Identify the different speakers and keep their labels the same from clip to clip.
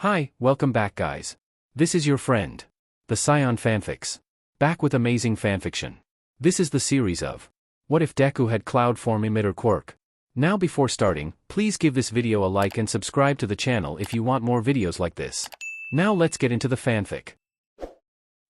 Speaker 1: Hi, welcome back guys. This is your friend, the Scion Fanfics. Back with amazing fanfiction. This is the series of What if Deku had Cloudform Emitter Quirk? Now before starting, please give this video a like and subscribe to the channel if you want more videos like this. Now let's get into the fanfic.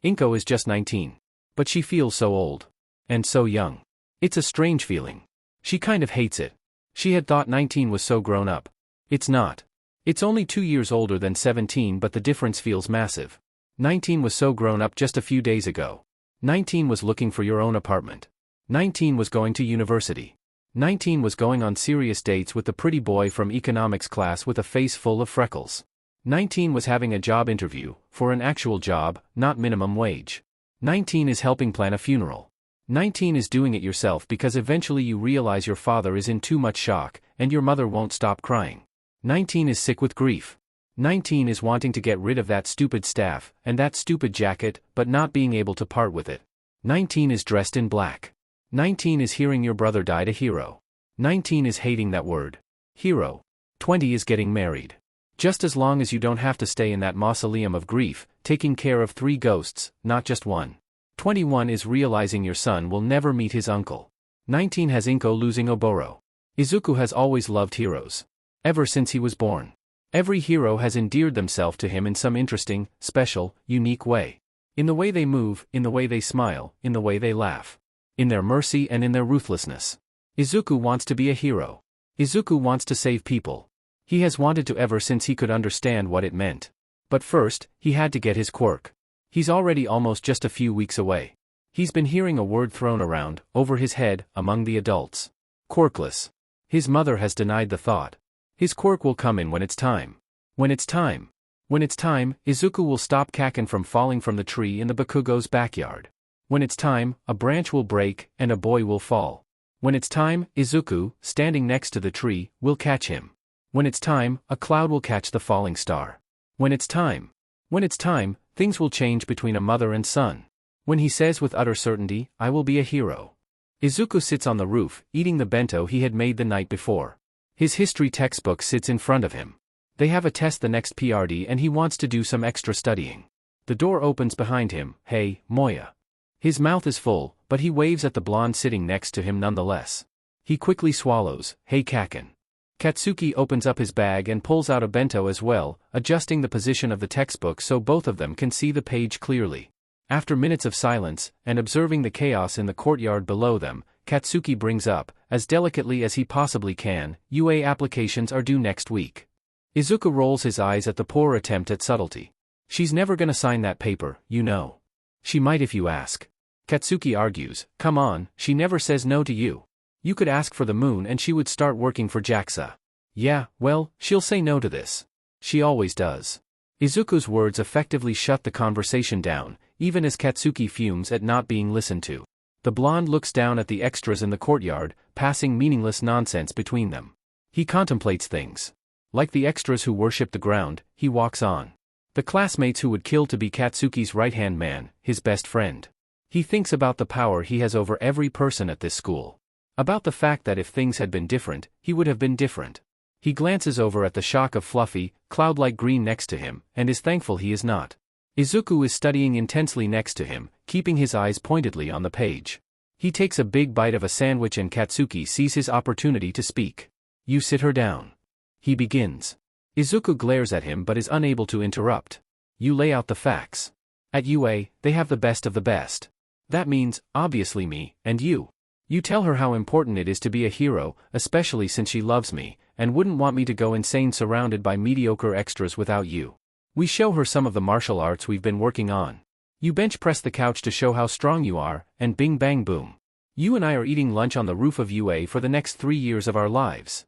Speaker 1: Inko is just 19. But she feels so old. And so young. It's a strange feeling. She kind of hates it. She had thought 19 was so grown up. It's not. It's only 2 years older than 17, but the difference feels massive. 19 was so grown up just a few days ago. 19 was looking for your own apartment. 19 was going to university. 19 was going on serious dates with the pretty boy from economics class with a face full of freckles. 19 was having a job interview, for an actual job, not minimum wage. 19 is helping plan a funeral. 19 is doing it yourself because eventually you realize your father is in too much shock, and your mother won't stop crying. 19 is sick with grief. 19 is wanting to get rid of that stupid staff, and that stupid jacket, but not being able to part with it. 19 is dressed in black. 19 is hearing your brother died a hero. 19 is hating that word. Hero. 20 is getting married. Just as long as you don't have to stay in that mausoleum of grief, taking care of 3 ghosts, not just one. 21 is realizing your son will never meet his uncle. 19 has Inko losing Oboro. Izuku has always loved heroes. Ever since he was born. Every hero has endeared themselves to him in some interesting, special, unique way. In the way they move, in the way they smile, in the way they laugh. In their mercy and in their ruthlessness. Izuku wants to be a hero. Izuku wants to save people. He has wanted to ever since he could understand what it meant. But first, he had to get his quirk. He's already almost just a few weeks away. He's been hearing a word thrown around, over his head, among the adults. Quirkless. His mother has denied the thought. His quirk will come in when it's time. When it's time. When it's time, Izuku will stop Kaken from falling from the tree in the Bakugo's backyard. When it's time, a branch will break, and a boy will fall. When it's time, Izuku, standing next to the tree, will catch him. When it's time, a cloud will catch the falling star. When it's time. When it's time, things will change between a mother and son. When he says with utter certainty, I will be a hero. Izuku sits on the roof, eating the bento he had made the night before. His history textbook sits in front of him. They have a test the next PRD and he wants to do some extra studying. The door opens behind him. Hey, Moya. His mouth is full, but he waves at the blonde sitting next to him nonetheless. He quickly swallows. Hey Kaken. Katsuki opens up his bag and pulls out a bento as well, adjusting the position of the textbook so both of them can see the page clearly. After minutes of silence, and observing the chaos in the courtyard below them, Katsuki brings up, as delicately as he possibly can, UA applications are due next week. Izuku rolls his eyes at the poor attempt at subtlety. She's never gonna sign that paper, you know. She might if you ask. Katsuki argues, come on, she never says no to you. You could ask for the moon and she would start working for JAXA. Yeah, well, she'll say no to this. She always does. Izuku's words effectively shut the conversation down, even as Katsuki fumes at not being listened to. The blonde looks down at the extras in the courtyard, passing meaningless nonsense between them. He contemplates things. Like the extras who worship the ground, he walks on. The classmates who would kill to be Katsuki's right-hand man, his best friend. He thinks about the power he has over every person at this school. About the fact that if things had been different, he would have been different. He glances over at the shock of fluffy, cloud-like green next to him, and is thankful he is not. Izuku is studying intensely next to him, keeping his eyes pointedly on the page. He takes a big bite of a sandwich and Katsuki sees his opportunity to speak. You sit her down. He begins. Izuku glares at him but is unable to interrupt. You lay out the facts. At UA, they have the best of the best. That means, obviously me, and you. You tell her how important it is to be a hero, especially since she loves me, and wouldn't want me to go insane surrounded by mediocre extras without you. We show her some of the martial arts we've been working on. You bench press the couch to show how strong you are, and bing bang boom. You and I are eating lunch on the roof of UA for the next 3 years of our lives.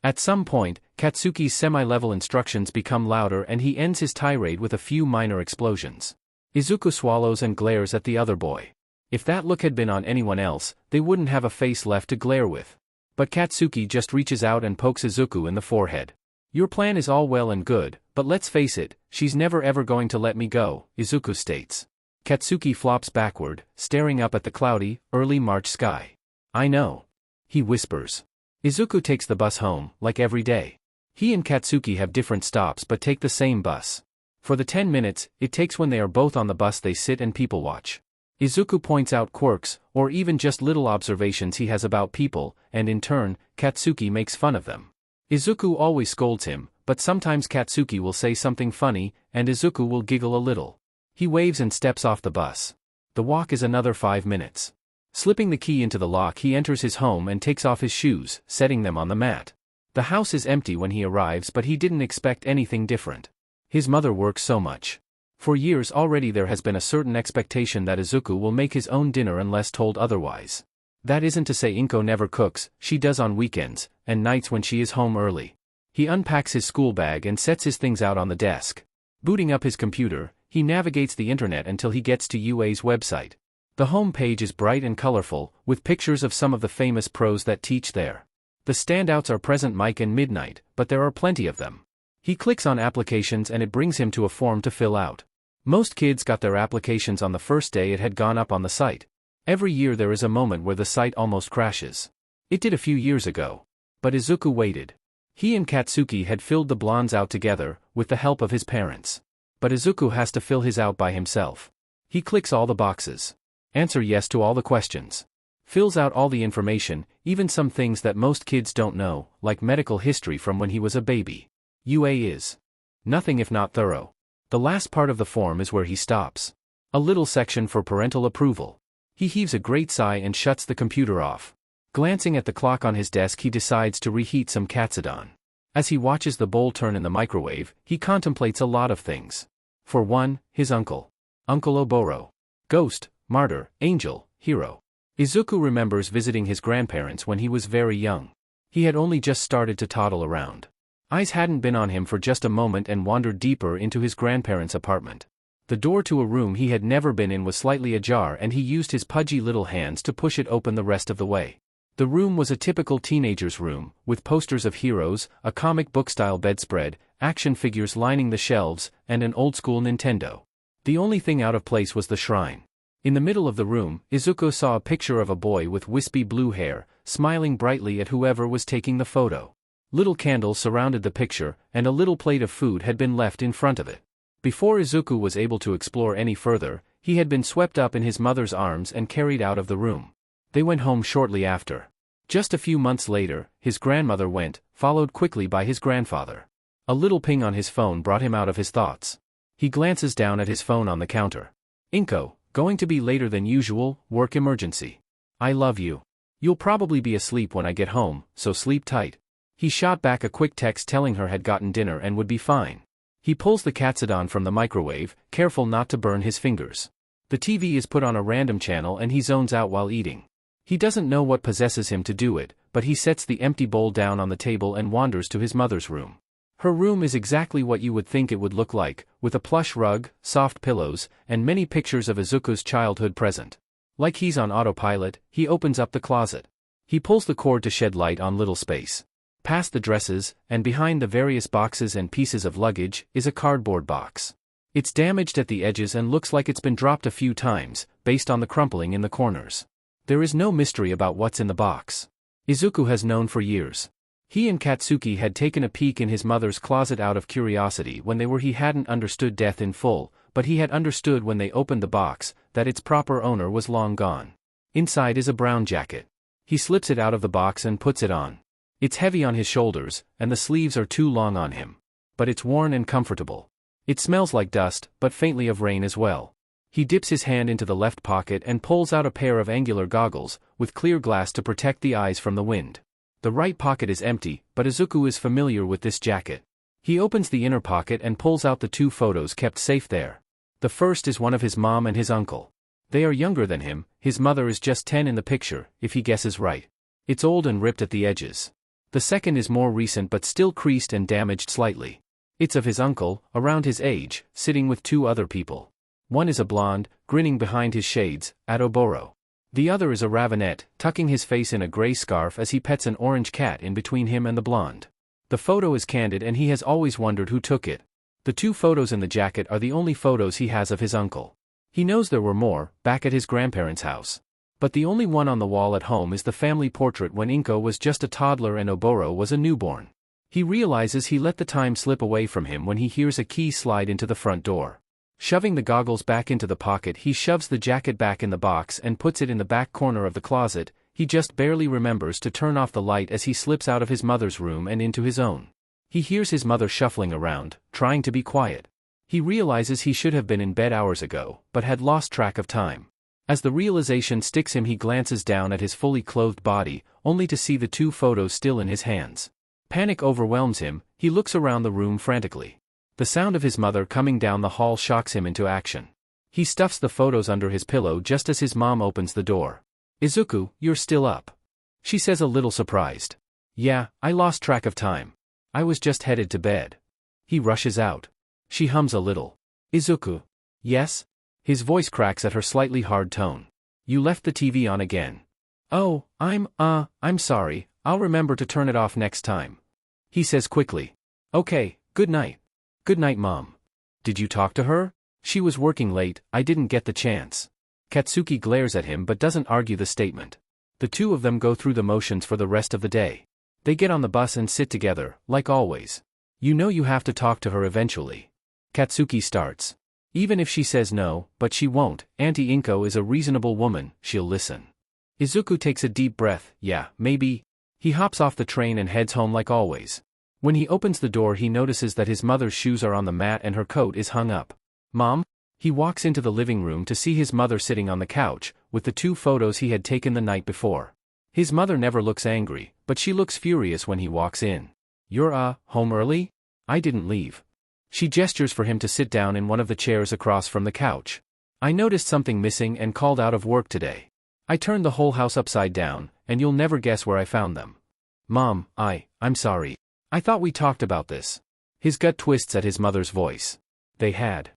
Speaker 1: At some point, Katsuki's semi-level instructions become louder and he ends his tirade with a few minor explosions. Izuku swallows and glares at the other boy. If that look had been on anyone else, they wouldn't have a face left to glare with. But Katsuki just reaches out and pokes Izuku in the forehead. Your plan is all well and good, but let's face it, she's never ever going to let me go, Izuku states. Katsuki flops backward, staring up at the cloudy, early March sky. I know. He whispers. Izuku takes the bus home, like every day. He and Katsuki have different stops but take the same bus. For the 10 minutes it takes when they are both on the bus they sit and people watch. Izuku points out quirks, or even just little observations he has about people, and in turn, Katsuki makes fun of them. Izuku always scolds him, but sometimes Katsuki will say something funny, and Izuku will giggle a little. He waves and steps off the bus. The walk is another 5 minutes. Slipping the key into the lock he enters his home and takes off his shoes, setting them on the mat. The house is empty when he arrives but he didn't expect anything different. His mother works so much. For years already there has been a certain expectation that Izuku will make his own dinner unless told otherwise. That isn't to say Inko never cooks, she does on weekends, and nights when she is home early. He unpacks his school bag and sets his things out on the desk. Booting up his computer, he navigates the internet until he gets to UA's website. The home page is bright and colorful, with pictures of some of the famous pros that teach there. The standouts are Present Mic and Midnight, but there are plenty of them. He clicks on applications and it brings him to a form to fill out. Most kids got their applications on the first day it had gone up on the site. Every year there is a moment where the site almost crashes. It did a few years ago. But Izuku waited. He and Katsuki had filled the blondes out together, with the help of his parents. But Izuku has to fill his out by himself. He clicks all the boxes. Answer yes to all the questions. Fills out all the information, even some things that most kids don't know, like medical history from when he was a baby. UA is nothing if not thorough. The last part of the form is where he stops. A little section for parental approval. He heaves a great sigh and shuts the computer off. Glancing at the clock on his desk he decides to reheat some katsudon. As he watches the bowl turn in the microwave, he contemplates a lot of things. For one, his uncle. Uncle Oboro. Ghost, martyr, angel, hero. Izuku remembers visiting his grandparents when he was very young. He had only just started to toddle around. Eyes hadn't been on him for just a moment and wandered deeper into his grandparents' apartment. The door to a room he had never been in was slightly ajar and he used his pudgy little hands to push it open the rest of the way. The room was a typical teenager's room, with posters of heroes, a comic book-style bedspread, action figures lining the shelves, and an old-school Nintendo. The only thing out of place was the shrine. In the middle of the room, Izuku saw a picture of a boy with wispy blue hair, smiling brightly at whoever was taking the photo. Little candles surrounded the picture, and a little plate of food had been left in front of it. Before Izuku was able to explore any further, he had been swept up in his mother's arms and carried out of the room. They went home shortly after. Just a few months later, his grandmother went, followed quickly by his grandfather. A little ping on his phone brought him out of his thoughts. He glances down at his phone on the counter. Inko, going to be later than usual, work emergency. I love you. You'll probably be asleep when I get home, so sleep tight. He shot back a quick text telling her had gotten dinner and would be fine. He pulls the katsudon from the microwave, careful not to burn his fingers. The TV is put on a random channel and he zones out while eating. He doesn't know what possesses him to do it, but he sets the empty bowl down on the table and wanders to his mother's room. Her room is exactly what you would think it would look like, with a plush rug, soft pillows, and many pictures of Izuku's childhood present. Like he's on autopilot, he opens up the closet. He pulls the cord to shed light on little space. Past the dresses, and behind the various boxes and pieces of luggage, is a cardboard box. It's damaged at the edges and looks like it's been dropped a few times, based on the crumpling in the corners. There is no mystery about what's in the box. Izuku has known for years. He and Katsuki had taken a peek in his mother's closet out of curiosity when they were he hadn't understood death in full, but he had understood when they opened the box, that its proper owner was long gone. Inside is a brown jacket. He slips it out of the box and puts it on. It's heavy on his shoulders, and the sleeves are too long on him. But it's worn and comfortable. It smells like dust, but faintly of rain as well. He dips his hand into the left pocket and pulls out a pair of angular goggles, with clear glass to protect the eyes from the wind. The right pocket is empty, but Izuku is familiar with this jacket. He opens the inner pocket and pulls out the two photos kept safe there. The first is one of his mom and his uncle. They are younger than him, his mother is just 10 in the picture, if he guesses right. It's old and ripped at the edges. The second is more recent but still creased and damaged slightly. It's of his uncle, around his age, sitting with two other people. One is a blonde, grinning behind his shades, at Oboro. The other is a ravenette, tucking his face in a gray scarf as he pets an orange cat in between him and the blonde. The photo is candid and he has always wondered who took it. The two photos in the jacket are the only photos he has of his uncle. He knows there were more, back at his grandparents' house. But the only one on the wall at home is the family portrait when Inko was just a toddler and Oboro was a newborn. He realizes he let the time slip away from him when he hears a key slide into the front door. Shoving the goggles back into the pocket, he shoves the jacket back in the box and puts it in the back corner of the closet. He just barely remembers to turn off the light as he slips out of his mother's room and into his own. He hears his mother shuffling around, trying to be quiet. He realizes he should have been in bed hours ago, but had lost track of time. As the realization sticks him, he glances down at his fully clothed body, only to see the 2 photos still in his hands. Panic overwhelms him. He looks around the room frantically. The sound of his mother coming down the hall shocks him into action. He stuffs the photos under his pillow just as his mom opens the door. "Izuku, you're still up?" she says, a little surprised. "Yeah, I lost track of time. I was just headed to bed." He rushes out. She hums a little. "Izuku." "Yes?" His voice cracks at her slightly hard tone. "You left the TV on again." "Oh, I'm sorry, I'll remember to turn it off next time," he says quickly. "Okay, good night." "Good night, Mom." "Did you talk to her?" "She was working late, I didn't get the chance." Katsuki glares at him but doesn't argue the statement. The 2 of them go through the motions for the rest of the day. They get on the bus and sit together, like always. "You know you have to talk to her eventually." Katsuki starts. "Even if she says no, but she won't, Auntie Inko is a reasonable woman, she'll listen." Izuku takes a deep breath. "Yeah, maybe." He hops off the train and heads home like always. When he opens the door, he notices that his mother's shoes are on the mat and her coat is hung up. "Mom?" He walks into the living room to see his mother sitting on the couch, with the 2 photos he had taken the night before. His mother never looks angry, but she looks furious when he walks in. "You're, home early?" "I didn't leave." She gestures for him to sit down in one of the chairs across from the couch. "I noticed something missing and called out of work today. I turned the whole house upside down, and you'll never guess where I found them." "Mom, I'm sorry. I thought we talked about this." His gut twists at his mother's voice. They had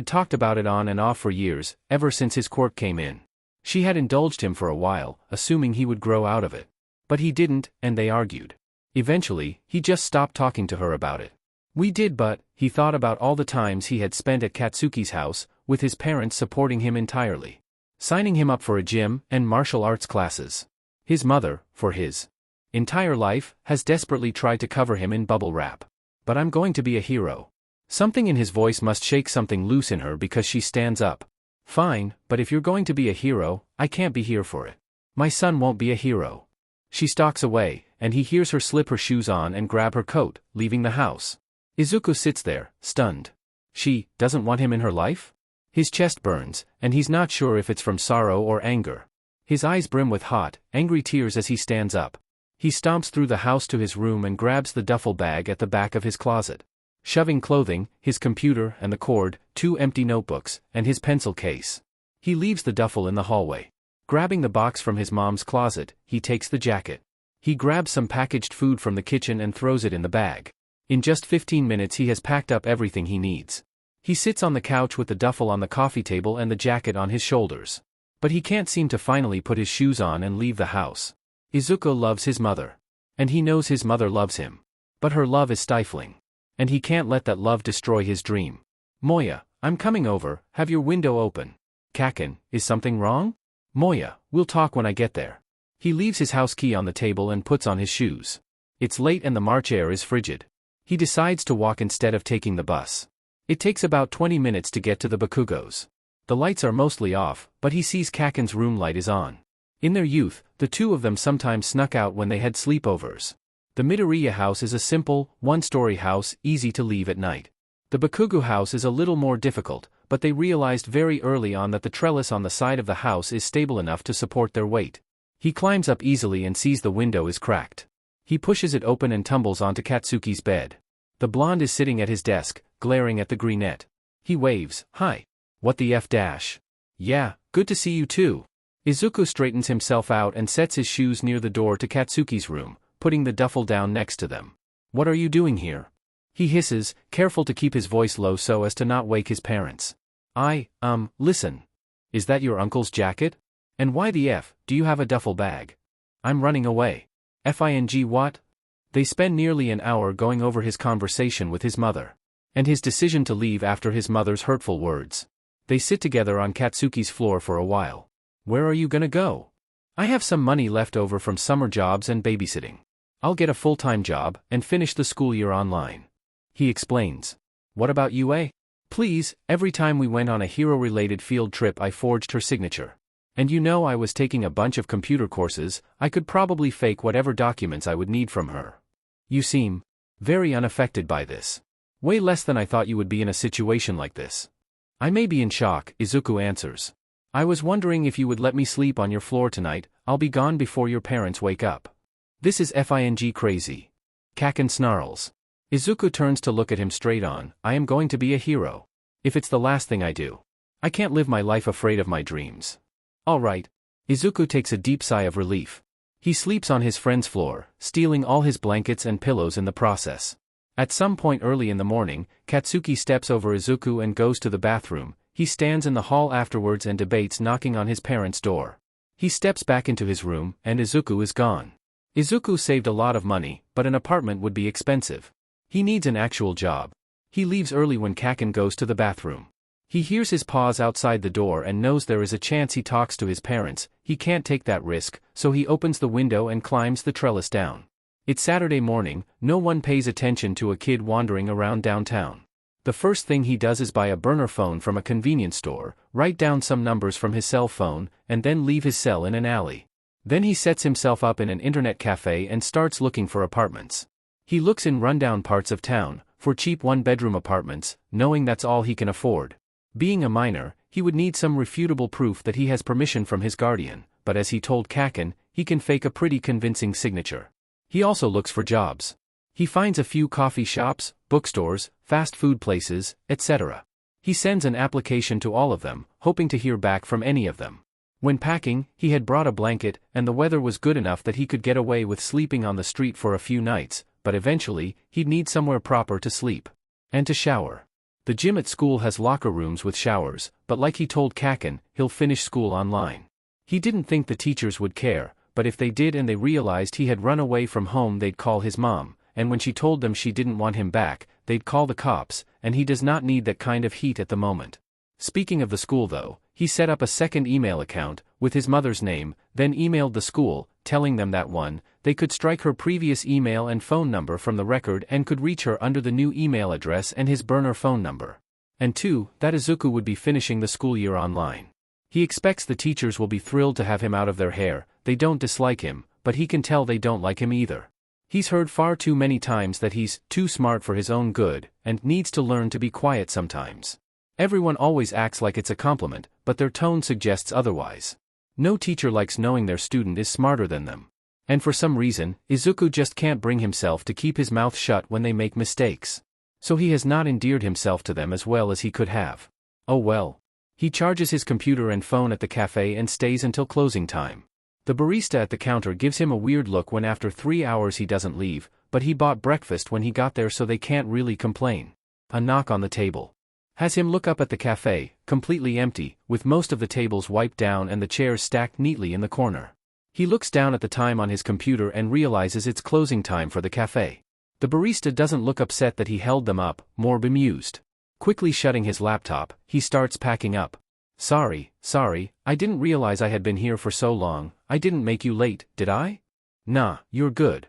Speaker 1: talked about it on and off for years, ever since his quirk came in. She had indulged him for a while, assuming he would grow out of it. But he didn't, and they argued. Eventually, he just stopped talking to her about it. "We did, but," he thought about all the times he had spent at Katsuki's house, with his parents supporting him entirely. Signing him up for a gym and martial arts classes. His mother, for his entire life, has desperately tried to cover him in bubble wrap. "But I'm going to be a hero." Something in his voice must shake something loose in her because she stands up. "Fine, but if you're going to be a hero, I can't be here for it. My son won't be a hero." She stalks away, and he hears her slip her shoes on and grab her coat, leaving the house. Izuku sits there, stunned. She doesn't want him in her life? His chest burns, and he's not sure if it's from sorrow or anger. His eyes brim with hot, angry tears as he stands up. He stomps through the house to his room and grabs the duffel bag at the back of his closet. Shoving clothing, his computer and the cord, 2 empty notebooks, and his pencil case. He leaves the duffel in the hallway. Grabbing the box from his mom's closet, he takes the jacket. He grabs some packaged food from the kitchen and throws it in the bag. In just 15 minutes he has packed up everything he needs. He sits on the couch with the duffel on the coffee table and the jacket on his shoulders. But he can't seem to finally put his shoes on and leave the house. Izuku loves his mother. And he knows his mother loves him. But her love is stifling. And he can't let that love destroy his dream. "Moya, I'm coming over, have your window open." "Kaken, is something wrong?" "Moya, we'll talk when I get there." He leaves his house key on the table and puts on his shoes. It's late and the March air is frigid. He decides to walk instead of taking the bus. It takes about 20 minutes to get to the Bakugos. The lights are mostly off, but he sees Kaken's room light is on. In their youth, the 2 of them sometimes snuck out when they had sleepovers. The Midoriya house is a simple, 1-story house, easy to leave at night. The Bakugo house is a little more difficult, but they realized very early on that the trellis on the side of the house is stable enough to support their weight. He climbs up easily and sees the window is cracked. He pushes it open and tumbles onto Katsuki's bed. The blonde is sitting at his desk, glaring at the greenette. He waves, "Hi. What the F dash?" "Yeah, good to see you too." Izuku straightens himself out and sets his shoes near the door to Katsuki's room, putting the duffel down next to them. "What are you doing here?" He hisses, careful to keep his voice low so as to not wake his parents. Listen. Is that your uncle's jacket? And why the F, do you have a duffel bag?" "I'm running away." "Fing what?" They spend nearly an hour going over his conversation with his mother. And his decision to leave after his mother's hurtful words. They sit together on Katsuki's floor for a while. "Where are you gonna go?" "I have some money left over from summer jobs and babysitting. I'll get a full-time job and finish the school year online. He explains. What about you, eh? Please, every time we went on a hero-related field trip I forged her signature. And you know I was taking a bunch of computer courses, I could probably fake whatever documents I would need from her. You seem very unaffected by this. Way less than I thought you would be in a situation like this. I may be in shock, Izuku answers. I was wondering if you would let me sleep on your floor tonight, I'll be gone before your parents wake up. This is FING crazy. Kaken snarls. Izuku turns to look at him straight on. I am going to be a hero. If it's the last thing I do. I can't live my life afraid of my dreams. Alright. Izuku takes a deep sigh of relief. He sleeps on his friend's floor, stealing all his blankets and pillows in the process. At some point early in the morning, Katsuki steps over Izuku and goes to the bathroom. He stands in the hall afterwards and debates knocking on his parents' door. He steps back into his room, and Izuku is gone. Izuku saved a lot of money, but an apartment would be expensive. He needs an actual job. He leaves early when Kaken goes to the bathroom. He hears his paws outside the door and knows there is a chance he talks to his parents. He can't take that risk, so he opens the window and climbs the trellis down. It's Saturday morning, no one pays attention to a kid wandering around downtown. The first thing he does is buy a burner phone from a convenience store, write down some numbers from his cell phone, and then leave his cell in an alley. Then he sets himself up in an internet cafe and starts looking for apartments. He looks in rundown parts of town, for cheap one-bedroom apartments, knowing that's all he can afford. Being a minor, he would need some refutable proof that he has permission from his guardian, but as he told Kaken, he can fake a pretty convincing signature. He also looks for jobs. He finds a few coffee shops, bookstores, fast food places, etc. He sends an application to all of them, hoping to hear back from any of them. When packing, he had brought a blanket, and the weather was good enough that he could get away with sleeping on the street for a few nights, but eventually, he'd need somewhere proper to sleep. And to shower. The gym at school has locker rooms with showers, but like he told Kaken, he'll finish school online. He didn't think the teachers would care, but if they did and they realized he had run away from home they'd call his mom, and when she told them she didn't want him back, they'd call the cops, and he does not need that kind of heat at the moment. Speaking of the school though, he set up a second email account, with his mother's name, then emailed the school, telling them that 1, they could strike her previous email and phone number from the record and could reach her under the new email address and his burner phone number. And 2, that Izuku would be finishing the school year online. He expects the teachers will be thrilled to have him out of their hair. They don't dislike him, but he can tell they don't like him either. He's heard far too many times that he's too smart for his own good, and needs to learn to be quiet sometimes. Everyone always acts like it's a compliment, but their tone suggests otherwise. No teacher likes knowing their student is smarter than them. And for some reason, Izuku just can't bring himself to keep his mouth shut when they make mistakes. So he has not endeared himself to them as well as he could have. Oh well. He charges his computer and phone at the cafe and stays until closing time. The barista at the counter gives him a weird look when after 3 hours he doesn't leave, but he bought breakfast when he got there so they can't really complain. A knock on the table has him look up at the cafe, completely empty, with most of the tables wiped down and the chairs stacked neatly in the corner. He looks down at the time on his computer and realizes it's closing time for the cafe. The barista doesn't look upset that he held them up, more bemused. Quickly shutting his laptop, he starts packing up. Sorry, I didn't realize I had been here for so long. I didn't make you late, did I? Nah, you're good.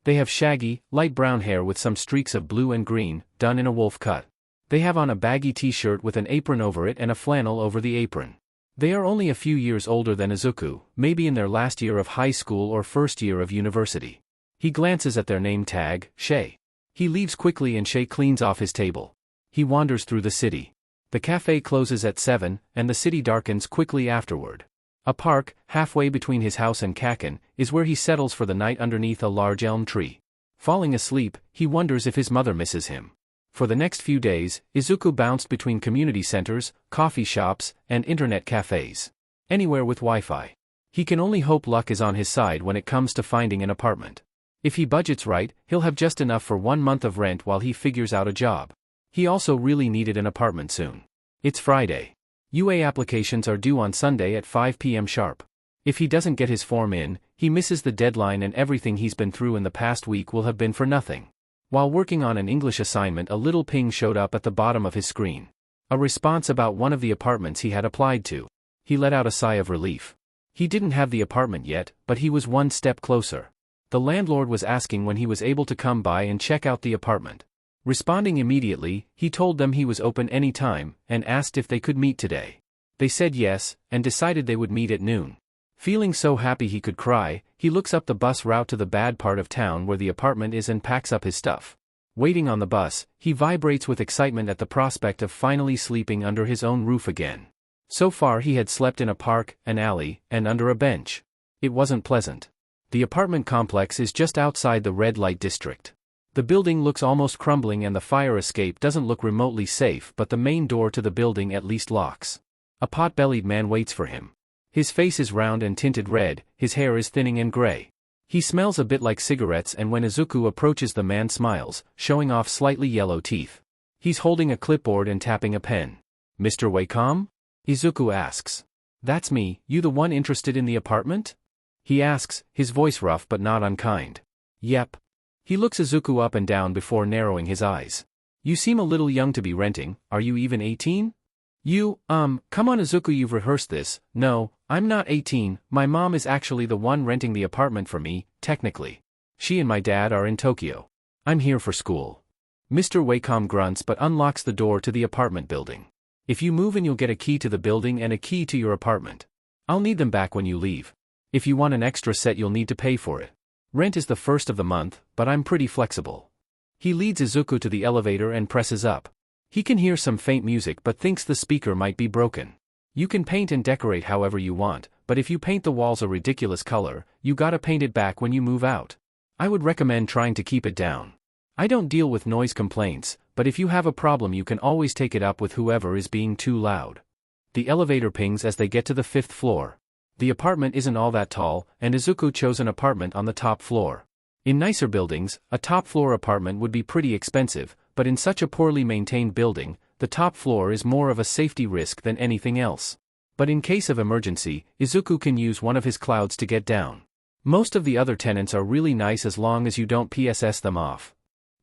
Speaker 1: They have shaggy, light brown hair with some streaks of blue and green, done in a wolf cut. They have on a baggy t-shirt with an apron over it and a flannel over the apron. They are only a few years older than Izuku, maybe in their last year of high school or first year of university. He glances at their name tag, Shay. He leaves quickly and Shay cleans off his table. He wanders through the city. The cafe closes at 7, and the city darkens quickly afterward. A park, halfway between his house and Kaken, is where he settles for the night underneath a large elm tree. Falling asleep, he wonders if his mother misses him. For the next few days, Izuku bounced between community centers, coffee shops, and internet cafes. Anywhere with Wi-Fi. He can only hope luck is on his side when it comes to finding an apartment. If he budgets right, he'll have just enough for 1 month of rent while he figures out a job. He also really needed an apartment soon. It's Friday. UA applications are due on Sunday at 5 p.m. sharp. If he doesn't get his form in, he misses the deadline and everything he's been through in the past week will have been for nothing. While working on an English assignment, a little ping showed up at the bottom of his screen. A response about one of the apartments he had applied to. He let out a sigh of relief. He didn't have the apartment yet, but he was one step closer. The landlord was asking when he was able to come by and check out the apartment. Responding immediately, he told them he was open any time, and asked if they could meet today. They said yes, and decided they would meet at noon. Feeling so happy he could cry, he looks up the bus route to the bad part of town where the apartment is and packs up his stuff. Waiting on the bus, he vibrates with excitement at the prospect of finally sleeping under his own roof again. So far he had slept in a park, an alley, and under a bench. It wasn't pleasant. The apartment complex is just outside the red light district. The building looks almost crumbling and the fire escape doesn't look remotely safe, but the main door to the building at least locks. A pot-bellied man waits for him. His face is round and tinted red, his hair is thinning and gray. He smells a bit like cigarettes, and when Izuku approaches the man smiles, showing off slightly yellow teeth. He's holding a clipboard and tapping a pen. "Mr. Wacom?" Izuku asks. "That's me, you the one interested in the apartment?" He asks, his voice rough but not unkind. "Yep." He looks Izuku up and down before narrowing his eyes. "You seem a little young to be renting, are you even 18? Come on Izuku, you've rehearsed this." "No, I'm not 18, my mom is actually the one renting the apartment for me, technically. She and my dad are in Tokyo. I'm here for school." Mr. Wacom grunts but unlocks the door to the apartment building. "If you move in you'll get a key to the building and a key to your apartment. I'll need them back when you leave. If you want an extra set you'll need to pay for it. Rent is the first of the month, but I'm pretty flexible." He leads Izuku to the elevator and presses up. He can hear some faint music but thinks the speaker might be broken. "You can paint and decorate however you want, but if you paint the walls a ridiculous color, you gotta paint it back when you move out. I would recommend trying to keep it down. I don't deal with noise complaints, but if you have a problem you can always take it up with whoever is being too loud." The elevator pings as they get to the 5th floor. The apartment isn't all that tall, and Izuku chose an apartment on the top floor. In nicer buildings, a top-floor apartment would be pretty expensive, but in such a poorly maintained building, the top floor is more of a safety risk than anything else. But in case of emergency, Izuku can use one of his clouds to get down. Most of the other tenants are really nice as long as you don't PSS them off.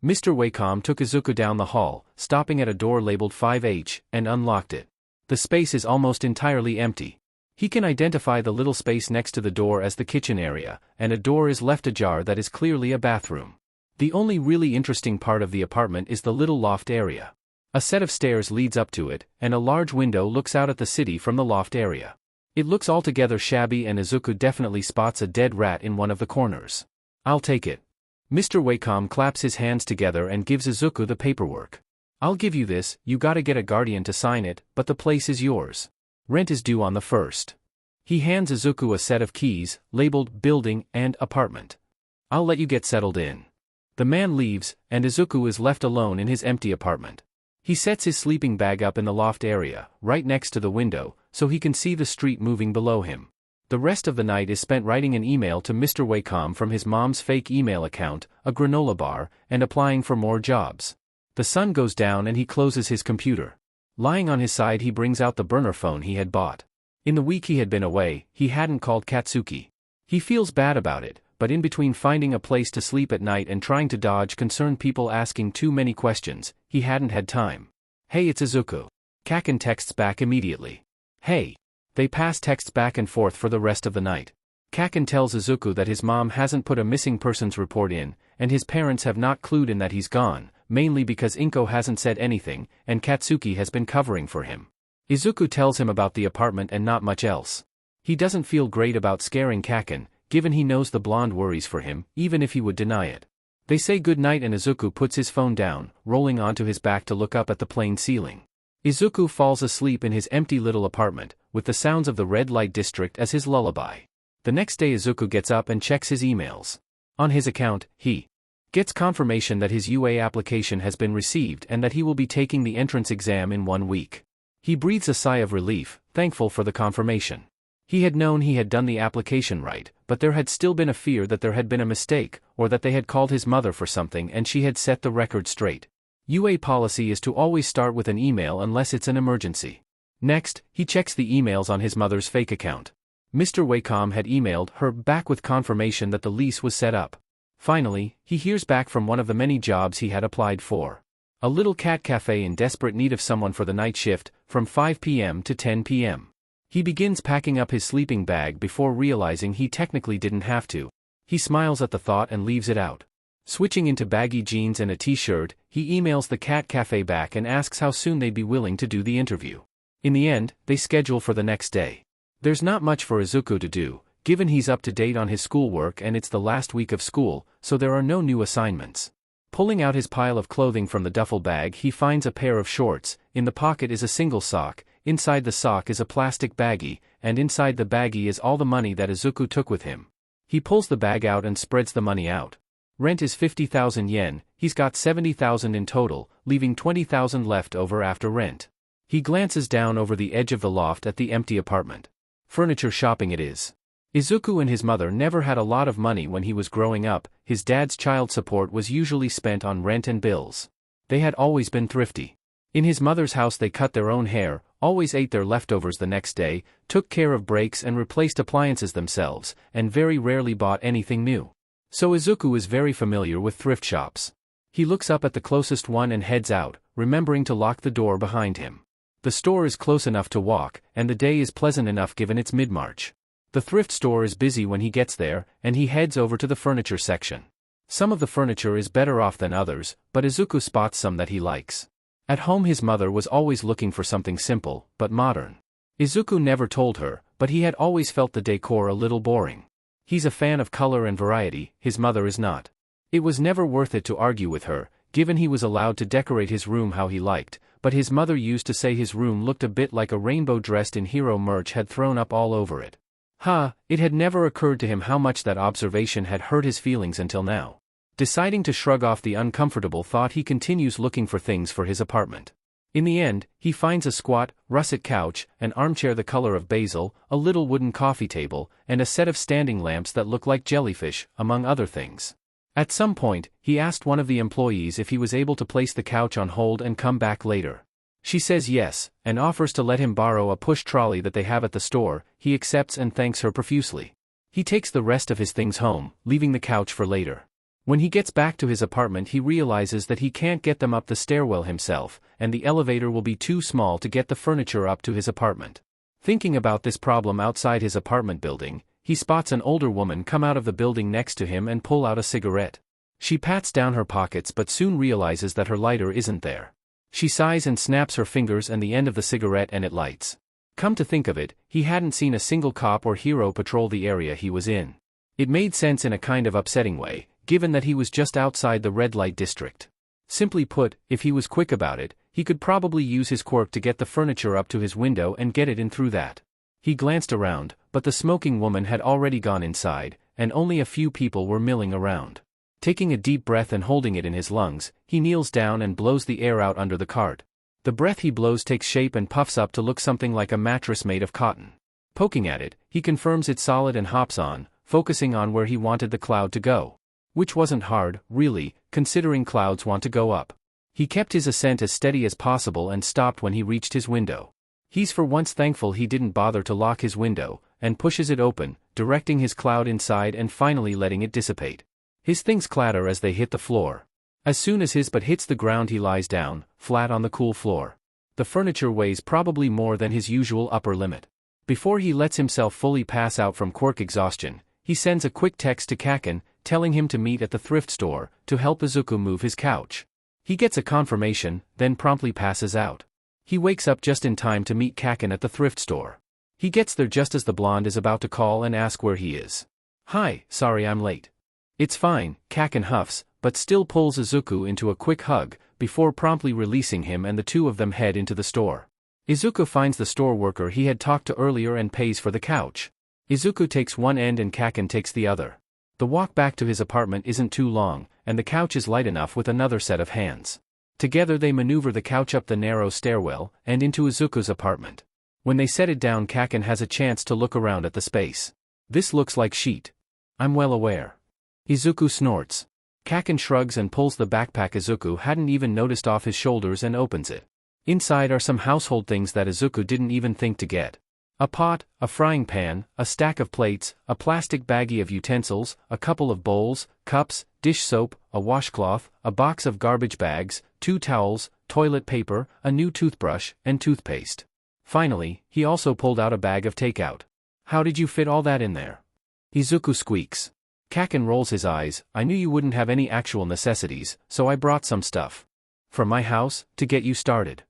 Speaker 1: Mr. Wacom took Izuku down the hall, stopping at a door labeled 5H, and unlocked it. The space is almost entirely empty. He can identify the little space next to the door as the kitchen area, and a door is left ajar that is clearly a bathroom. The only really interesting part of the apartment is the little loft area. A set of stairs leads up to it, and a large window looks out at the city from the loft area. It looks altogether shabby and Izuku definitely spots a dead rat in one of the corners. "I'll take it." Mr. Wacom claps his hands together and gives Izuku the paperwork. "I'll give you this, you gotta get a guardian to sign it, but the place is yours. Rent is due on the 1st. He hands Izuku a set of keys, labeled building and apartment. "I'll let you get settled in." The man leaves, and Izuku is left alone in his empty apartment. He sets his sleeping bag up in the loft area, right next to the window, so he can see the street moving below him. The rest of the night is spent writing an email to Mr. Wacom from his mom's fake email account, a granola bar, and applying for more jobs. The sun goes down and he closes his computer. Lying on his side he brings out the burner phone he had bought. In the week he had been away, he hadn't called Katsuki. He feels bad about it, but in between finding a place to sleep at night and trying to dodge concerned people asking too many questions, he hadn't had time. "Hey, it's Izuku." Kaken texts back immediately. "Hey." They pass texts back and forth for the rest of the night. Kaken tells Izuku that his mom hasn't put a missing persons report in, and his parents have not clued in that he's gone, mainly because Inko hasn't said anything, and Katsuki has been covering for him. Izuku tells him about the apartment and not much else. He doesn't feel great about scaring Kaken, given he knows the blonde worries for him, even if he would deny it. They say goodnight and Izuku puts his phone down, rolling onto his back to look up at the plain ceiling. Izuku falls asleep in his empty little apartment, with the sounds of the red light district as his lullaby. The next day Izuku gets up and checks his emails. On his account, he gets confirmation that his UA application has been received and that he will be taking the entrance exam in 1 week. He breathes a sigh of relief, thankful for the confirmation. He had known he had done the application right, but there had still been a fear that there had been a mistake, or that they had called his mother for something and she had set the record straight. UA policy is to always start with an email unless it's an emergency. Next, he checks the emails on his mother's fake account. Mr. Wacom had emailed her back with confirmation that the lease was set up. Finally, he hears back from one of the many jobs he had applied for. A little cat cafe in desperate need of someone for the night shift, from 5 p.m. to 10 p.m. He begins packing up his sleeping bag before realizing he technically didn't have to. He smiles at the thought and leaves it out. Switching into baggy jeans and a t-shirt, he emails the cat cafe back and asks how soon they'd be willing to do the interview. In the end, they schedule for the next day. There's not much for Izuku to do, given he's up to date on his schoolwork and it's the last week of school, so there are no new assignments. Pulling out his pile of clothing from the duffel bag, he finds a pair of shorts. In the pocket is a single sock, inside the sock is a plastic baggie, and inside the baggie is all the money that Izuku took with him. He pulls the bag out and spreads the money out. Rent is 50,000 yen, he's got 70,000 in total, leaving 20,000 left over after rent. He glances down over the edge of the loft at the empty apartment. Furniture shopping it is. Izuku and his mother never had a lot of money when he was growing up. His dad's child support was usually spent on rent and bills. They had always been thrifty. In his mother's house they cut their own hair, always ate their leftovers the next day, took care of breaks and replaced appliances themselves, and very rarely bought anything new. So Izuku is very familiar with thrift shops. He looks up at the closest one and heads out, remembering to lock the door behind him. The store is close enough to walk, and the day is pleasant enough given it's mid-March. The thrift store is busy when he gets there, and he heads over to the furniture section. Some of the furniture is better off than others, but Izuku spots some that he likes. At home his mother was always looking for something simple, but modern. Izuku never told her, but he had always felt the decor a little boring. He's a fan of color and variety, his mother is not. It was never worth it to argue with her, given he was allowed to decorate his room how he liked, but his mother used to say his room looked a bit like a rainbow dressed in hero merch had thrown up all over it. It had never occurred to him how much that observation had hurt his feelings until now. Deciding to shrug off the uncomfortable thought, he continues looking for things for his apartment. In the end, he finds a squat, russet couch, an armchair the color of basil, a little wooden coffee table, and a set of standing lamps that look like jellyfish, among other things. At some point, he asked one of the employees if he was able to place the couch on hold and come back later. She says yes, and offers to let him borrow a push trolley that they have at the store. He accepts and thanks her profusely. He takes the rest of his things home, leaving the couch for later. When he gets back to his apartment he realizes that he can't get them up the stairwell himself, and the elevator will be too small to get the furniture up to his apartment. Thinking about this problem outside his apartment building, he spots an older woman come out of the building next to him and pull out a cigarette. She pats down her pockets but soon realizes that her lighter isn't there. She sighs and snaps her fingers and the end of the cigarette and it lights. Come to think of it, he hadn't seen a single cop or hero patrol the area he was in. It made sense in a kind of upsetting way, given that he was just outside the red light district. Simply put, if he was quick about it, he could probably use his quirk to get the furniture up to his window and get it in through that. He glanced around, but the smoking woman had already gone inside, and only a few people were milling around. Taking a deep breath and holding it in his lungs, he kneels down and blows the air out under the cart. The breath he blows takes shape and puffs up to look something like a mattress made of cotton. Poking at it, he confirms it's solid and hops on, focusing on where he wanted the cloud to go. Which wasn't hard, really, considering clouds want to go up. He kept his ascent as steady as possible and stopped when he reached his window. He's for once thankful he didn't bother to lock his window, and pushes it open, directing his cloud inside and finally letting it dissipate. His things clatter as they hit the floor. As soon as his butt hits the ground he lies down, flat on the cool floor. The furniture weighs probably more than his usual upper limit. Before he lets himself fully pass out from quirk exhaustion, he sends a quick text to Kaken, telling him to meet at the thrift store, to help Izuku move his couch. He gets a confirmation, then promptly passes out. He wakes up just in time to meet Kaken at the thrift store. He gets there just as the blonde is about to call and ask where he is. "Hi, sorry I'm late." "It's fine," Kaken huffs, but still pulls Izuku into a quick hug, before promptly releasing him and the two of them head into the store. Izuku finds the store worker he had talked to earlier and pays for the couch. Izuku takes one end and Kaken takes the other. The walk back to his apartment isn't too long, and the couch is light enough with another set of hands. Together they maneuver the couch up the narrow stairwell, and into Izuku's apartment. When they set it down Kaken has a chance to look around at the space. "This looks like sheet." "I'm well aware." Izuku snorts. Kaken shrugs and pulls the backpack Izuku hadn't even noticed off his shoulders and opens it. Inside are some household things that Izuku didn't even think to get. A pot, a frying pan, a stack of plates, a plastic baggie of utensils, a couple of bowls, cups, dish soap, a washcloth, a box of garbage bags, 2 towels, toilet paper, a new toothbrush, and toothpaste. Finally, he also pulled out a bag of takeout. "How did you fit all that in there?" Izuku squeaks. Kaken rolls his eyes. I knew you wouldn't have any actual necessities, so I brought some stuff. From my house, to get you started.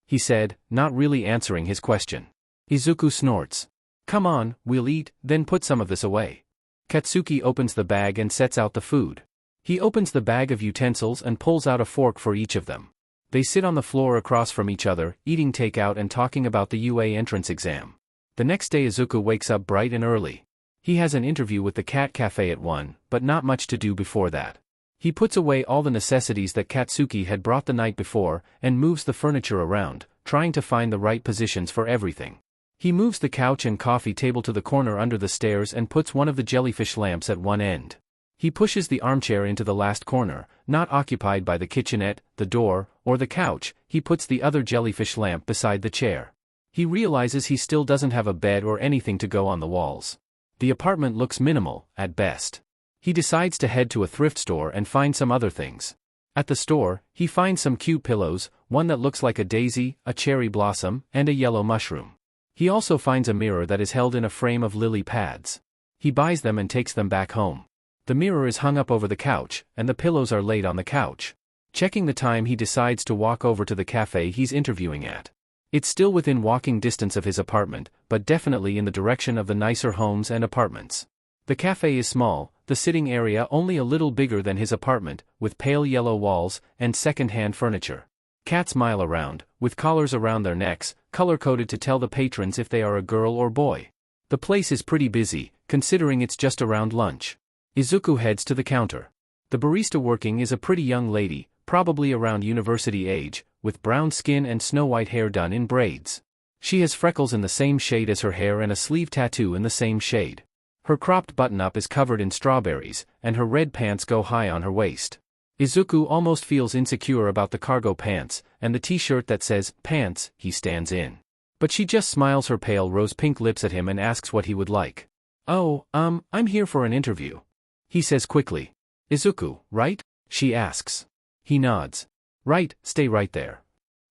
Speaker 1: He said, not really answering his question. Izuku snorts. Come on, we'll eat, then put some of this away. Katsuki opens the bag and sets out the food. He opens the bag of utensils and pulls out a fork for each of them. They sit on the floor across from each other, eating takeout and talking about the UA entrance exam. The next day Izuku wakes up bright and early. He has an interview with the cat cafe at 1, but not much to do before that. He puts away all the necessities that Katsuki had brought the night before, and moves the furniture around, trying to find the right positions for everything. He moves the couch and coffee table to the corner under the stairs and puts one of the jellyfish lamps at one end. He pushes the armchair into the last corner, not occupied by the kitchenette, the door, or the couch. He puts the other jellyfish lamp beside the chair. He realizes he still doesn't have a bed or anything to go on the walls. The apartment looks minimal, at best. He decides to head to a thrift store and find some other things. At the store, he finds some cute pillows, one that looks like a daisy, a cherry blossom, and a yellow mushroom. He also finds a mirror that is held in a frame of lily pads. He buys them and takes them back home. The mirror is hung up over the couch, and the pillows are laid on the couch. Checking the time, he decides to walk over to the cafe he's interviewing at. It's still within walking distance of his apartment, but definitely in the direction of the nicer homes and apartments. The cafe is small, the sitting area only a little bigger than his apartment, with pale yellow walls and second-hand furniture. Cats mile around, with collars around their necks, color-coded to tell the patrons if they are a girl or boy. The place is pretty busy, considering it's just around lunch. Izuku heads to the counter. The barista working is a pretty young lady, probably around university age, with brown skin and snow-white hair done in braids. She has freckles in the same shade as her hair and a sleeve tattoo in the same shade. Her cropped button-up is covered in strawberries, and her red pants go high on her waist. Izuku almost feels insecure about the cargo pants, and the t-shirt that says, pants, he stands in. But she just smiles her pale rose-pink lips at him and asks what he would like. Oh, I'm here for an interview. He says quickly. Izuku, right? She asks. He nods. Right, stay right there.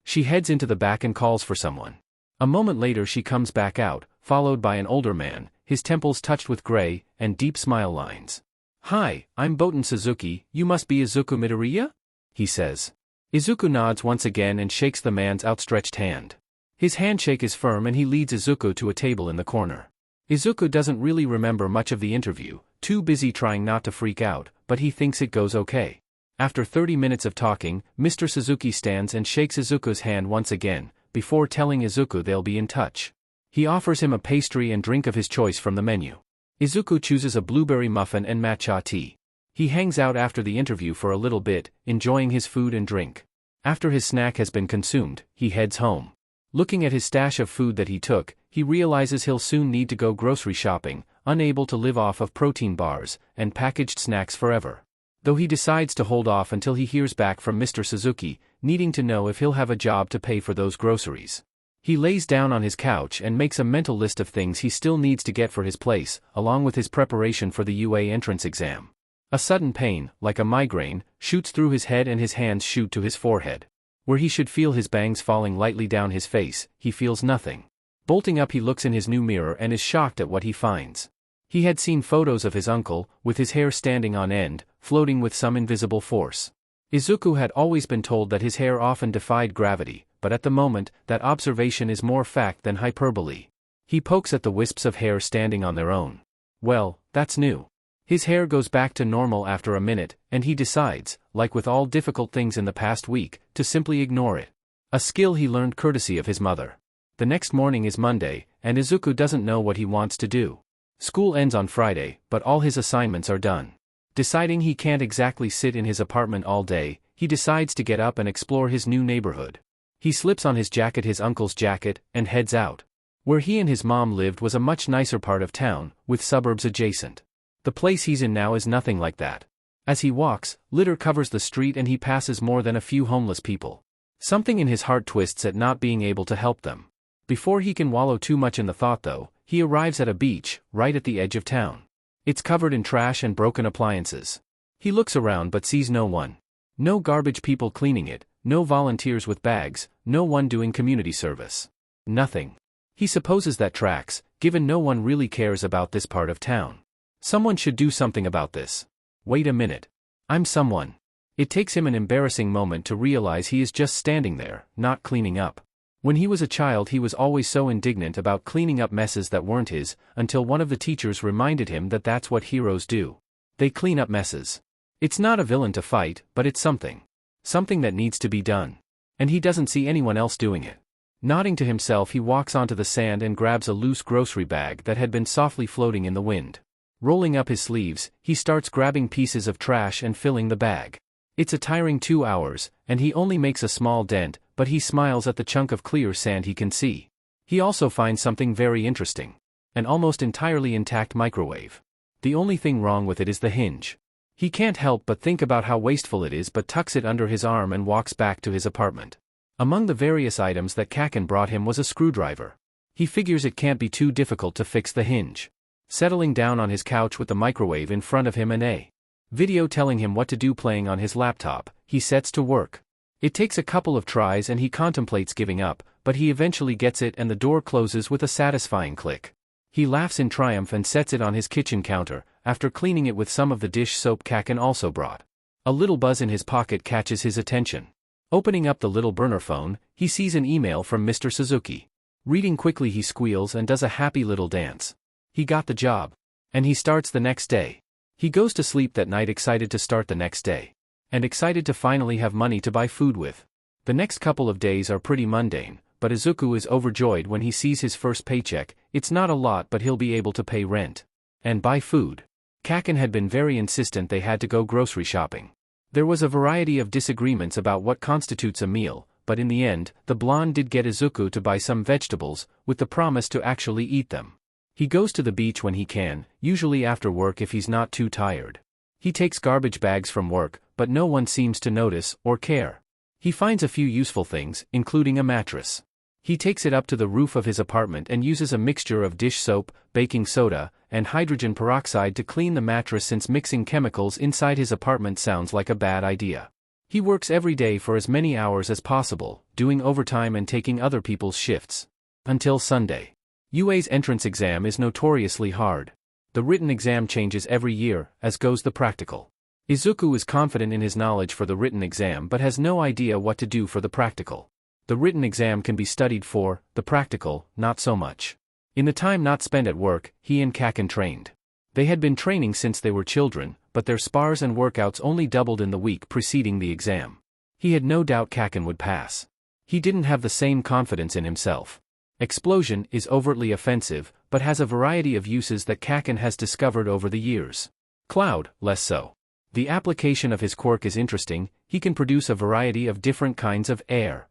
Speaker 1: She heads into the back and calls for someone. A moment later she comes back out, followed by an older man, his temples touched with gray, and deep smile lines. Hi, I'm Boten Suzuki, you must be Izuku Midoriya? He says. Izuku nods once again and shakes the man's outstretched hand. His handshake is firm and he leads Izuku to a table in the corner. Izuku doesn't really remember much of the interview, too busy trying not to freak out, but he thinks it goes okay. After 30 minutes of talking, Mr. Suzuki stands and shakes Izuku's hand once again, before telling Izuku they'll be in touch. He offers him a pastry and drink of his choice from the menu. Izuku chooses a blueberry muffin and matcha tea. He hangs out after the interview for a little bit, enjoying his food and drink. After his snack has been consumed, he heads home. Looking at his stash of food that he took, he realizes he'll soon need to go grocery shopping, unable to live off of protein bars and packaged snacks forever. Though he decides to hold off until he hears back from Mr. Suzuki, needing to know if he'll have a job to pay for those groceries. He lays down on his couch and makes a mental list of things he still needs to get for his place, along with his preparation for the UA entrance exam. A sudden pain, like a migraine, shoots through his head and his hands shoot to his forehead. Where he should feel his bangs falling lightly down his face, he feels nothing. Bolting up, he looks in his new mirror and is shocked at what he finds. He had seen photos of his uncle, with his hair standing on end, floating with some invisible force. Izuku had always been told that his hair often defied gravity, but at the moment, that observation is more fact than hyperbole. He pokes at the wisps of hair standing on their own. Well, that's new. His hair goes back to normal after a minute, and he decides, like with all difficult things in the past week, to simply ignore it. A skill he learned courtesy of his mother. The next morning is Monday, and Izuku doesn't know what he wants to do. School ends on Friday, but all his assignments are done. Deciding he can't exactly sit in his apartment all day, he decides to get up and explore his new neighborhood. He slips on his jacket, his uncle's jacket, and heads out. Where he and his mom lived was a much nicer part of town, with suburbs adjacent. The place he's in now is nothing like that. As he walks, litter covers the street and he passes more than a few homeless people. Something in his heart twists at not being able to help them. Before he can wallow too much in the thought though, he arrives at a beach, right at the edge of town. It's covered in trash and broken appliances. He looks around but sees no one. No garbage people cleaning it, no volunteers with bags, no one doing community service. Nothing. He supposes that tracks, given no one really cares about this part of town. Someone should do something about this. Wait a minute. I'm someone. It takes him an embarrassing moment to realize he is just standing there, not cleaning up. When he was a child he was always so indignant about cleaning up messes that weren't his, until one of the teachers reminded him that that's what heroes do. They clean up messes. It's not a villain to fight, but it's something. Something that needs to be done. And he doesn't see anyone else doing it. Nodding to himself he walks onto the sand and grabs a loose grocery bag that had been softly floating in the wind. Rolling up his sleeves, he starts grabbing pieces of trash and filling the bag. It's a tiring 2 hours, and he only makes a small dent, but he smiles at the chunk of clear sand he can see. He also finds something very interesting. An almost entirely intact microwave. The only thing wrong with it is the hinge. He can't help but think about how wasteful it is, but tucks it under his arm and walks back to his apartment. Among the various items that Kaken brought him was a screwdriver. He figures it can't be too difficult to fix the hinge. Settling down on his couch with the microwave in front of him and a video telling him what to do playing on his laptop, he sets to work. It takes a couple of tries and he contemplates giving up, but he eventually gets it and the door closes with a satisfying click. He laughs in triumph and sets it on his kitchen counter, after cleaning it with some of the dish soap Kaken also brought. A little buzz in his pocket catches his attention. Opening up the little burner phone, he sees an email from Mr. Suzuki. Reading quickly he squeals and does a happy little dance. He got the job. And he starts the next day. He goes to sleep that night excited to start the next day. And excited to finally have money to buy food with. The next couple of days are pretty mundane, but Izuku is overjoyed when he sees his first paycheck. It's not a lot, but he'll be able to pay rent. And buy food. Kaken had been very insistent they had to go grocery shopping. There was a variety of disagreements about what constitutes a meal, but in the end, the blonde did get Izuku to buy some vegetables, with the promise to actually eat them. He goes to the beach when he can, usually after work if he's not too tired. He takes garbage bags from work, but no one seems to notice or care. He finds a few useful things, including a mattress. He takes it up to the roof of his apartment and uses a mixture of dish soap, baking soda, and hydrogen peroxide to clean the mattress since mixing chemicals inside his apartment sounds like a bad idea. He works every day for as many hours as possible, doing overtime and taking other people's shifts. Until Sunday. UA's entrance exam is notoriously hard. The written exam changes every year, as goes the practical. Izuku is confident in his knowledge for the written exam but has no idea what to do for the practical. The written exam can be studied for, the practical, not so much. In the time not spent at work, he and Kaken trained. They had been training since they were children, but their spars and workouts only doubled in the week preceding the exam. He had no doubt Kaken would pass. He didn't have the same confidence in himself. Explosion is overtly offensive, but has a variety of uses that Kaken has discovered over the years. Cloud, less so. The application of his quirk is interesting. He can produce a variety of different kinds of air.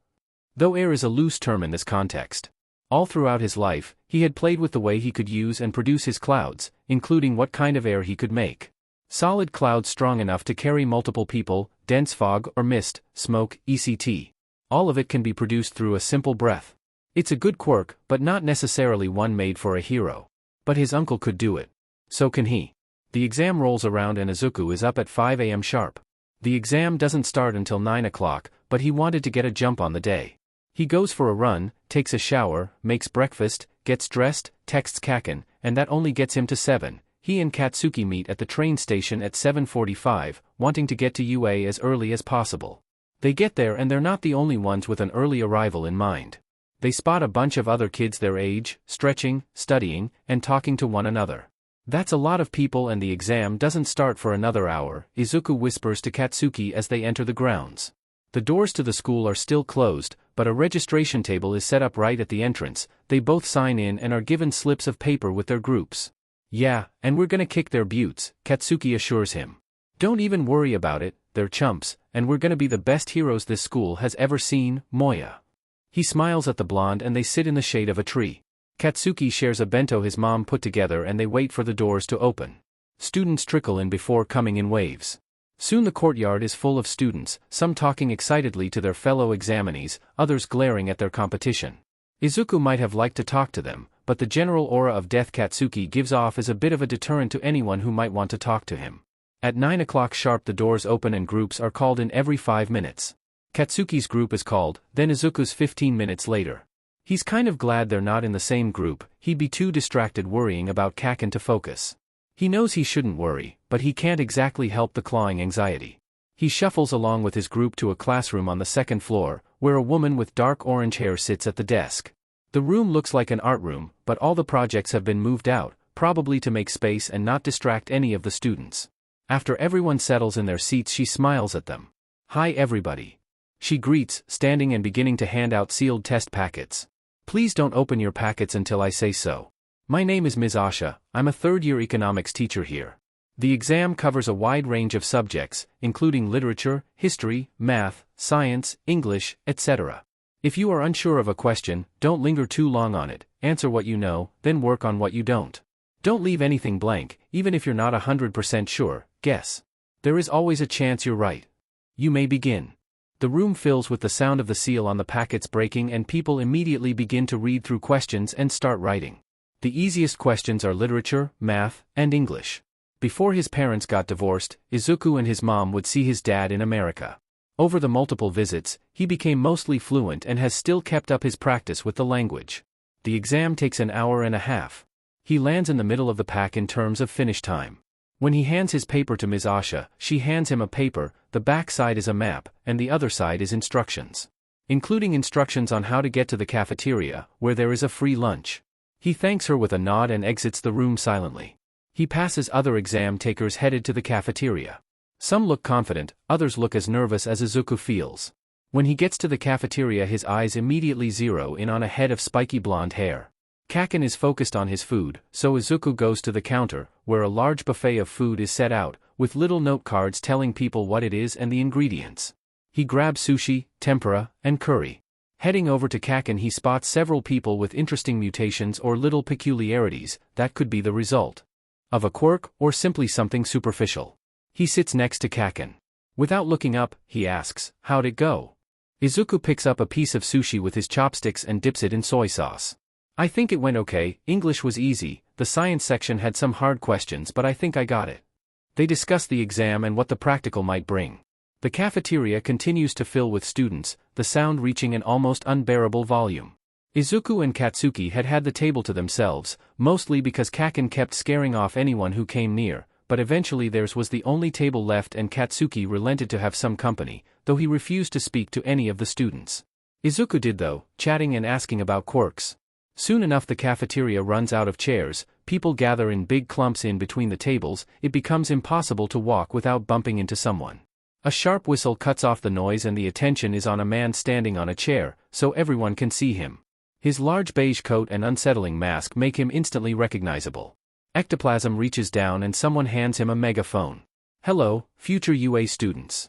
Speaker 1: Though air is a loose term in this context. All throughout his life, he had played with the way he could use and produce his clouds, including what kind of air he could make. Solid clouds strong enough to carry multiple people, dense fog or mist, smoke, etc. All of it can be produced through a simple breath. It's a good quirk, but not necessarily one made for a hero. But his uncle could do it. So can he. The exam rolls around and Izuku is up at 5 a.m. sharp. The exam doesn't start until 9 o'clock, but he wanted to get a jump on the day. He goes for a run, takes a shower, makes breakfast, gets dressed, texts Kaken, and that only gets him to 7. He and Katsuki meet at the train station at 7:45, wanting to get to UA as early as possible. They get there and they're not the only ones with an early arrival in mind. They spot a bunch of other kids their age, stretching, studying, and talking to one another. That's a lot of people and the exam doesn't start for another hour, Izuku whispers to Katsuki as they enter the grounds. The doors to the school are still closed, but a registration table is set up right at the entrance. They both sign in and are given slips of paper with their groups. Yeah, and we're gonna kick their butts, Katsuki assures him. Don't even worry about it, they're chumps, and we're gonna be the best heroes this school has ever seen, Moya. He smiles at the blonde and they sit in the shade of a tree. Katsuki shares a bento his mom put together and they wait for the doors to open. Students trickle in before coming in waves. Soon the courtyard is full of students, some talking excitedly to their fellow examinees, others glaring at their competition. Izuku might have liked to talk to them, but the general aura of death Katsuki gives off is a bit of a deterrent to anyone who might want to talk to him. At 9 o'clock sharp the doors open and groups are called in every 5 minutes. Katsuki's group is called, then Izuku's 15 minutes later. He's kind of glad they're not in the same group, he'd be too distracted worrying about Kaken to focus. He knows he shouldn't worry, but he can't exactly help the clawing anxiety. He shuffles along with his group to a classroom on the second floor, where a woman with dark orange hair sits at the desk. The room looks like an art room, but all the projects have been moved out, probably to make space and not distract any of the students. After everyone settles in their seats, she smiles at them. "Hi everybody," she greets, standing and beginning to hand out sealed test packets. "Please don't open your packets until I say so. My name is Ms. Asha, I'm a third-year economics teacher here. The exam covers a wide range of subjects, including literature, history, math, science, English, etc. If you are unsure of a question, don't linger too long on it, answer what you know, then work on what you don't. Don't leave anything blank, even if you're not 100% sure, guess. There is always a chance you're right. You may begin." The room fills with the sound of the seal on the packets breaking, and people immediately begin to read through questions and start writing. The easiest questions are literature, math, and English. Before his parents got divorced, Izuku and his mom would see his dad in America. Over the multiple visits, he became mostly fluent and has still kept up his practice with the language. The exam takes an hour and a half. He lands in the middle of the pack in terms of finish time. When he hands his paper to Ms. Asha, she hands him a paper, the back side is a map, and the other side is instructions. Including instructions on how to get to the cafeteria, where there is a free lunch. He thanks her with a nod and exits the room silently. He passes other exam takers headed to the cafeteria. Some look confident, others look as nervous as Izuku feels. When he gets to the cafeteria, his eyes immediately zero in on a head of spiky blonde hair. Kaken is focused on his food, so Izuku goes to the counter, where a large buffet of food is set out, with little note cards telling people what it is and the ingredients. He grabs sushi, tempura, and curry. Heading over to Kaken, he spots several people with interesting mutations or little peculiarities that could be the result of a quirk or simply something superficial. He sits next to Kaken. Without looking up, he asks, "How'd it go?" Izuku picks up a piece of sushi with his chopsticks and dips it in soy sauce. "I think it went okay, English was easy, the science section had some hard questions, but I think I got it." They discuss the exam and what the practical might bring. The cafeteria continues to fill with students, the sound reaching an almost unbearable volume. Izuku and Katsuki had had the table to themselves, mostly because Kaken kept scaring off anyone who came near, but eventually theirs was the only table left and Katsuki relented to have some company, though he refused to speak to any of the students. Izuku did though, chatting and asking about quirks. Soon enough the cafeteria runs out of chairs, people gather in big clumps in between the tables, it becomes impossible to walk without bumping into someone. A sharp whistle cuts off the noise and the attention is on a man standing on a chair, so everyone can see him. His large beige coat and unsettling mask make him instantly recognizable. Ectoplasm reaches down and someone hands him a megaphone. "Hello, future UA students."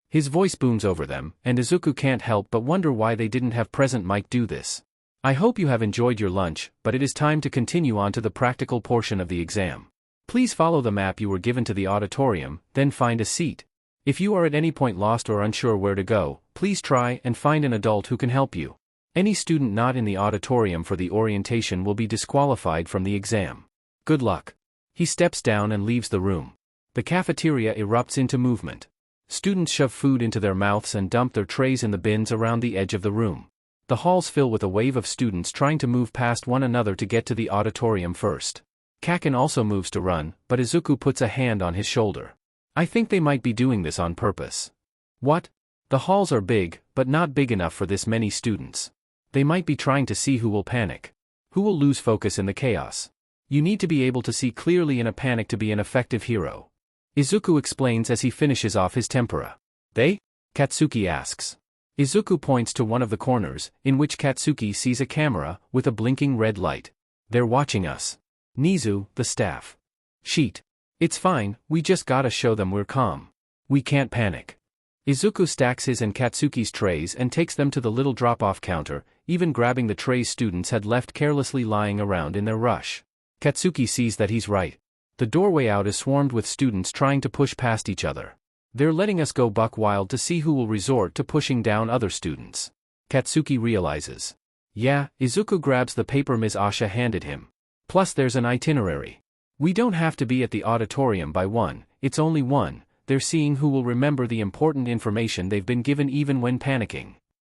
Speaker 1: His voice booms over them, and Izuku can't help but wonder why they didn't have present Mike do this. "I hope you have enjoyed your lunch, but it is time to continue on to the practical portion of the exam. Please follow the map you were given to the auditorium, then find a seat. If you are at any point lost or unsure where to go, please try and find an adult who can help you. Any student not in the auditorium for the orientation will be disqualified from the exam. Good luck." He steps down and leaves the room. The cafeteria erupts into movement. Students shove food into their mouths and dump their trays in the bins around the edge of the room. The halls fill with a wave of students trying to move past one another to get to the auditorium first. Kaken also moves to run, but Izuku puts a hand on his shoulder. "I think they might be doing this on purpose." "What?" "The halls are big, but not big enough for this many students. They might be trying to see who will panic. Who will lose focus in the chaos. You need to be able to see clearly in a panic to be an effective hero." Izuku explains as he finishes off his tempura. "They?" Katsuki asks. Izuku points to one of the corners, in which Katsuki sees a camera, with a blinking red light. "They're watching us." Nizu, the staff. "Sheet. It's fine, we just gotta show them we're calm. We can't panic." Izuku stacks his and Katsuki's trays and takes them to the little drop-off counter, even grabbing the trays students had left carelessly lying around in their rush. Katsuki sees that he's right. The doorway out is swarmed with students trying to push past each other. "They're letting us go buck wild to see who will resort to pushing down other students." Katsuki realizes. "Yeah," Izuku grabs the paper Ms. Asha handed him. "Plus there's an itinerary. We don't have to be at the auditorium by 1, it's only 1, they're seeing who will remember the important information they've been given even when panicking.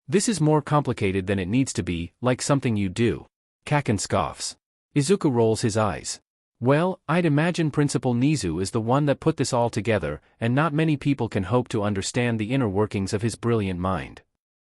Speaker 1: This is more complicated than it needs to be, like something you do." Kaken scoffs. Izuku rolls his eyes. Well, I'd imagine Principal Nizu is the one that put this all together, and not many people can hope to understand the inner workings of his brilliant mind.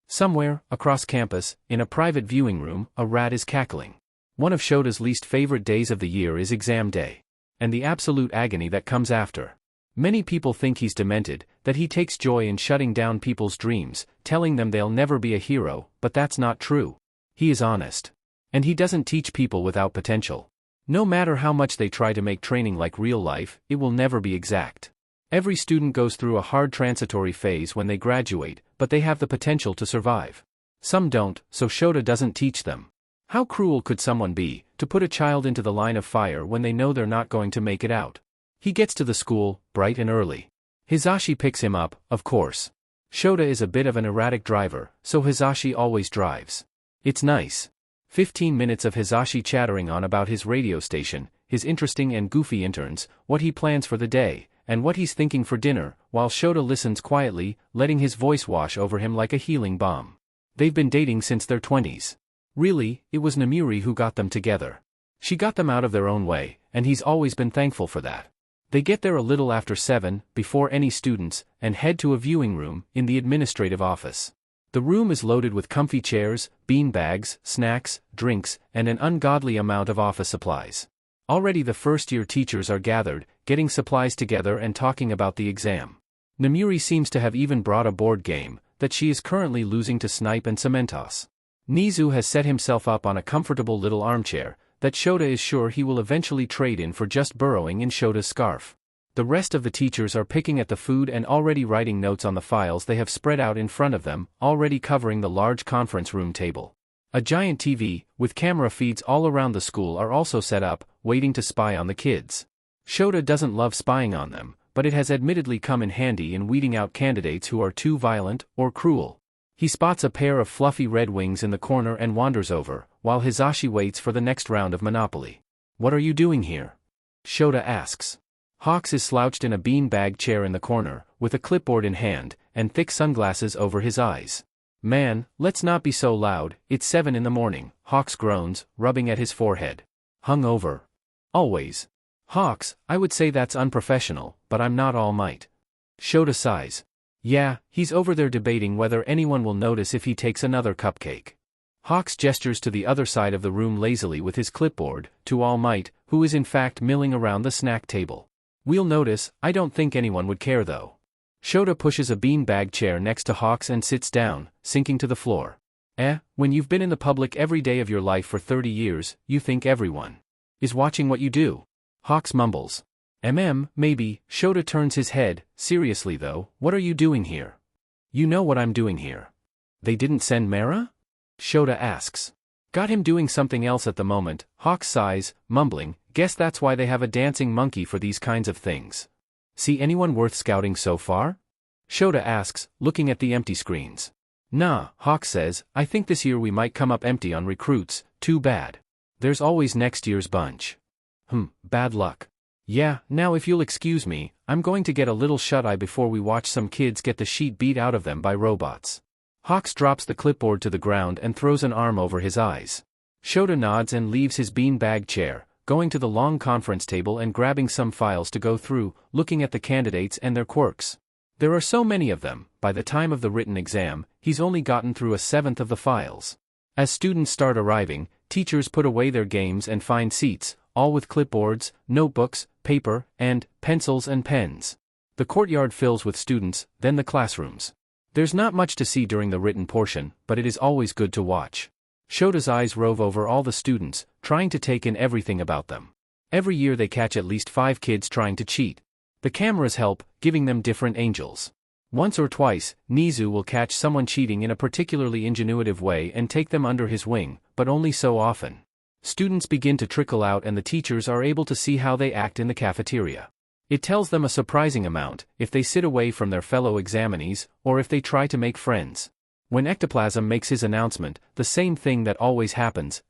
Speaker 1: Somewhere, across campus, in a private viewing room, a rat is cackling. One of Shota's least favorite days of the year is exam day. And the absolute agony that comes after. Many people think he's demented, that he takes joy in shutting down people's dreams, telling them they'll never be a hero, but that's not true. He is honest. And he doesn't teach people without potential. No matter how much they try to make training like real life, it will never be exact. Every student goes through a hard transitory phase when they graduate, but they have the potential to survive. Some don't, so Shota doesn't teach them. How cruel could someone be, to put a child into the line of fire when they know they're not going to make it out? He gets to the school, bright and early. Hisashi picks him up, of course. Shota is a bit of an erratic driver, so Hisashi always drives. It's nice. 15 minutes of Hisashi chattering on about his radio station, his interesting and goofy interns, what he plans for the day, and what he's thinking for dinner, while Shota listens quietly, letting his voice wash over him like a healing balm. They've been dating since their 20s. Really, it was Namuri who got them together. She got them out of their own way, and he's always been thankful for that. They get there a little after 7, before any students, and head to a viewing room, in the administrative office. The room is loaded with comfy chairs, bean bags, snacks, drinks, and an ungodly amount of office supplies. Already the first-year teachers are gathered, getting supplies together and talking about the exam. Namuri seems to have even brought a board game, that she is currently losing to Snipe and Cementos. Nizu has set himself up on a comfortable little armchair, that Shota is sure he will eventually trade in for just burrowing in Shota's scarf. The rest of the teachers are picking at the food and already writing notes on the files they have spread out in front of them, already covering the large conference room table. A giant TV, with camera feeds all around the school are also set up, waiting to spy on the kids. Shota doesn't love spying on them, but it has admittedly come in handy in weeding out candidates who are too violent or cruel. He spots a pair of fluffy red wings in the corner and wanders over, while Hisashi waits for the next round of Monopoly. "What are you doing here?" Shota asks. Hawks is slouched in a bean-bag chair in the corner, with a clipboard in hand, and thick sunglasses over his eyes. "Man, let's not be so loud, it's 7 in the morning, Hawks groans, rubbing at his forehead. "Hungover." "Always." "Hawks, I would say that's unprofessional, but I'm not All Might." Shota sighs. "Yeah, he's over there debating whether anyone will notice if he takes another cupcake." Hawks gestures to the other side of the room lazily with his clipboard, to All Might, who is in fact milling around the snack table. "We'll notice, I don't think anyone would care though." Shota pushes a bean-bag chair next to Hawks and sits down, sinking to the floor. When you've been in the public every day of your life for 30 years, you think everyone is watching what you do." Hawks mumbles. Maybe." Shota turns his head. "Seriously though, what are you doing here?" "You know what I'm doing here." "They didn't send Mara?" Shota asks. "Got him doing something else at the moment," Hawks sighs, mumbling, "guess that's why they have a dancing monkey for these kinds of things." "See anyone worth scouting so far?" Shota asks, looking at the empty screens. "Nah," Hawks says, "I think this year we might come up empty on recruits, too bad. There's always next year's bunch." Bad luck." "Yeah, now if you'll excuse me, I'm going to get a little shut-eye before we watch some kids get the sheet beat out of them by robots." Hawks drops the clipboard to the ground and throws an arm over his eyes. Shota nods and leaves his bean-bag chair, going to the long conference table and grabbing some files to go through, looking at the candidates and their quirks. There are so many of them, by the time of the written exam, he's only gotten through a seventh of the files. As students start arriving, teachers put away their games and find seats, all with clipboards, notebooks, paper, and pencils and pens. The courtyard fills with students, then the classrooms. There's not much to see during the written portion, but it is always good to watch. Shota's eyes rove over all the students, trying to take in everything about them. Every year they catch at least 5 kids trying to cheat. The cameras help, giving them different angles. Once or twice, Nizu will catch someone cheating in a particularly ingenuitive way and take them under his wing, but only so often. Students begin to trickle out and the teachers are able to see how they act in the cafeteria. It tells them a surprising amount, if they sit away from their fellow examinees, or if they try to make friends. When Ectoplasm makes his announcement, the same thing that always happens.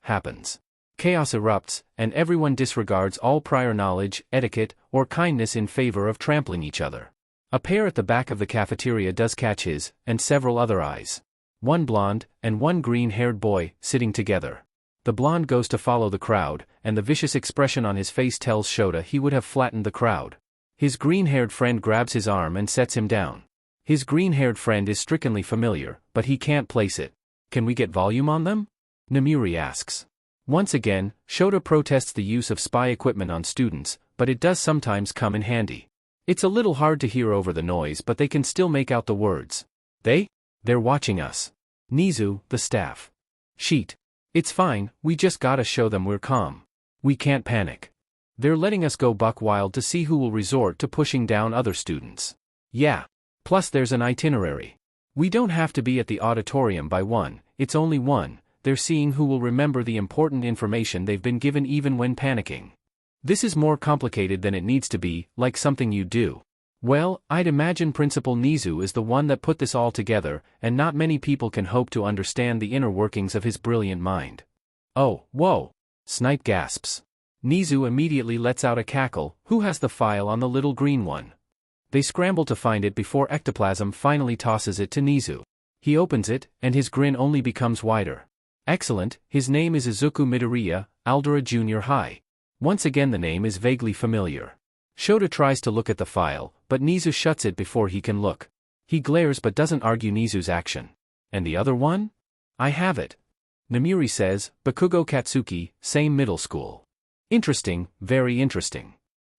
Speaker 1: Chaos erupts, and everyone disregards all prior knowledge, etiquette, or kindness in favor of trampling each other. A pair at the back of the cafeteria does catch his, and several other eyes. One blonde, and one green-haired boy, sitting together. The blonde goes to follow the crowd, and the vicious expression on his face tells Shota he would have flattened the crowd. His green-haired friend grabs his arm and sets him down. His green-haired friend is strikingly familiar, but he can't place it. Can we get volume on them? Namuri asks. Once again, Shota protests the use of spy equipment on students, but it does sometimes come in handy. It's a little hard to hear over the noise, but they can still make out the words. They're watching us. Nizu, the staff. Sheet. It's fine, we just gotta show them we're calm. We can't panic. They're letting us go buck wild to see who will resort to pushing down other students. Yeah. Plus there's an itinerary. We don't have to be at the auditorium by 1, it's only 1, they're seeing who will remember the important information they've been given even when panicking. This is more complicated than it needs to be, like something you do. Well, I'd imagine Principal Nizu is the one that put this all together, and not many people can hope to understand the inner workings of his brilliant mind. Oh, whoa! Snipe gasps. Nizu immediately lets out a cackle. Who has the file on the little green one? They scramble to find it before Ectoplasm finally tosses it to Nizu. He opens it, and his grin only becomes wider. Excellent, his name is Izuku Midoriya, Aldera Junior High. Once again the name is vaguely familiar. Shota tries to look at the file, but Nizu shuts it before he can look. He glares but doesn't argue Nizu's action. And the other one? I have it. Namuri says, Bakugo Katsuki, same middle school. Interesting, very interesting.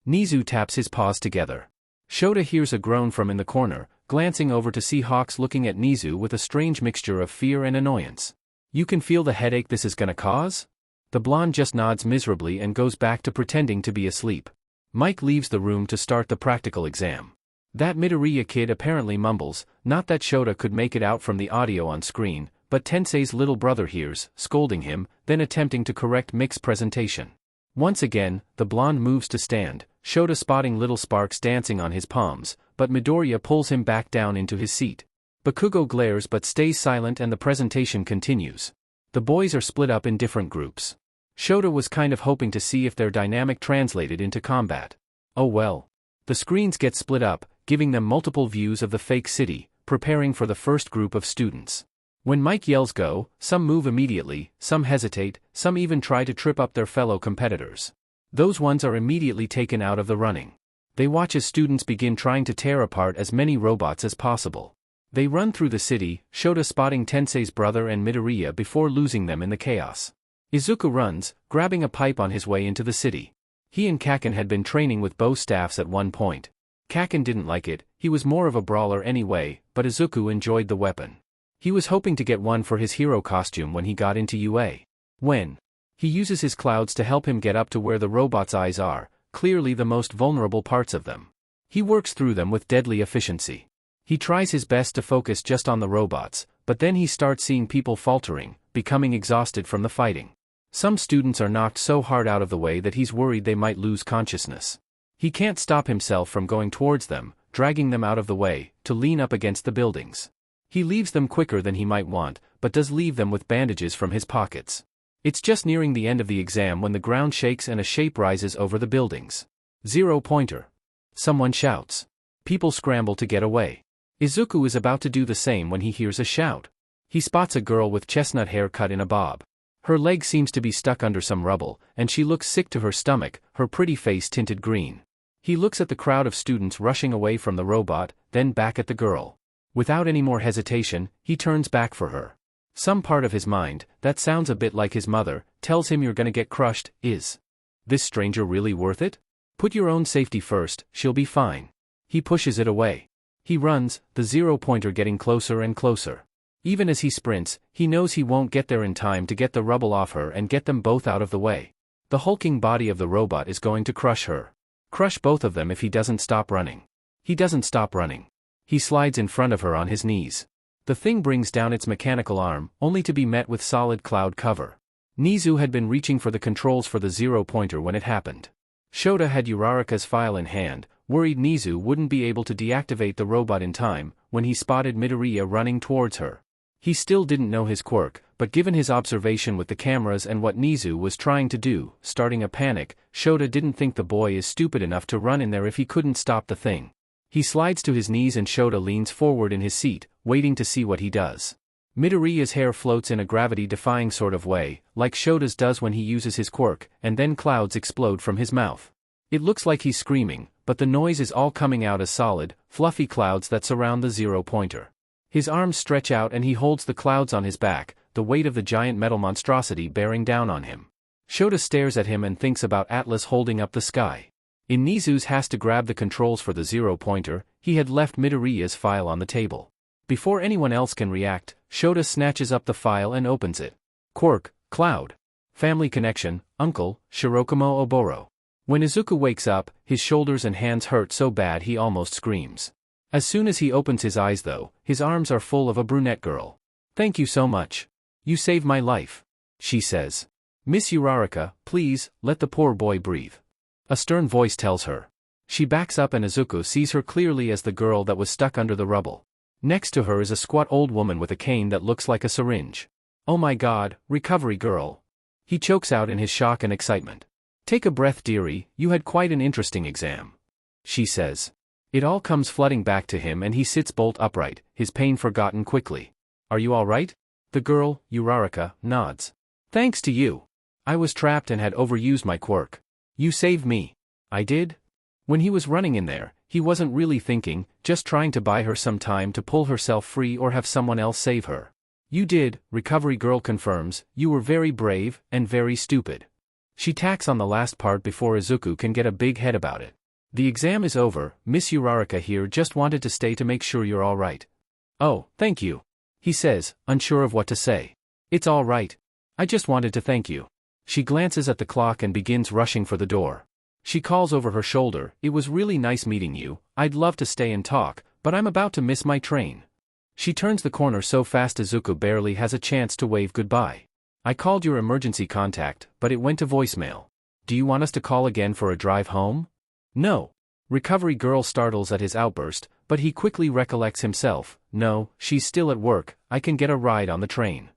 Speaker 1: Nizu taps his paws together. Shota hears a groan from in the corner, glancing over to see Hawks looking at Nizu with a strange mixture of fear and annoyance. You can feel the headache this is gonna cause? The blonde just nods miserably and goes back to pretending to be asleep. Mike leaves the room to start the practical exam. That Midoriya kid apparently mumbles, not that Shota could make it out from the audio on screen, but Tensei's little brother hears, scolding him, then attempting to correct Mick's presentation. Once again, the blonde moves to stand, Shota spotting little sparks dancing on his palms, but Midoriya pulls him back down into his seat. Bakugo glares but stays silent and the presentation continues. The boys are split up in different groups. Shota was kind of hoping to see if their dynamic translated into combat. Oh well. The screens get split up, giving them multiple views of the fake city, preparing for the first group of students. When Mike yells go, some move immediately, some hesitate, some even try to trip up their fellow competitors. Those ones are immediately taken out of the running. They watch as students begin trying to tear apart as many robots as possible. They run through the city, Shota spotting Tensei's brother and Midoriya before losing them in the chaos. Izuku runs, grabbing a pipe on his way into the city. He and Kaken had been training with bow staffs at one point. Kaken didn't like it, he was more of a brawler anyway, but Izuku enjoyed the weapon. He was hoping to get one for his hero costume when he got into UA. He uses his clouds to help him get up to where the robot's eyes are, clearly the most vulnerable parts of them. He works through them with deadly efficiency. He tries his best to focus just on the robots, but then he starts seeing people faltering, becoming exhausted from the fighting. Some students are knocked so hard out of the way that he's worried they might lose consciousness. He can't stop himself from going towards them, dragging them out of the way, to lean up against the buildings. He leaves them quicker than he might want, but does leave them with bandages from his pockets. It's just nearing the end of the exam when the ground shakes and a shape rises over the buildings. 0 pointer. Someone shouts. People scramble to get away. Izuku is about to do the same when he hears a shout. He spots a girl with chestnut hair cut in a bob. Her leg seems to be stuck under some rubble, and she looks sick to her stomach, her pretty face tinted green. He looks at the crowd of students rushing away from the robot, then back at the girl. Without any more hesitation, he turns back for her. Some part of his mind, that sounds a bit like his mother, tells him you're gonna get crushed. Is this stranger really worth it? Put your own safety first, she'll be fine. He pushes it away. He runs, the 0 pointer getting closer and closer. Even as he sprints, he knows he won't get there in time to get the rubble off her and get them both out of the way. The hulking body of the robot is going to crush her. Crush both of them if he doesn't stop running. He doesn't stop running. He slides in front of her on his knees. The thing brings down its mechanical arm, only to be met with solid cloud cover. Nizu had been reaching for the controls for the 0 pointer when it happened. Shota had Uraraka's file in hand, worried Nizu wouldn't be able to deactivate the robot in time, when he spotted Midoriya running towards her. He still didn't know his quirk, but given his observation with the cameras and what Nizu was trying to do, starting a panic, Shota didn't think the boy is stupid enough to run in there if he couldn't stop the thing. He slides to his knees and Shota leans forward in his seat, waiting to see what he does. Midoriya's hair floats in a gravity-defying sort of way, like Shota's does when he uses his quirk, and then clouds explode from his mouth. It looks like he's screaming, but the noise is all coming out as solid, fluffy clouds that surround the zero-pointer. His arms stretch out and he holds the clouds on his back, the weight of the giant metal monstrosity bearing down on him. Shota stares at him and thinks about Atlas holding up the sky. Nizu's has to grab the controls for the zero-pointer. He had left Midoriya's file on the table. Before anyone else can react, Shota snatches up the file and opens it. Quirk, Cloud. Family connection, Uncle, Shirokumo Oboro. When Izuku wakes up, his shoulders and hands hurt so bad he almost screams. As soon as he opens his eyes though, his arms are full of a brunette girl. Thank you so much. You saved my life. She says. Miss Uraraka, please, let the poor boy breathe. A stern voice tells her. She backs up and Izuku sees her clearly as the girl that was stuck under the rubble. Next to her is a squat old woman with a cane that looks like a syringe. Oh my god, recovery girl. He chokes out in his shock and excitement. Take a breath dearie, you had quite an interesting exam. She says. It all comes flooding back to him and he sits bolt upright, his pain forgotten quickly. Are you alright? The girl, Uraraka, nods. Thanks to you. I was trapped and had overused my quirk. You saved me. I did? When he was running in there, he wasn't really thinking, just trying to buy her some time to pull herself free or have someone else save her. You did, recovery girl confirms, you were very brave, and very stupid. She tacks on the last part before Izuku can get a big head about it. The exam is over, Miss Uraraka here just wanted to stay to make sure you're alright. Oh, thank you. He says, unsure of what to say. It's alright. I just wanted to thank you. She glances at the clock and begins rushing for the door. She calls over her shoulder, it was really nice meeting you, I'd love to stay and talk, but I'm about to miss my train. She turns the corner so fast Izuku barely has a chance to wave goodbye. I called your emergency contact, but it went to voicemail. Do you want us to call again for a drive home? No. Recovery girl startles at his outburst, but he quickly recollects himself. No, she's still at work, I can get a ride on the train.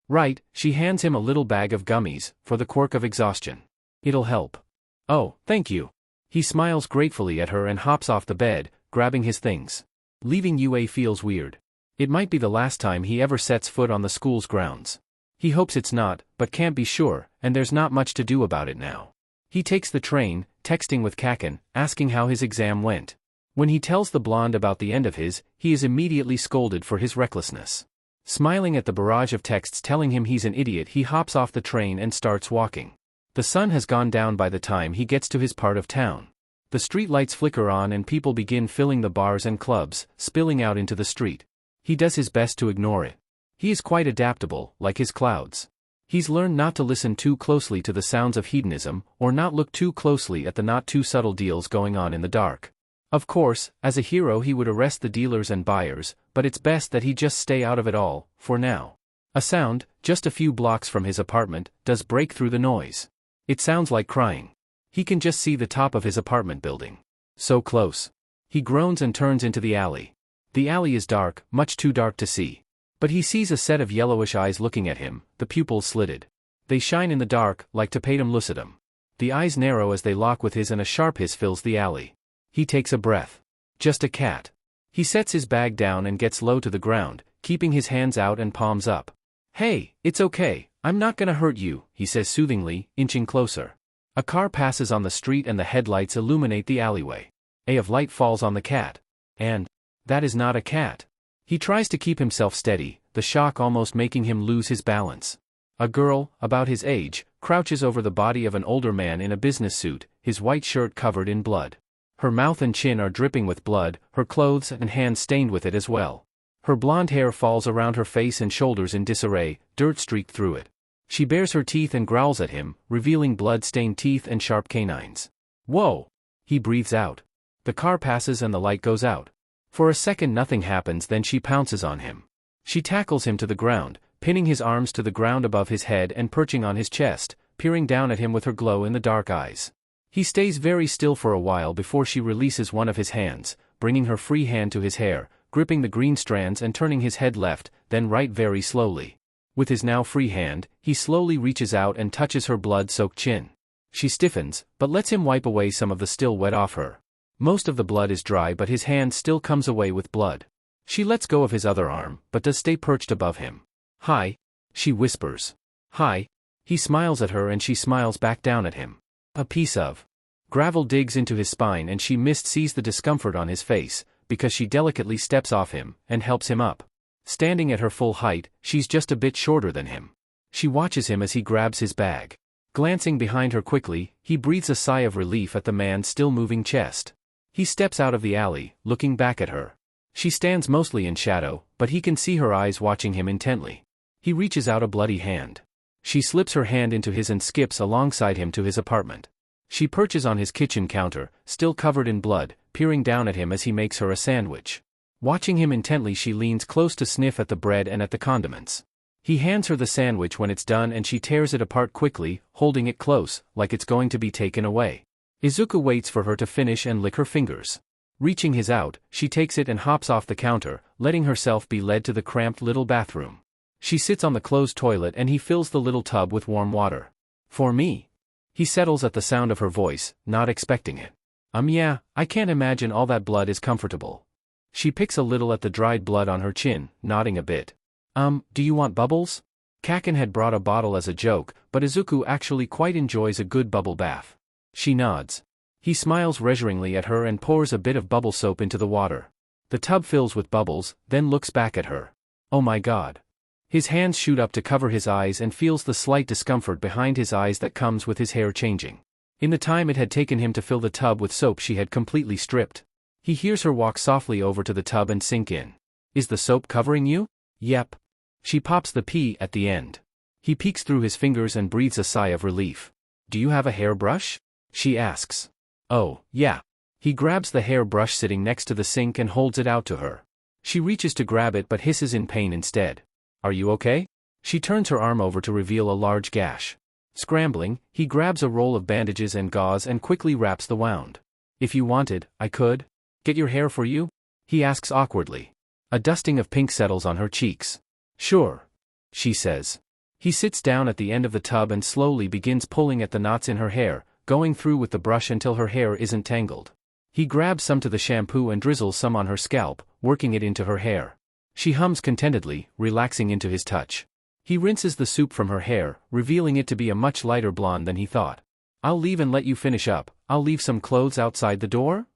Speaker 1: Right, she hands him a little bag of gummies, for the quirk of exhaustion. It'll help. Oh, thank you. He smiles gratefully at her and hops off the bed, grabbing his things. Leaving UA feels weird. It might be the last time he ever sets foot on the school's grounds. He hopes it's not, but can't be sure, and there's not much to do about it now. He takes the train, texting with Kaken, asking how his exam went. When he tells the blonde about the end of his, he is immediately scolded for his recklessness. Smiling at the barrage of texts telling him he's an idiot, he hops off the train and starts walking. The sun has gone down by the time he gets to his part of town. The street lights flicker on and people begin filling the bars and clubs, spilling out into the street. He does his best to ignore it. He is quite adaptable, like his clouds. He's learned not to listen too closely to the sounds of hedonism, or not look too closely at the not too subtle deals going on in the dark. Of course, as a hero he would arrest the dealers and buyers, but it's best that he just stay out of it all, for now. A sound, just a few blocks from his apartment, does break through the noise. It sounds like crying. He can just see the top of his apartment building. So close. He groans and turns into the alley. The alley is dark, much too dark to see. But he sees a set of yellowish eyes looking at him, the pupils slitted. They shine in the dark, like tapetum lucidum. The eyes narrow as they lock with his and a sharp hiss fills the alley. He takes a breath. Just a cat. He sets his bag down and gets low to the ground, keeping his hands out and palms up. Hey, it's okay, I'm not gonna hurt you, he says soothingly, inching closer. A car passes on the street and the headlights illuminate the alleyway. A of light falls on the cat. And that is not a cat. He tries to keep himself steady, the shock almost making him lose his balance. A girl, about his age, crouches over the body of an older man in a business suit, his white shirt covered in blood. Her mouth and chin are dripping with blood, her clothes and hands stained with it as well. Her blonde hair falls around her face and shoulders in disarray, dirt streaked through it. She bares her teeth and growls at him, revealing blood-stained teeth and sharp canines. Whoa! He breathes out. The car passes and the light goes out. For a second nothing happens, then she pounces on him. She tackles him to the ground, pinning his arms to the ground above his head and perching on his chest, peering down at him with her glow-in-the-dark eyes. He stays very still for a while before she releases one of his hands, bringing her free hand to his hair, gripping the green strands and turning his head left, then right very slowly. With his now free hand, he slowly reaches out and touches her blood-soaked chin. She stiffens, but lets him wipe away some of the still wet off her. Most of the blood is dry but his hand still comes away with blood. She lets go of his other arm, but does stay perched above him. Hi. She whispers. Hi. He smiles at her and she smiles back down at him. A piece of gravel digs into his spine and she sees the discomfort on his face, because she delicately steps off him and helps him up. Standing at her full height, she's just a bit shorter than him. She watches him as he grabs his bag. Glancing behind her quickly, he breathes a sigh of relief at the man's still moving chest. He steps out of the alley, looking back at her. She stands mostly in shadow, but he can see her eyes watching him intently. He reaches out a bloody hand. She slips her hand into his and skips alongside him to his apartment. She perches on his kitchen counter, still covered in blood, peering down at him as he makes her a sandwich. Watching him intently, she leans close to sniff at the bread and at the condiments. He hands her the sandwich when it's done and she tears it apart quickly, holding it close, like it's going to be taken away. Izuku waits for her to finish and lick her fingers. Reaching his out, she takes it and hops off the counter, letting herself be led to the cramped little bathroom. She sits on the closed toilet and he fills the little tub with warm water. For me. He settles at the sound of her voice, not expecting it. Yeah, I can't imagine all that blood is comfortable. She picks a little at the dried blood on her chin, nodding a bit. Do you want bubbles? Kaken had brought a bottle as a joke, but Izuku actually quite enjoys a good bubble bath. She nods. He smiles reassuringly at her and pours a bit of bubble soap into the water. The tub fills with bubbles, then looks back at her. Oh my god. His hands shoot up to cover his eyes and feels the slight discomfort behind his eyes that comes with his hair changing. In the time it had taken him to fill the tub with soap, she had completely stripped. He hears her walk softly over to the tub and sink in. Is the soap covering you? Yep. She pops the pee at the end. He peeks through his fingers and breathes a sigh of relief. Do you have a hairbrush? She asks. Oh, yeah. He grabs the hairbrush sitting next to the sink and holds it out to her. She reaches to grab it but hisses in pain instead. Are you okay? She turns her arm over to reveal a large gash. Scrambling, he grabs a roll of bandages and gauze and quickly wraps the wound. If you wanted, I could get your hair for you? He asks awkwardly. A dusting of pink settles on her cheeks. Sure. She says. He sits down at the end of the tub and slowly begins pulling at the knots in her hair, going through with the brush until her hair isn't tangled. He grabs some to the shampoo and drizzles some on her scalp, working it into her hair. She hums contentedly, relaxing into his touch. He rinses the soup from her hair, revealing it to be a much lighter blonde than he thought. I'll leave and let you finish up. I'll leave some clothes outside the door?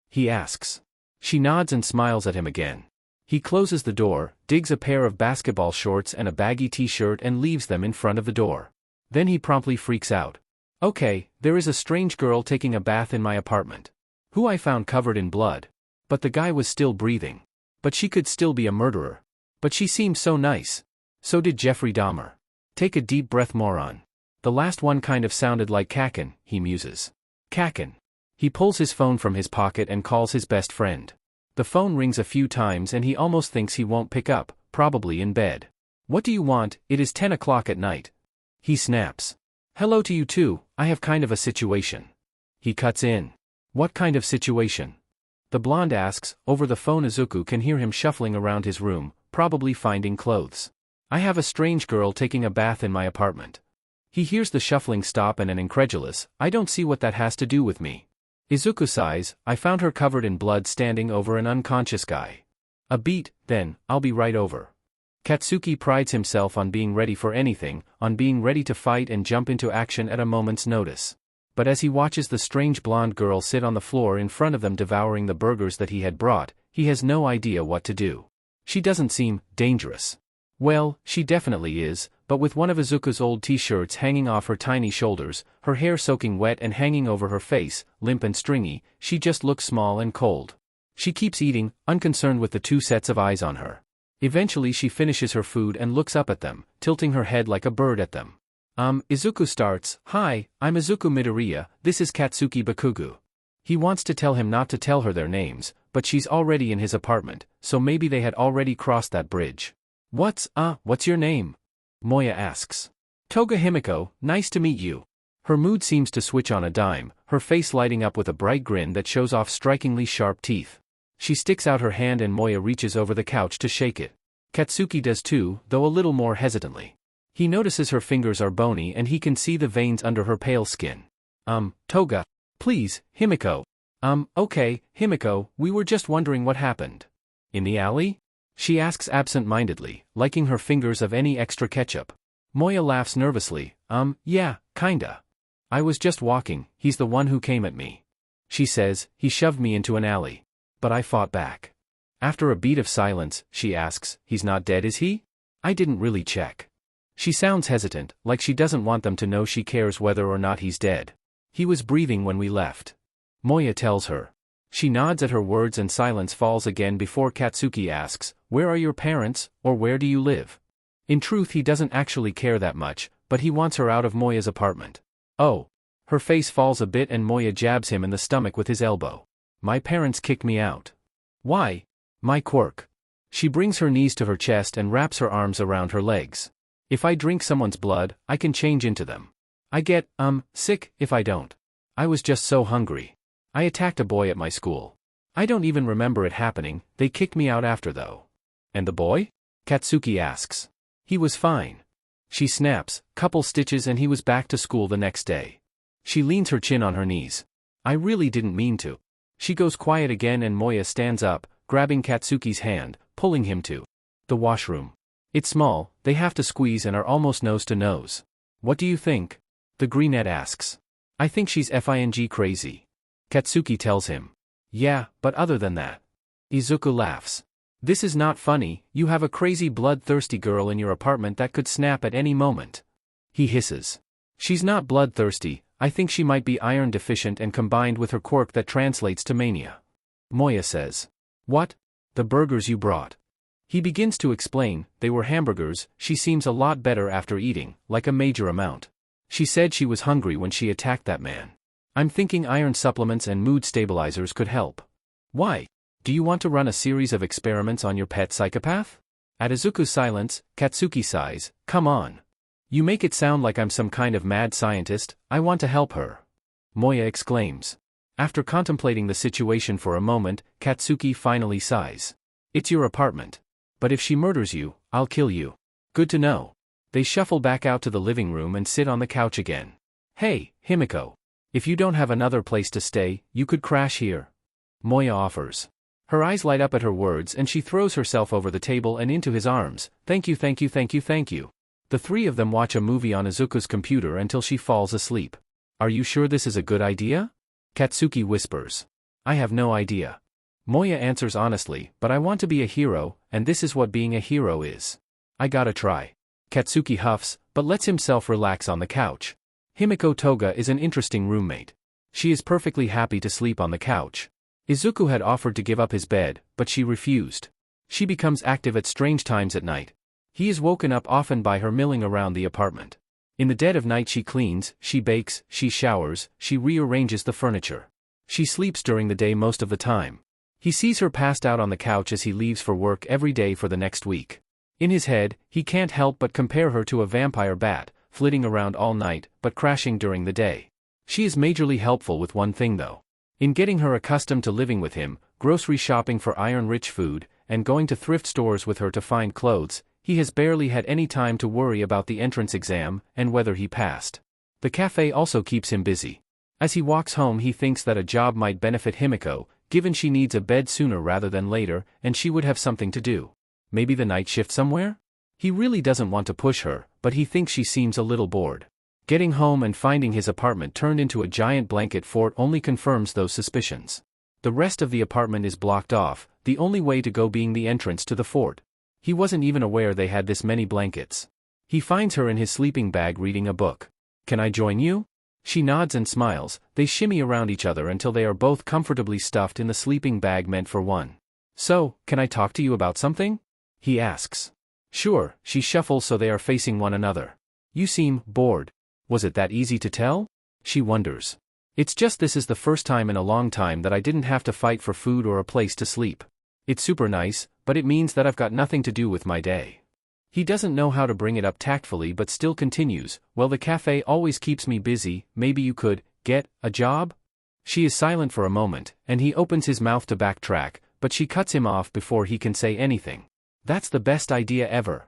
Speaker 1: He asks. She nods and smiles at him again. He closes the door, digs a pair of basketball shorts and a baggy t-shirt and leaves them in front of the door. Then he promptly freaks out. Okay, there is a strange girl taking a bath in my apartment. Who I found covered in blood. But the guy was still breathing. But she could still be a murderer. But she seemed so nice. So did Jeffrey Dahmer. Take a deep breath, moron. The last one kind of sounded like Kaken, he muses. Kaken. He pulls his phone from his pocket and calls his best friend. The phone rings a few times and he almost thinks he won't pick up, probably in bed. What do you want? It is 10 o'clock at night. He snaps. Hello to you too, I have kind of a situation. He cuts in. What kind of situation? The blonde asks. Over the phone Izuku can hear him shuffling around his room, probably finding clothes. I have a strange girl taking a bath in my apartment. He hears the shuffling stop and an incredulous, I don't see what that has to do with me. Izuku sighs, I found her covered in blood standing over an unconscious guy. A beat, then, I'll be right over. Katsuki prides himself on being ready for anything, on being ready to fight and jump into action at a moment's notice. But as he watches the strange blonde girl sit on the floor in front of them devouring the burgers that he had brought, he has no idea what to do. She doesn't seem dangerous. Well, she definitely is, but with one of Izuku's old t-shirts hanging off her tiny shoulders, her hair soaking wet and hanging over her face, limp and stringy, she just looks small and cold. She keeps eating, unconcerned with the two sets of eyes on her. Eventually she finishes her food and looks up at them, tilting her head like a bird at them. Izuku starts, Hi, I'm Izuku Midoriya, this is Katsuki Bakugo. He wants to tell him not to tell her their names, but she's already in his apartment, so maybe they had already crossed that bridge. What's your name? Moya asks. Toga Himiko, nice to meet you. Her mood seems to switch on a dime, her face lighting up with a bright grin that shows off strikingly sharp teeth. She sticks out her hand and Moya reaches over the couch to shake it. Katsuki does too, though a little more hesitantly. He notices her fingers are bony and he can see the veins under her pale skin. Toga. Please, Himiko. Okay, Himiko, we were just wondering what happened. In the alley? She asks absent-mindedly, liking her fingers of any extra ketchup. Moya laughs nervously, yeah, kinda. I was just walking, he's the one who came at me. She says, he shoved me into an alley. But I fought back. After a beat of silence, she asks, he's not dead is he? I didn't really check. She sounds hesitant, like she doesn't want them to know she cares whether or not he's dead. He was breathing when we left. Moya tells her. She nods at her words and silence falls again before Katsuki asks, where are your parents, or where do you live? In truth he doesn't actually care that much, but he wants her out of Moya's apartment. Oh. Her face falls a bit and Moya jabs him in the stomach with his elbow. My parents kicked me out. Why? My quirk. She brings her knees to her chest and wraps her arms around her legs. If I drink someone's blood, I can change into them. I get, sick, if I don't. I was just so hungry. I attacked a boy at my school. I don't even remember it happening, they kicked me out after though. And the boy? Katsuki asks. He was fine. She snaps, couple stitches and he was back to school the next day. She leans her chin on her knees. I really didn't mean to. She goes quiet again and Moya stands up, grabbing Katsuki's hand, pulling him to the washroom. It's small, they have to squeeze and are almost nose to nose. What do you think? The greenette asks. I think she's FING crazy. Katsuki tells him. Yeah, but other than that. Izuku laughs. This is not funny, you have a crazy bloodthirsty girl in your apartment that could snap at any moment. He hisses. She's not bloodthirsty, I think she might be iron deficient and combined with her quirk that translates to mania. Moya says. What? The burgers you brought. He begins to explain, they were hamburgers, she seems a lot better after eating, like a major amount. She said she was hungry when she attacked that man. I'm thinking iron supplements and mood stabilizers could help. Why? Do you want to run a series of experiments on your pet psychopath? At Izuku's silence, Katsuki sighs, come on. You make it sound like I'm some kind of mad scientist, I want to help her. Moya exclaims. After contemplating the situation for a moment, Katsuki finally sighs. It's your apartment. But if she murders you, I'll kill you. Good to know. They shuffle back out to the living room and sit on the couch again. Hey, Himiko. If you don't have another place to stay, you could crash here. Moya offers. Her eyes light up at her words and she throws herself over the table and into his arms. Thank you, thank you, thank you, thank you. The three of them watch a movie on Izuku's computer until she falls asleep. Are you sure this is a good idea? Katsuki whispers. I have no idea. Moya answers honestly, but I want to be a hero, and this is what being a hero is. I gotta try. Katsuki huffs, but lets himself relax on the couch. Himiko Toga is an interesting roommate. She is perfectly happy to sleep on the couch. Izuku had offered to give up his bed, but she refused. She becomes active at strange times at night. He is woken up often by her milling around the apartment. In the dead of night she cleans, she bakes, she showers, she rearranges the furniture. She sleeps during the day most of the time. He sees her passed out on the couch as he leaves for work every day for the next week. In his head, he can't help but compare her to a vampire bat, flitting around all night, but crashing during the day. She is majorly helpful with one thing though. In getting her accustomed to living with him, grocery shopping for iron-rich food, and going to thrift stores with her to find clothes, he has barely had any time to worry about the entrance exam and whether he passed. The cafe also keeps him busy. As he walks home he thinks that a job might benefit Himiko, given she needs a bed sooner rather than later, and she would have something to do. Maybe the night shift somewhere? He really doesn't want to push her, but he thinks she seems a little bored. Getting home and finding his apartment turned into a giant blanket fort only confirms those suspicions. The rest of the apartment is blocked off, the only way to go being the entrance to the fort. He wasn't even aware they had this many blankets. He finds her in his sleeping bag reading a book. Can I join you? She nods and smiles, they shimmy around each other until they are both comfortably stuffed in the sleeping bag meant for one. So, can I talk to you about something? He asks. Sure, she shuffles so they are facing one another. You seem bored. Was it that easy to tell? She wonders. It's just this is the first time in a long time that I didn't have to fight for food or a place to sleep. It's super nice, but it means that I've got nothing to do with my day. He doesn't know how to bring it up tactfully but still continues, well the cafe always keeps me busy, maybe you could get a job? She is silent for a moment, and he opens his mouth to backtrack, but she cuts him off before he can say anything. That's the best idea ever.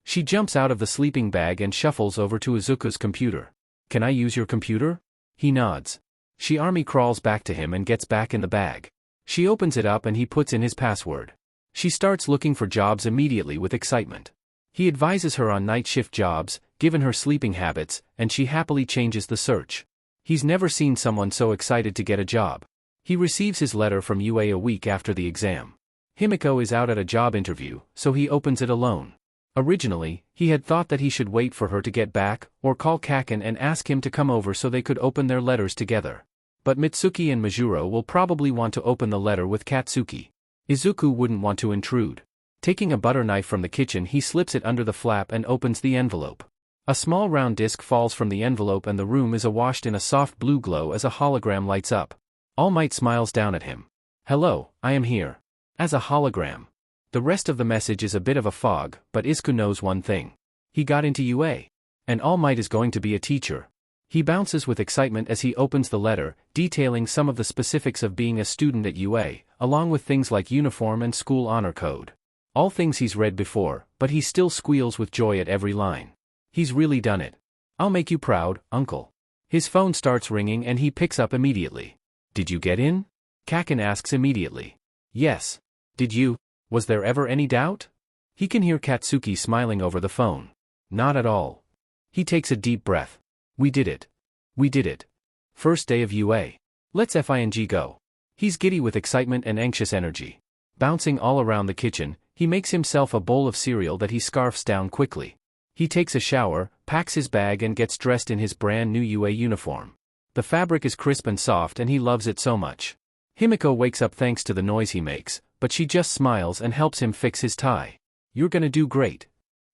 Speaker 1: She jumps out of the sleeping bag and shuffles over to Izuku's computer. Can I use your computer? He nods. She army crawls back to him and gets back in the bag. She opens it up and he puts in his password. She starts looking for jobs immediately with excitement. He advises her on night shift jobs, given her sleeping habits, and she happily changes the search. He's never seen someone so excited to get a job. He receives his letter from UA a week after the exam. Himiko is out at a job interview, so he opens it alone. Originally, he had thought that he should wait for her to get back, or call Kaken and ask him to come over so they could open their letters together. But Mitsuki and Majuro will probably want to open the letter with Katsuki. Izuku wouldn't want to intrude. Taking a butter knife from the kitchen, he slips it under the flap and opens the envelope. A small round disc falls from the envelope and the room is awashed in a soft blue glow as a hologram lights up. All Might smiles down at him. "Hello, I am here." As a hologram. The rest of the message is a bit of a fog, but Izuku knows one thing. He got into UA. And All Might is going to be a teacher. He bounces with excitement as he opens the letter, detailing some of the specifics of being a student at UA, along with things like uniform and school honor code. All things he's read before, but he still squeals with joy at every line. He's really done it. "I'll make you proud, uncle." His phone starts ringing and he picks up immediately. "Did you get in?" Kaken asks immediately. "Yes. Did you? Was there ever any doubt?" He can hear Katsuki smiling over the phone. "Not at all." He takes a deep breath. "We did it. We did it. First day of UA. Let's FING go." He's giddy with excitement and anxious energy. Bouncing all around the kitchen, he makes himself a bowl of cereal that he scarfs down quickly. He takes a shower, packs his bag and gets dressed in his brand new UA uniform. The fabric is crisp and soft and he loves it so much. Himiko wakes up thanks to the noise he makes, but she just smiles and helps him fix his tie. "You're gonna do great."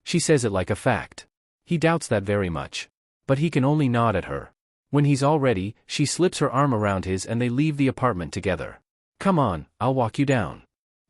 Speaker 1: She says it like a fact. He doubts that very much. But he can only nod at her. When he's all ready, she slips her arm around his and they leave the apartment together. "Come on, I'll walk you down."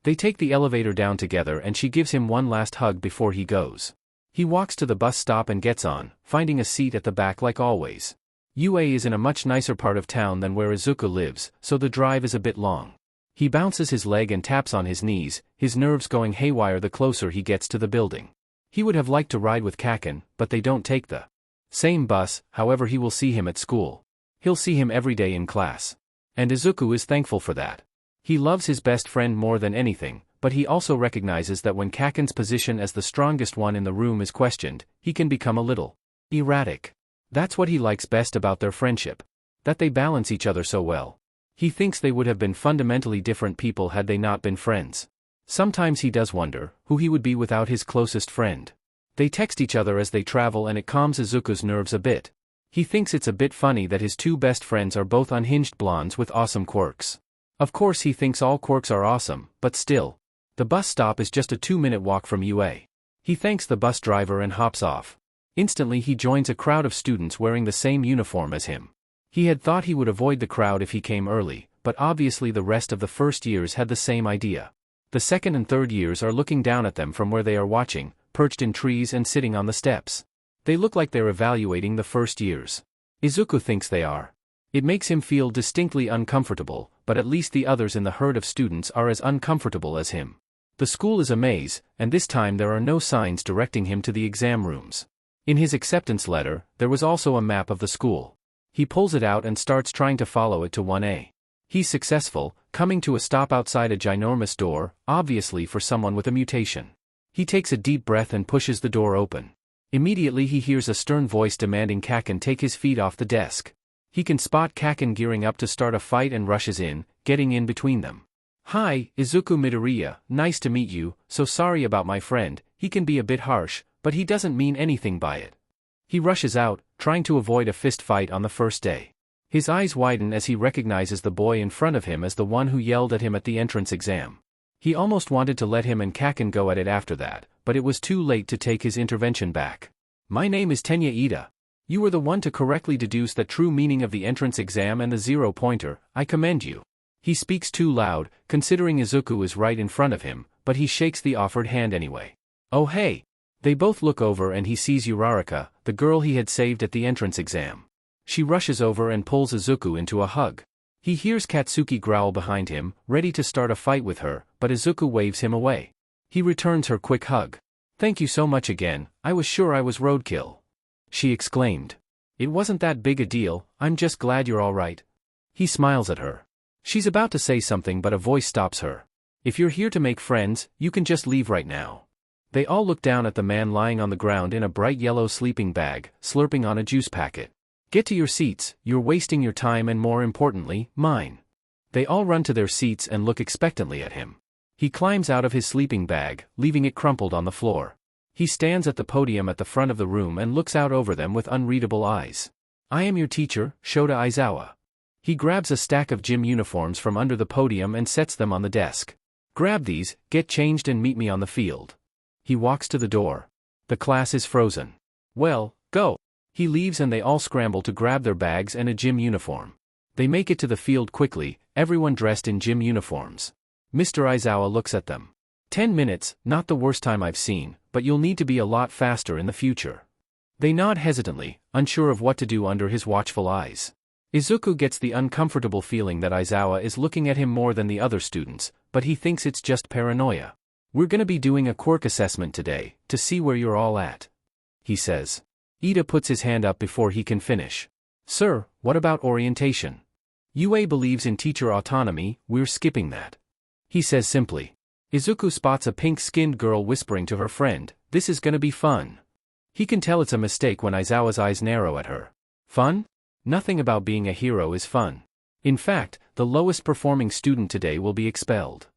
Speaker 1: They take the elevator down together and she gives him one last hug before he goes. He walks to the bus stop and gets on, finding a seat at the back like always. UA is in a much nicer part of town than where Izuku lives, so the drive is a bit long. He bounces his leg and taps on his knees, his nerves going haywire the closer he gets to the building. He would have liked to ride with Kaken, but they don't take the same bus, however he will see him at school. He'll see him every day in class. And Izuku is thankful for that. He loves his best friend more than anything, but he also recognizes that when Kaken's position as the strongest one in the room is questioned, he can become a little erratic. That's what he likes best about their friendship. That they balance each other so well. He thinks they would have been fundamentally different people had they not been friends. Sometimes he does wonder who he would be without his closest friend. They text each other as they travel and it calms Izuku's nerves a bit. He thinks it's a bit funny that his two best friends are both unhinged blondes with awesome quirks. Of course he thinks all quirks are awesome, but still. The bus stop is just a 2-minute walk from UA. He thanks the bus driver and hops off. Instantly he joins a crowd of students wearing the same uniform as him. He had thought he would avoid the crowd if he came early, but obviously the rest of the first years had the same idea. The second and third years are looking down at them from where they are watching, perched in trees and sitting on the steps. They look like they're evaluating the first years. Izuku thinks they are. It makes him feel distinctly uncomfortable, but at least the others in the herd of students are as uncomfortable as him. The school is a maze, and this time there are no signs directing him to the exam rooms. In his acceptance letter, there was also a map of the school. He pulls it out and starts trying to follow it to 1A. He's successful, coming to a stop outside a ginormous door, obviously for someone with a mutation. He takes a deep breath and pushes the door open. Immediately he hears a stern voice demanding Kaken take his feet off the desk. He can spot Kaken gearing up to start a fight and rushes in, getting in between them. "Hi, Izuku Midoriya, nice to meet you, so sorry about my friend, he can be a bit harsh, but he doesn't mean anything by it." He rushes out, trying to avoid a fist fight on the first day. His eyes widen as he recognizes the boy in front of him as the one who yelled at him at the entrance exam. He almost wanted to let him and Kaken go at it after that, but it was too late to take his intervention back. "My name is Tenya Ida. You were the one to correctly deduce the true meaning of the entrance exam and the 0-pointer, I commend you." He speaks too loud, considering Izuku is right in front of him, but he shakes the offered hand anyway. "Oh hey." They both look over and he sees Uraraka, the girl he had saved at the entrance exam. She rushes over and pulls Izuku into a hug. He hears Katsuki growl behind him, ready to start a fight with her, but Izuku waves him away. He returns her quick hug. "Thank you so much again, I was sure I was roadkill," she exclaimed. "It wasn't that big a deal, I'm just glad you're all right." He smiles at her. She's about to say something but a voice stops her. If you're here to make friends, you can just leave right now. They all look down at the man lying on the ground in a bright yellow sleeping bag, slurping on a juice packet. Get to your seats, you're wasting your time and more importantly, mine. They all run to their seats and look expectantly at him. He climbs out of his sleeping bag, leaving it crumpled on the floor. He stands at the podium at the front of the room and looks out over them with unreadable eyes. I am your teacher, Shota Aizawa. He grabs a stack of gym uniforms from under the podium and sets them on the desk. Grab these, get changed and meet me on the field. He walks to the door. The class is frozen. Well, go. He leaves and they all scramble to grab their bags and a gym uniform. They make it to the field quickly, everyone dressed in gym uniforms. Mr. Aizawa looks at them. 10 minutes, not the worst time I've seen, but you'll need to be a lot faster in the future. They nod hesitantly, unsure of what to do under his watchful eyes. Izuku gets the uncomfortable feeling that Aizawa is looking at him more than the other students, but he thinks it's just paranoia. We're gonna be doing a quirk assessment today, to see where you're all at, he says. Ida puts his hand up before he can finish. Sir, what about orientation? UA believes in teacher autonomy, we're skipping that. He says simply. Izuku spots a pink-skinned girl whispering to her friend, this is gonna be fun. He can tell it's a mistake when Aizawa's eyes narrow at her. Fun? Nothing about being a hero is fun. In fact, the lowest performing student today will be expelled.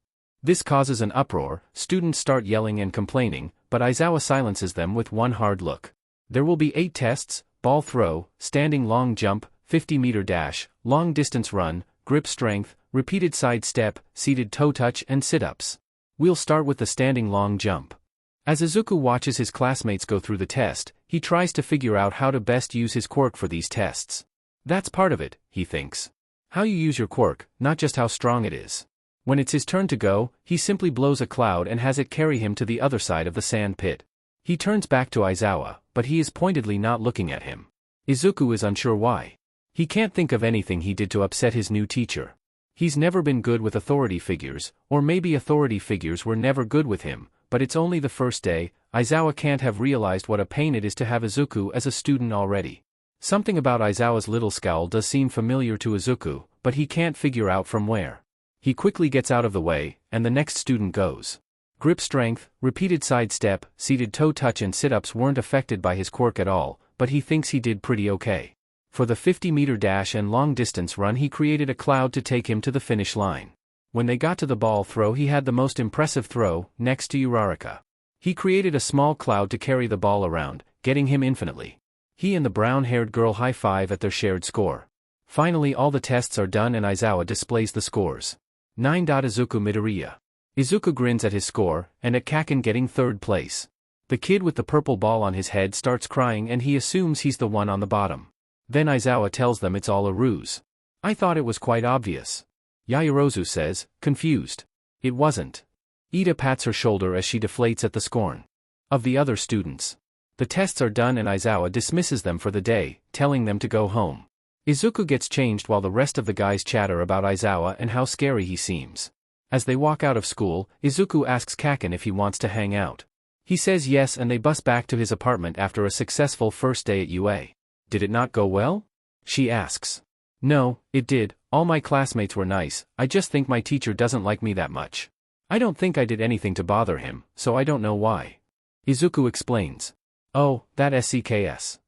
Speaker 1: This causes an uproar, students start yelling and complaining, but Aizawa silences them with one hard look. There will be 8 tests: ball throw, standing long jump, 50-meter dash, long distance run, grip strength, repeated side step, seated toe touch and sit-ups. We'll start with the standing long jump. As Izuku watches his classmates go through the test, he tries to figure out how to best use his quirk for these tests. That's part of it, he thinks. How you use your quirk, not just how strong it is. When it's his turn to go, he simply blows a cloud and has it carry him to the other side of the sand pit. He turns back to Aizawa, but he is pointedly not looking at him. Izuku is unsure why. He can't think of anything he did to upset his new teacher. He's never been good with authority figures, or maybe authority figures were never good with him, but it's only the first day. Aizawa can't have realized what a pain it is to have Izuku as a student already. Something about Aizawa's little scowl does seem familiar to Izuku, but he can't figure out from where. He quickly gets out of the way, and the next student goes. Grip strength, repeated side step, seated toe touch and sit-ups weren't affected by his quirk at all, but he thinks he did pretty okay. For the 50-meter dash and long distance run he created a cloud to take him to the finish line. When they got to the ball throw he had the most impressive throw, next to Uraraka. He created a small cloud to carry the ball around, getting him infinitely. He and the brown-haired girl high-five at their shared score. Finally all the tests are done and Aizawa displays the scores. 9. Izuku Midoriya. Izuku grins at his score, and at Kaken getting 3rd place. The kid with the purple ball on his head starts crying and he assumes he's the one on the bottom. Then Aizawa tells them it's all a ruse. I thought it was quite obvious. Yaoyorozu says, confused. It wasn't. Ida pats her shoulder as she deflates at the scorn of the other students. The tests are done and Aizawa dismisses them for the day, telling them to go home. Izuku gets changed while the rest of the guys chatter about Aizawa and how scary he seems. As they walk out of school, Izuku asks Kaken if he wants to hang out. He says yes and they bus back to his apartment after a successful first day at UA. Did it not go well? She asks. No, it did, all my classmates were nice, I just think my teacher doesn't like me that much. I don't think I did anything to bother him, so I don't know why. Izuku explains. Oh, that SCKS.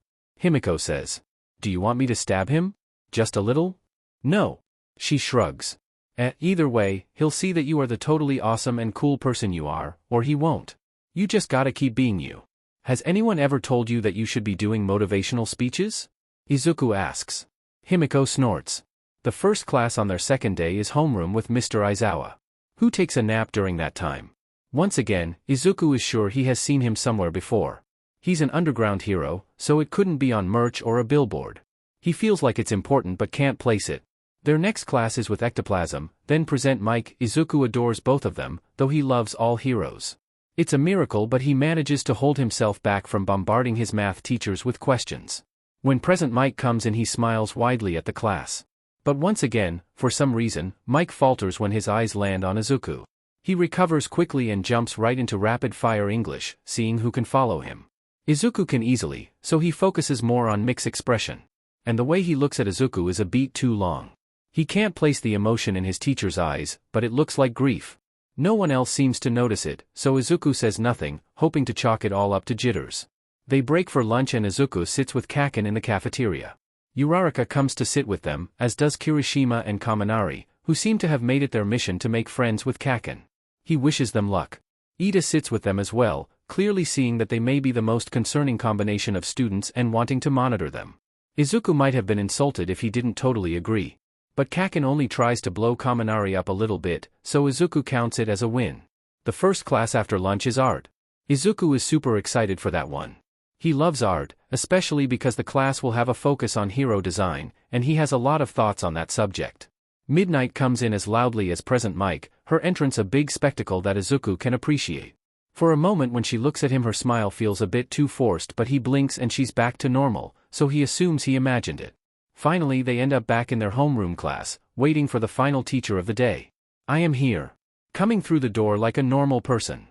Speaker 1: Himiko says. Do you want me to stab him? Just a little? No. She shrugs. Either way, he'll see that you are the totally awesome and cool person you are, or he won't. You just gotta keep being you. Has anyone ever told you that you should be doing motivational speeches? Izuku asks. Himiko snorts. The first class on their second day is homeroom with Mr. Aizawa. Who takes a nap during that time? Once again, Izuku is sure he has seen him somewhere before. He's an underground hero, so it couldn't be on merch or a billboard. He feels like it's important but can't place it. Their next class is with ectoplasm, then present Mike. Izuku adores both of them, though he loves all heroes. It's a miracle but he manages to hold himself back from bombarding his math teachers with questions. When present Mike comes in he smiles widely at the class. But once again, for some reason, Mike falters when his eyes land on Izuku. He recovers quickly and jumps right into rapid-fire English, seeing who can follow him. Izuku can easily, so he focuses more on Mick's expression. And the way he looks at Izuku is a beat too long. He can't place the emotion in his teacher's eyes, but it looks like grief. No one else seems to notice it, so Izuku says nothing, hoping to chalk it all up to jitters. They break for lunch and Izuku sits with Kaken in the cafeteria. Uraraka comes to sit with them, as does Kirishima and Kaminari, who seem to have made it their mission to make friends with Kaken. He wishes them luck. Ida sits with them as well, clearly seeing that they may be the most concerning combination of students and wanting to monitor them. Izuku might have been insulted if he didn't totally agree. But Kaken only tries to blow Kaminari up a little bit, so Izuku counts it as a win. The first class after lunch is art. Izuku is super excited for that one. He loves art, especially because the class will have a focus on hero design, and he has a lot of thoughts on that subject. Midnight comes in as loudly as present mic, her entrance a big spectacle that Izuku can appreciate. For a moment when she looks at him her smile feels a bit too forced, but he blinks and she's back to normal, so he assumes he imagined it. Finally they end up back in their homeroom class, waiting for the final teacher of the day. I am here. Coming through the door like a normal person.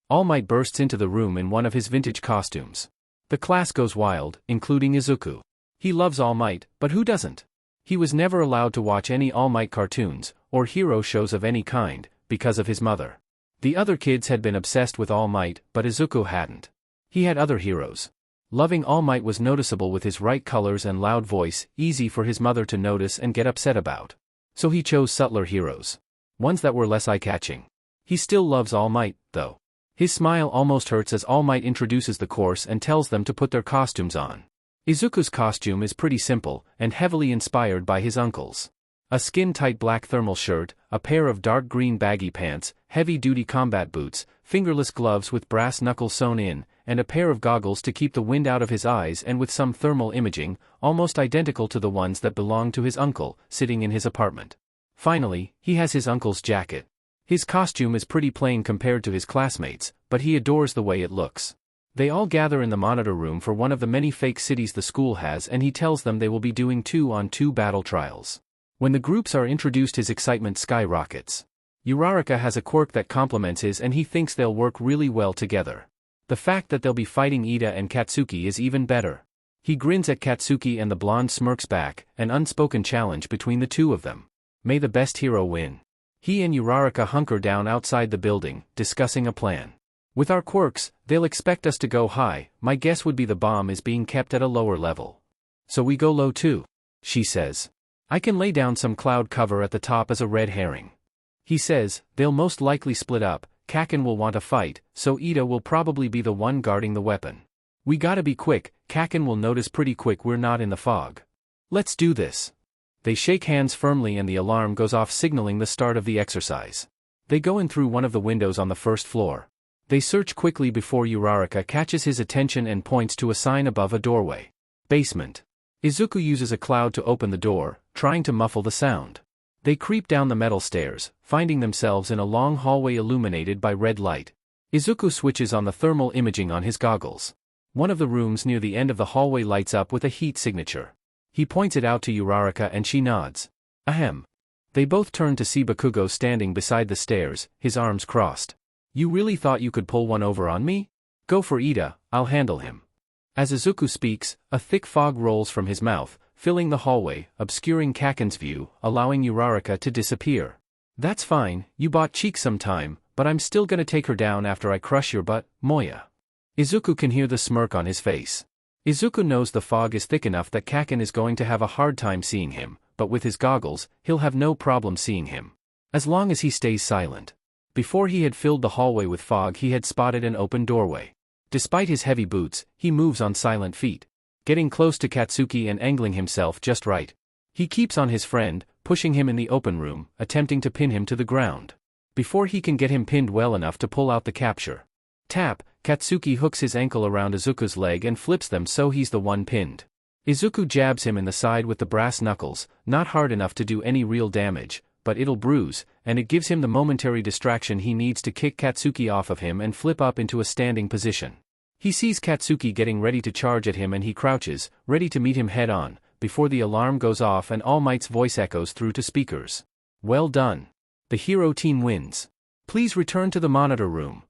Speaker 1: All Might bursts into the room in one of his vintage costumes. The class goes wild, including Izuku. He loves All Might, but who doesn't? He was never allowed to watch any All Might cartoons, or hero shows of any kind, because of his mother. The other kids had been obsessed with All Might, but Izuku hadn't. He had other heroes. Loving All Might was noticeable with his bright colors and loud voice, easy for his mother to notice and get upset about. So he chose subtler heroes. Ones that were less eye-catching. He still loves All Might, though. His smile almost hurts as All Might introduces the course and tells them to put their costumes on. Izuku's costume is pretty simple, and heavily inspired by his uncle's. A skin-tight black thermal shirt, a pair of dark green baggy pants, heavy-duty combat boots, fingerless gloves with brass knuckles sewn in, and a pair of goggles to keep the wind out of his eyes and with some thermal imaging, almost identical to the ones that belonged to his uncle, sitting in his apartment. Finally, he has his uncle's jacket. His costume is pretty plain compared to his classmates, but he adores the way it looks. They all gather in the monitor room for one of the many fake cities the school has, and he tells them they will be doing 2-on-2 battle trials. When the groups are introduced his excitement skyrockets. Uraraka has a quirk that complements his and he thinks they'll work really well together. The fact that they'll be fighting Ida and Katsuki is even better. He grins at Katsuki and the blonde smirks back, an unspoken challenge between the two of them. May the best hero win. He and Uraraka hunker down outside the building, discussing a plan. With our quirks, they'll expect us to go high. My guess would be the bomb is being kept at a lower level. So we go low too, she says. I can lay down some cloud cover at the top as a red herring. He says, they'll most likely split up, Kaken will want a fight, so Ida will probably be the one guarding the weapon. We gotta be quick, Kaken will notice pretty quick we're not in the fog. Let's do this. They shake hands firmly and the alarm goes off signaling the start of the exercise. They go in through one of the windows on the first floor. They search quickly before Uraraka catches his attention and points to a sign above a doorway. Basement. Izuku uses a cloud to open the door, trying to muffle the sound. They creep down the metal stairs, finding themselves in a long hallway illuminated by red light. Izuku switches on the thermal imaging on his goggles. One of the rooms near the end of the hallway lights up with a heat signature. He points it out to Uraraka and she nods. Ahem. They both turn to see Bakugo standing beside the stairs, his arms crossed. You really thought you could pull one over on me? Go for Ida, I'll handle him. As Izuku speaks, a thick fog rolls from his mouth, filling the hallway, obscuring Kaken's view, allowing Uraraka to disappear. That's fine, you bought cheek some time, but I'm still gonna take her down after I crush your butt, Moya. Izuku can hear the smirk on his face. Izuku knows the fog is thick enough that Kaken is going to have a hard time seeing him, but with his goggles, he'll have no problem seeing him. As long as he stays silent. Before he had filled the hallway with fog he had spotted an open doorway. Despite his heavy boots, he moves on silent feet. Getting close to Katsuki and angling himself just right. He keeps on his friend, pushing him in the open room, attempting to pin him to the ground. Before he can get him pinned well enough to pull out the capture. Tap, Katsuki hooks his ankle around Izuku's leg and flips them so he's the one pinned. Izuku jabs him in the side with the brass knuckles, not hard enough to do any real damage, but it'll bruise, and it gives him the momentary distraction he needs to kick Katsuki off of him and flip up into a standing position. He sees Katsuki getting ready to charge at him and he crouches, ready to meet him head-on, before the alarm goes off and All Might's voice echoes through to speakers. Well done. The hero team wins. Please return to the monitor room.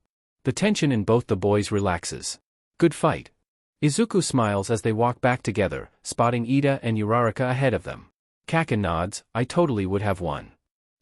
Speaker 1: The tension in both the boys relaxes. Good fight. Izuku smiles as they walk back together, spotting Ida and Uraraka ahead of them. Kaken nods, I totally would have won.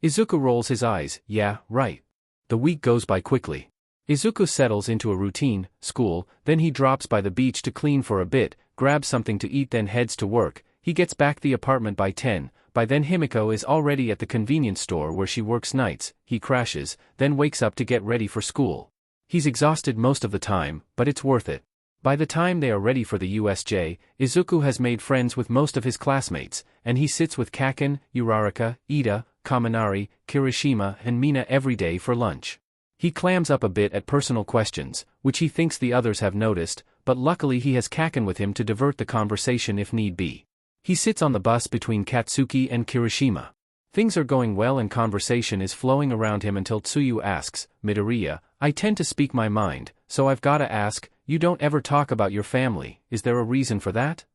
Speaker 1: Izuku rolls his eyes, yeah, right. The week goes by quickly. Izuku settles into a routine, school, then he drops by the beach to clean for a bit, grabs something to eat then heads to work. He gets back the apartment by 10, by then Himiko is already at the convenience store where she works nights. He crashes, then wakes up to get ready for school. He's exhausted most of the time, but it's worth it. By the time they are ready for the USJ, Izuku has made friends with most of his classmates, and he sits with Kaken, Uraraka, Ida, Kaminari, Kirishima and Mina every day for lunch. He clams up a bit at personal questions, which he thinks the others have noticed, but luckily he has Kaken with him to divert the conversation if need be. He sits on the bus between Katsuki and Kirishima. Things are going well and conversation is flowing around him until Tsuyu asks, Midoriya, I tend to speak my mind, so I've gotta ask, you don't ever talk about your family, is there a reason for that?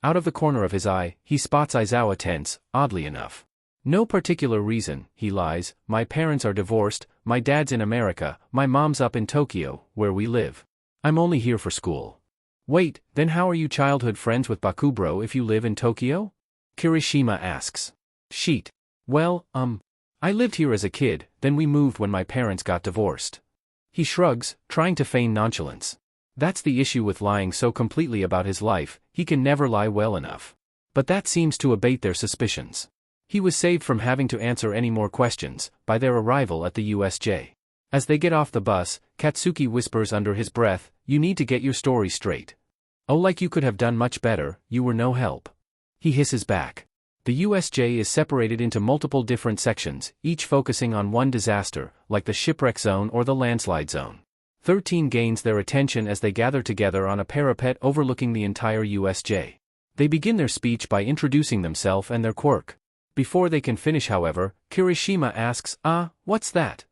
Speaker 1: Out of the corner of his eye, he spots Aizawa tense, oddly enough. No particular reason, he lies, my parents are divorced, my dad's in America, my mom's up in Tokyo, where we live. I'm only here for school. Wait, then how are you childhood friends with Bakubro if you live in Tokyo? Kirishima asks. Sheet. Well, I lived here as a kid, then we moved when my parents got divorced. He shrugs, trying to feign nonchalance. That's the issue with lying so completely about his life, he can never lie well enough. But that seems to abate their suspicions. He was saved from having to answer any more questions by their arrival at the USJ. As they get off the bus, Katsuki whispers under his breath, you need to get your story straight. Oh, like you could have done much better, you were no help. He hisses back. The USJ is separated into multiple different sections, each focusing on one disaster, like the shipwreck zone or the landslide zone. 13 gains their attention as they gather together on a parapet overlooking the entire USJ. They begin their speech by introducing themselves and their quirk. Before they can finish, however, Kirishima asks, what's that?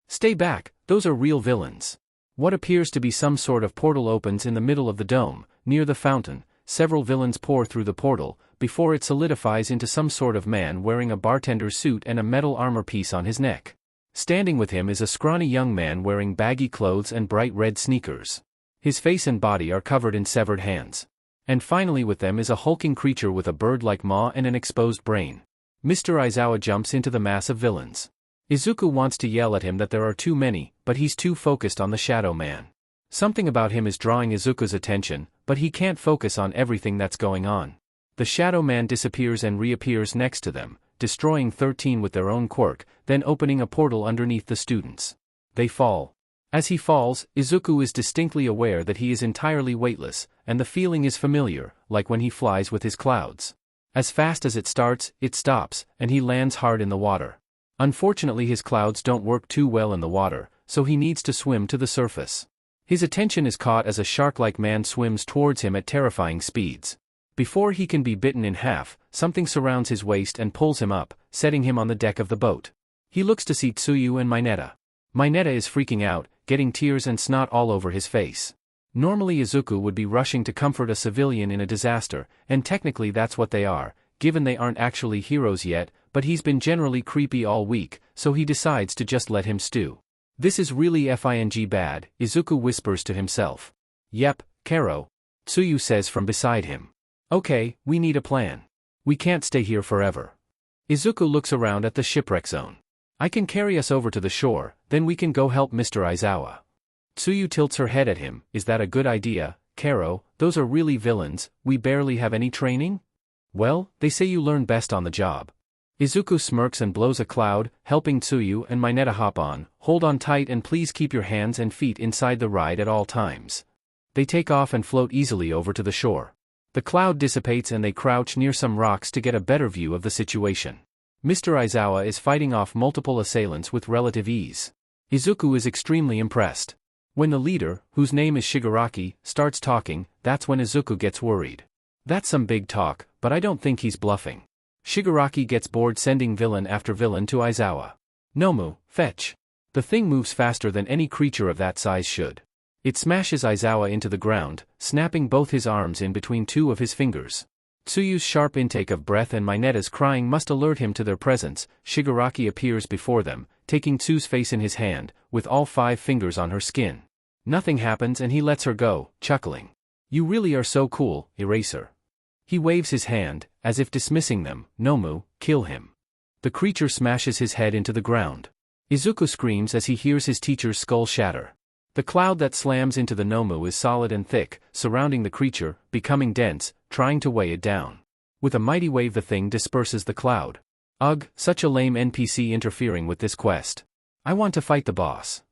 Speaker 1: Stay back, those are real villains. What appears to be some sort of portal opens in the middle of the dome, near the fountain. Several villains pour through the portal, before it solidifies into some sort of man wearing a bartender's suit and a metal armor piece on his neck. Standing with him is a scrawny young man wearing baggy clothes and bright red sneakers. His face and body are covered in severed hands. And finally with them is a hulking creature with a bird-like maw and an exposed brain. Mr. Aizawa jumps into the mass of villains. Izuku wants to yell at him that there are too many, but he's too focused on the Shadow Man. Something about him is drawing Izuku's attention, but he can't focus on everything that's going on. The Shadow Man disappears and reappears next to them, destroying 13 with their own quirk, then opening a portal underneath the students. They fall. As he falls, Izuku is distinctly aware that he is entirely weightless, and the feeling is familiar, like when he flies with his clouds. As fast as it starts, it stops, and he lands hard in the water. Unfortunately his clouds don't work too well in the water, so he needs to swim to the surface. His attention is caught as a shark-like man swims towards him at terrifying speeds. Before he can be bitten in half, something surrounds his waist and pulls him up, setting him on the deck of the boat. He looks to see Tsuyu and Mineta. Mineta is freaking out, getting tears and snot all over his face. Normally Izuku would be rushing to comfort a civilian in a disaster, and technically that's what they are, given they aren't actually heroes yet, but he's been generally creepy all week, so he decides to just let him stew. This is really FING bad, Izuku whispers to himself. Yep, Karo. Tsuyu says from beside him. Okay, we need a plan. We can't stay here forever. Izuku looks around at the shipwreck zone. I can carry us over to the shore, then we can go help Mr. Aizawa. Tsuyu tilts her head at him, is that a good idea, Karo? Those are really villains, we barely have any training? Well, they say you learn best on the job. Izuku smirks and blows a cloud, helping Tsuyu and Mineta hop on. Hold on tight and please keep your hands and feet inside the ride at all times. They take off and float easily over to the shore. The cloud dissipates and they crouch near some rocks to get a better view of the situation. Mr. Aizawa is fighting off multiple assailants with relative ease. Izuku is extremely impressed. When the leader, whose name is Shigaraki, starts talking, that's when Izuku gets worried. That's some big talk, but I don't think he's bluffing. Shigaraki gets bored sending villain after villain to Aizawa. Nomu, fetch. The thing moves faster than any creature of that size should. It smashes Aizawa into the ground, snapping both his arms in between two of his fingers. Tsuyu's sharp intake of breath and Mineta's crying must alert him to their presence. Shigaraki appears before them, taking Tsuyu's face in his hand, with all 5 fingers on her skin. Nothing happens and he lets her go, chuckling. You really are so cool, Eraser. He waves his hand, as if dismissing them. Nomu, kill him. The creature smashes his head into the ground. Izuku screams as he hears his teacher's skull shatter. The cloud that slams into the Nomu is solid and thick, surrounding the creature, becoming dense, trying to weigh it down. With a mighty wave the thing disperses the cloud. Ugh, such a lame NPC interfering with this quest. I want to fight the boss.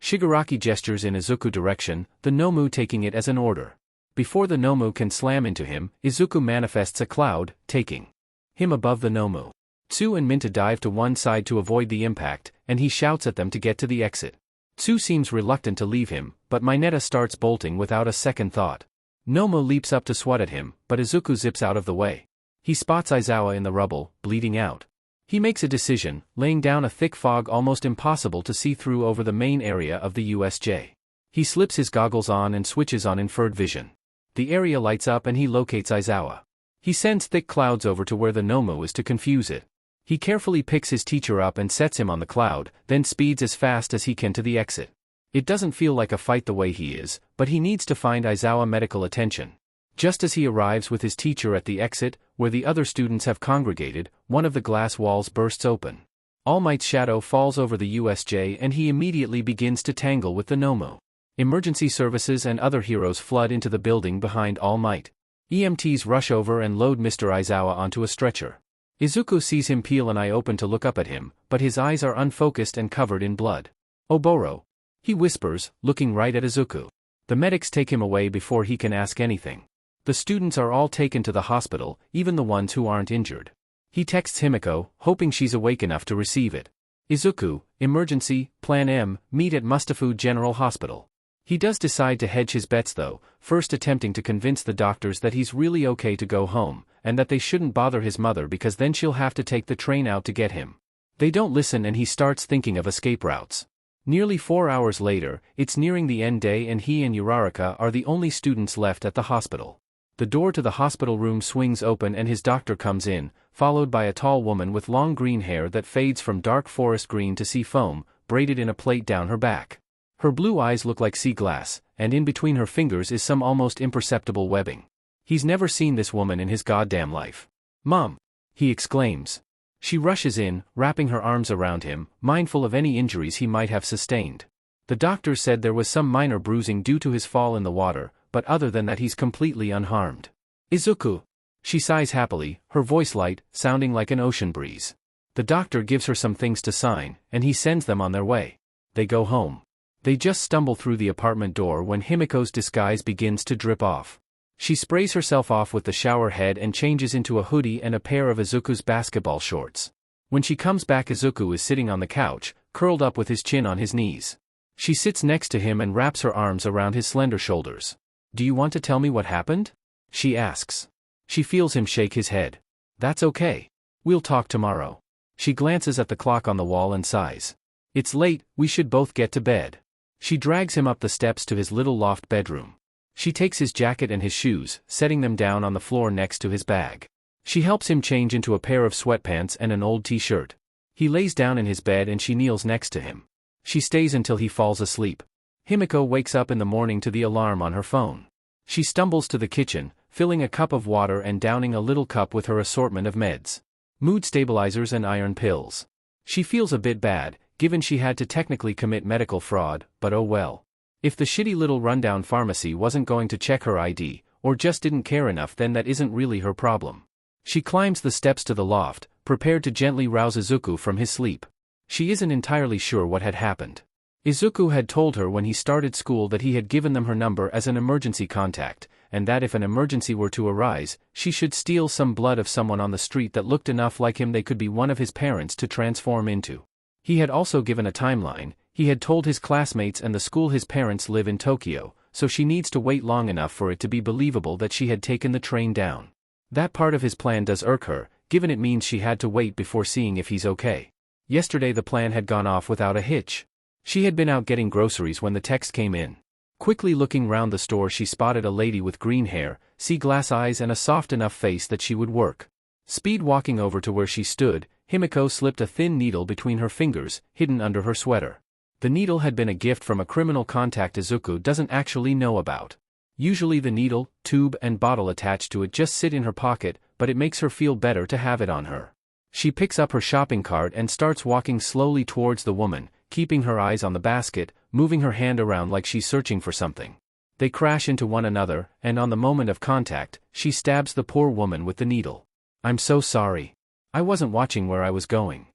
Speaker 1: Shigaraki gestures in Izuku direction, the Nomu taking it as an order. Before the Nomu can slam into him, Izuku manifests a cloud, taking him above the Nomu. Tsu and Minta dive to one side to avoid the impact, and he shouts at them to get to the exit. Tsu seems reluctant to leave him, but Mineta starts bolting without a second thought. Nomu leaps up to swat at him, but Izuku zips out of the way. He spots Aizawa in the rubble, bleeding out. He makes a decision, laying down a thick fog almost impossible to see through over the main area of the USJ. He slips his goggles on and switches on inferred vision. The area lights up and he locates Aizawa. He sends thick clouds over to where the Nomu is to confuse it. He carefully picks his teacher up and sets him on the cloud, then speeds as fast as he can to the exit. It doesn't feel like a fight the way he is, but he needs to find Aizawa medical attention. Just as he arrives with his teacher at the exit, where the other students have congregated, one of the glass walls bursts open. All Might's shadow falls over the USJ and he immediately begins to tangle with the Nomu. Emergency services and other heroes flood into the building behind All Might. EMTs rush over and load Mr. Aizawa onto a stretcher. Izuku sees him peel an eye open to look up at him, but his eyes are unfocused and covered in blood. Oboro, he whispers, looking right at Izuku. The medics take him away before he can ask anything. The students are all taken to the hospital, even the ones who aren't injured. He texts Himiko, hoping she's awake enough to receive it. Izuku, emergency, Plan M, meet at Mustafu General Hospital. He does decide to hedge his bets though, first attempting to convince the doctors that he's really okay to go home, and that they shouldn't bother his mother because then she'll have to take the train out to get him. They don't listen and he starts thinking of escape routes. Nearly 4 hours later, it's nearing the end day and he and Uraraka are the only students left at the hospital. The door to the hospital room swings open and his doctor comes in, followed by a tall woman with long green hair that fades from dark forest green to sea foam, braided in a plait down her back. Her blue eyes look like sea glass, and in between her fingers is some almost imperceptible webbing. He's never seen this woman in his goddamn life. "Mom!" he exclaims. She rushes in, wrapping her arms around him, mindful of any injuries he might have sustained. The doctor said there was some minor bruising due to his fall in the water, but other than that he's completely unharmed. "Izuku!" She sighs happily, her voice light, sounding like an ocean breeze. The doctor gives her some things to sign, and he sends them on their way. They go home. They just stumble through the apartment door when Himiko's disguise begins to drip off. She sprays herself off with the shower head and changes into a hoodie and a pair of Izuku's basketball shorts. When she comes back, Izuku is sitting on the couch, curled up with his chin on his knees. She sits next to him and wraps her arms around his slender shoulders. "Do you want to tell me what happened?" she asks. She feels him shake his head. "That's okay. We'll talk tomorrow." She glances at the clock on the wall and sighs. "It's late, we should both get to bed." She drags him up the steps to his little loft bedroom. She takes his jacket and his shoes, setting them down on the floor next to his bag. She helps him change into a pair of sweatpants and an old t-shirt. He lays down in his bed and she kneels next to him. She stays until he falls asleep. Himiko wakes up in the morning to the alarm on her phone. She stumbles to the kitchen, filling a cup of water and downing a little cup with her assortment of meds. Mood stabilizers and iron pills. She feels a bit bad, given she had to technically commit medical fraud, but oh well. If the shitty little rundown pharmacy wasn't going to check her ID, or just didn't care enough, then that isn't really her problem. She climbs the steps to the loft, prepared to gently rouse Izuku from his sleep. She isn't entirely sure what had happened. Izuku had told her when he started school that he had given them her number as an emergency contact, and that if an emergency were to arise, she should steal some blood of someone on the street that looked enough like him they could be one of his parents to transform into. He had also given a timeline. He had told his classmates and the school his parents live in Tokyo, so she needs to wait long enough for it to be believable that she had taken the train down. That part of his plan does irk her, given it means she had to wait before seeing if he's okay. Yesterday the plan had gone off without a hitch. She had been out getting groceries when the text came in. Quickly looking round the store, she spotted a lady with green hair, sea glass eyes and a soft enough face that she would work. Speed walking over to where she stood, Himiko slipped a thin needle between her fingers, hidden under her sweater. The needle had been a gift from a criminal contact Izuku doesn't actually know about. Usually the needle, tube and bottle attached to it just sit in her pocket, but it makes her feel better to have it on her. She picks up her shopping cart and starts walking slowly towards the woman, keeping her eyes on the basket, moving her hand around like she's searching for something. They crash into one another, and on the moment of contact, she stabs the poor woman with the needle. "I'm so sorry. I wasn't watching where I was going."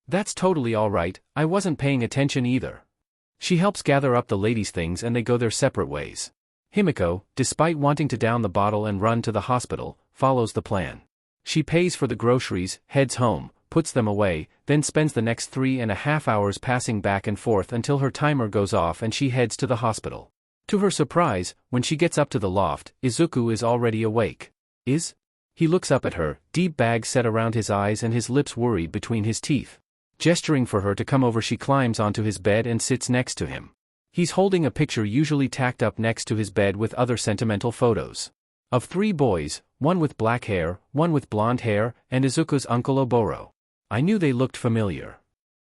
Speaker 1: "That's totally alright, I wasn't paying attention either." She helps gather up the ladies' things and they go their separate ways. Himiko, despite wanting to down the bottle and run to the hospital, follows the plan. She pays for the groceries, heads home, puts them away, then spends the next 3.5 hours passing back and forth until her timer goes off and she heads to the hospital. To her surprise, when she gets up to the loft, Izuku is already awake. He looks up at her, deep bags set around his eyes and his lips worried between his teeth. Gesturing for her to come over, she climbs onto his bed and sits next to him. He's holding a picture usually tacked up next to his bed with other sentimental photos. Of 3 boys, one with black hair, one with blonde hair, and Izuku's uncle Oboro. "I knew they looked familiar,"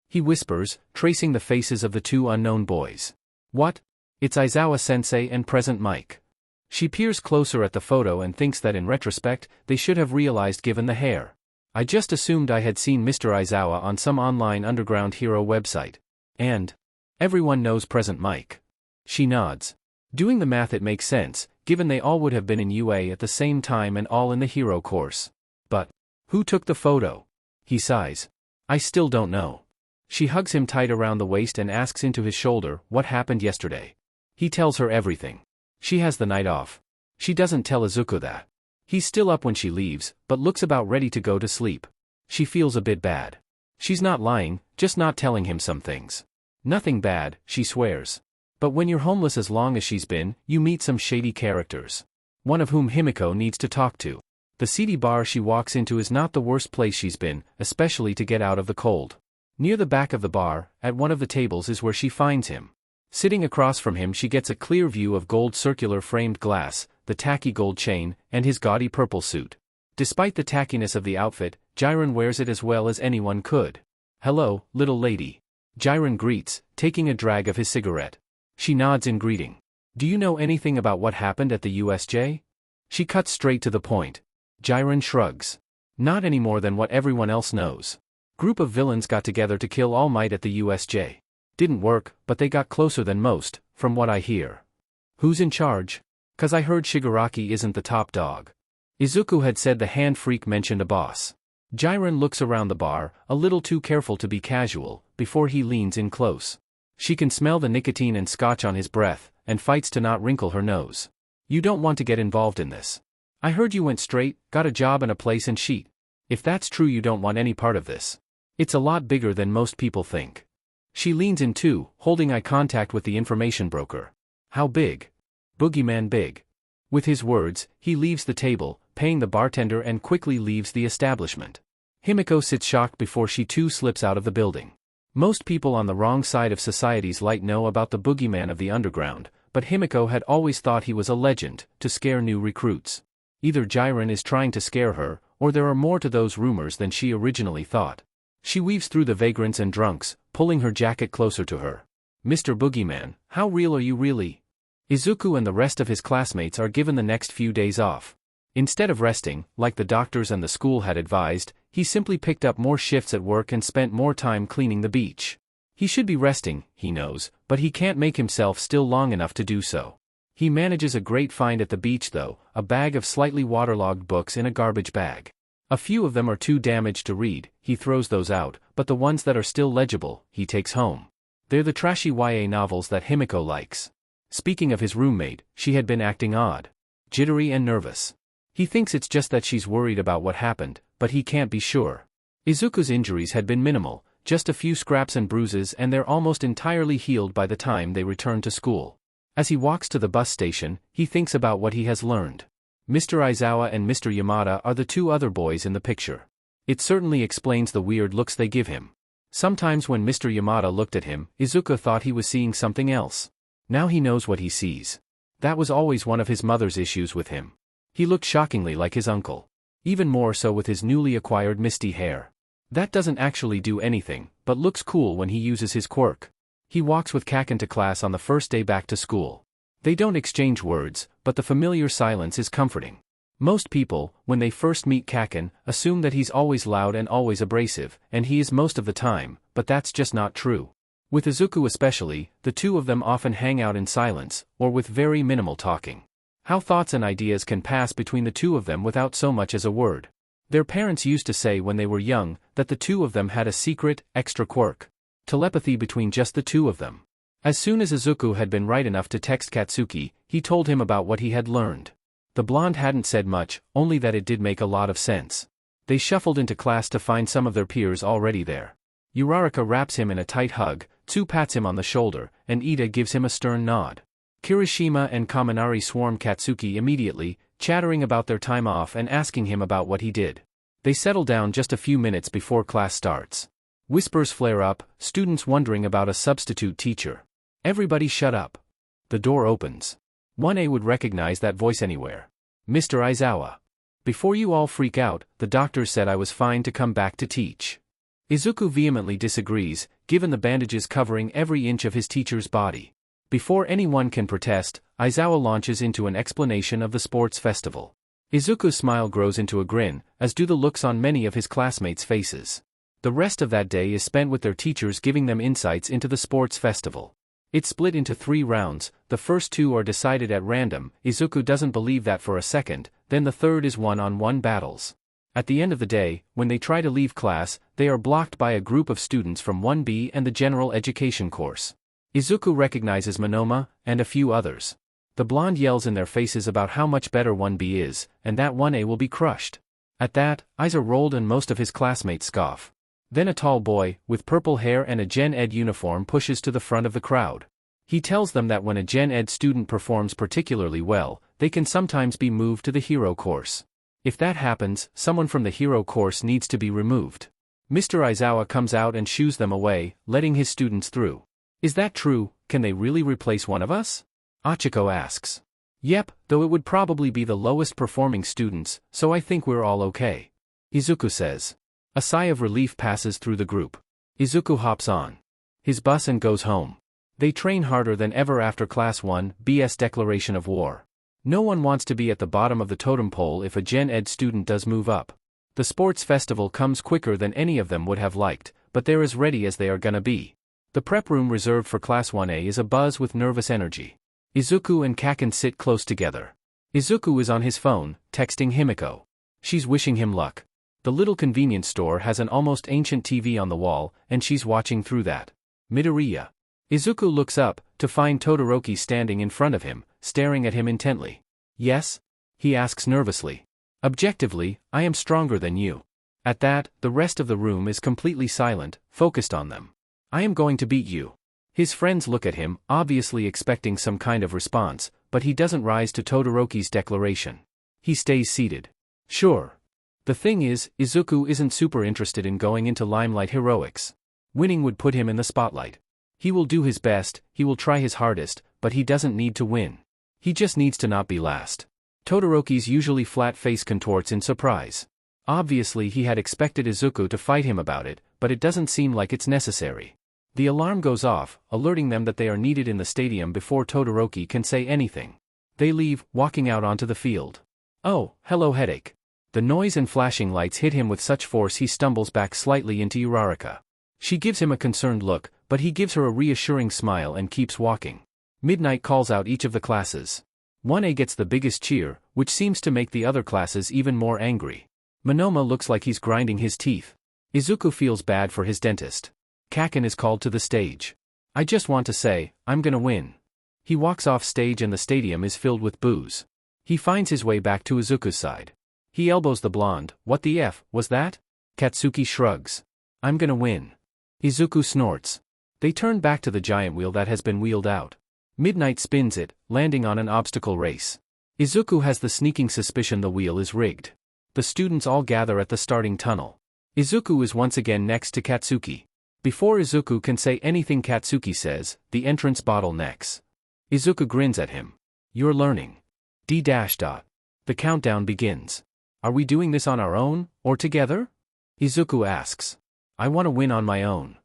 Speaker 1: he whispers, tracing the faces of the 2 unknown boys. "What? It's Aizawa-sensei and Present Mike." She peers closer at the photo and thinks that in retrospect, they should have realized given the hair. "I just assumed I had seen Mr. Aizawa on some online underground hero website. And everyone knows Present Mike." She nods. Doing the math, it makes sense, given they all would have been in UA at the same time and all in the hero course. "But who took the photo?" He sighs. "I still don't know." She hugs him tight around the waist and asks into his shoulder what happened yesterday. He tells her everything. She has the night off. She doesn't tell Izuku that. He's still up when she leaves, but looks about ready to go to sleep. She feels a bit bad. She's not lying, just not telling him some things. Nothing bad, she swears. But when you're homeless as long as she's been, you meet some shady characters. One of whom Himiko needs to talk to. The seedy bar she walks into is not the worst place she's been, especially to get out of the cold. Near the back of the bar, at one of the tables is where she finds him. Sitting across from him, she gets a clear view of gold circular framed glass, the tacky gold chain, and his gaudy purple suit. Despite the tackiness of the outfit, Jiren wears it as well as anyone could. "Hello, little lady." Jiren greets, taking a drag of his cigarette. She nods in greeting. "Do you know anything about what happened at the USJ?" She cuts straight to the point. Jiren shrugs. "Not any more than what everyone else knows. Group of villains got together to kill All Might at the USJ. Didn't work, but they got closer than most, from what I hear." "Who's in charge?" "'Cause I heard Shigaraki isn't the top dog." Izuku had said the hand freak mentioned a boss. Jiren looks around the bar, a little too careful to be casual, before he leans in close. She can smell the nicotine and scotch on his breath, and fights to not wrinkle her nose. "You don't want to get involved in this. I heard you went straight, got a job and a place and sheet. If that's true, you don't want any part of this. It's a lot bigger than most people think." She leans in too, holding eye contact with the information broker. "How big?" "Boogeyman big." With his words, he leaves the table, paying the bartender and quickly leaves the establishment. Himiko sits shocked before she too slips out of the building. Most people on the wrong side of society's light know about the boogeyman of the underground, but Himiko had always thought he was a legend, to scare new recruits. Either Jiren is trying to scare her, or there are more to those rumors than she originally thought. She weaves through the vagrants and drunks, pulling her jacket closer to her. "Mr. Boogeyman, how real are you really?" Izuku and the rest of his classmates are given the next few days off. Instead of resting, like the doctors and the school had advised, he simply picked up more shifts at work and spent more time cleaning the beach. He should be resting, he knows, but he can't make himself still long enough to do so. He manages a great find at the beach though, a bag of slightly waterlogged books in a garbage bag. A few of them are too damaged to read, he throws those out, but the ones that are still legible, he takes home. They're the trashy YA novels that Himiko likes. Speaking of his roommate, she had been acting odd. Jittery and nervous. He thinks it's just that she's worried about what happened, but he can't be sure. Izuku's injuries had been minimal, just a few scraps and bruises, and they're almost entirely healed by the time they return to school. As he walks to the bus station, he thinks about what he has learned. Mr. Aizawa and Mr. Yamada are the 2 other boys in the picture. It certainly explains the weird looks they give him. Sometimes when Mr. Yamada looked at him, Izuku thought he was seeing something else. Now he knows what he sees. That was always one of his mother's issues with him. He looked shockingly like his uncle. Even more so with his newly acquired misty hair. That doesn't actually do anything, but looks cool when he uses his quirk. He walks with Kaken to class on the first day back to school. They don't exchange words, but the familiar silence is comforting. Most people, when they first meet Kaken, assume that he's always loud and always abrasive, and he is most of the time, but that's just not true. With Izuku especially, the two of them often hang out in silence, or with very minimal talking. How thoughts and ideas can pass between the two of them without so much as a word. Their parents used to say when they were young, that the two of them had a secret, extra quirk. Telepathy between just the two of them. As soon as Izuku had been right enough to text Katsuki, he told him about what he had learned. The blonde hadn't said much, only that it did make a lot of sense. They shuffled into class to find some of their peers already there. Uraraka wraps him in a tight hug, Tsu pats him on the shoulder, and Ida gives him a stern nod. Kirishima and Kaminari swarm Katsuki immediately, chattering about their time off and asking him about what he did. They settle down just a few minutes before class starts. Whispers flare up, students wondering about a substitute teacher. Everybody shut up. The door opens. 1A would recognize that voice anywhere. Mr. Aizawa. Before you all freak out, the doctor said I was fine to come back to teach. Izuku vehemently disagrees, given the bandages covering every inch of his teacher's body. Before anyone can protest, Aizawa launches into an explanation of the sports festival. Izuku's smile grows into a grin, as do the looks on many of his classmates' faces. The rest of that day is spent with their teachers giving them insights into the sports festival. It's split into 3 rounds, the first 2 are decided at random, Izuku doesn't believe that for a second, then the third is one-on-one battles. At the end of the day, when they try to leave class, they are blocked by a group of students from 1B and the general education course. Izuku recognizes Monoma, and a few others. The blonde yells in their faces about how much better 1B is, and that 1A will be crushed. At that, eyes are rolled and most of his classmates scoff. Then a tall boy, with purple hair and a Gen Ed uniform pushes to the front of the crowd. He tells them that when a Gen Ed student performs particularly well, they can sometimes be moved to the hero course. If that happens, someone from the hero course needs to be removed. Mr. Aizawa comes out and shoos them away, letting his students through. Is that true? Can they really replace one of us? Achiko asks. Yep, though it would probably be the lowest performing students, so I think we're all okay. Izuku says. A sigh of relief passes through the group. Izuku hops on his bus and goes home. They train harder than ever after Class 1B's declaration of war. No one wants to be at the bottom of the totem pole if a Gen Ed student does move up. The sports festival comes quicker than any of them would have liked, but they're as ready as they are gonna be. The prep room reserved for Class 1A is abuzz with nervous energy. Izuku and Kaken sit close together. Izuku is on his phone, texting Himiko. She's wishing him luck. The little convenience store has an almost ancient TV on the wall, and she's watching through that. Midoriya. Izuku looks up, to find Todoroki standing in front of him, staring at him intently. Yes? He asks nervously. Objectively, I am stronger than you. At that, the rest of the room is completely silent, focused on them. I am going to beat you. His friends look at him, obviously expecting some kind of response, but he doesn't rise to Todoroki's declaration. He stays seated. Sure. The thing is, Izuku isn't super interested in going into limelight heroics. Winning would put him in the spotlight. He will do his best, he will try his hardest, but he doesn't need to win. He just needs to not be last. Todoroki's usually flat face contorts in surprise. Obviously he had expected Izuku to fight him about it, but it doesn't seem like it's necessary. The alarm goes off, alerting them that they are needed in the stadium before Todoroki can say anything. They leave, walking out onto the field. Oh, hello headache. The noise and flashing lights hit him with such force he stumbles back slightly into Uraraka. She gives him a concerned look, but he gives her a reassuring smile and keeps walking. Midnight calls out each of the classes. 1A gets the biggest cheer, which seems to make the other classes even more angry. Monoma looks like he's grinding his teeth. Izuku feels bad for his dentist. Kaken is called to the stage. I just want to say, I'm gonna win. He walks off stage and the stadium is filled with boos. He finds his way back to Izuku's side. He elbows the blonde. What the F was that? Katsuki shrugs. I'm gonna win. Izuku snorts. They turn back to the giant wheel that has been wheeled out. Midnight spins it, landing on an obstacle race. Izuku has the sneaking suspicion the wheel is rigged. The students all gather at the starting tunnel. Izuku is once again next to Katsuki. Before Izuku can say anything, Katsuki says, the entrance bottlenecks. Izuku grins at him. You're learning. D-. The countdown begins. Are we doing this on our own, or together? Izuku asks. I want to win on my own.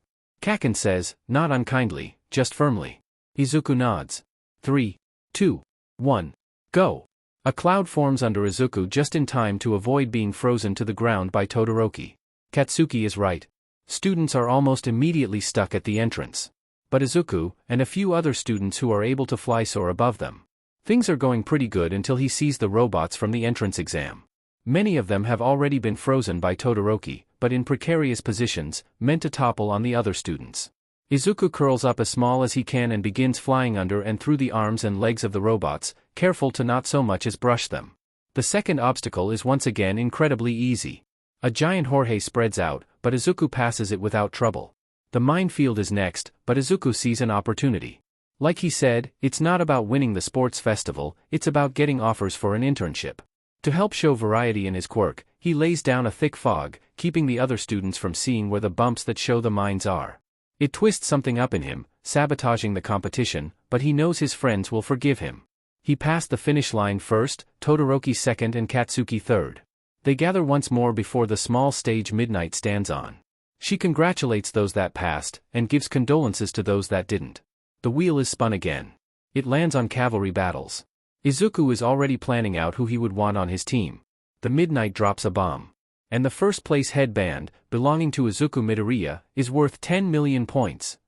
Speaker 1: Kaken says, not unkindly, just firmly. Izuku nods. 3, 2, 1, go. A cloud forms under Izuku just in time to avoid being frozen to the ground by Todoroki. Katsuki is right. Students are almost immediately stuck at the entrance. But Izuku, and a few other students who are able to fly soar above them. Things are going pretty good until he sees the robots from the entrance exam. Many of them have already been frozen by Todoroki, but in precarious positions, meant to topple on the other students. Izuku curls up as small as he can and begins flying under and through the arms and legs of the robots, careful to not so much as brush them. The second obstacle is once again incredibly easy. A giant Jorge spreads out, but Izuku passes it without trouble. The minefield is next, but Izuku sees an opportunity. Like he said, it's not about winning the sports festival, it's about getting offers for an internship. To help show variety in his quirk, he lays down a thick fog, keeping the other students from seeing where the bumps that show the mines are. It twists something up in him, sabotaging the competition, but he knows his friends will forgive him. He passed the finish line first, Todoroki second and Katsuki third. They gather once more before the small stage Midnight stands on. She congratulates those that passed, and gives condolences to those that didn't. The wheel is spun again. It lands on cavalry battles. Izuku is already planning out who he would want on his team. The Midnight drops a bomb. And the first place headband, belonging to Izuku Midoriya, is worth 10 million points.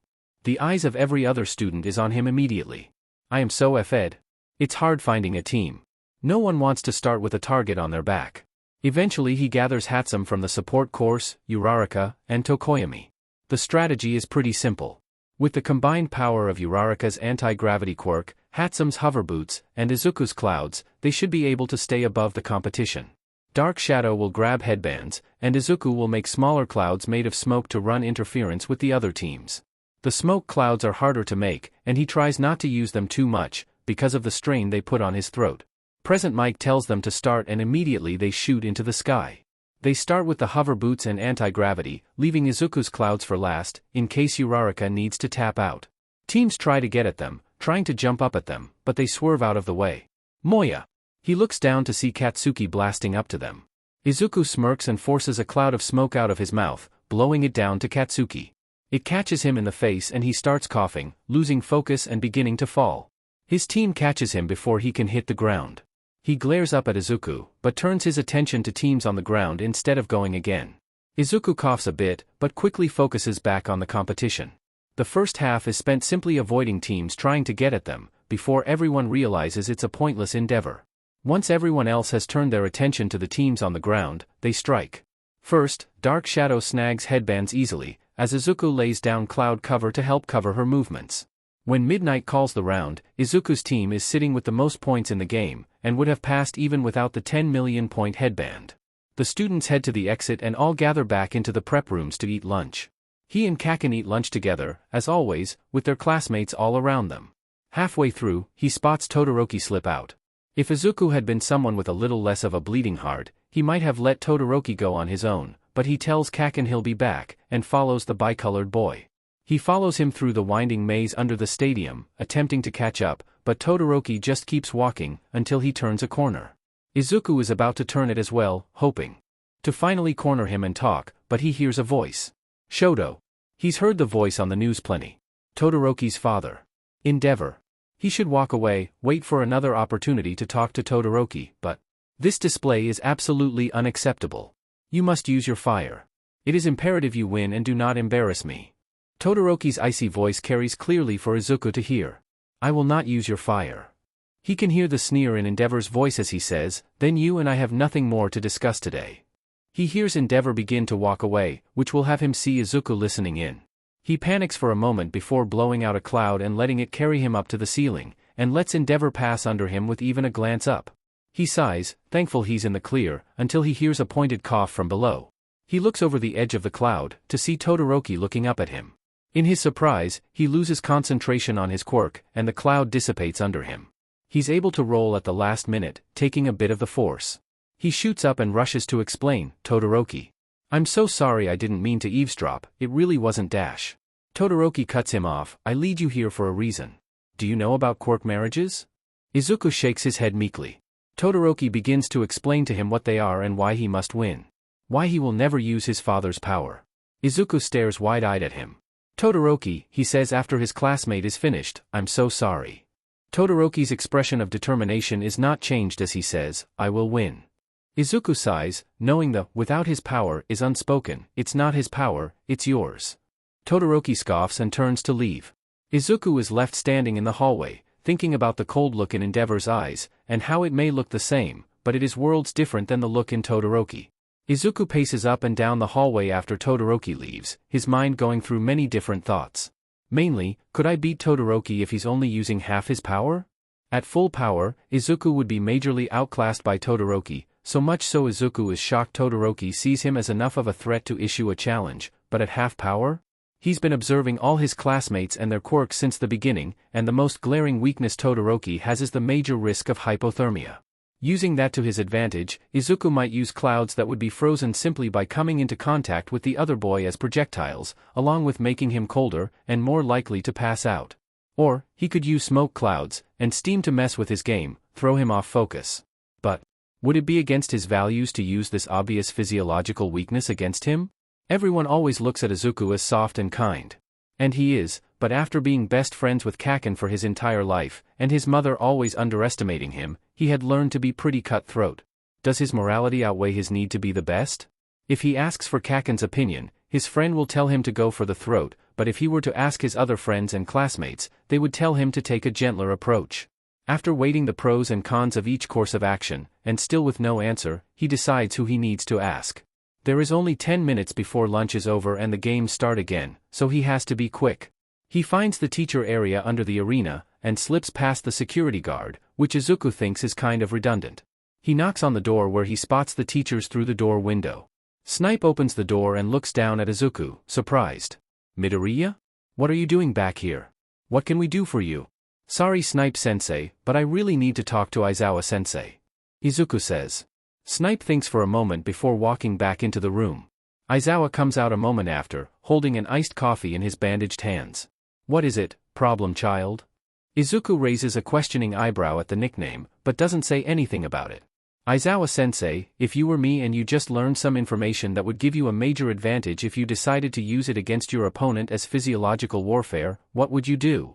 Speaker 1: The eyes of every other student is on him immediately. I am so effed. It's hard finding a team. No one wants to start with a target on their back. Eventually he gathers Hatsum from the support course, Uraraka, and Tokoyami. The strategy is pretty simple. With the combined power of Uraraka's anti-gravity quirk, Hatsum's hover boots, and Izuku's clouds, they should be able to stay above the competition. Dark Shadow will grab headbands, and Izuku will make smaller clouds made of smoke to run interference with the other teams. The smoke clouds are harder to make, and he tries not to use them too much, because of the strain they put on his throat. Present Mike tells them to start and immediately they shoot into the sky. They start with the hover boots and anti-gravity, leaving Izuku's clouds for last, in case Uraraka needs to tap out. Teams try to get at them, trying to jump up at them, but they swerve out of the way. Moya! He looks down to see Katsuki blasting up to them. Izuku smirks and forces a cloud of smoke out of his mouth, blowing it down to Katsuki. It catches him in the face and he starts coughing, losing focus and beginning to fall. His team catches him before he can hit the ground. He glares up at Izuku, but turns his attention to teams on the ground instead of going again. Izuku coughs a bit, but quickly focuses back on the competition. The first half is spent simply avoiding teams trying to get at them, before everyone realizes it's a pointless endeavor. Once everyone else has turned their attention to the teams on the ground, they strike. First, Dark Shadow snags headbands easily, as Izuku lays down cloud cover to help cover her movements. When Midnight calls the round, Izuku's team is sitting with the most points in the game, and would have passed even without the 10 million point headband. The students head to the exit and all gather back into the prep rooms to eat lunch. He and Kaken eat lunch together, as always, with their classmates all around them. Halfway through, he spots Todoroki slip out. If Izuku had been someone with a little less of a bleeding heart, he might have let Todoroki go on his own, but he tells Kaken he'll be back, and follows the bicolored boy. He follows him through the winding maze under the stadium, attempting to catch up, but Todoroki just keeps walking, until he turns a corner. Izuku is about to turn it as well, hoping to finally corner him and talk, but he hears a voice. Shoto. He's heard the voice on the news plenty. Todoroki's father. Endeavor. He should walk away, wait for another opportunity to talk to Todoroki, but this display is absolutely unacceptable. You must use your fire. It is imperative you win and do not embarrass me. Todoroki's icy voice carries clearly for Izuku to hear. I will not use your fire. He can hear the sneer in Endeavor's voice as he says, then you and I have nothing more to discuss today. He hears Endeavor begin to walk away, which will have him see Izuku listening in. He panics for a moment before blowing out a cloud and letting it carry him up to the ceiling, and lets Endeavor pass under him with even a glance up. He sighs, thankful he's in the clear, until he hears a pointed cough from below. He looks over the edge of the cloud, to see Todoroki looking up at him. In his surprise, he loses concentration on his quirk, and the cloud dissipates under him. He's able to roll at the last minute, taking a bit of the force. He shoots up and rushes to explain, Todoroki. I'm so sorry, I didn't mean to eavesdrop, it really wasn't dash. Todoroki cuts him off, I lead you here for a reason. Do you know about quirk marriages? Izuku shakes his head meekly. Todoroki begins to explain to him what they are and why he must win. Why he will never use his father's power. Izuku stares wide-eyed at him. Todoroki, he says after his classmate is finished, I'm so sorry. Todoroki's expression of determination is not changed as he says, "I will win." Izuku sighs, knowing the "without his power" is unspoken. "It's not his power, it's yours." Todoroki scoffs and turns to leave. Izuku is left standing in the hallway, thinking about the cold look in Endeavor's eyes, and how it may look the same, but it is worlds different than the look in Todoroki. Izuku paces up and down the hallway after Todoroki leaves, his mind going through many different thoughts. Mainly, could I beat Todoroki if he's only using half his power? At full power, Izuku would be majorly outclassed by Todoroki, so much so Izuku is shocked Todoroki sees him as enough of a threat to issue a challenge, but at half power? He's been observing all his classmates and their quirks since the beginning, and the most glaring weakness Todoroki has is the major risk of hypothermia. Using that to his advantage, Izuku might use clouds that would be frozen simply by coming into contact with the other boy as projectiles, along with making him colder and more likely to pass out. Or, he could use smoke clouds and steam to mess with his game, throw him off focus. But would it be against his values to use this obvious physiological weakness against him? Everyone always looks at Izuku as soft and kind. And he is, but after being best friends with Kaken for his entire life, and his mother always underestimating him, he had learned to be pretty cutthroat. Does his morality outweigh his need to be the best? If he asks for Kaken's opinion, his friend will tell him to go for the throat, but if he were to ask his other friends and classmates, they would tell him to take a gentler approach. After weighing the pros and cons of each course of action, and still with no answer, he decides who he needs to ask. There is only 10 minutes before lunch is over and the games start again, so he has to be quick. He finds the teacher area under the arena, and slips past the security guard, which Izuku thinks is kind of redundant. He knocks on the door where he spots the teachers through the door window. Snipe opens the door and looks down at Izuku, surprised. "Midoriya? What are you doing back here? What can we do for you?" "Sorry Snipe-sensei, but I really need to talk to Aizawa-sensei," Izuku says. Snipe thinks for a moment before walking back into the room. Aizawa comes out a moment after, holding an iced coffee in his bandaged hands. "What is it, problem child?" Izuku raises a questioning eyebrow at the nickname, but doesn't say anything about it. "Aizawa-sensei, if you were me and you just learned some information that would give you a major advantage if you decided to use it against your opponent as physiological warfare, what would you do?"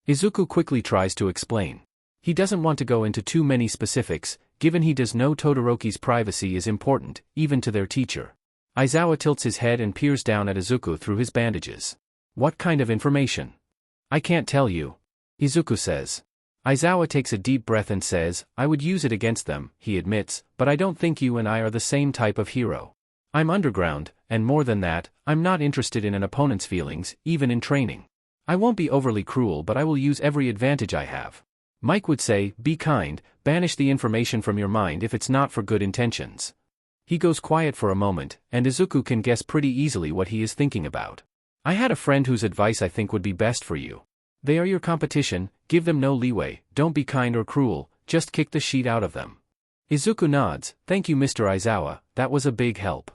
Speaker 1: Izuku quickly tries to explain. He doesn't want to go into too many specifics, given he does know Todoroki's privacy is important, even to their teacher. Aizawa tilts his head and peers down at Izuku through his bandages. "What kind of information?" "I can't tell you," Izuku says. Aizawa takes a deep breath and says, "I would use it against them," he admits, "but I don't think you and I are the same type of hero. I'm underground, and more than that, I'm not interested in an opponent's feelings, even in training. I won't be overly cruel, but I will use every advantage I have. Mike would say, be kind, banish the information from your mind if it's not for good intentions." He goes quiet for a moment, and Izuku can guess pretty easily what he is thinking about. "I had a friend whose advice I think would be best for you. They are your competition, give them no leeway, don't be kind or cruel, just kick the shit out of them." Izuku nods, "Thank you Mr. Aizawa, that was a big help."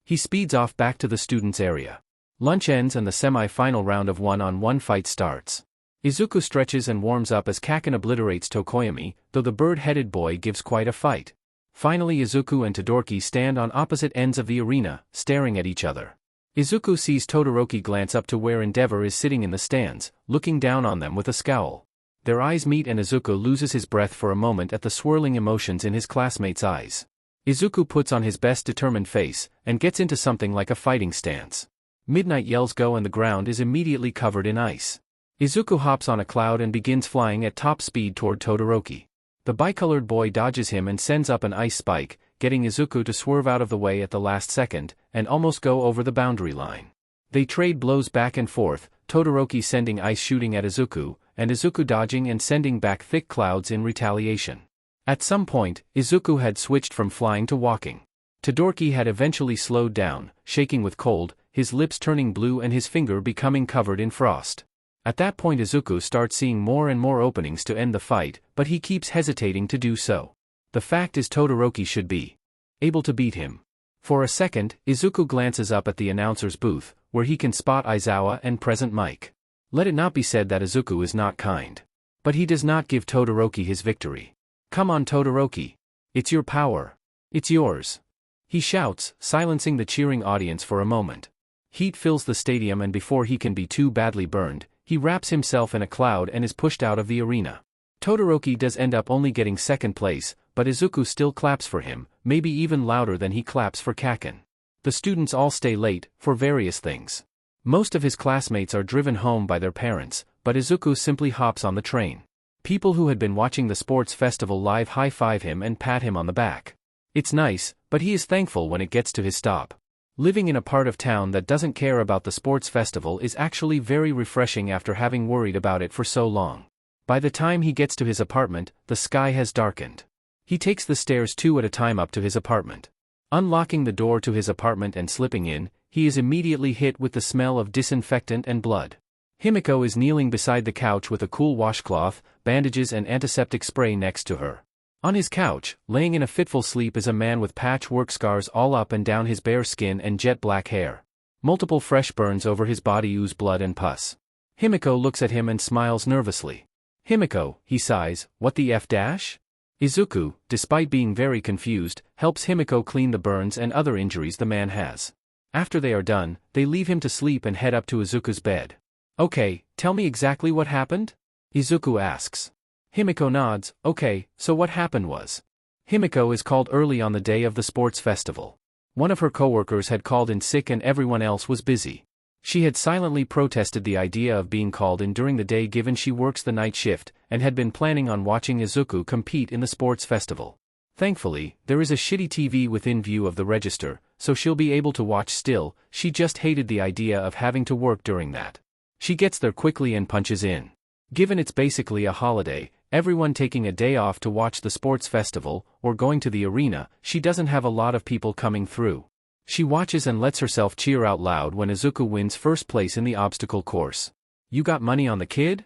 Speaker 1: He speeds off back to the students' area. Lunch ends and the semi-final round of one-on-one fight starts. Izuku stretches and warms up as Kaken obliterates Tokoyami, though the bird-headed boy gives quite a fight. Finally Izuku and Todoroki stand on opposite ends of the arena, staring at each other. Izuku sees Todoroki glance up to where Endeavor is sitting in the stands, looking down on them with a scowl. Their eyes meet and Izuku loses his breath for a moment at the swirling emotions in his classmates' eyes. Izuku puts on his best determined face, and gets into something like a fighting stance. Midnight yells go and the ground is immediately covered in ice. Izuku hops on a cloud and begins flying at top speed toward Todoroki. The bicolored boy dodges him and sends up an ice spike, getting Izuku to swerve out of the way at the last second, and almost go over the boundary line. They trade blows back and forth, Todoroki sending ice shooting at Izuku, and Izuku dodging and sending back thick clouds in retaliation. At some point, Izuku had switched from flying to walking. Todoroki had eventually slowed down, shaking with cold, his lips turning blue and his finger becoming covered in frost. At that point Izuku starts seeing more and more openings to end the fight, but he keeps hesitating to do so. The fact is Todoroki should be able to beat him. For a second, Izuku glances up at the announcer's booth, where he can spot Aizawa and present Mike. Let it not be said that Izuku is not kind. But he does not give Todoroki his victory. "Come on Todoroki. It's your power. It's yours," he shouts, silencing the cheering audience for a moment. Heat fills the stadium and before he can be too badly burned, he wraps himself in a cloud and is pushed out of the arena. Todoroki does end up only getting second place, but Izuku still claps for him, maybe even louder than he claps for Kaken. The students all stay late, for various things. Most of his classmates are driven home by their parents, but Izuku simply hops on the train. People who had been watching the sports festival live high-five him and pat him on the back. It's nice, but he is thankful when it gets to his stop. Living in a part of town that doesn't care about the sports festival is actually very refreshing after having worried about it for so long. By the time he gets to his apartment, the sky has darkened. He takes the stairs 2 at a time up to his apartment. Unlocking the door to his apartment and slipping in, he is immediately hit with the smell of disinfectant and blood. Himiko is kneeling beside the couch with a cool washcloth, bandages and antiseptic spray next to her. On his couch, laying in a fitful sleep is a man with patchwork scars all up and down his bare skin and jet black hair. Multiple fresh burns over his body ooze blood and pus. Himiko looks at him and smiles nervously. Himiko, he sighs, what the F dash? Izuku, despite being very confused, helps Himiko clean the burns and other injuries the man has. After they are done, they leave him to sleep and head up to Izuku's bed. Okay, tell me exactly what happened? Izuku asks. Himiko nods. Okay, so what happened was. Himiko is called early on the day of the sports festival. One of her coworkers had called in sick and everyone else was busy. She had silently protested the idea of being called in during the day given she works the night shift, and had been planning on watching Izuku compete in the sports festival. Thankfully, there is a shitty TV within view of the register, so she'll be able to watch still. She just hated the idea of having to work during that. She gets there quickly and punches in. Given it's basically a holiday, everyone taking a day off to watch the sports festival, or going to the arena, she doesn't have a lot of people coming through. She watches and lets herself cheer out loud when Izuku wins first place in the obstacle course. You got money on the kid?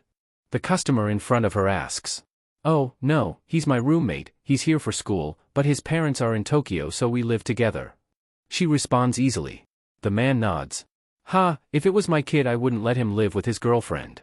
Speaker 1: The customer in front of her asks. Oh, no, he's my roommate, he's here for school, but his parents are in Tokyo so we live together. She responds easily. The man nods. If it was my kid I wouldn't let him live with his girlfriend.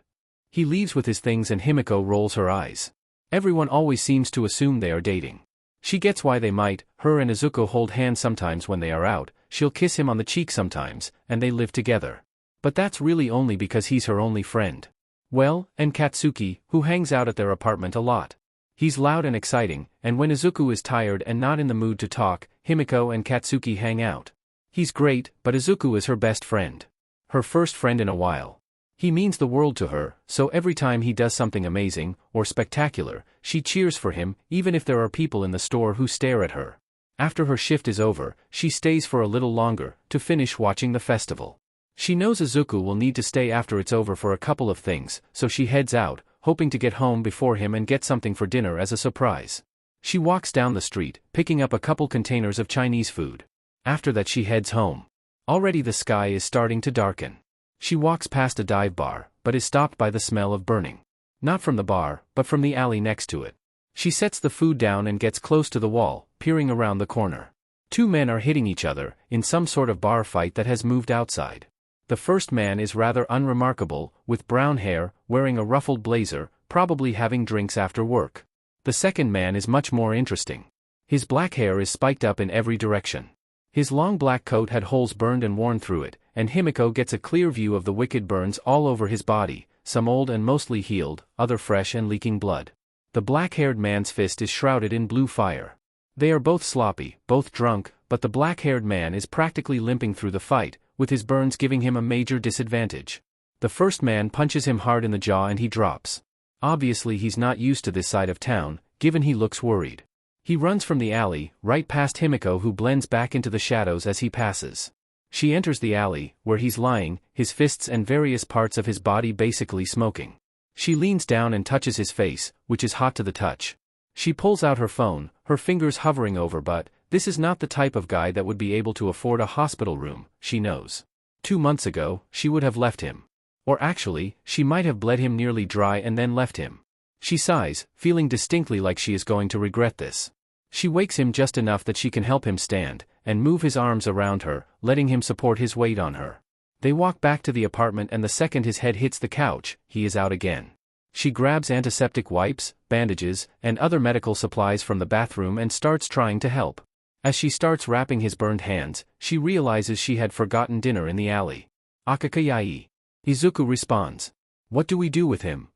Speaker 1: He leaves with his things and Himiko rolls her eyes. Everyone always seems to assume they are dating. She gets why they might. Her and Izuku hold hands sometimes when they are out, she'll kiss him on the cheek sometimes, and they live together. But that's really only because he's her only friend. Well, and Katsuki, who hangs out at their apartment a lot. He's loud and exciting, and when Izuku is tired and not in the mood to talk, Himiko and Katsuki hang out. He's great, but Izuku is her best friend. Her first friend in a while. He means the world to her, so every time he does something amazing, or spectacular, she cheers for him, even if there are people in the store who stare at her. After her shift is over, she stays for a little longer, to finish watching the festival. She knows Izuku will need to stay after it's over for a couple of things, so she heads out, hoping to get home before him and get something for dinner as a surprise. She walks down the street, picking up a couple containers of Chinese food. After that she heads home. Already the sky is starting to darken. She walks past a dive bar, but is stopped by the smell of burning. Not from the bar, but from the alley next to it. She sets the food down and gets close to the wall, peering around the corner. 2 men are hitting each other, in some sort of bar fight that has moved outside. The first man is rather unremarkable, with brown hair, wearing a ruffled blazer, probably having drinks after work. The second man is much more interesting. His black hair is spiked up in every direction. His long black coat had holes burned and worn through it, and Himiko gets a clear view of the wicked burns all over his body, some old and mostly healed, other fresh and leaking blood. The black-haired man's fist is shrouded in blue fire. They are both sloppy, both drunk, but the black-haired man is practically limping through the fight, with his burns giving him a major disadvantage. The first man punches him hard in the jaw and he drops. Obviously he's not used to this side of town, given he looks worried. He runs from the alley, right past Himiko who blends back into the shadows as he passes. She enters the alley, where he's lying, his fists and various parts of his body basically smoking. She leans down and touches his face, which is hot to the touch. She pulls out her phone, her fingers hovering over, but this is not the type of guy that would be able to afford a hospital room, she knows. 2 months ago, she would have left him. Or actually, she might have bled him nearly dry and then left him. She sighs, feeling distinctly like she is going to regret this. She wakes him just enough that she can help him stand, and move his arms around her, letting him support his weight on her. They walk back to the apartment and the second his head hits the couch, he is out again. She grabs antiseptic wipes, bandages, and other medical supplies from the bathroom and starts trying to help. As she starts wrapping his burned hands, she realizes she had forgotten dinner in the alley. Akakayai. Izuku responds. What do we do with him?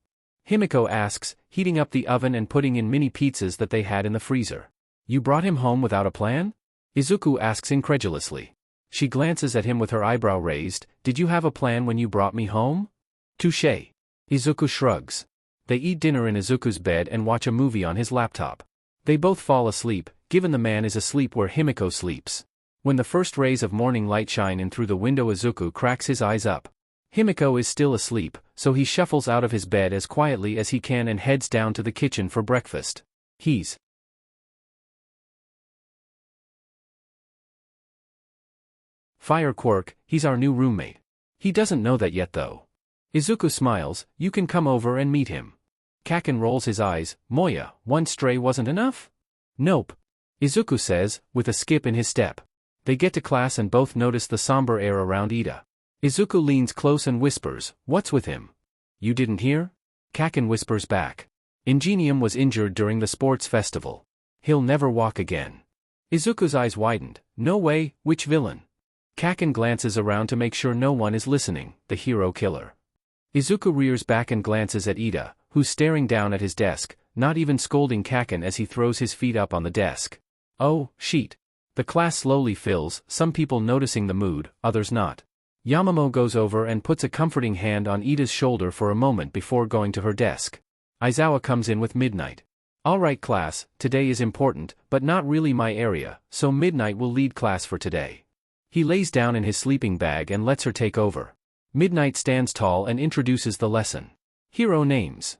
Speaker 1: Himiko asks, heating up the oven and putting in mini pizzas that they had in the freezer. You brought him home without a plan? Izuku asks incredulously. She glances at him with her eyebrow raised. Did you have a plan when you brought me home? Touché. Izuku shrugs. They eat dinner in Izuku's bed and watch a movie on his laptop. They both fall asleep, given the man is asleep where Himiko sleeps. When the first rays of morning light shine in through the window, Izuku cracks his eyes up. Himiko is still asleep, so he shuffles out of his bed as quietly as he can and heads down to the kitchen for breakfast. He's Fire Quirk, he's our new roommate. He doesn't know that yet though. Izuku smiles, you can come over and meet him. Kaken rolls his eyes, Moya, one stray wasn't enough? Nope. Izuku says, with a skip in his step. They get to class and both notice the somber air around Ida. Izuku leans close and whispers, what's with him? You didn't hear? Kaken whispers back. Ingenium was injured during the sports festival. He'll never walk again. Izuku's eyes widened, no way, which villain? Kaken glances around to make sure no one is listening, the hero killer. Izuku rears back and glances at Ida, who's staring down at his desk, not even scolding Kaken as he throws his feet up on the desk. Oh, sheet. The class slowly fills, some people noticing the mood, others not. Yamamo goes over and puts a comforting hand on Ida's shoulder for a moment before going to her desk. Aizawa comes in with Midnight. Alright class, today is important, but not really my area, so Midnight will lead class for today. He lays down in his sleeping bag and lets her take over. Midnight stands tall and introduces the lesson. Hero names.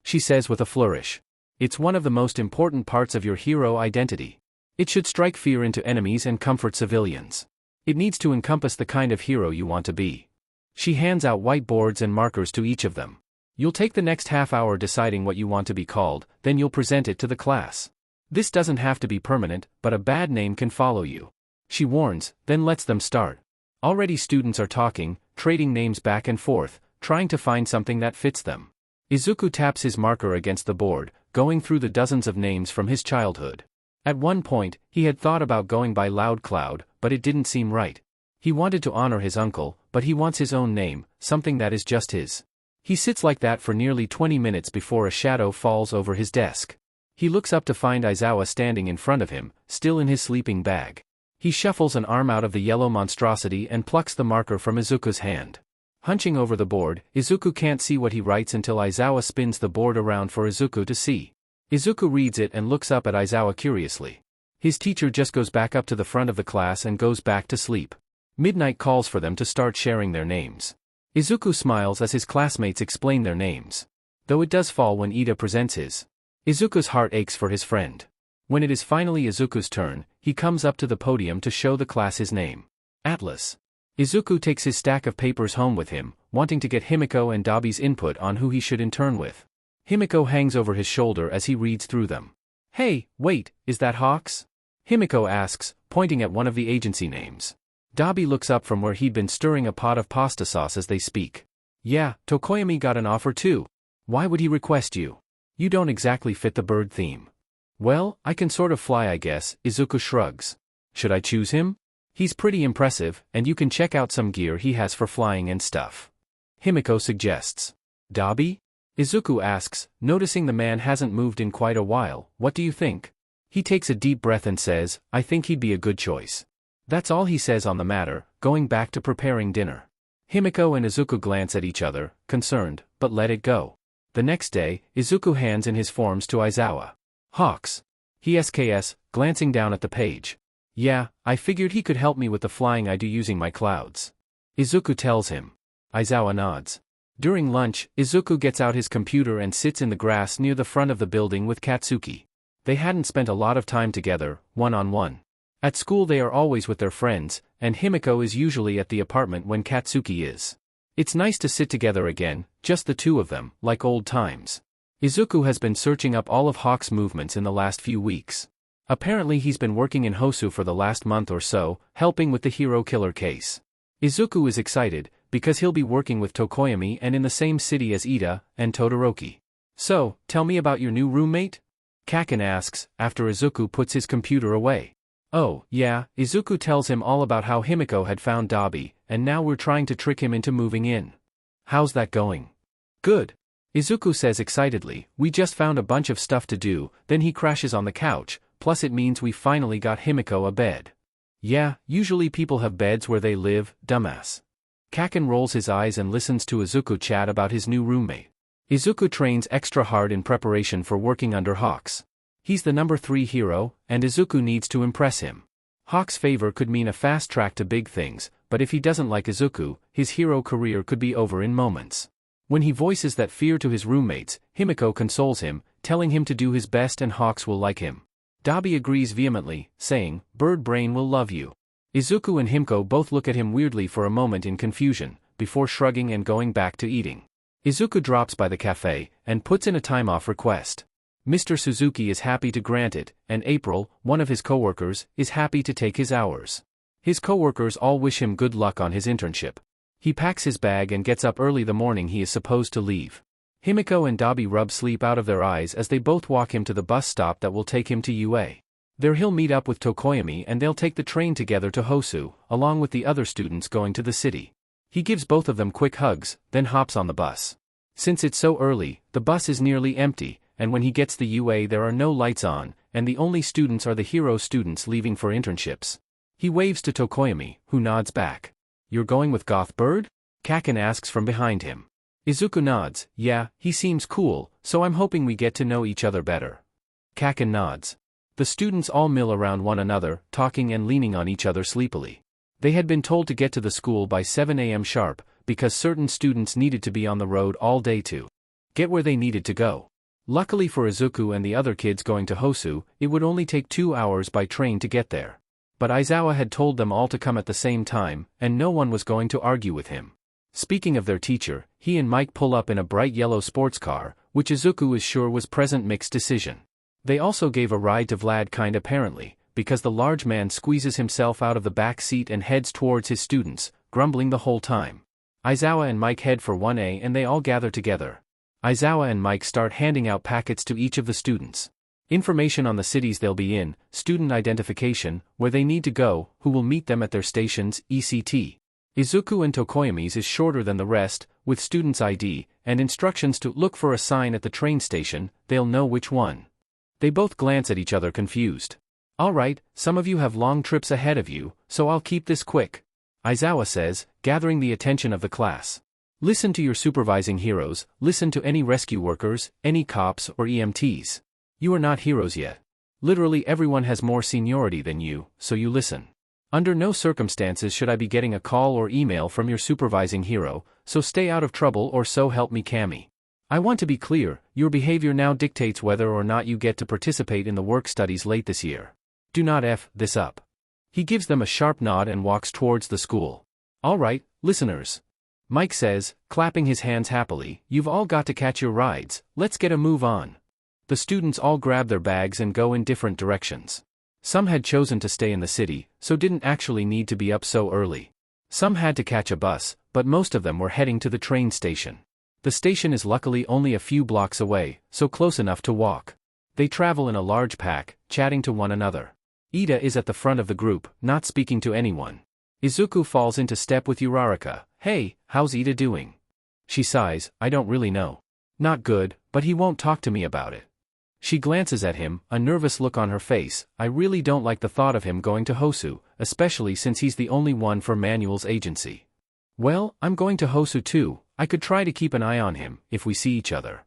Speaker 1: She says with a flourish. It's one of the most important parts of your hero identity. It should strike fear into enemies and comfort civilians. It needs to encompass the kind of hero you want to be. She hands out whiteboards and markers to each of them. You'll take the next half hour deciding what you want to be called, then you'll present it to the class. This doesn't have to be permanent, but a bad name can follow you. She warns, then lets them start. Already students are talking, trading names back and forth, trying to find something that fits them. Izuku taps his marker against the board, going through the dozens of names from his childhood. At one point, he had thought about going by Loud Cloud, but it didn't seem right. He wanted to honor his uncle, but he wants his own name, something that is just his. He sits like that for nearly 20 minutes before a shadow falls over his desk. He looks up to find Aizawa standing in front of him, still in his sleeping bag. He shuffles an arm out of the yellow monstrosity and plucks the marker from Izuku's hand. Hunching over the board, Izuku can't see what he writes until Aizawa spins the board around for Izuku to see. Izuku reads it and looks up at Aizawa curiously. His teacher just goes back up to the front of the class and goes back to sleep. Midnight calls for them to start sharing their names. Izuku smiles as his classmates explain their names. Though it does fall when Ida presents his. Izuku's heart aches for his friend. When it is finally Izuku's turn, he comes up to the podium to show the class his name. Atlas. Izuku takes his stack of papers home with him, wanting to get Himiko and Dabi's input on who he should intern with. Himiko hangs over his shoulder as he reads through them. Hey, wait, is that Hawks? Himiko asks, pointing at one of the agency names. Dabi looks up from where he'd been stirring a pot of pasta sauce as they speak. Yeah, Tokoyami got an offer too. Why would he request you? You don't exactly fit the bird theme. Well, I can sort of fly I guess, Izuku shrugs. Should I choose him? He's pretty impressive, and you can check out some gear he has for flying and stuff. Himiko suggests. Dabi? Izuku asks, noticing the man hasn't moved in quite a while, what do you think? He takes a deep breath and says, I think he'd be a good choice. That's all he says on the matter, going back to preparing dinner. Himiko and Izuku glance at each other, concerned, but let it go. The next day, Izuku hands in his forms to Aizawa. Hawks. He SKS, glancing down at the page. Yeah, I figured he could help me with the flying I do using my clouds. Izuku tells him. Aizawa nods. During lunch, Izuku gets out his computer and sits in the grass near the front of the building with Katsuki. They hadn't spent a lot of time together, one-on-one. At school they are always with their friends, and Himiko is usually at the apartment when Katsuki is. It's nice to sit together again, just the two of them, like old times. Izuku has been searching up all of Hawk's movements in the last few weeks. Apparently he's been working in Hosu for the last month or so, helping with the hero killer case. Izuku is excited, because he'll be working with Tokoyami and in the same city as Ida and Todoroki. So, tell me about your new roommate? Kaken asks, after Izuku puts his computer away. Oh, yeah, Izuku tells him all about how Himiko had found Dabi, and now we're trying to trick him into moving in. How's that going? Good. Izuku says excitedly, we just found a bunch of stuff to do, then he crashes on the couch, plus it means we finally got Himiko a bed. Yeah, usually people have beds where they live, dumbass. Kaken rolls his eyes and listens to Izuku chat about his new roommate. Izuku trains extra hard in preparation for working under Hawks. He's the number 3 hero, and Izuku needs to impress him. Hawk's favor could mean a fast track to big things, but if he doesn't like Izuku, his hero career could be over in moments. When he voices that fear to his roommates, Himiko consoles him, telling him to do his best and Hawks will like him. Dabi agrees vehemently, saying, Bird Brain will love you. Izuku and Himiko both look at him weirdly for a moment in confusion, before shrugging and going back to eating. Izuku drops by the cafe, and puts in a time-off request. Mr. Suzuki is happy to grant it, and April, one of his coworkers, is happy to take his hours. His coworkers all wish him good luck on his internship. He packs his bag and gets up early the morning he is supposed to leave. Himiko and Dabi rub sleep out of their eyes as they both walk him to the bus stop that will take him to UA. There he'll meet up with Tokoyami and they'll take the train together to Hosu, along with the other students going to the city. He gives both of them quick hugs, then hops on the bus. Since it's so early, the bus is nearly empty, and when he gets to UA there are no lights on, and the only students are the hero students leaving for internships. He waves to Tokoyami, who nods back. You're going with Goth Bird? Kaken asks from behind him. Izuku nods, yeah, he seems cool, so I'm hoping we get to know each other better. Kaken nods. The students all mill around one another, talking and leaning on each other sleepily. They had been told to get to the school by 7 a.m. sharp, because certain students needed to be on the road all day to get where they needed to go. Luckily for Izuku and the other kids going to Hosu, it would only take 2 hours by train to get there. But Aizawa had told them all to come at the same time, and no one was going to argue with him. Speaking of their teacher, he and Mike pull up in a bright yellow sports car, which Izuku is sure was present Mick's decision. They also gave a ride to Vlad kind apparently, because the large man squeezes himself out of the back seat and heads towards his students, grumbling the whole time. Aizawa and Mike head for 1A and they all gather together. Aizawa and Mike start handing out packets to each of the students. Information on the cities they'll be in, student identification, where they need to go, who will meet them at their stations, etc. Izuku and Tokoyami's is shorter than the rest, with student's ID, and instructions to look for a sign at the train station, they'll know which one. They both glance at each other confused. Alright, some of you have long trips ahead of you, so I'll keep this quick. Aizawa says, gathering the attention of the class. Listen to your supervising heroes, listen to any rescue workers, any cops or EMTs. You are not heroes yet. Literally everyone has more seniority than you, so you listen. Under no circumstances should I be getting a call or email from your supervising hero, so stay out of trouble or so help me Kami. I want to be clear, your behavior now dictates whether or not you get to participate in the work studies late this year. Do not F this up. He gives them a sharp nod and walks towards the school. Alright, listeners. Mike says, clapping his hands happily, you've all got to catch your rides, let's get a move on. The students all grab their bags and go in different directions. Some had chosen to stay in the city, so didn't actually need to be up so early. Some had to catch a bus, but most of them were heading to the train station. The station is luckily only a few blocks away, so close enough to walk. They travel in a large pack, chatting to one another. Ida is at the front of the group, not speaking to anyone. Izuku falls into step with Uraraka. Hey, how's Ida doing? She sighs, I don't really know. Not good, but he won't talk to me about it. She glances at him, a nervous look on her face. I really don't like the thought of him going to Hosu, especially since he's the only one for Manuel's agency. Well, I'm going to Hosu too, I could try to keep an eye on him, if we see each other.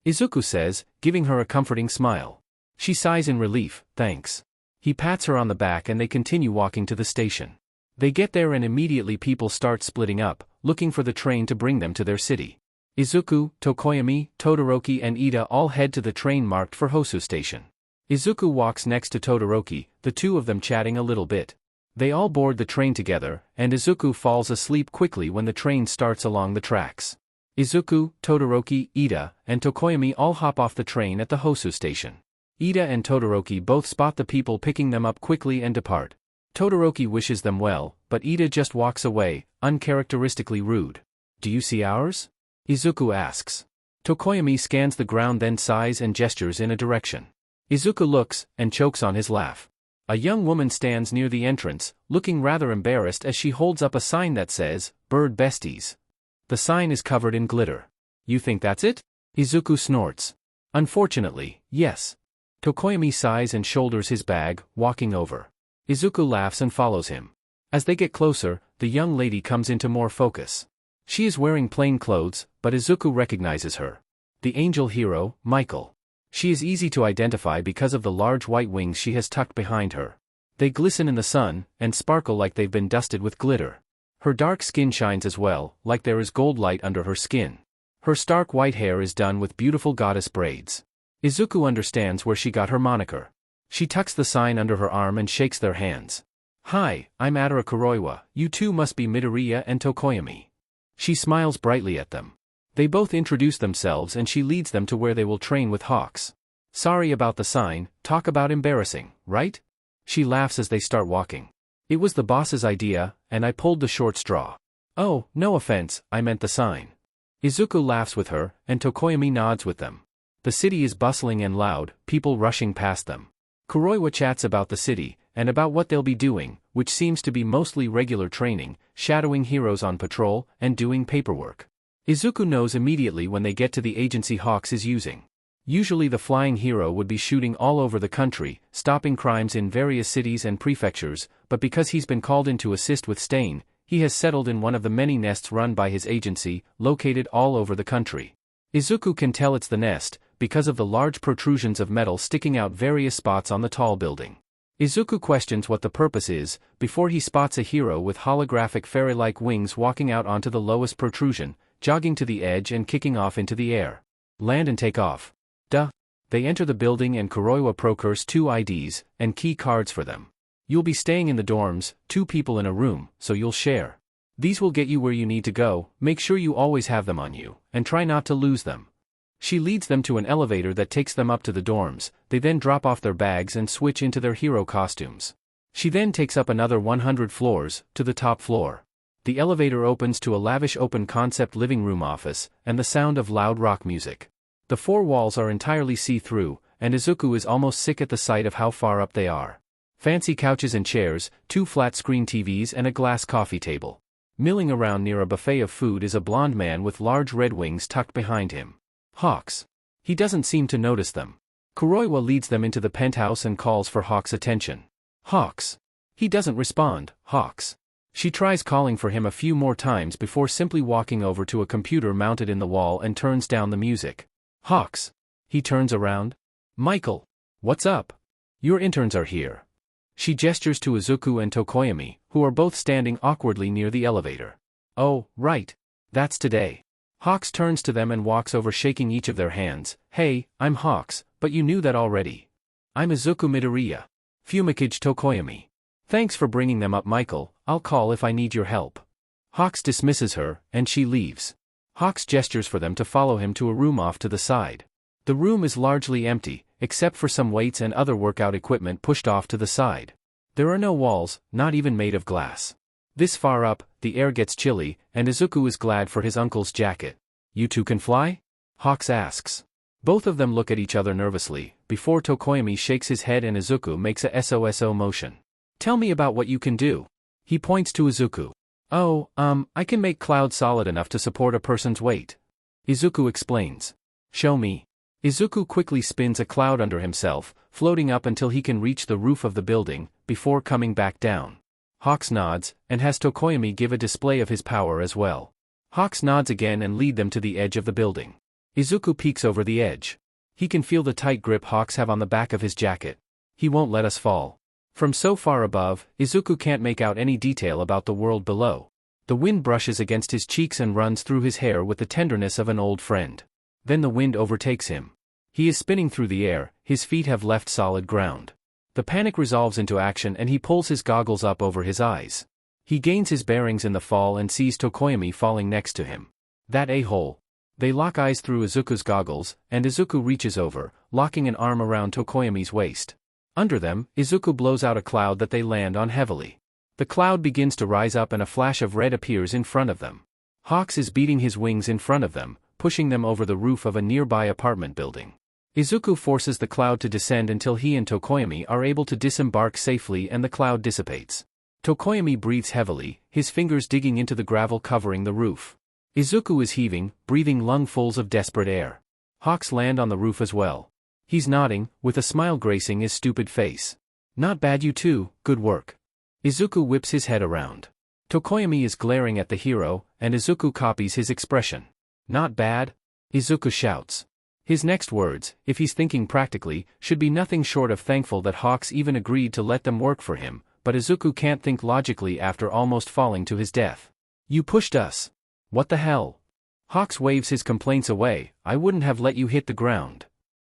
Speaker 1: Izuku says, giving her a comforting smile. She sighs in relief, thanks. He pats her on the back and they continue walking to the station. They get there and immediately people start splitting up, looking for the train to bring them to their city. Izuku, Tokoyami, Todoroki and Ida all head to the train marked for Hosu Station. Izuku walks next to Todoroki, the two of them chatting a little bit. They all board the train together, and Izuku falls asleep quickly when the train starts along the tracks. Izuku, Todoroki, Ida, and Tokoyami all hop off the train at the Hosu Station. Ida and Todoroki both spot the people picking them up quickly and depart. Todoroki wishes them well, but Ida just walks away, uncharacteristically rude. Do you see ours? Izuku asks. Tokoyami scans the ground then sighs and gestures in a direction. Izuku looks, and chokes on his laugh. A young woman stands near the entrance, looking rather embarrassed as she holds up a sign that says, Bird Besties. The sign is covered in glitter. You think that's it? Izuku snorts. Unfortunately, yes. Tokoyami sighs and shoulders his bag, walking over. Izuku laughs and follows him. As they get closer, the young lady comes into more focus. She is wearing plain clothes, but Izuku recognizes her. The angel hero, Michael. She is easy to identify because of the large white wings she has tucked behind her. They glisten in the sun, and sparkle like they've been dusted with glitter. Her dark skin shines as well, like there is gold light under her skin. Her stark white hair is done with beautiful goddess braids. Izuku understands where she got her moniker. She tucks the sign under her arm and shakes their hands. Hi, I'm Adara Kuroiwa, you two must be Midoriya and Tokoyami. She smiles brightly at them. They both introduce themselves and she leads them to where they will train with Hawks. Sorry about the sign, talk about embarrassing, right? She laughs as they start walking. It was the boss's idea, and I pulled the short straw. Oh, no offense, I meant the sign. Izuku laughs with her, and Tokoyami nods with them. The city is bustling and loud, people rushing past them. Kuroiwa chats about the city, and about what they'll be doing, which seems to be mostly regular training, shadowing heroes on patrol, and doing paperwork. Izuku knows immediately when they get to the agency Hawks is using. Usually the flying hero would be shooting all over the country, stopping crimes in various cities and prefectures, but because he's been called in to assist with Stain, he has settled in one of the many nests run by his agency, located all over the country. Izuku can tell it's the nest, because of the large protrusions of metal sticking out various spots on the tall building. Izuku questions what the purpose is, before he spots a hero with holographic fairy-like wings walking out onto the lowest protrusion, jogging to the edge and kicking off into the air. Land and take off. Duh. They enter the building and Kuroiwa procures 2 IDs, and key cards for them. You'll be staying in the dorms, 2 people in a room, so you'll share. These will get you where you need to go, make sure you always have them on you, and try not to lose them. She leads them to an elevator that takes them up to the dorms, they then drop off their bags and switch into their hero costumes. She then takes up another 100 floors, to the top floor. The elevator opens to a lavish open-concept living room office, and the sound of loud rock music. The 4 walls are entirely see-through, and Izuku is almost sick at the sight of how far up they are. Fancy couches and chairs, 2 flat-screen TVs and a glass coffee table. Milling around near a buffet of food is a blonde man with large red wings tucked behind him. Hawks. He doesn't seem to notice them. Kuroiwa leads them into the penthouse and calls for Hawks' attention. Hawks. He doesn't respond. Hawks. She tries calling for him a few more times before simply walking over to a computer mounted in the wall and turns down the music. Hawks. He turns around. Michael. What's up? Your interns are here. She gestures to Izuku and Tokoyami, who are both standing awkwardly near the elevator. Oh, right. That's today. Hawks turns to them and walks over shaking each of their hands. Hey, I'm Hawks, but you knew that already. I'm Izuku Midoriya. Fumikage Tokoyami. Thanks for bringing them up, Michael, I'll call if I need your help. Hawks dismisses her, and she leaves. Hawks gestures for them to follow him to a room off to the side. The room is largely empty, except for some weights and other workout equipment pushed off to the side. There are no walls, not even made of glass. This far up, the air gets chilly, and Izuku is glad for his uncle's jacket. You two can fly? Hawks asks. Both of them look at each other nervously, before Tokoyami shakes his head and Izuku makes a SOSO motion. Tell me about what you can do. He points to Izuku. Oh, I can make cloud solid enough to support a person's weight. Izuku explains. Show me. Izuku quickly spins a cloud under himself, floating up until he can reach the roof of the building, before coming back down. Hawks nods, and has Tokoyami give a display of his power as well. Hawks nods again and lead them to the edge of the building. Izuku peeks over the edge. He can feel the tight grip Hawks have on the back of his jacket. He won't let us fall. From so far above, Izuku can't make out any detail about the world below. The wind brushes against his cheeks and runs through his hair with the tenderness of an old friend. Then the wind overtakes him. He is spinning through the air, his feet have left solid ground. The panic resolves into action and he pulls his goggles up over his eyes. He gains his bearings in the fall and sees Tokoyami falling next to him. That a-hole. They lock eyes through Izuku's goggles, and Izuku reaches over, locking an arm around Tokoyami's waist. Under them, Izuku blows out a cloud that they land on heavily. The cloud begins to rise up and a flash of red appears in front of them. Hawks is beating his wings in front of them, pushing them over the roof of a nearby apartment building. Izuku forces the cloud to descend until he and Tokoyami are able to disembark safely and the cloud dissipates. Tokoyami breathes heavily, his fingers digging into the gravel covering the roof. Izuku is heaving, breathing lungfuls of desperate air. Hawks land on the roof as well. He's nodding, with a smile gracing his stupid face. Not bad, you two, good work. Izuku whips his head around. Tokoyami is glaring at the hero, and Izuku copies his expression. Not bad? Izuku shouts. His next words, if he's thinking practically, should be nothing short of thankful that Hawks even agreed to let them work for him, but Izuku can't think logically after almost falling to his death. You pushed us. What the hell? Hawks waves his complaints away. I wouldn't have let you hit the ground.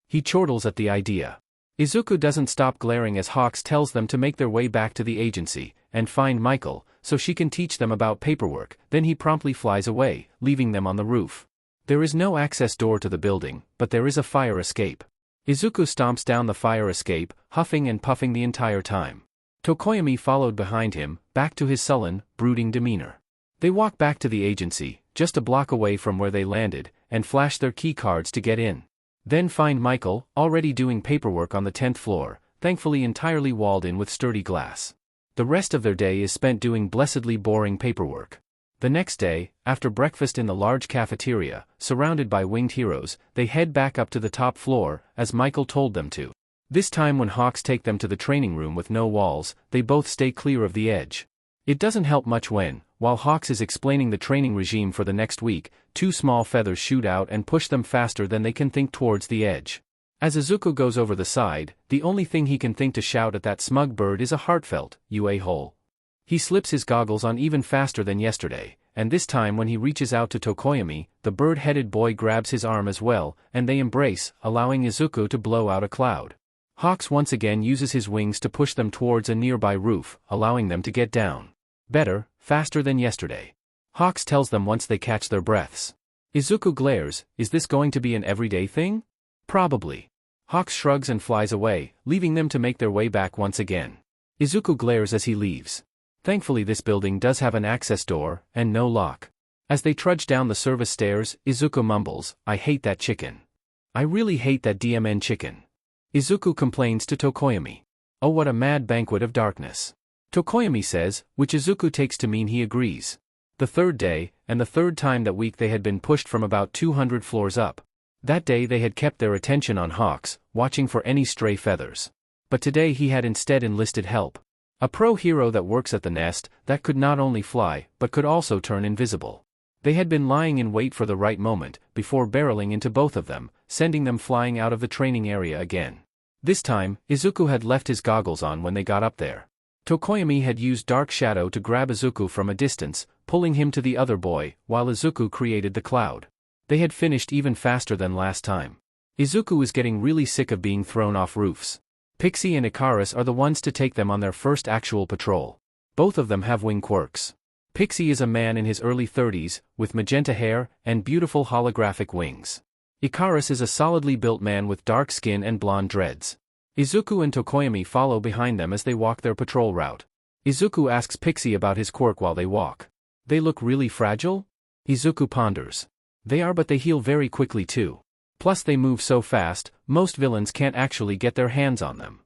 Speaker 1: He chortles at the idea. Izuku doesn't stop glaring as Hawks tells them to make their way back to the agency, and find Michael, so she can teach them about paperwork. Then he promptly flies away, leaving them on the roof. There is no access door to the building, but there is a fire escape. Izuku stomps down the fire escape, huffing and puffing the entire time. Tokoyami followed behind him, back to his sullen, brooding demeanor. They walk back to the agency, just a block away from where they landed, and flash their key cards to get in. Then find Michael, already doing paperwork on the 10th floor, thankfully entirely walled in with sturdy glass. The rest of their day is spent doing blessedly boring paperwork. The next day, after breakfast in the large cafeteria, surrounded by winged heroes, they head back up to the top floor, as Michael told them to. This time when Hawks take them to the training room with no walls, they both stay clear of the edge. It doesn't help much when, while Hawks is explaining the training regime for the next week, two small feathers shoot out and push them faster than they can think towards the edge. As Izuku goes over the side, the only thing he can think to shout at that smug bird is a heartfelt, "You a-hole." He slips his goggles on even faster than yesterday, and this time when he reaches out to Tokoyami, the bird-headed boy grabs his arm as well, and they embrace, allowing Izuku to blow out a cloud. Hawks once again uses his wings to push them towards a nearby roof, allowing them to get down. Better, faster than yesterday. Hawks tells them once they catch their breaths. Izuku glares. Is this going to be an everyday thing? Probably. Hawks shrugs and flies away, leaving them to make their way back once again. Izuku glares as he leaves. Thankfully this building does have an access door, and no lock. As they trudge down the service stairs, Izuku mumbles, "I hate that chicken. I really hate that DMN chicken." Izuku complains to Tokoyami. Oh, what a mad banquet of darkness. Tokoyami says, which Izuku takes to mean he agrees. The third day, and the third time that week they had been pushed from about 200 floors up. That day they had kept their attention on Hawks, watching for any stray feathers. But today he had instead enlisted help. A pro hero that works at the nest, that could not only fly, but could also turn invisible. They had been lying in wait for the right moment, before barreling into both of them, sending them flying out of the training area again. This time, Izuku had left his goggles on when they got up there. Tokoyami had used Dark Shadow to grab Izuku from a distance, pulling him to the other boy, while Izuku created the cloud. They had finished even faster than last time. Izuku is getting really sick of being thrown off roofs. Pixie and Icarus are the ones to take them on their first actual patrol. Both of them have wing quirks. Pixie is a man in his early 30s, with magenta hair and beautiful holographic wings. Icarus is a solidly built man with dark skin and blonde dreads. Izuku and Tokoyami follow behind them as they walk their patrol route. Izuku asks Pixie about his quirk while they walk. They look really fragile? Izuku ponders. They are, but they heal very quickly too. Plus they move so fast, most villains can't actually get their hands on them.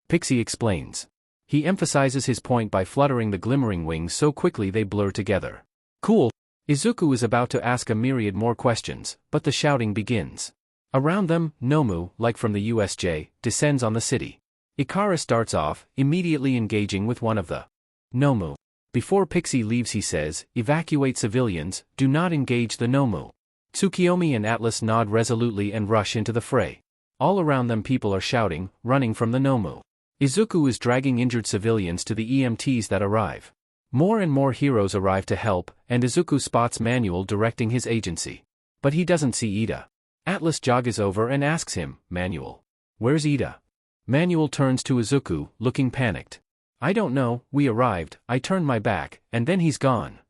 Speaker 1: Pixie explains. He emphasizes his point by fluttering the glimmering wings so quickly they blur together. Cool. Izuku is about to ask a myriad more questions, but the shouting begins. Around them, Nomu, like from the USJ, descends on the city. Icarus starts off, immediately engaging with one of the Nomu. Before Pixie leaves he says, "Evacuate civilians, do not engage the Nomu." Tsukiyomi and Atlas nod resolutely and rush into the fray. All around them people are shouting, running from the Nomu. Izuku is dragging injured civilians to the EMTs that arrive. More and more heroes arrive to help, and Izuku spots Manuel directing his agency. But he doesn't see Ida. Atlas jogs over and asks him, "Manuel, where's Ida?" Manuel turns to Izuku, looking panicked. "I don't know, we arrived, I turned my back, and then he's gone."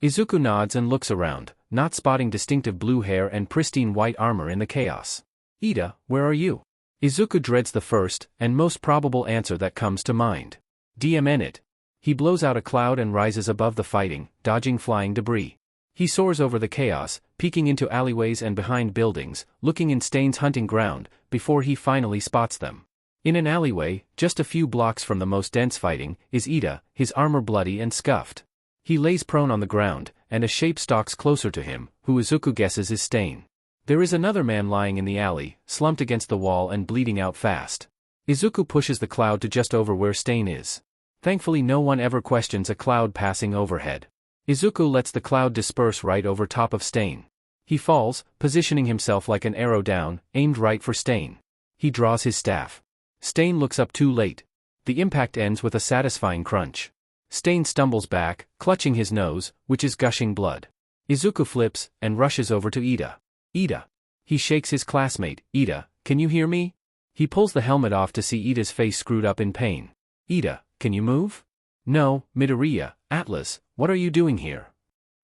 Speaker 1: Izuku nods and looks around, not spotting distinctive blue hair and pristine white armor in the chaos. "Ida, where are you?" Izuku dreads the first, and most probable answer that comes to mind. DMN it. He blows out a cloud and rises above the fighting, dodging flying debris. He soars over the chaos, peeking into alleyways and behind buildings, looking in Stain's hunting ground, before he finally spots them. In an alleyway, just a few blocks from the most dense fighting, is Ida, his armor bloody and scuffed. He lays prone on the ground, and a shape stalks closer to him, who Izuku guesses is Stain. There is another man lying in the alley, slumped against the wall and bleeding out fast. Izuku pushes the cloud to just over where Stain is. Thankfully no one ever questions a cloud passing overhead. Izuku lets the cloud disperse right over top of Stain. He falls, positioning himself like an arrow down, aimed right for Stain. He draws his staff. Stain looks up too late. The impact ends with a satisfying crunch. Stain stumbles back, clutching his nose, which is gushing blood. Izuku flips, and rushes over to Ida. Ida. He shakes his classmate. Ida, can you hear me? He pulls the helmet off to see Ida's face screwed up in pain. Ida, can you move? No, Midoriya, Atlas, what are you doing here?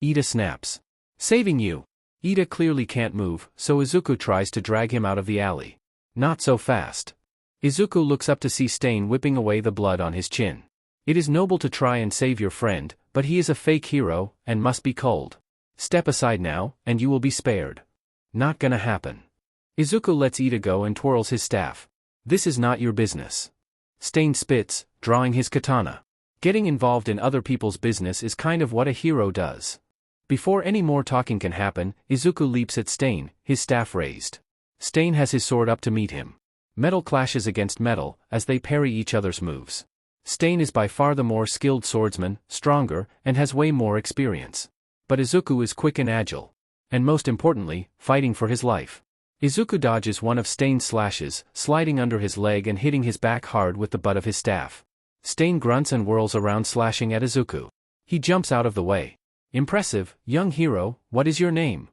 Speaker 1: Ida snaps. Saving you. Ida clearly can't move, so Izuku tries to drag him out of the alley. Not so fast. Izuku looks up to see Stain whipping away the blood on his chin. It is noble to try and save your friend, but he is a fake hero, and must be culled. Step aside now, and you will be spared. Not gonna happen. Izuku lets Ida go and twirls his staff. This is not your business. Stain spits, drawing his katana. Getting involved in other people's business is kind of what a hero does. Before any more talking can happen, Izuku leaps at Stain, his staff raised. Stain has his sword up to meet him. Metal clashes against metal, as they parry each other's moves. Stain is by far the more skilled swordsman, stronger, and has way more experience. But Izuku is quick and agile. And most importantly, fighting for his life. Izuku dodges one of Stain's slashes, sliding under his leg and hitting his back hard with the butt of his staff. Stain grunts and whirls around slashing at Izuku. He jumps out of the way. Impressive, young hero, what is your name?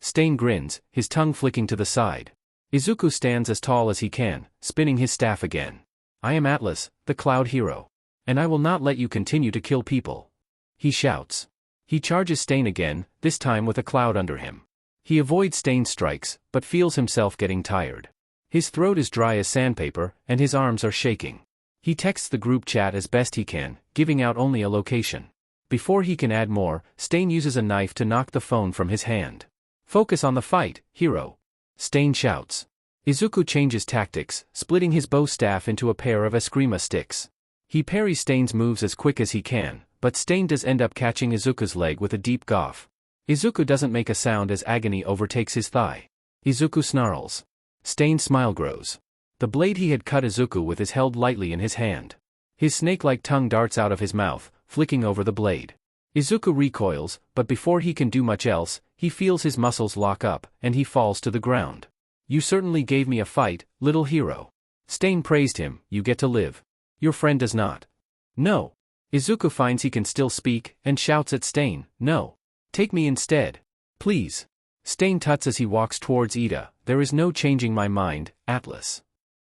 Speaker 1: Stain grins, his tongue flicking to the side. Izuku stands as tall as he can, spinning his staff again. I am Atlas, the Cloud Hero. And I will not let you continue to kill people. He shouts. He charges Stain again, this time with a cloud under him. He avoids Stain's strikes, but feels himself getting tired. His throat is dry as sandpaper, and his arms are shaking. He texts the group chat as best he can, giving out only a location. Before he can add more, Stain uses a knife to knock the phone from his hand. Focus on the fight, hero. Stain shouts. Izuku changes tactics, splitting his bow staff into a pair of Eskrima sticks. He parries Stain's moves as quick as he can, but Stain does end up catching Izuku's leg with a deep goff. Izuku doesn't make a sound as agony overtakes his thigh. Izuku snarls. Stain's smile grows. The blade he had cut Izuku with is held lightly in his hand. His snake-like tongue darts out of his mouth, flicking over the blade. Izuku recoils, but before he can do much else, he feels his muscles lock up, and he falls to the ground. You certainly gave me a fight, little hero. Stain praised him, you get to live. Your friend does not. No. Izuku finds he can still speak, and shouts at Stain, no. Take me instead. Please. Stain tuts as he walks towards Ida, there is no changing my mind, Atlas.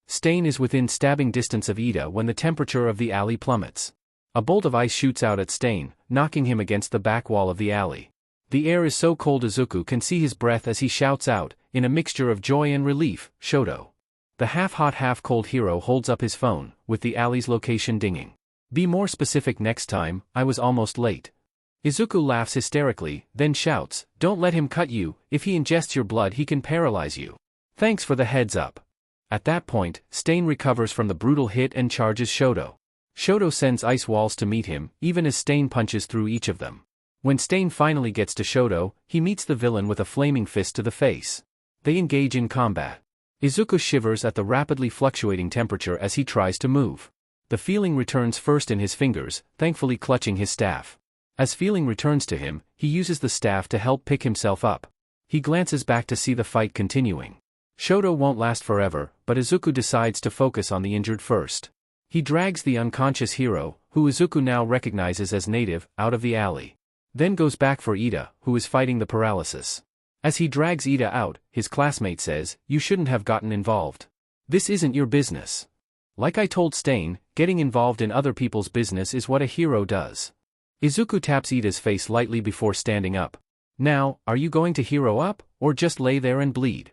Speaker 1: Stain is within stabbing distance of Ida when the temperature of the alley plummets. A bolt of ice shoots out at Stain, knocking him against the back wall of the alley. The air is so cold Izuku can see his breath as he shouts out, in a mixture of joy and relief, Shoto. The half-hot half-cold hero holds up his phone, with the alley's location dinging. Be more specific next time, I was almost late. Izuku laughs hysterically, then shouts, don't let him cut you, if he ingests your blood he can paralyze you. Thanks for the heads up. At that point, Stain recovers from the brutal hit and charges Shoto. Shoto sends ice walls to meet him, even as Stain punches through each of them. When Stain finally gets to Shoto, he meets the villain with a flaming fist to the face. They engage in combat. Izuku shivers at the rapidly fluctuating temperature as he tries to move. The feeling returns first in his fingers, thankfully clutching his staff. As feeling returns to him, he uses the staff to help pick himself up. He glances back to see the fight continuing. Shoto won't last forever, but Izuku decides to focus on the injured first. He drags the unconscious hero, who Izuku now recognizes as native, out of the alley. Then goes back for Ida, who is fighting the paralysis. As he drags Ida out, his classmate says, you shouldn't have gotten involved. This isn't your business. Like I told Stain, getting involved in other people's business is what a hero does. Izuku taps Ida's face lightly before standing up. Now, are you going to hero up, or just lay there and bleed?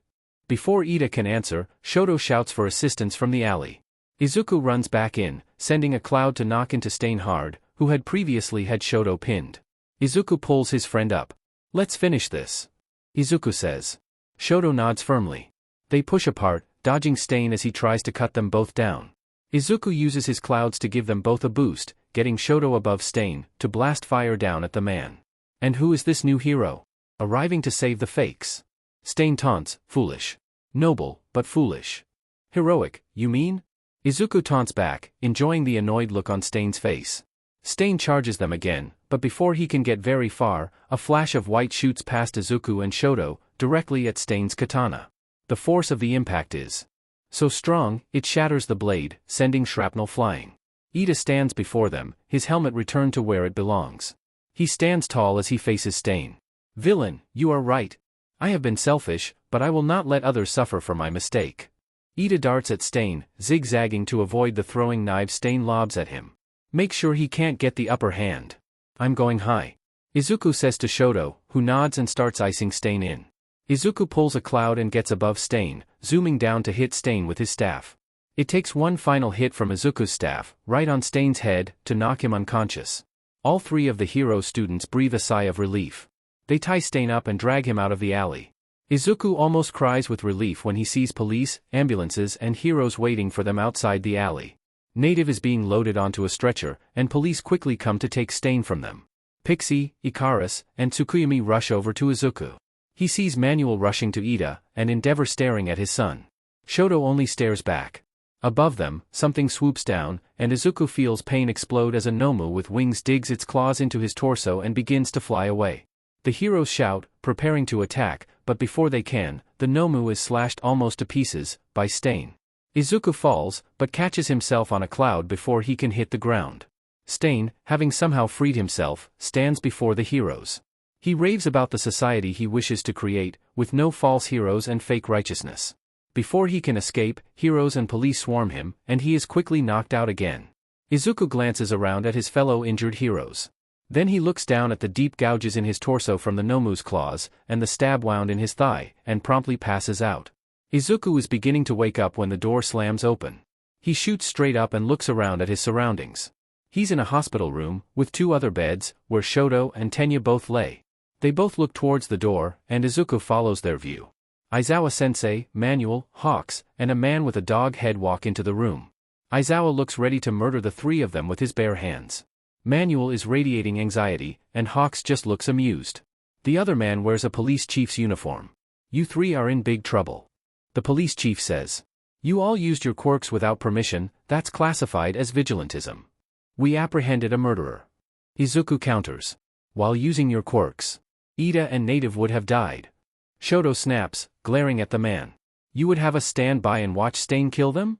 Speaker 1: Before Ida can answer, Shoto shouts for assistance from the alley. Izuku runs back in, sending a cloud to knock into Stain hard, who had previously had Shoto pinned. Izuku pulls his friend up. Let's finish this. Izuku says. Shoto nods firmly. They push apart, dodging Stain as he tries to cut them both down. Izuku uses his clouds to give them both a boost, getting Shoto above Stain, to blast fire down at the man. And who is this new hero? Arriving to save the fakes. Stain taunts, foolish. Noble, but foolish. Heroic, you mean? Izuku taunts back, enjoying the annoyed look on Stain's face. Stain charges them again, but before he can get very far, a flash of white shoots past Izuku and Shoto, directly at Stain's katana. The force of the impact is so strong, it shatters the blade, sending shrapnel flying. Ida stands before them, his helmet returned to where it belongs. He stands tall as he faces Stain. Villain, you are right. I have been selfish, but I will not let others suffer for my mistake. Ida darts at Stain, zigzagging to avoid the throwing knives Stain lobs at him. Make sure he can't get the upper hand. I'm going high. Izuku says to Shoto, who nods and starts icing Stain in. Izuku pulls a cloud and gets above Stain, zooming down to hit Stain with his staff. It takes one final hit from Izuku's staff, right on Stain's head, to knock him unconscious. All three of the hero students breathe a sigh of relief. They tie Stain up and drag him out of the alley. Izuku almost cries with relief when he sees police, ambulances and heroes waiting for them outside the alley. Native is being loaded onto a stretcher, and police quickly come to take Stain from them. Pixie, Ikaris, and Tsukuyomi rush over to Izuku. He sees Manuel rushing to Ida, and Endeavor staring at his son. Shoto only stares back. Above them, something swoops down, and Izuku feels pain explode as a Nomu with wings digs its claws into his torso and begins to fly away. The heroes shout, preparing to attack, but before they can, the Nomu is slashed almost to pieces, by Stain. Izuku falls, but catches himself on a cloud before he can hit the ground. Stain, having somehow freed himself, stands before the heroes. He raves about the society he wishes to create, with no false heroes and fake righteousness. Before he can escape, heroes and police swarm him, and he is quickly knocked out again. Izuku glances around at his fellow injured heroes. Then he looks down at the deep gouges in his torso from the Nomu's claws, and the stab wound in his thigh, and promptly passes out. Izuku is beginning to wake up when the door slams open. He shoots straight up and looks around at his surroundings. He's in a hospital room, with two other beds, where Shoto and Tenya both lay. They both look towards the door, and Izuku follows their view. Aizawa-sensei, Manuel, Hawks, and a man with a dog head walk into the room. Aizawa looks ready to murder the three of them with his bare hands. Manuel is radiating anxiety, and Hawks just looks amused. The other man wears a police chief's uniform. You three are in big trouble. The police chief says. You all used your quirks without permission, that's classified as vigilantism. We apprehended a murderer. Izuku counters. While using your quirks. Ida and Native would have died. Shoto snaps, glaring at the man. You would have us stand by and watch Stain kill them?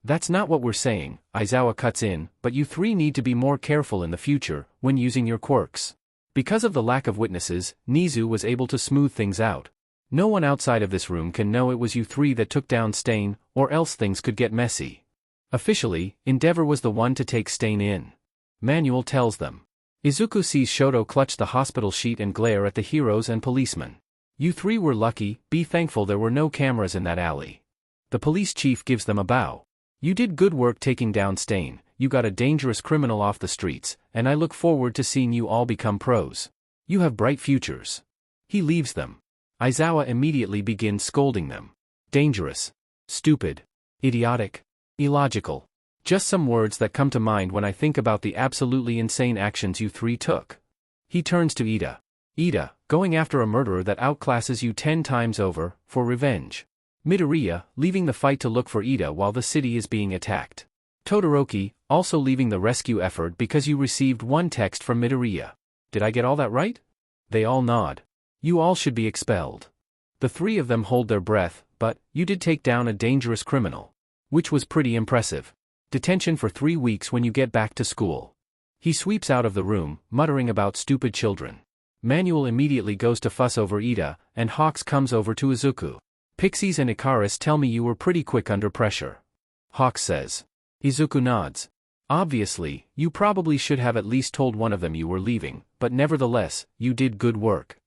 Speaker 1: That's not what we're saying, Aizawa cuts in, but you three need to be more careful in the future, when using your quirks. Because of the lack of witnesses, Nizu was able to smooth things out. No one outside of this room can know it was you three that took down Stain, or else things could get messy. Officially, Endeavor was the one to take Stain in. Manuel tells them. Izuku sees Shoto clutch the hospital sheet and glare at the heroes and policemen. You three were lucky, be thankful there were no cameras in that alley. The police chief gives them a bow. You did good work taking down Stain, you got a dangerous criminal off the streets, and I look forward to seeing you all become pros. You have bright futures. He leaves them. Aizawa immediately begins scolding them. Dangerous. Stupid. Idiotic. Illogical. Just some words that come to mind when I think about the absolutely insane actions you three took. He turns to Ida. Ida, going after a murderer that outclasses you 10 times over, for revenge. Midoriya, leaving the fight to look for Ida while the city is being attacked. Todoroki, also leaving the rescue effort because you received one text from Midoriya. Did I get all that right? They all nod. You all should be expelled. The three of them hold their breath, but, you did take down a dangerous criminal. Which was pretty impressive. Detention for 3 weeks when you get back to school. He sweeps out of the room, muttering about stupid children. Manuel immediately goes to fuss over Ida, and Hawks comes over to Izuku. Pixies and Ikaris tell me you were pretty quick under pressure. Hawks says. Izuku nods. Obviously, you probably should have at least told one of them you were leaving, but nevertheless, you did good work.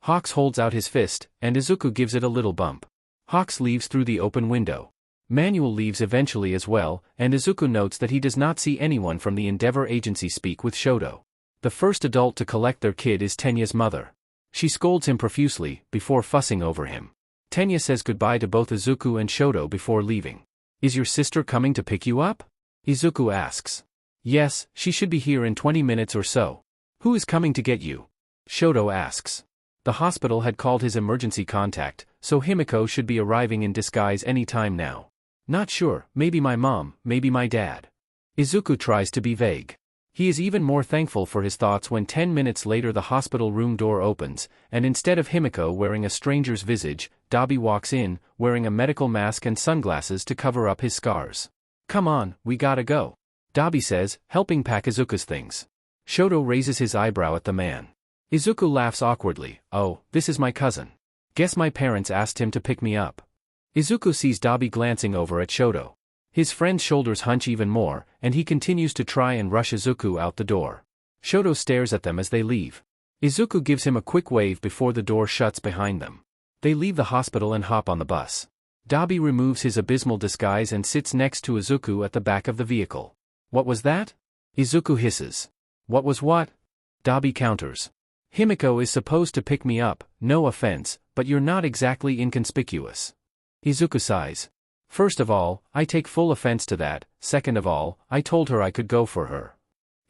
Speaker 1: Hawks holds out his fist, and Izuku gives it a little bump. Hawks leaves through the open window. Manuel leaves eventually as well, and Izuku notes that he does not see anyone from the Endeavor Agency speak with Shoto. The first adult to collect their kid is Tenya's mother. She scolds him profusely, before fussing over him. Tenya says goodbye to both Izuku and Shoto before leaving. Is your sister coming to pick you up? Izuku asks. Yes, she should be here in 20 minutes or so. Who is coming to get you? Shoto asks. The hospital had called his emergency contact, so Himiko should be arriving in disguise any time now. Not sure, maybe my mom, maybe my dad. Izuku tries to be vague. He is even more thankful for his thoughts when 10 minutes later the hospital room door opens, and instead of Himiko wearing a stranger's visage, Dabi walks in, wearing a medical mask and sunglasses to cover up his scars. Come on, we gotta go, Dabi says, helping pack Izuku's things. Shoto raises his eyebrow at the man. Izuku laughs awkwardly. Oh, this is my cousin. Guess my parents asked him to pick me up. Izuku sees Dabi glancing over at Shoto. His friend's shoulders hunch even more, and he continues to try and rush Izuku out the door. Shoto stares at them as they leave. Izuku gives him a quick wave before the door shuts behind them. They leave the hospital and hop on the bus. Dabi removes his abysmal disguise and sits next to Izuku at the back of the vehicle. What was that? Izuku hisses. What was what? Dabi counters. Himiko is supposed to pick me up, no offense, but you're not exactly inconspicuous. Izuku sighs. First of all, I take full offense to that, second of all, I told her I could go for her.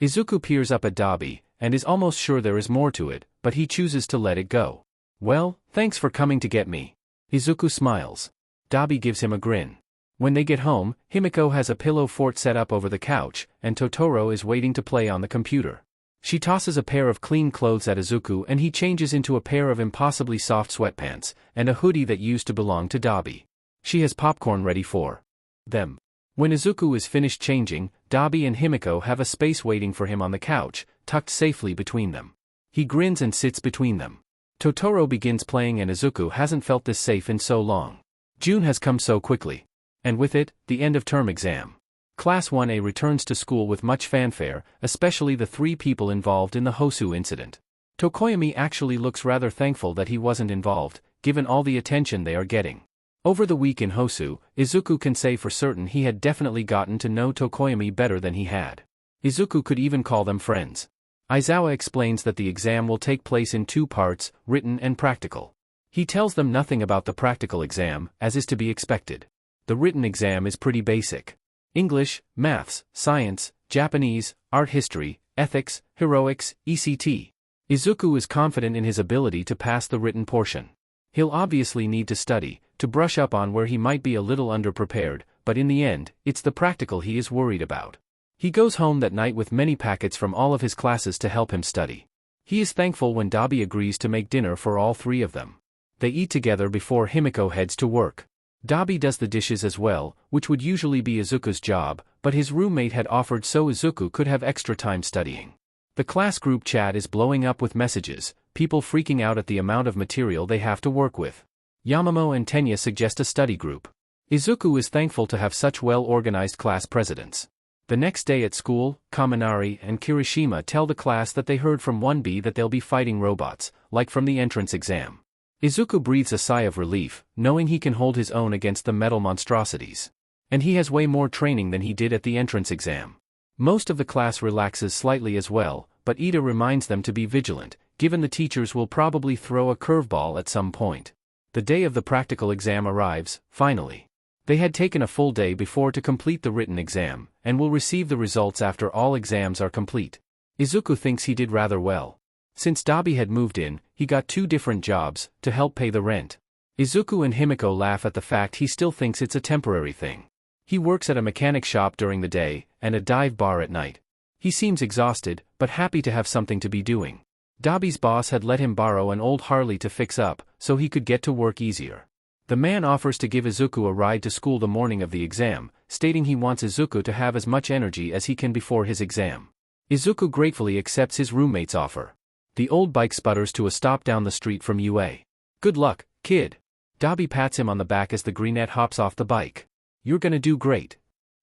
Speaker 1: Izuku peers up at Dabi, and is almost sure there is more to it, but he chooses to let it go. Well, thanks for coming to get me. Izuku smiles. Dabi gives him a grin. When they get home, Himiko has a pillow fort set up over the couch, and Totoro is waiting to play on the computer. She tosses a pair of clean clothes at Izuku and he changes into a pair of impossibly soft sweatpants, and a hoodie that used to belong to Dabi. She has popcorn ready for them. When Izuku is finished changing, Dabi and Himiko have a space waiting for him on the couch, tucked safely between them. He grins and sits between them. Totoro begins playing and Izuku hasn't felt this safe in so long. June has come so quickly. And with it, the end of term exam. Class 1A returns to school with much fanfare, especially the 3 people involved in the Hosu incident. Tokoyami actually looks rather thankful that he wasn't involved, given all the attention they are getting. Over the week in Hosu, Izuku can say for certain he had definitely gotten to know Tokoyami better than he had. Izuku could even call them friends. Aizawa explains that the exam will take place in 2 parts, written and practical. He tells them nothing about the practical exam, as is to be expected. The written exam is pretty basic. English, maths, science, Japanese, art history, ethics, heroics, ECT. Izuku is confident in his ability to pass the written portion. He'll obviously need to study, to brush up on where he might be a little underprepared, but in the end, it's the practical he is worried about. He goes home that night with many packets from all of his classes to help him study. He is thankful when Dabi agrees to make dinner for all 3 of them. They eat together before Himiko heads to work. Dabi does the dishes as well, which would usually be Izuku's job, but his roommate had offered so Izuku could have extra time studying. The class group chat is blowing up with messages, people freaking out at the amount of material they have to work with. Yamamo and Tenya suggest a study group. Izuku is thankful to have such well-organized class presidents. The next day at school, Kaminari and Kirishima tell the class that they heard from 1B that they'll be fighting robots, like from the entrance exam. Izuku breathes a sigh of relief, knowing he can hold his own against the metal monstrosities. And he has way more training than he did at the entrance exam. Most of the class relaxes slightly as well, but Ida reminds them to be vigilant, given the teachers will probably throw a curveball at some point. The day of the practical exam arrives, finally. They had taken a full day before to complete the written exam, and will receive the results after all exams are complete. Izuku thinks he did rather well. Since Dabi had moved in, he got 2 different jobs, to help pay the rent. Izuku and Himiko laugh at the fact he still thinks it's a temporary thing. He works at a mechanic shop during the day, and a dive bar at night. He seems exhausted, but happy to have something to be doing. Dabi's boss had let him borrow an old Harley to fix up, so he could get to work easier. The man offers to give Izuku a ride to school the morning of the exam, stating he wants Izuku to have as much energy as he can before his exam. Izuku gratefully accepts his roommate's offer. The old bike sputters to a stop down the street from UA. Good luck, kid. Dabi pats him on the back as the greenette hops off the bike. You're gonna do great.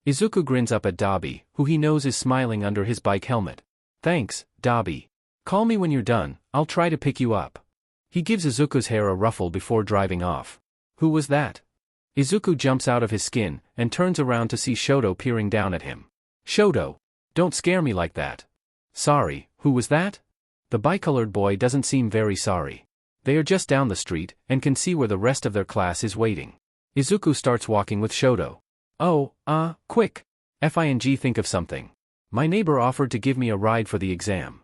Speaker 1: Izuku grins up at Dabi, who he knows is smiling under his bike helmet. Thanks, Dabi. Call me when you're done, I'll try to pick you up. He gives Izuku's hair a ruffle before driving off. Who was that? Izuku jumps out of his skin, and turns around to see Shoto peering down at him. Shoto! Don't scare me like that. Sorry, who was that? The bicolored boy doesn't seem very sorry. They are just down the street, and can see where the rest of their class is waiting. Izuku starts walking with Shoto. Oh, quick! Think of something. My neighbor offered to give me a ride for the exam.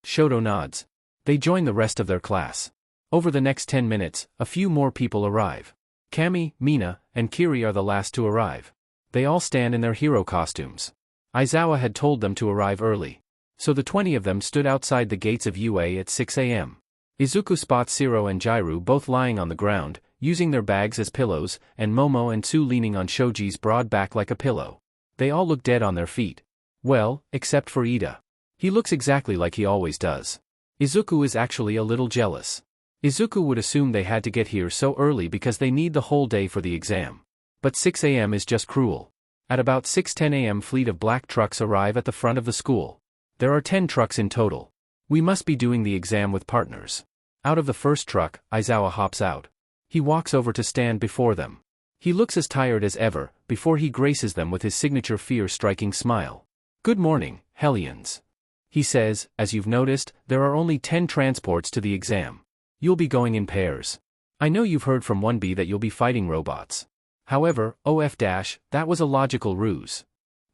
Speaker 1: Shoto nods. They join the rest of their class. Over the next 10 minutes, a few more people arrive. Kami, Mina, and Kiri are the last to arrive. They all stand in their hero costumes. Aizawa had told them to arrive early. So the 20 of them stood outside the gates of UA at 6 a.m. Izuku spots Shiro and Jairu both lying on the ground, using their bags as pillows, and Momo and Tsu leaning on Shoji's broad back like a pillow. They all look dead on their feet. Well, except for Ida. He looks exactly like he always does. Izuku is actually a little jealous. Izuku would assume they had to get here so early because they need the whole day for the exam. But 6 a.m. is just cruel. At about 6:10 a.m. fleet of black trucks arrive at the front of the school. There are 10 trucks in total. We must be doing the exam with partners. Out of the first truck, Aizawa hops out. He walks over to stand before them. He looks as tired as ever, before he graces them with his signature fear-striking smile. "Good morning, Hellions," he says. "As you've noticed, there are only 10 transports to the exam. You'll be going in pairs. I know you've heard from 1B that you'll be fighting robots. However, that was a logical ruse."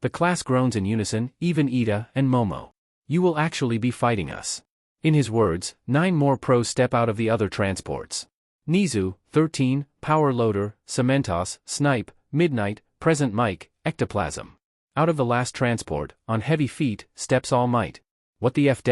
Speaker 1: The class groans in unison, even Ida and Momo. "You will actually be fighting us." In his words, 9 more pros step out of the other transports. Nizu, 13, Power Loader, Cementos, Snipe, Midnight, Present Mike, Ectoplasm. Out of the last transport, on heavy feet, steps All Might. What the F-?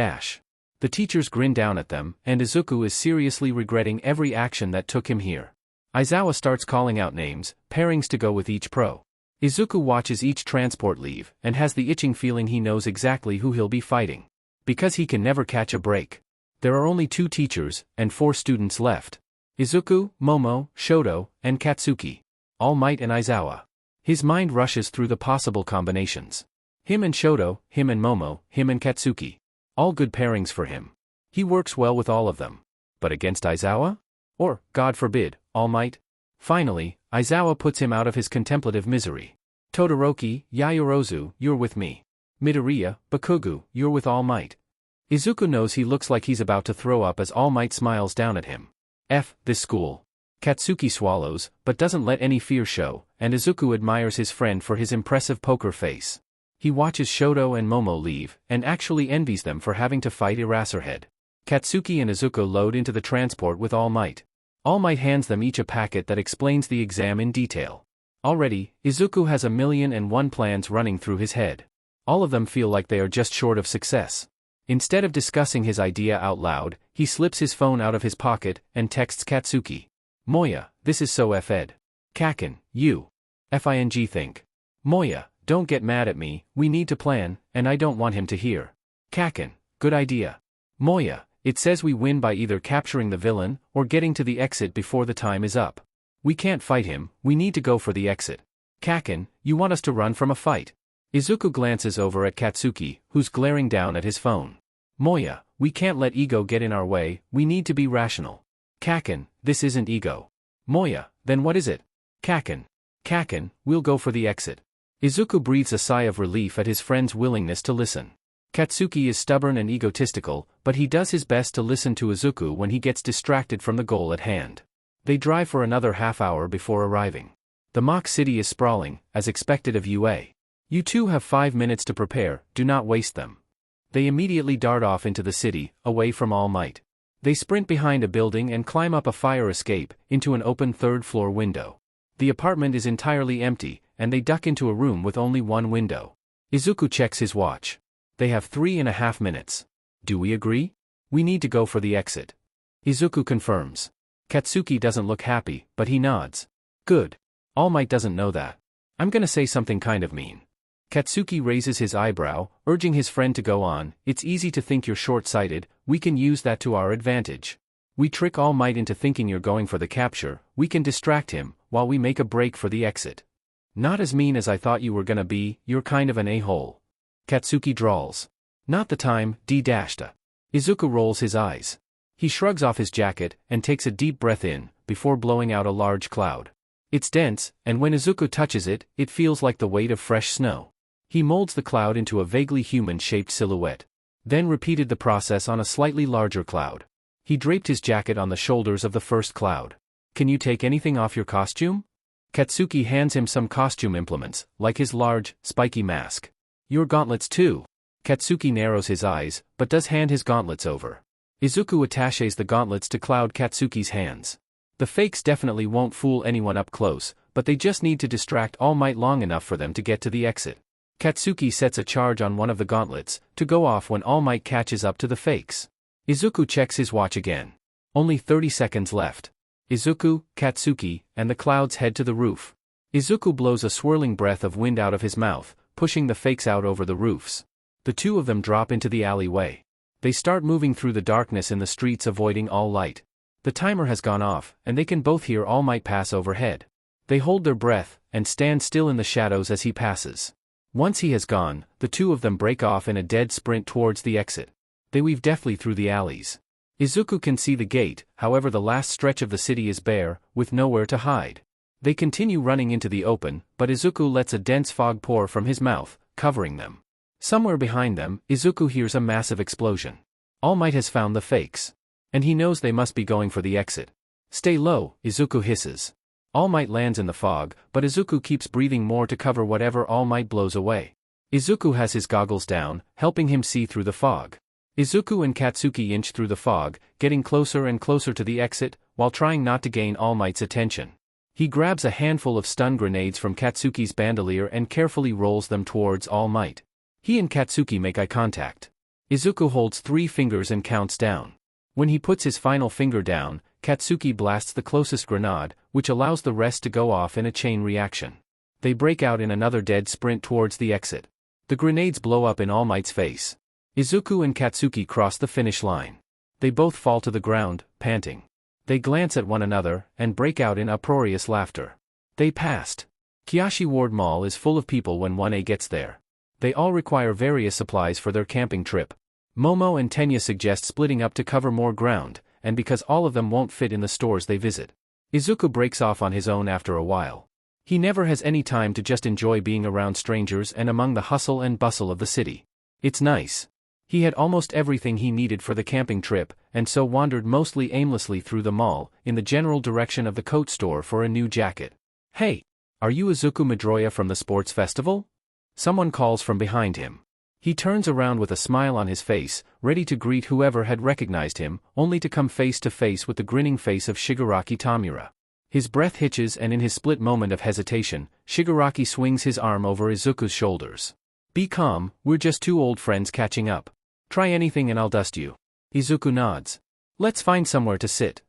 Speaker 1: The teachers grin down at them, and Izuku is seriously regretting every action that took him here. Aizawa starts calling out names, pairings to go with each pro. Izuku watches each transport leave, and has the itching feeling he knows exactly who he'll be fighting. Because he can never catch a break. There are only 2 teachers, and 4 students left. Izuku, Momo, Shoto, and Katsuki. All Might and Aizawa. His mind rushes through the possible combinations. Him and Shoto, him and Momo, him and Katsuki. All good pairings for him. He works well with all of them. But against Aizawa? Or, God forbid, All Might? Finally, Aizawa puts him out of his contemplative misery. "Todoroki, Yayorozu, you're with me. Midoriya, Bakugu, you're with All Might." Izuku knows he looks like he's about to throw up as All Might smiles down at him. This school. Katsuki swallows, but doesn't let any fear show, and Izuku admires his friend for his impressive poker face. He watches Shoto and Momo leave, and actually envies them for having to fight Eraserhead. Katsuki and Izuku load into the transport with All Might. All Might hands them each a packet that explains the exam in detail. Already, Izuku has 1,000,001 plans running through his head. All of them feel like they are just short of success. Instead of discussing his idea out loud, he slips his phone out of his pocket and texts Katsuki. "Moya, this is so F-ed. Kaken, you. F-ing think. Moya, don't get mad at me, we need to plan, and I don't want him to hear. Kaken, good idea. Moya, it says we win by either capturing the villain, or getting to the exit before the time is up. We can't fight him, we need to go for the exit. Kaken, you want us to run from a fight?" Izuku glances over at Katsuki, who's glaring down at his phone. "Moya, we can't let ego get in our way, we need to be rational." Kaken, this isn't ego. Moya, then what is it? Kaken, we'll go for the exit. Izuku breathes a sigh of relief at his friend's willingness to listen. Katsuki is stubborn and egotistical, but he does his best to listen to Izuku when he gets distracted from the goal at hand. They drive for another half hour before arriving. The mock city is sprawling, as expected of UA. "You two have 5 minutes to prepare, do not waste them." They immediately dart off into the city, away from All Might. They sprint behind a building and climb up a fire escape, into an open 3rd-floor window. The apartment is entirely empty, and they duck into a room with only one window. Izuku checks his watch. They have 3.5 minutes. "Do we agree? We need to go for the exit." Izuku confirms. Katsuki doesn't look happy, but he nods. "Good. All Might doesn't know that. I'm gonna say something kind of mean." Katsuki raises his eyebrow, urging his friend to go on. "It's easy to think you're short-sighted, we can use that to our advantage. We trick All Might into thinking you're going for the capture, we can distract him, while we make a break for the exit." "Not as mean as I thought you were gonna be, you're kind of an a-hole." Katsuki drawls. "Not the time, D-. Izuku rolls his eyes. He shrugs off his jacket, and takes a deep breath in, before blowing out a large cloud. It's dense, and when Izuku touches it, it feels like the weight of fresh snow. He molds the cloud into a vaguely human-shaped silhouette. Then repeated the process on a slightly larger cloud. He draped his jacket on the shoulders of the first cloud. "Can you take anything off your costume?" Katsuki hands him some costume implements, like his large, spiky mask. "Your gauntlets too." Katsuki narrows his eyes, but does hand his gauntlets over. Izuku attaches the gauntlets to Cloud Katsuki's hands. The fakes definitely won't fool anyone up close, but they just need to distract All Might long enough for them to get to the exit. Katsuki sets a charge on one of the gauntlets, to go off when All Might catches up to the fakes. Izuku checks his watch again. Only 30 seconds left. Izuku, Katsuki, and the clouds head to the roof. Izuku blows a swirling breath of wind out of his mouth, pushing the fakes out over the roofs. The two of them drop into the alleyway. They start moving through the darkness in the streets, avoiding all light. The timer has gone off, and they can both hear All Might pass overhead. They hold their breath, and stand still in the shadows as he passes. Once he has gone, the two of them break off in a dead sprint towards the exit. They weave deftly through the alleys. Izuku can see the gate, however the last stretch of the city is bare, with nowhere to hide. They continue running into the open, but Izuku lets a dense fog pour from his mouth, covering them. Somewhere behind them, Izuku hears a massive explosion. All Might has found the fakes. And he knows they must be going for the exit. Stay low, Izuku hisses. All Might lands in the fog, but Izuku keeps breathing more to cover whatever All Might blows away. Izuku has his goggles down, helping him see through the fog. Izuku and Katsuki inch through the fog, getting closer and closer to the exit, while trying not to gain All Might's attention. He grabs a handful of stun grenades from Katsuki's bandolier and carefully rolls them towards All Might. He and Katsuki make eye contact. Izuku holds 3 fingers and counts down. When he puts his final finger down, Katsuki blasts the closest grenade, which allows the rest to go off in a chain reaction. They break out in another dead sprint towards the exit. The grenades blow up in All Might's face. Izuku and Katsuki cross the finish line. They both fall to the ground, panting. They glance at one another, and break out in uproarious laughter. They passed. Kiyoshi Ward Mall is full of people when 1A gets there. They all require various supplies for their camping trip. Momo and Tenya suggest splitting up to cover more ground, and because all of them won't fit in the stores they visit. Izuku breaks off on his own after a while. He never has any time to just enjoy being around strangers and among the hustle and bustle of the city. It's nice. He had almost everything he needed for the camping trip, and so wandered mostly aimlessly through the mall, in the general direction of the coat store for a new jacket. Hey! Are you Izuku Midoriya from the sports festival? Someone calls from behind him. He turns around with a smile on his face, ready to greet whoever had recognized him, only to come face to face with the grinning face of Shigaraki Tamura. His breath hitches, and in his split moment of hesitation, Shigaraki swings his arm over Izuku's shoulders. Be calm, we're just two old friends catching up. Try anything and I'll dust you. Izuku nods. Let's find somewhere to sit.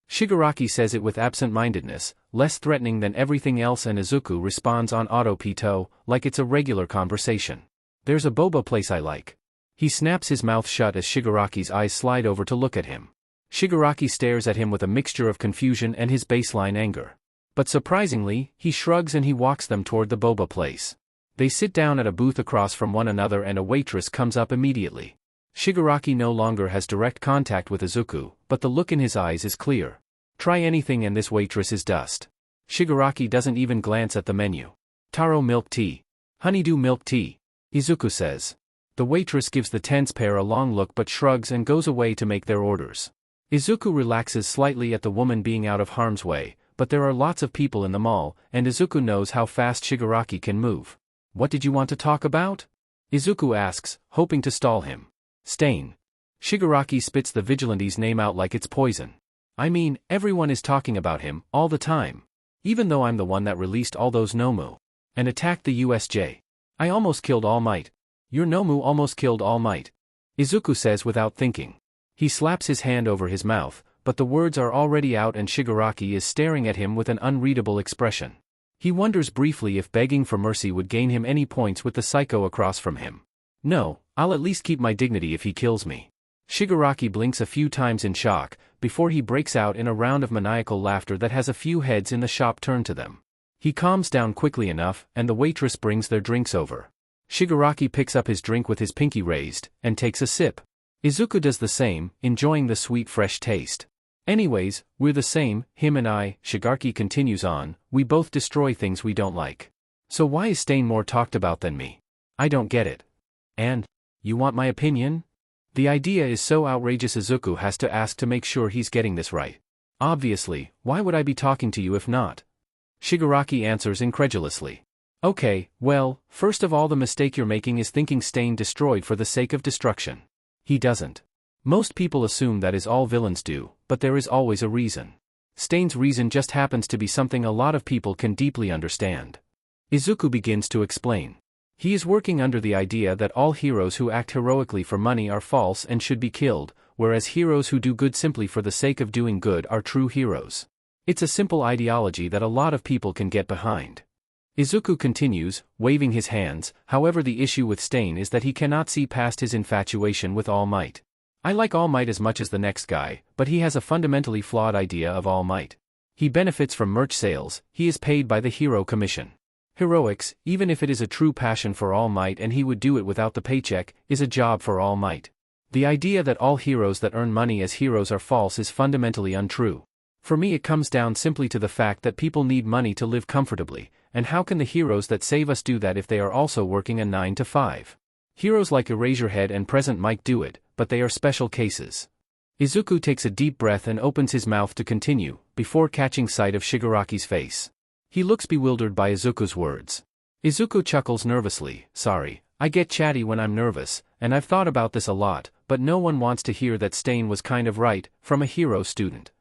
Speaker 1: Shigaraki says it with absent-mindedness, less threatening than everything else, and Izuku responds on autopito, like it's a regular conversation. There's a boba place I like. He snaps his mouth shut as Shigaraki's eyes slide over to look at him. Shigaraki stares at him with a mixture of confusion and his baseline anger. But surprisingly, he shrugs and he walks them toward the boba place. They sit down at a booth across from one another and a waitress comes up immediately. Shigaraki no longer has direct contact with Izuku, but the look in his eyes is clear. Try anything and this waitress is dust. Shigaraki doesn't even glance at the menu. Taro milk tea. Honeydew milk tea. Izuku says. The waitress gives the tense pair a long look but shrugs and goes away to make their orders. Izuku relaxes slightly at the woman being out of harm's way, but there are lots of people in the mall, and Izuku knows how fast Shigaraki can move. What did you want to talk about? Izuku asks, hoping to stall him. Stain. Shigaraki spits the vigilante's name out like it's poison. I mean, everyone is talking about him, all the time. Even though I'm the one that released all those Nomu. And attacked the USJ. I almost killed All Might. Your Nomu almost killed All Might. Izuku says without thinking. He slaps his hand over his mouth, but the words are already out and Shigaraki is staring at him with an unreadable expression. He wonders briefly if begging for mercy would gain him any points with the psycho across from him. No, I'll at least keep my dignity if he kills me. Shigaraki blinks a few times in shock, before he breaks out in a round of maniacal laughter that has a few heads in the shop turn to them. He calms down quickly enough, and the waitress brings their drinks over. Shigaraki picks up his drink with his pinky raised, and takes a sip. Izuku does the same, enjoying the sweet fresh taste. Anyways, we're the same, him and I, Shigaraki continues on, we both destroy things we don't like. So why is Stain more talked about than me? I don't get it. And, you want my opinion? The idea is so outrageous Izuku has to ask to make sure he's getting this right. Obviously, why would I be talking to you if not? Shigaraki answers incredulously. Okay, well, first of all the mistake you're making is thinking Stain destroyed for the sake of destruction. He doesn't. Most people assume that is all villains do, but there is always a reason. Stain's reason just happens to be something a lot of people can deeply understand. Izuku begins to explain. He is working under the idea that all heroes who act heroically for money are false and should be killed, whereas heroes who do good simply for the sake of doing good are true heroes. It's a simple ideology that a lot of people can get behind. Izuku continues, waving his hands. However, the issue with Stain is that he cannot see past his infatuation with All Might. I like All Might as much as the next guy, but he has a fundamentally flawed idea of All Might. He benefits from merch sales, he is paid by the hero commission. Heroics, even if it is a true passion for All Might and he would do it without the paycheck, is a job for All Might. The idea that all heroes that earn money as heroes are false is fundamentally untrue. For me, it comes down simply to the fact that people need money to live comfortably, and how can the heroes that save us do that if they are also working a 9 to 5? Heroes like Eraserhead and Present Mike do it, but they are special cases. Izuku takes a deep breath and opens his mouth to continue, before catching sight of Shigaraki's face. He looks bewildered by Izuku's words. Izuku chuckles nervously. Sorry, I get chatty when I'm nervous, and I've thought about this a lot, but no one wants to hear that Stain was kind of right, from a hero student.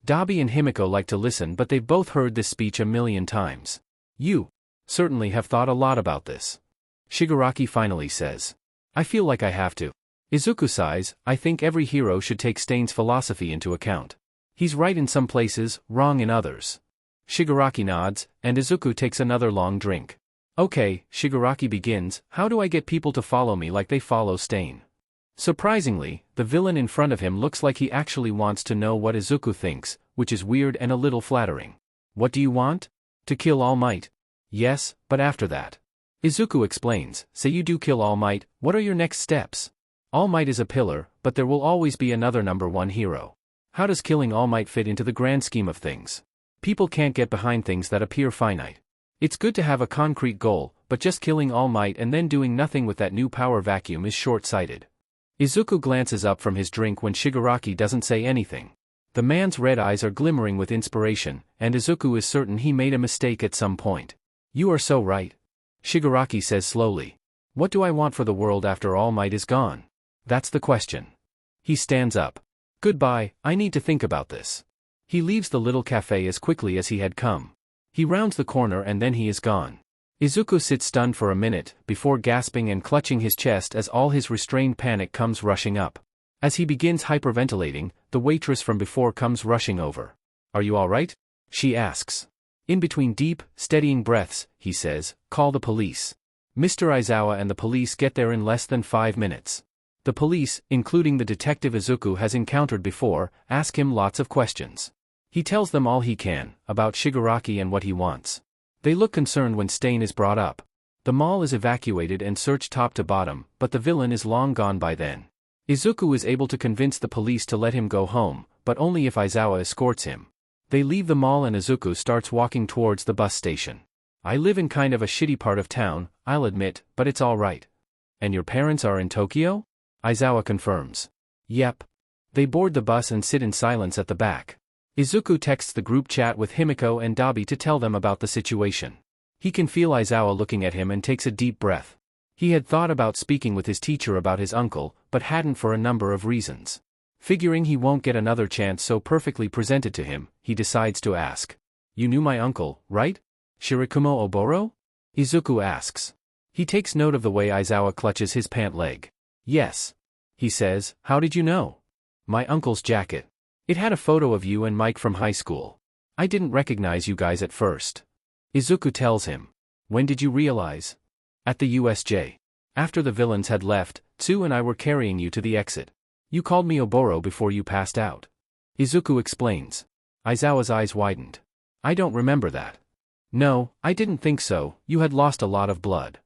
Speaker 1: Dabi and Himiko like to listen, but they've both heard this speech a million times. You certainly have thought a lot about this. Shigaraki finally says. I feel like I have to. Izuku sighs. I think every hero should take Stain's philosophy into account. He's right in some places, wrong in others. Shigaraki nods, and Izuku takes another long drink. Okay, Shigaraki begins, how do I get people to follow me like they follow Stain? Surprisingly, the villain in front of him looks like he actually wants to know what Izuku thinks, which is weird and a little flattering. What do you want? To kill All Might? Yes, but after that. Izuku explains, say you do kill All Might, what are your next steps? All Might is a pillar, but there will always be another number one hero. How does killing All Might fit into the grand scheme of things? People can't get behind things that appear finite. It's good to have a concrete goal, but just killing All Might and then doing nothing with that new power vacuum is short-sighted. Izuku glances up from his drink when Shigaraki doesn't say anything. The man's red eyes are glimmering with inspiration, and Izuku is certain he made a mistake at some point. You are so right. Shigaraki says slowly. What do I want for the world after All Might is gone? That's the question. He stands up. Goodbye, I need to think about this. He leaves the little cafe as quickly as he had come. He rounds the corner and then he is gone. Izuku sits stunned for a minute, before gasping and clutching his chest as all his restrained panic comes rushing up. As he begins hyperventilating, the waitress from before comes rushing over. Are you alright? She asks. In between deep, steadying breaths, he says, call the police. Mr. Aizawa and the police get there in less than 5 minutes. The police, including the detective Izuku has encountered before, ask him lots of questions. He tells them all he can, about Shigaraki and what he wants. They look concerned when Stain is brought up. The mall is evacuated and searched top to bottom, but the villain is long gone by then. Izuku is able to convince the police to let him go home, but only if Aizawa escorts him. They leave the mall and Izuku starts walking towards the bus station. I live in kind of a shitty part of town, I'll admit, but it's alright. And your parents are in Tokyo? Aizawa confirms. Yep. They board the bus and sit in silence at the back. Izuku texts the group chat with Himiko and Dabi to tell them about the situation. He can feel Aizawa looking at him and takes a deep breath. He had thought about speaking with his teacher about his uncle, but hadn't for a number of reasons. Figuring he won't get another chance so perfectly presented to him, he decides to ask. You knew my uncle, right? Shirokumo Oboro? Izuku asks. He takes note of the way Aizawa clutches his pant leg. Yes. He says, how did you know? My uncle's jacket. It had a photo of you and Mike from high school. I didn't recognize you guys at first. Izuku tells him. When did you realize? At the USJ. After the villains had left, Tsu and I were carrying you to the exit. You called me Oboro before you passed out. Izuku explains. Aizawa's eyes widened. I don't remember that. No, I didn't think so, you had lost a lot of blood.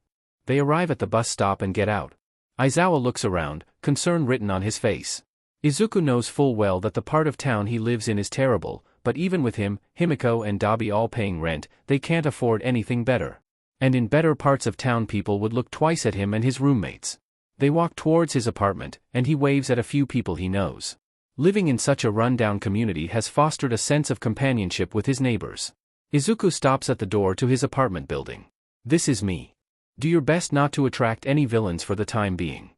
Speaker 1: They arrive at the bus stop and get out. Aizawa looks around, concern written on his face. Izuku knows full well that the part of town he lives in is terrible, but even with him, Himiko and Dabi all paying rent, they can't afford anything better. And in better parts of town people would look twice at him and his roommates. They walk towards his apartment, and he waves at a few people he knows. Living in such a run-down community has fostered a sense of companionship with his neighbors. Izuku stops at the door to his apartment building. This is me. Do your best not to attract any villains for the time being.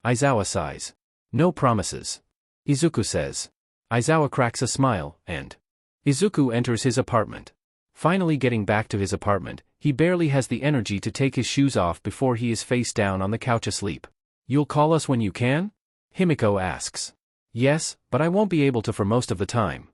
Speaker 1: Aizawa sighs. No promises. Izuku says. Aizawa cracks a smile, and Izuku enters his apartment. Finally getting back to his apartment, he barely has the energy to take his shoes off before he is face down on the couch asleep. You'll call us when you can? Himiko asks. Yes, but I won't be able to for most of the time.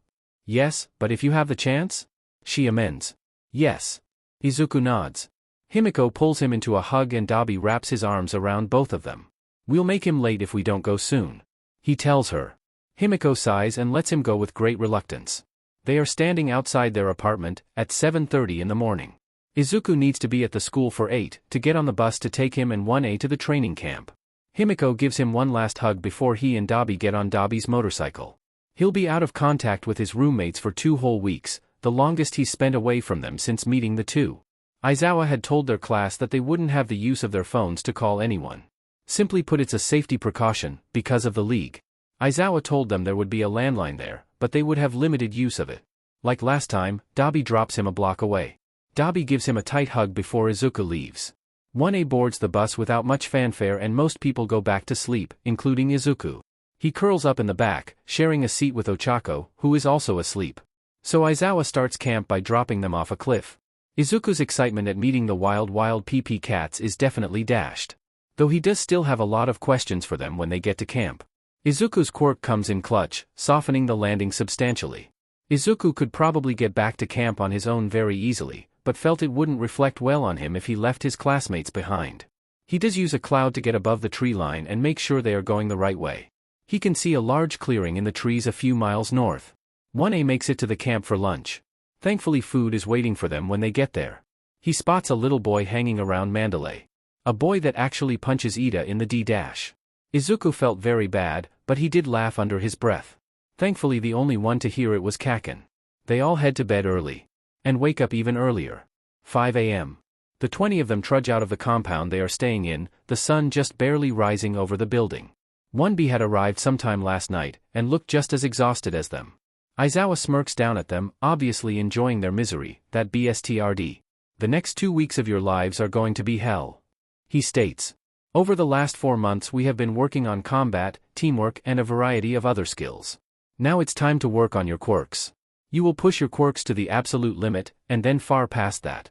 Speaker 1: Yes, but if you have the chance? She amends. Yes. Izuku nods. Himiko pulls him into a hug and Dabi wraps his arms around both of them. We'll make him late if we don't go soon. He tells her. Himiko sighs and lets him go with great reluctance. They are standing outside their apartment, at 7:30 in the morning. Izuku needs to be at the school for 8 to get on the bus to take him and 1A to the training camp. Himiko gives him one last hug before he and Dabi get on Dabi's motorcycle. He'll be out of contact with his roommates for 2 whole weeks, the longest he's spent away from them since meeting the two. Aizawa had told their class that they wouldn't have the use of their phones to call anyone. Simply put, it's a safety precaution, because of the league. Aizawa told them there would be a landline there, but they would have limited use of it. Like last time, Dabi drops him a block away. Dabi gives him a tight hug before Izuku leaves. 1A boards the bus without much fanfare and most people go back to sleep, including Izuku. He curls up in the back, sharing a seat with Ochako, who is also asleep. So Aizawa starts camp by dropping them off a cliff. Izuku's excitement at meeting the wild PP cats is definitely dashed. Though he does still have a lot of questions for them when they get to camp. Izuku's quirk comes in clutch, softening the landing substantially. Izuku could probably get back to camp on his own very easily, but felt it wouldn't reflect well on him if he left his classmates behind. He does use a cloud to get above the tree line and make sure they are going the right way. He can see a large clearing in the trees a few miles north. 1A makes it to the camp for lunch. Thankfully food is waiting for them when they get there. He spots a little boy hanging around Mandalay. A boy that actually punches Ida in the D-dash. Izuku felt very bad, but he did laugh under his breath. Thankfully the only one to hear it was Kaken. They all head to bed early. And wake up even earlier. 5 a.m. The 20 of them trudge out of the compound they are staying in, the sun just barely rising over the building. 1B had arrived sometime last night, and looked just as exhausted as them. Aizawa smirks down at them, obviously enjoying their misery, that BSTRD. The next 2 weeks of your lives are going to be hell. He states. Over the last 4 months we have been working on combat, teamwork and a variety of other skills. Now it's time to work on your quirks. You will push your quirks to the absolute limit, and then far past that.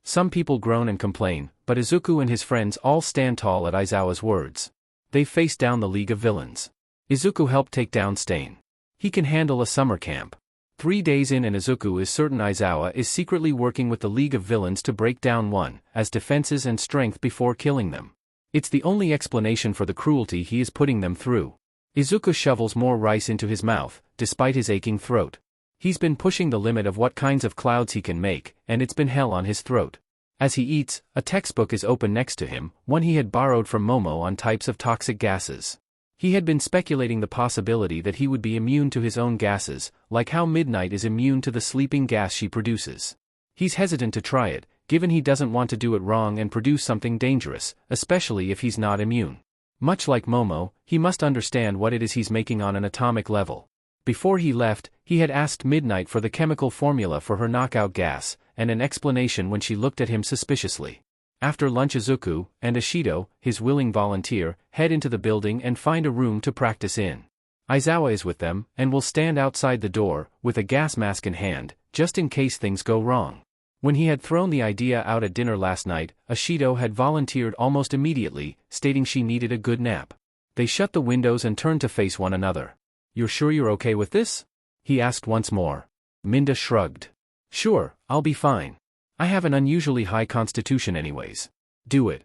Speaker 1: Some people groan and complain, but Izuku and his friends all stand tall at Aizawa's words. They face down the League of Villains. Izuku helped take down Stain. He can handle a summer camp. 3 days in and Izuku is certain Aizawa is secretly working with the League of Villains to break down one, as defenses and strength before killing them. It's the only explanation for the cruelty he is putting them through. Izuku shovels more rice into his mouth, despite his aching throat. He's been pushing the limit of what kinds of clouds he can make, and it's been hell on his throat. As he eats, a textbook is open next to him, one he had borrowed from Momo on types of toxic gases. He had been speculating the possibility that he would be immune to his own gases, like how Midnight is immune to the sleeping gas she produces. He's hesitant to try it, given he doesn't want to do it wrong and produce something dangerous, especially if he's not immune. Much like Momo, he must understand what it is he's making on an atomic level. Before he left, he had asked Midnight for the chemical formula for her knockout gas, and an explanation when she looked at him suspiciously. After lunch Izuku, and Ashido, his willing volunteer, head into the building and find a room to practice in. Aizawa is with them, and will stand outside the door, with a gas mask in hand, just in case things go wrong. When he had thrown the idea out at dinner last night, Ashido had volunteered almost immediately, stating she needed a good nap. They shut the windows and turned to face one another. "You're sure you're okay with this?" he asked once more. Minda shrugged. "Sure, I'll be fine. I have an unusually high constitution anyways. Do it."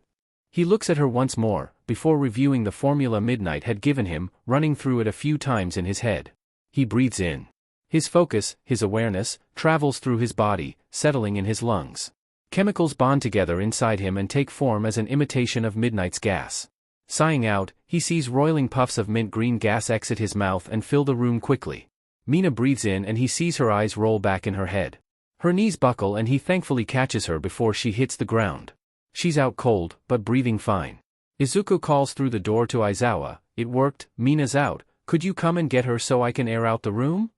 Speaker 1: He looks at her once more, before reviewing the formula Midnight had given him, running through it a few times in his head. He breathes in. His focus, his awareness, travels through his body, settling in his lungs. Chemicals bond together inside him and take form as an imitation of Midnight's gas. Sighing out, he sees roiling puffs of mint green gas exit his mouth and fill the room quickly. Mina breathes in and he sees her eyes roll back in her head. Her knees buckle and he thankfully catches her before she hits the ground. She's out cold, but breathing fine. Izuku calls through the door to Aizawa, "It worked, Mina's out, could you come and get her so I can air out the room?"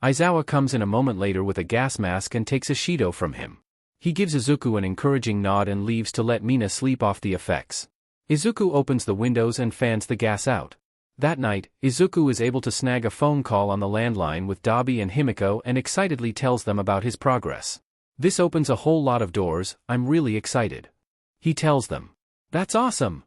Speaker 1: Aizawa comes in a moment later with a gas mask and takes Ashido from him. He gives Izuku an encouraging nod and leaves to let Mina sleep off the effects. Izuku opens the windows and fans the gas out. That night, Izuku is able to snag a phone call on the landline with Dabi and Himiko and excitedly tells them about his progress. This opens a whole lot of doors, I'm really excited. He tells them. That's awesome!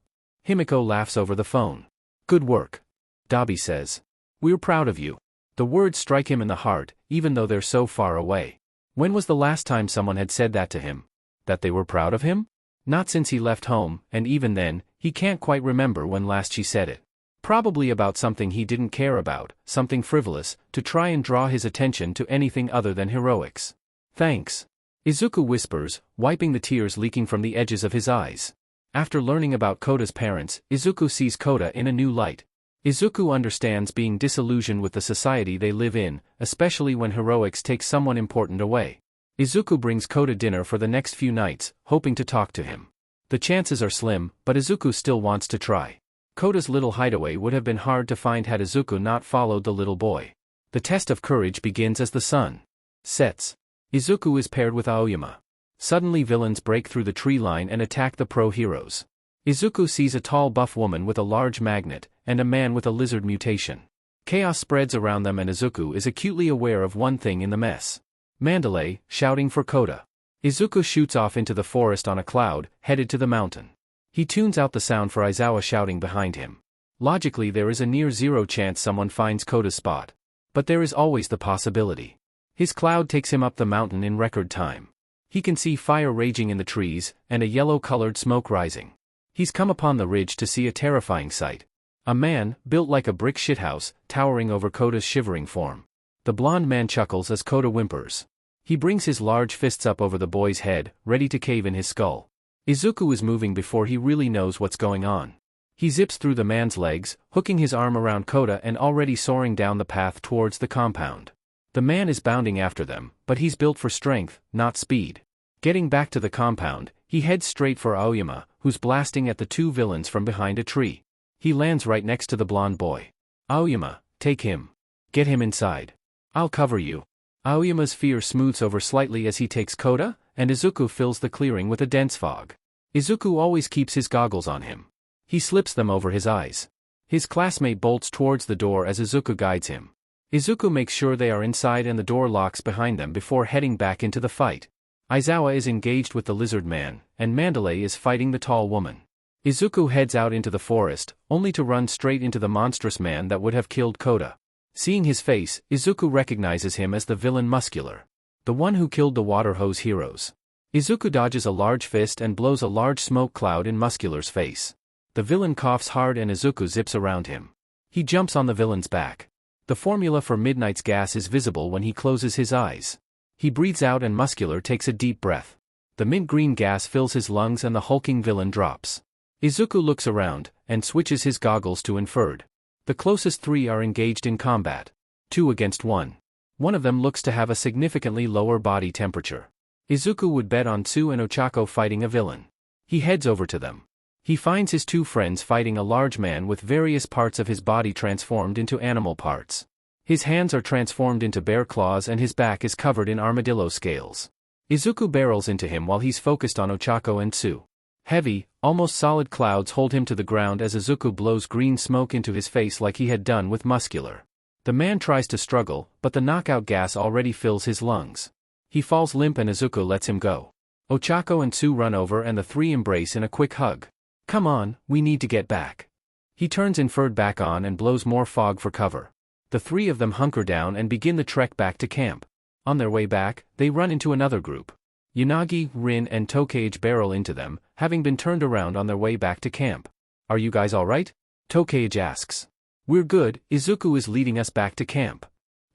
Speaker 1: Himiko laughs over the phone. Good work. Dabi says. We're proud of you. The words strike him in the heart, even though they're so far away. When was the last time someone had said that to him? That they were proud of him? Not since he left home, and even then, he can't quite remember when last she said it. Probably about something he didn't care about, something frivolous, to try and draw his attention to anything other than heroics. Thanks. Izuku whispers, wiping the tears leaking from the edges of his eyes. After learning about Koda's parents, Izuku sees Koda in a new light. Izuku understands being disillusioned with the society they live in, especially when heroics take someone important away. Izuku brings Koda dinner for the next few nights, hoping to talk to him. The chances are slim, but Izuku still wants to try. Koda's little hideaway would have been hard to find had Izuku not followed the little boy. The test of courage begins as the sun sets. Izuku is paired with Aoyama. Suddenly villains break through the tree line and attack the pro-heroes. Izuku sees a tall buff woman with a large magnet, and a man with a lizard mutation. Chaos spreads around them and Izuku is acutely aware of one thing in the mess. Mandalay, shouting for Koda. Izuku shoots off into the forest on a cloud, headed to the mountain. He tunes out the sound for Aizawa shouting behind him. Logically there is a near-zero chance someone finds Koda's spot. But there is always the possibility. His cloud takes him up the mountain in record time. He can see fire raging in the trees, and a yellow-colored smoke rising. He's come upon the ridge to see a terrifying sight. A man, built like a brick shithouse, towering over Koda's shivering form. The blond man chuckles as Koda whimpers. He brings his large fists up over the boy's head, ready to cave in his skull. Izuku is moving before he really knows what's going on. He zips through the man's legs, hooking his arm around Koda and already soaring down the path towards the compound. The man is bounding after them, but he's built for strength, not speed. Getting back to the compound, he heads straight for Aoyama, who's blasting at the two villains from behind a tree. He lands right next to the blonde boy. Aoyama, take him. Get him inside. I'll cover you. Aoyama's fear smooths over slightly as he takes Koda, and Izuku fills the clearing with a dense fog. Izuku always keeps his goggles on him. He slips them over his eyes. His classmate bolts towards the door as Izuku guides him. Izuku makes sure they are inside and the door locks behind them before heading back into the fight. Aizawa is engaged with the lizard man, and Mandalay is fighting the tall woman. Izuku heads out into the forest, only to run straight into the monstrous man that would have killed Koda. Seeing his face, Izuku recognizes him as the villain Muscular. The one who killed the water hose heroes. Izuku dodges a large fist and blows a large smoke cloud in Muscular's face. The villain coughs hard and Izuku zips around him. He jumps on the villain's back. The formula for Midnight's gas is visible when he closes his eyes. He breathes out and Muscular takes a deep breath. The mint-green gas fills his lungs and the hulking villain drops. Izuku looks around, and switches his goggles to inferred. The closest three are engaged in combat. 2 against 1. One of them looks to have a significantly lower body temperature. Izuku would bet on Tsu and Ochako fighting a villain. He heads over to them. He finds his two friends fighting a large man with various parts of his body transformed into animal parts. His hands are transformed into bear claws and his back is covered in armadillo scales. Izuku barrels into him while he's focused on Ochako and Tsu. Heavy, almost solid clouds hold him to the ground as Izuku blows green smoke into his face like he had done with Muscular. The man tries to struggle, but the knockout gas already fills his lungs. He falls limp and Izuku lets him go. Ochako and Tsu run over and the three embrace in a quick hug. Come on, we need to get back. He turns inferred back on and blows more fog for cover. The three of them hunker down and begin the trek back to camp. On their way back, they run into another group. Yanagi, Rin and Tokage barrel into them, having been turned around on their way back to camp. Are you guys alright? Tokage asks. We're good, Izuku is leading us back to camp.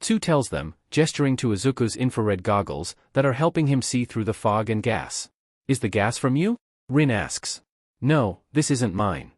Speaker 1: Tsu tells them, gesturing to Izuku's infrared goggles, that are helping him see through the fog and gas. Is the gas from you? Rin asks. No, this isn't mine.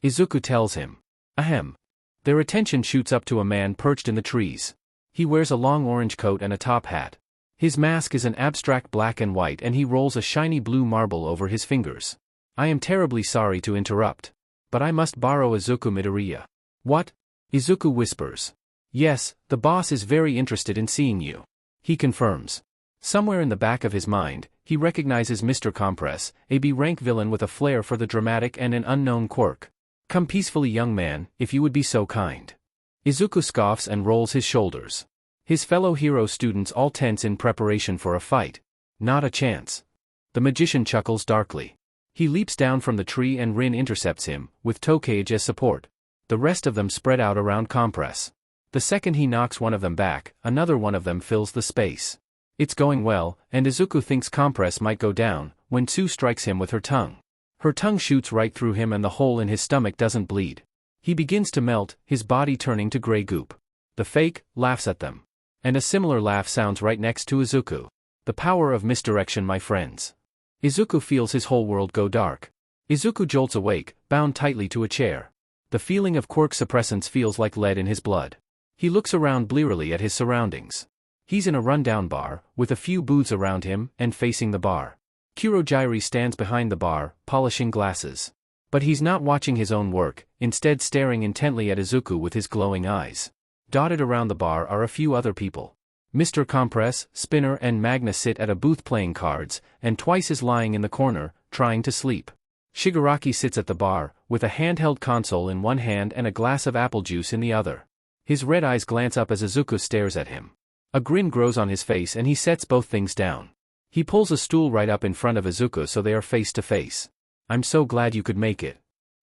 Speaker 1: Izuku tells him. Ahem. Their attention shoots up to a man perched in the trees. He wears a long orange coat and a top hat. His mask is an abstract black and white and he rolls a shiny blue marble over his fingers. I am terribly sorry to interrupt. But I must borrow Izuku Midoriya. What? Izuku whispers. Yes, the boss is very interested in seeing you. He confirms. Somewhere in the back of his mind, he recognizes Mr. Compress, a B-rank villain with a flair for the dramatic and an unknown quirk. Come peacefully, young man, if you would be so kind. Izuku scoffs and rolls his shoulders. His fellow hero students all tense in preparation for a fight. Not a chance. The magician chuckles darkly. He leaps down from the tree and Rin intercepts him, with Tokage as support. The rest of them spread out around Compress. The second he knocks one of them back, another one of them fills the space. It's going well, and Izuku thinks Compress might go down, when Tsu strikes him with her tongue. Her tongue shoots right through him and the hole in his stomach doesn't bleed. He begins to melt, his body turning to gray goop. The fake laughs at them. And a similar laugh sounds right next to Izuku. The power of misdirection, my friends. Izuku feels his whole world go dark. Izuku jolts awake, bound tightly to a chair. The feeling of quirk suppressants feels like lead in his blood. He looks around blearily at his surroundings. He's in a rundown bar, with a few booths around him, and facing the bar. Kurojairi stands behind the bar, polishing glasses. But he's not watching his own work, instead staring intently at Izuku with his glowing eyes. Dotted around the bar are a few other people. Mr. Compress, Spinner and Magna sit at a booth playing cards, and Twice is lying in the corner, trying to sleep. Shigaraki sits at the bar, with a handheld console in one hand and a glass of apple juice in the other. His red eyes glance up as Izuku stares at him. A grin grows on his face and he sets both things down. He pulls a stool right up in front of Izuku so they are face to face. I'm so glad you could make it.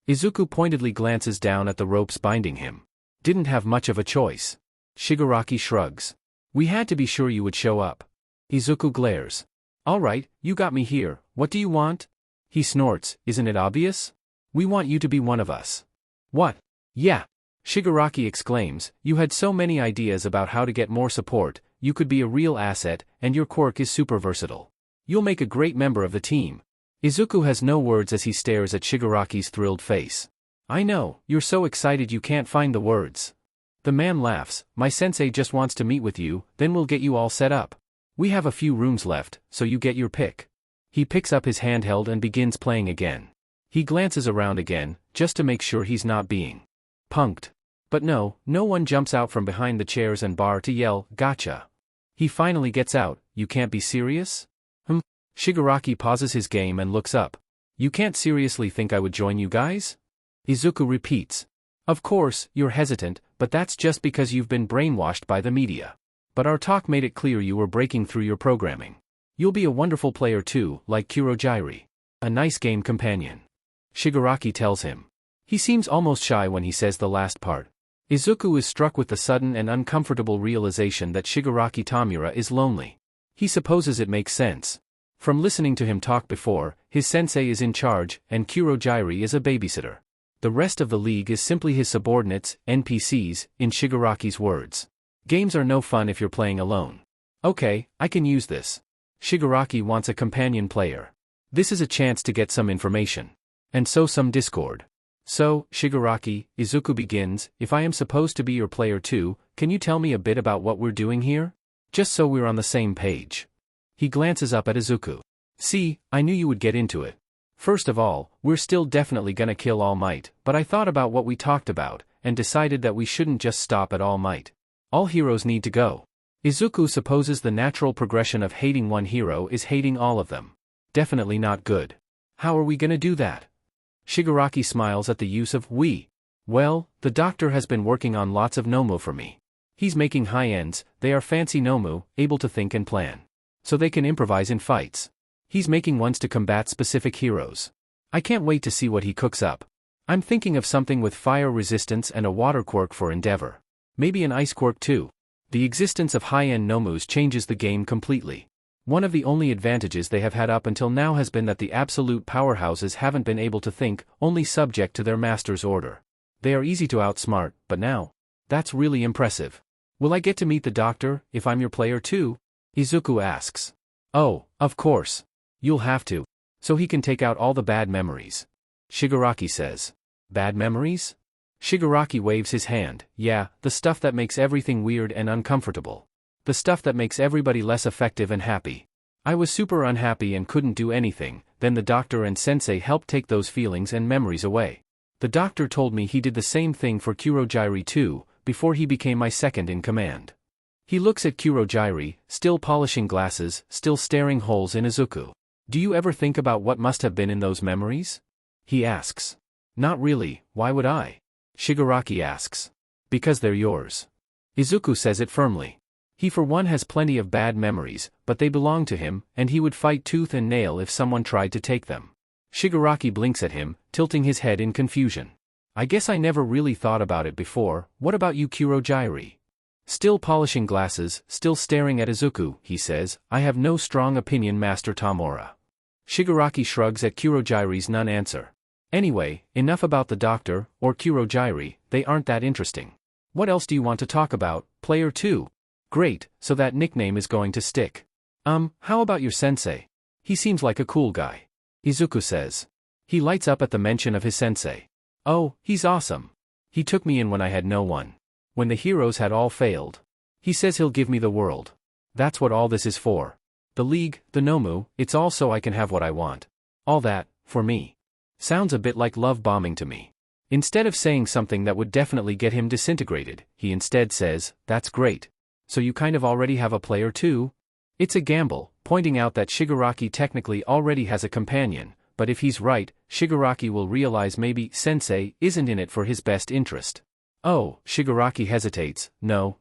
Speaker 1: Izuku pointedly glances down at the ropes binding him. Didn't have much of a choice. Shigaraki shrugs. We had to be sure you would show up. Izuku glares. All right, you got me here, what do you want? He snorts, isn't it obvious? We want you to be one of us. What? Yeah. Shigaraki exclaims, you had so many ideas about how to get more support, you could be a real asset, and your quirk is super versatile. You'll make a great member of the team. Izuku has no words as he stares at Shigaraki's thrilled face. I know, you're so excited you can't find the words. The man laughs, my sensei just wants to meet with you, then we'll get you all set up. We have a few rooms left, so you get your pick. He picks up his handheld and begins playing again. He glances around again, just to make sure he's not being punked. But no one jumps out from behind the chairs and bar to yell, gotcha. He finally gets out, you can't be serious? Shigaraki pauses his game and looks up. You can't seriously think I would join you guys? Izuku repeats. Of course, you're hesitant, but that's just because you've been brainwashed by the media. But our talk made it clear you were breaking through your programming. You'll be a wonderful player too, like Kurojairi. A nice game companion. Shigaraki tells him. He seems almost shy when he says the last part. Izuku is struck with the sudden and uncomfortable realization that Shigaraki Tamura is lonely. He supposes it makes sense. From listening to him talk before, his sensei is in charge, and Kurojairi is a babysitter. The rest of the league is simply his subordinates, NPCs, in Shigaraki's words. Games are no fun if you're playing alone. Okay, I can use this. Shigaraki wants a companion player. This is a chance to get some information. And so some discord. So, Shigaraki, Izuku begins, if I am supposed to be your player too, can you tell me a bit about what we're doing here? Just so we're on the same page. He glances up at Izuku. See, I knew you would get into it. First of all, we're still definitely gonna kill All Might, but I thought about what we talked about, and decided that we shouldn't just stop at All Might. All heroes need to go. Izuku supposes the natural progression of hating one hero is hating all of them. Definitely not good. How are we gonna do that? Shigaraki smiles at the use of we. Well, the doctor has been working on lots of Nomu for me. He's making high ends, they are fancy Nomu, able to think and plan. So they can improvise in fights. He's making ones to combat specific heroes. I can't wait to see what he cooks up. I'm thinking of something with fire resistance and a water quirk for Endeavor. Maybe an ice quirk too. The existence of high-end Nomus changes the game completely. One of the only advantages they have had up until now has been that the absolute powerhouses haven't been able to think, only subject to their master's order. They are easy to outsmart, but now, that's really impressive. Will I get to meet the doctor, if I'm your player too? Izuku asks. Oh, of course. You'll have to. So he can take out all the bad memories. Shigaraki says. Bad memories? Shigaraki waves his hand, yeah, the stuff that makes everything weird and uncomfortable. The stuff that makes everybody less effective and happy. I was super unhappy and couldn't do anything, then the doctor and sensei helped take those feelings and memories away. The doctor told me he did the same thing for Kurojairi too, before he became my second in command. He looks at Kurojairi, still polishing glasses, still staring holes in Izuku. Do you ever think about what must have been in those memories? He asks. Not really, why would I? Shigaraki asks. Because they're yours. Izuku says it firmly. He for one has plenty of bad memories, but they belong to him, and he would fight tooth and nail if someone tried to take them. Shigaraki blinks at him, tilting his head in confusion. I guess I never really thought about it before. What about you, Kurojairi? Still polishing glasses, still staring at Izuku, he says, I have no strong opinion, Master Tamura. Shigaraki shrugs at Kurojairi's non-answer. Anyway, enough about the doctor, or Kurojairi, they aren't that interesting. What else do you want to talk about, player 2? Great, so that nickname is going to stick. How about your sensei? He seems like a cool guy. Izuku says. He lights up at the mention of his sensei. Oh, he's awesome. He took me in when I had no one. When the heroes had all failed. He says he'll give me the world. That's what all this is for. The League, the Nomu, it's all so I can have what I want. All that, for me. Sounds a bit like love bombing to me. Instead of saying something that would definitely get him disintegrated, he instead says, that's great. So you kind of already have a player too? It's a gamble, pointing out that Shigaraki technically already has a companion, but if he's right, Shigaraki will realize maybe Sensei isn't in it for his best interest. Oh, Shigaraki hesitates. No,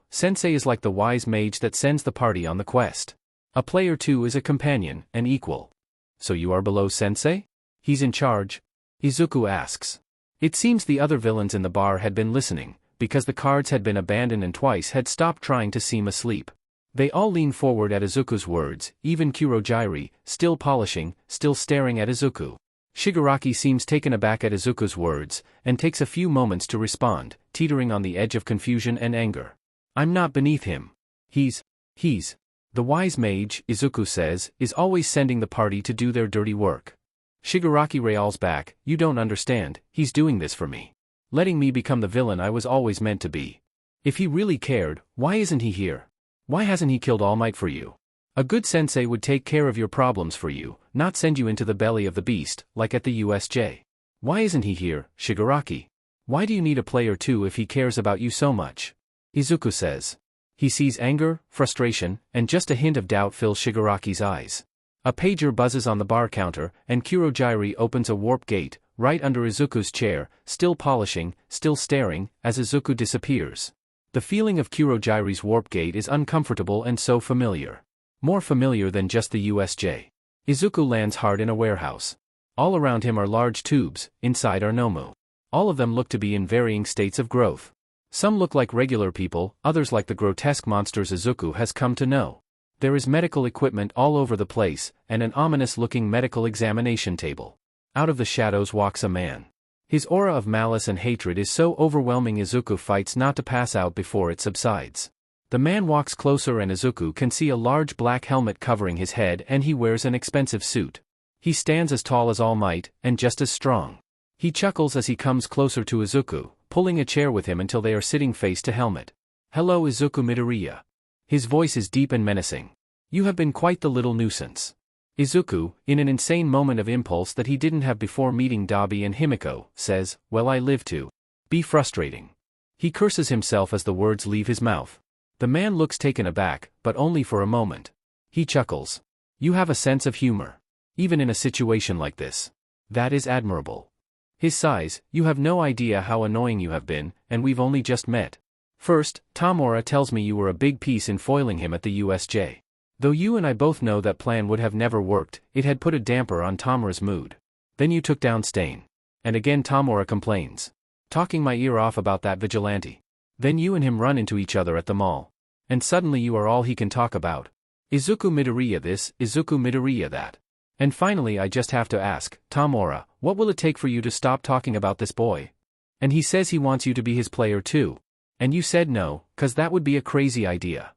Speaker 1: Sensei is like the wise mage that sends the party on the quest. A player too is a companion, an equal. So you are below Sensei? He's in charge? Izuku asks. It seems the other villains in the bar had been listening, because the cards had been abandoned and twice had stopped trying to seem asleep. They all lean forward at Izuku's words, even Kurojairi, still polishing, still staring at Izuku. Shigaraki seems taken aback at Izuku's words, and takes a few moments to respond, teetering on the edge of confusion and anger. I'm not beneath him. He's. The wise mage, Izuku says, is always sending the party to do their dirty work. Shigaraki rails back, you don't understand, he's doing this for me. Letting me become the villain I was always meant to be. If he really cared, why isn't he here? Why hasn't he killed All Might for you? A good sensei would take care of your problems for you, not send you into the belly of the beast, like at the USJ. Why isn't he here, Shigaraki? Why do you need a player too if he cares about you so much? Izuku says. He sees anger, frustration, and just a hint of doubt fills Shigaraki's eyes. A pager buzzes on the bar counter, and Kurojairi opens a warp gate, right under Izuku's chair, still polishing, still staring, as Izuku disappears. The feeling of Kurojairi's warp gate is uncomfortable and so familiar. More familiar than just the USJ. Izuku lands hard in a warehouse. All around him are large tubes, inside are Nomu. All of them look to be in varying states of growth. Some look like regular people, others like the grotesque monsters Izuku has come to know. There is medical equipment all over the place, and an ominous-looking medical examination table. Out of the shadows walks a man. His aura of malice and hatred is so overwhelming Izuku fights not to pass out before it subsides. The man walks closer and Izuku can see a large black helmet covering his head and he wears an expensive suit. He stands as tall as All Might, and just as strong. He chuckles as he comes closer to Izuku, pulling a chair with him until they are sitting face to helmet. Hello Izuku Midoriya. His voice is deep and menacing. You have been quite the little nuisance. Izuku, in an insane moment of impulse that he didn't have before meeting Dabi and Himiko, says, well I live to be frustrating. He curses himself as the words leave his mouth. The man looks taken aback, but only for a moment. He chuckles. You have a sense of humor. Even in a situation like this. That is admirable. His sighs, you have no idea how annoying you have been, and we've only just met. First, Tamura tells me you were a big piece in foiling him at the USJ. Though you and I both know that plan would have never worked, it had put a damper on Tamura's mood. Then you took down Stain. And again Tamura complains. Talking my ear off about that vigilante. Then you and him run into each other at the mall. And suddenly you are all he can talk about. Izuku Midoriya this, Izuku Midoriya that. And finally I just have to ask, Tamura, what will it take for you to stop talking about this boy? And he says he wants you to be his player too. And you said no, 'cause that would be a crazy idea.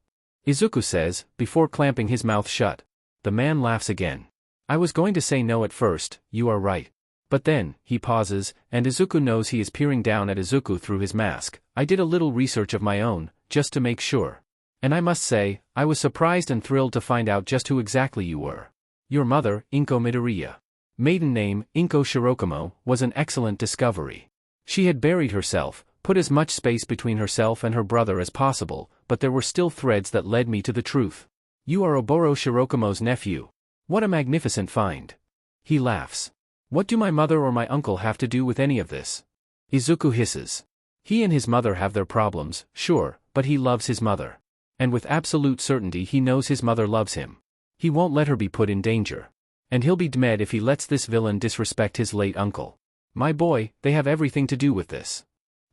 Speaker 1: Izuku says, before clamping his mouth shut. The man laughs again. I was going to say no at first, you are right. But then, he pauses, and Izuku knows he is peering down at Izuku through his mask. I did a little research of my own, just to make sure. And I must say, I was surprised and thrilled to find out just who exactly you were. Your mother, Inko Midoriya. Maiden name, Inko Shirokumo, was an excellent discovery. She had buried herself, put as much space between herself and her brother as possible, but there were still threads that led me to the truth. You are Oboro Shirokumo's nephew. What a magnificent find. He laughs. What do my mother or my uncle have to do with any of this? Izuku hisses. He and his mother have their problems, sure, but he loves his mother. And with absolute certainty he knows his mother loves him. He won't let her be put in danger. And he'll be dead if he lets this villain disrespect his late uncle. My boy, they have everything to do with this.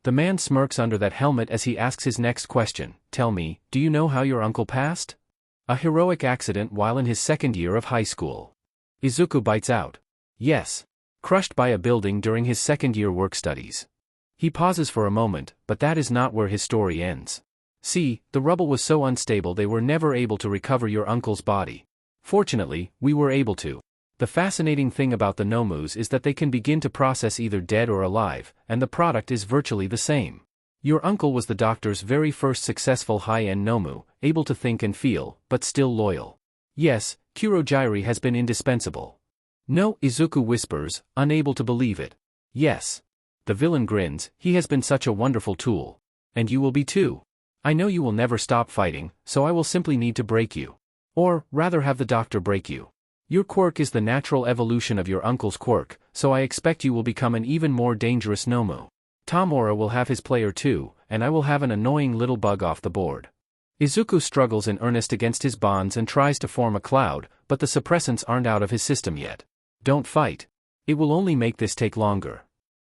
Speaker 1: The man smirks under that helmet as he asks his next question. Tell me, do you know how your uncle passed? A heroic accident while in his second year of high school. Izuku bites out. Yes. Crushed by a building during his second-year work studies. He pauses for a moment, but that is not where his story ends. See, the rubble was so unstable they were never able to recover your uncle's body. Fortunately, we were able to. The fascinating thing about the Nomus is that they can begin to process either dead or alive, and the product is virtually the same. Your uncle was the doctor's very first successful high-end Nomu, able to think and feel, but still loyal. Yes, Kurogiri has been indispensable. No, Izuku whispers, unable to believe it. Yes. The villain grins, he has been such a wonderful tool. And you will be too. I know you will never stop fighting, so I will simply need to break you. Or, rather have the doctor break you. Your quirk is the natural evolution of your uncle's quirk, so I expect you will become an even more dangerous Nomu. Tamura will have his player too, and I will have an annoying little bug off the board. Izuku struggles in earnest against his bonds and tries to form a cloud, but the suppressants aren't out of his system yet. Don't fight. It will only make this take longer.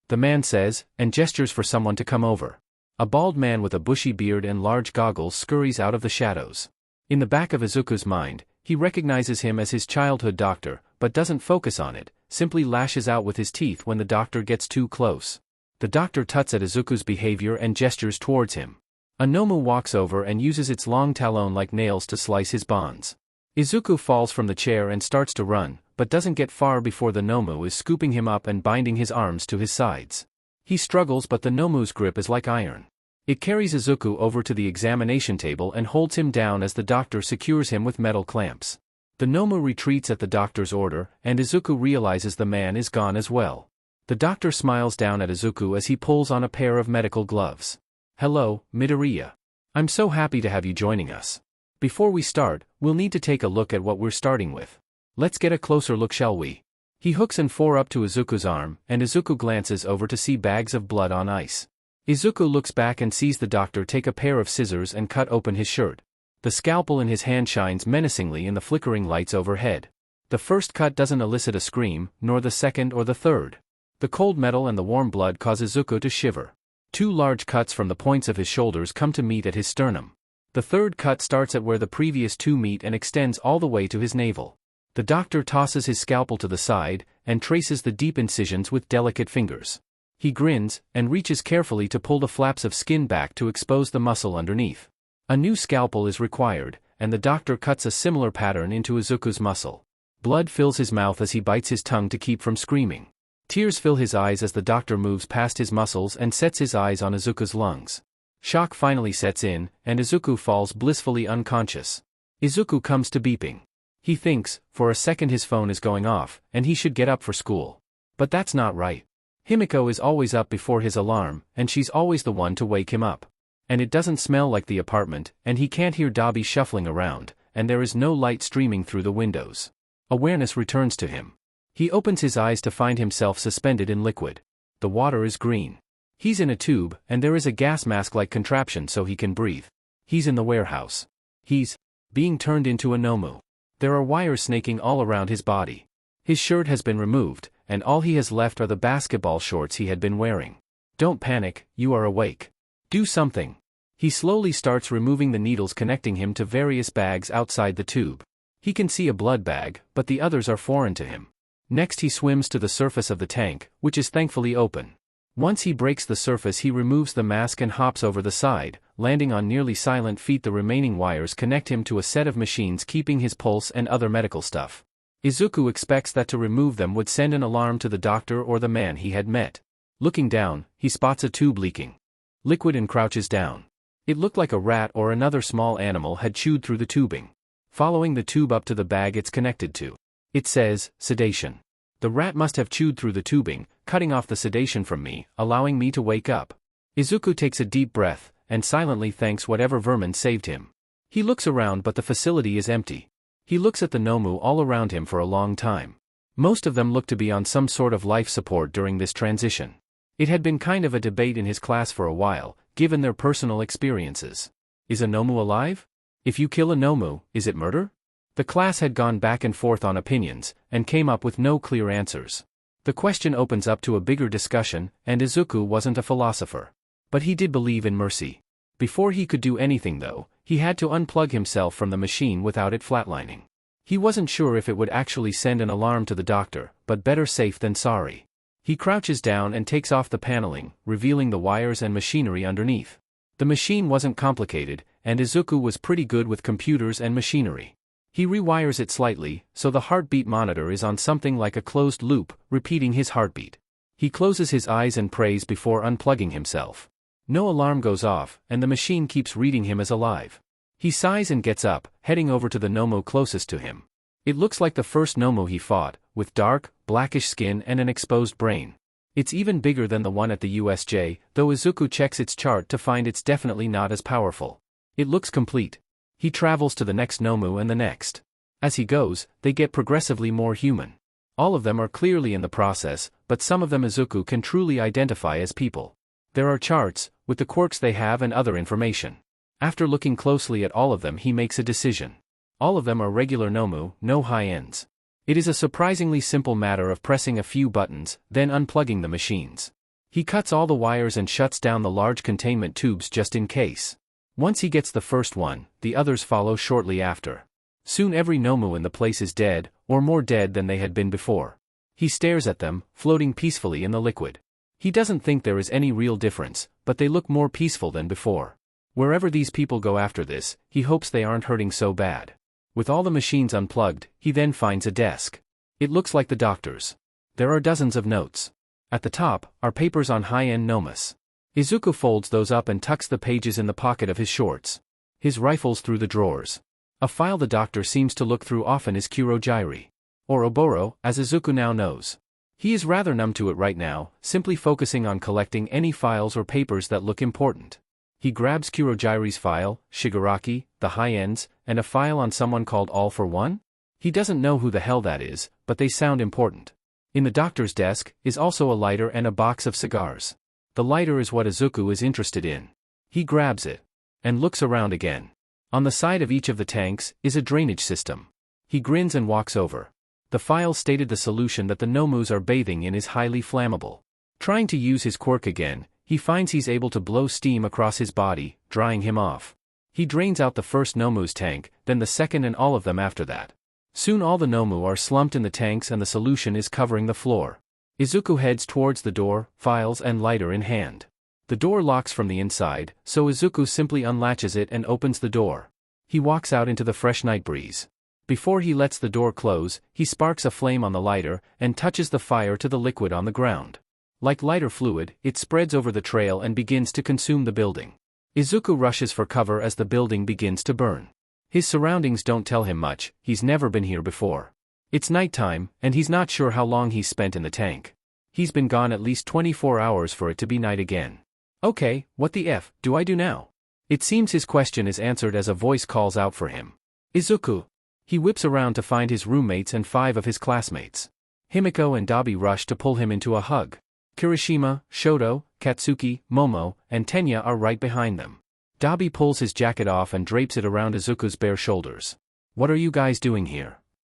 Speaker 1: The man says, and gestures for someone to come over. A bald man with a bushy beard and large goggles scurries out of the shadows. In the back of Izuku's mind, he recognizes him as his childhood doctor, but doesn't focus on it, simply lashes out with his teeth when the doctor gets too close. The doctor tuts at Izuku's behavior and gestures towards him. A Nomu walks over and uses its long talon like nails to slice his bonds. Izuku falls from the chair and starts to run, but doesn't get far before the Nomu is scooping him up and binding his arms to his sides. He struggles, but the Nomu's grip is like iron. It carries Izuku over to the examination table and holds him down as the doctor secures him with metal clamps. The Nomu retreats at the doctor's order, and Izuku realizes the man is gone as well. The doctor smiles down at Izuku as he pulls on a pair of medical gloves. Hello, Midoriya. I'm so happy to have you joining us. Before we start, we'll need to take a look at what we're starting with. Let's get a closer look, shall we? He hooks an 4 up to Izuku's arm, and Izuku glances over to see bags of blood on ice. Izuku looks back and sees the doctor take a pair of scissors and cut open his shirt. The scalpel in his hand shines menacingly in the flickering lights overhead. The first cut doesn't elicit a scream, nor the second or the third. The cold metal and the warm blood cause Izuku to shiver. 2 large cuts from the points of his shoulders come to meet at his sternum. The third cut starts at where the previous 2 meet and extends all the way to his navel. The doctor tosses his scalpel to the side, and traces the deep incisions with delicate fingers. He grins, and reaches carefully to pull the flaps of skin back to expose the muscle underneath. A new scalpel is required, and the doctor cuts a similar pattern into Izuku's muscle. Blood fills his mouth as he bites his tongue to keep from screaming. Tears fill his eyes as the doctor moves past his muscles and sets his eyes on Izuku's lungs. Shock finally sets in, and Izuku falls blissfully unconscious. Izuku comes to beeping. He thinks, for a second his phone is going off, and he should get up for school. But that's not right. Himiko is always up before his alarm, and she's always the one to wake him up. And it doesn't smell like the apartment, and he can't hear Dabi shuffling around, and there is no light streaming through the windows. Awareness returns to him. He opens his eyes to find himself suspended in liquid. The water is green. He's in a tube, and there is a gas mask-like contraption so he can breathe. He's in the warehouse. He's being turned into a Nomu. There are wires snaking all around his body. His shirt has been removed, and all he has left are the basketball shorts he had been wearing. Don't panic, you are awake. Do something. He slowly starts removing the needles connecting him to various bags outside the tube. He can see a blood bag, but the others are foreign to him. Next he swims to the surface of the tank, which is thankfully open. Once he breaks the surface he removes the mask and hops over the side, landing on nearly silent feet. The remaining wires connect him to a set of machines keeping his pulse and other medical stuff. Izuku expects that to remove them would send an alarm to the doctor or the man he had met. Looking down, he spots a tube leaking liquid and crouches down. It looked like a rat or another small animal had chewed through the tubing. Following the tube up to the bag it's connected to. It says, sedation. The rat must have chewed through the tubing, cutting off the sedation from me, allowing me to wake up. Izuku takes a deep breath, and silently thanks whatever vermin saved him. He looks around but the facility is empty. He looks at the Nomu all around him for a long time. Most of them looked to be on some sort of life support during this transition. It had been kind of a debate in his class for a while, given their personal experiences. Is a Nomu alive? If you kill a Nomu, is it murder? The class had gone back and forth on opinions, and came up with no clear answers. The question opens up to a bigger discussion, and Izuku wasn't a philosopher. But he did believe in mercy. Before he could do anything though, he had to unplug himself from the machine without it flatlining. He wasn't sure if it would actually send an alarm to the doctor, but better safe than sorry. He crouches down and takes off the paneling, revealing the wires and machinery underneath. The machine wasn't complicated, and Izuku was pretty good with computers and machinery. He rewires it slightly, so the heartbeat monitor is on something like a closed loop, repeating his heartbeat. He closes his eyes and prays before unplugging himself. No alarm goes off, and the machine keeps reading him as alive. He sighs and gets up, heading over to the Nomu closest to him. It looks like the first Nomu he fought, with dark, blackish skin and an exposed brain. It's even bigger than the one at the USJ, though Izuku checks its chart to find it's definitely not as powerful. It looks complete. He travels to the next Nomu and the next. As he goes, they get progressively more human. All of them are clearly in the process, but some of them Izuku can truly identify as people. There are charts, with the quirks they have and other information. After looking closely at all of them he makes a decision. All of them are regular Nomu, no high-ends. It is a surprisingly simple matter of pressing a few buttons, then unplugging the machines. He cuts all the wires and shuts down the large containment tubes just in case. Once he gets the first one, the others follow shortly after. Soon every Nomu in the place is dead, or more dead than they had been before. He stares at them, floating peacefully in the liquid. He doesn't think there is any real difference, but they look more peaceful than before. Wherever these people go after this, he hopes they aren't hurting so bad. With all the machines unplugged, he then finds a desk. It looks like the doctor's. There are dozens of notes. At the top, are papers on high-end Nomus. Izuku folds those up and tucks the pages in the pocket of his shorts. His rifle's through the drawers. A file the doctor seems to look through often is Kurojiri. Or Oboro, as Izuku now knows. He is rather numb to it right now, simply focusing on collecting any files or papers that look important. He grabs Kurojiri's file, Shigaraki, the high-ends, and a file on someone called All for One? He doesn't know who the hell that is, but they sound important. In the doctor's desk is also a lighter and a box of cigars. The lighter is what Izuku is interested in. He grabs it. And looks around again. On the side of each of the tanks is a drainage system. He grins and walks over. The file stated the solution that the Nomus are bathing in is highly flammable. Trying to use his quirk again, he finds he's able to blow steam across his body, drying him off. He drains out the first Nomu's tank, then the second and all of them after that. Soon all the Nomu are slumped in the tanks and the solution is covering the floor. Izuku heads towards the door, files and lighter in hand. The door locks from the inside, so Izuku simply unlatches it and opens the door. He walks out into the fresh night breeze. Before he lets the door close, he sparks a flame on the lighter, and touches the fire to the liquid on the ground. Like lighter fluid, it spreads over the trail and begins to consume the building. Izuku rushes for cover as the building begins to burn. His surroundings don't tell him much, he's never been here before. It's nighttime, and he's not sure how long he's spent in the tank. He's been gone at least 24 hours for it to be night again. Okay, what the F do I do now? It seems his question is answered as a voice calls out for him. Izuku. He whips around to find his roommates and 5 of his classmates. Himiko and Dabi rush to pull him into a hug. Kirishima, Shoto, Katsuki, Momo, and Tenya are right behind them. Dabi pulls his jacket off and drapes it around Izuku's bare shoulders. What are you guys doing here?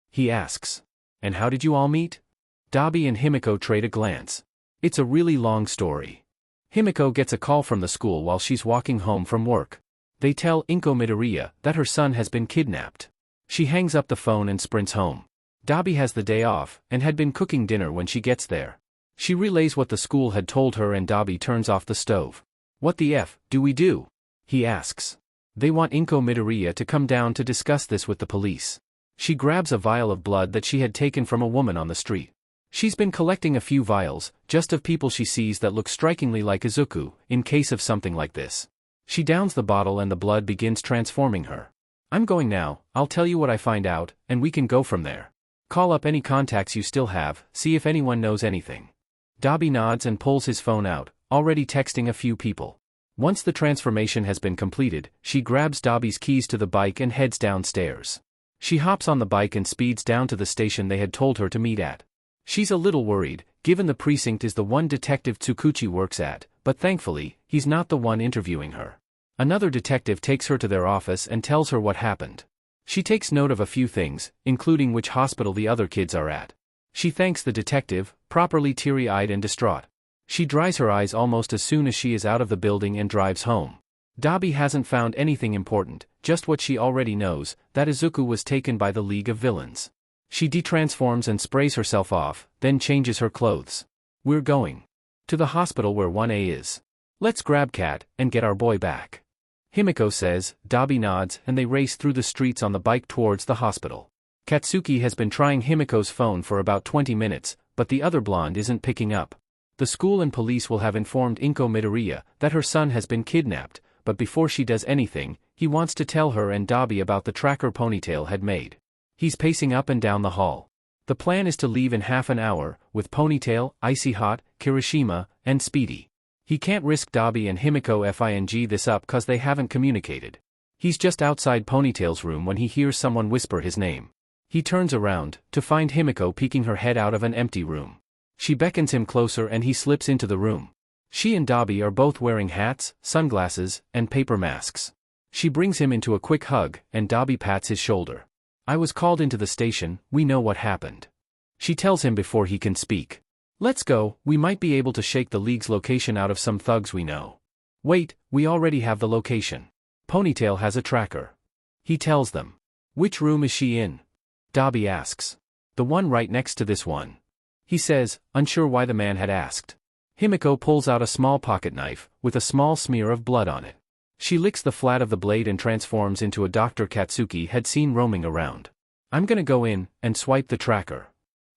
Speaker 1: He asks. And how did you all meet? Dabi and Himiko trade a glance. It's a really long story. Himiko gets a call from the school while she's walking home from work. They tell Inko Midoriya that her son has been kidnapped. She hangs up the phone and sprints home. Dabi has the day off, and had been cooking dinner when she gets there. She relays what the school had told her and Dabi turns off the stove. What the F do we do? He asks. They want Inko Midoriya to come down to discuss this with the police. She grabs a vial of blood that she had taken from a woman on the street. She's been collecting a few vials, just of people she sees that look strikingly like Izuku, in case of something like this. She downs the bottle and the blood begins transforming her. I'm going now, I'll tell you what I find out, and we can go from there. Call up any contacts you still have, see if anyone knows anything. Dabi nods and pulls his phone out, already texting a few people. Once the transformation has been completed, she grabs Dabi's keys to the bike and heads downstairs. She hops on the bike and speeds down to the station they had told her to meet at. She's a little worried, given the precinct is the one Detective Tsukuchi works at, but thankfully, he's not the one interviewing her. Another detective takes her to their office and tells her what happened. She takes note of a few things, including which hospital the other kids are at. She thanks the detective, properly teary-eyed and distraught. She dries her eyes almost as soon as she is out of the building and drives home. Dabi hasn't found anything important, just what she already knows, that Izuku was taken by the League of Villains. She detransforms and sprays herself off, then changes her clothes. We're going to the hospital where 1A is. Let's grab Cat and get our boy back. Himiko says, Dabi nods, and they race through the streets on the bike towards the hospital. Katsuki has been trying Himiko's phone for about 20 minutes, but the other blonde isn't picking up. The school and police will have informed Inko Midoriya that her son has been kidnapped, but before she does anything, he wants to tell her and Dabi about the tracker Ponytail had made. He's pacing up and down the hall. The plan is to leave in half an hour, with Ponytail, Icy Hot, Kirishima, and Speedy. He can't risk Dabi and Himiko fing this up cause they haven't communicated. He's just outside Ponytail's room when he hears someone whisper his name. He turns around, to find Himiko peeking her head out of an empty room. She beckons him closer and he slips into the room. She and Dabi are both wearing hats, sunglasses, and paper masks. She brings him into a quick hug, and Dabi pats his shoulder. I was called into the station, we know what happened. She tells him before he can speak. Let's go, we might be able to shake the League's location out of some thugs we know. Wait, we already have the location. Ponytail has a tracker. He tells them. Which room is she in? Dabi asks. The one right next to this one. He says, unsure why the man had asked. Himiko pulls out a small pocket knife, with a small smear of blood on it. She licks the flat of the blade and transforms into a Dr. Katsuki had seen roaming around. I'm gonna go in, and swipe the tracker.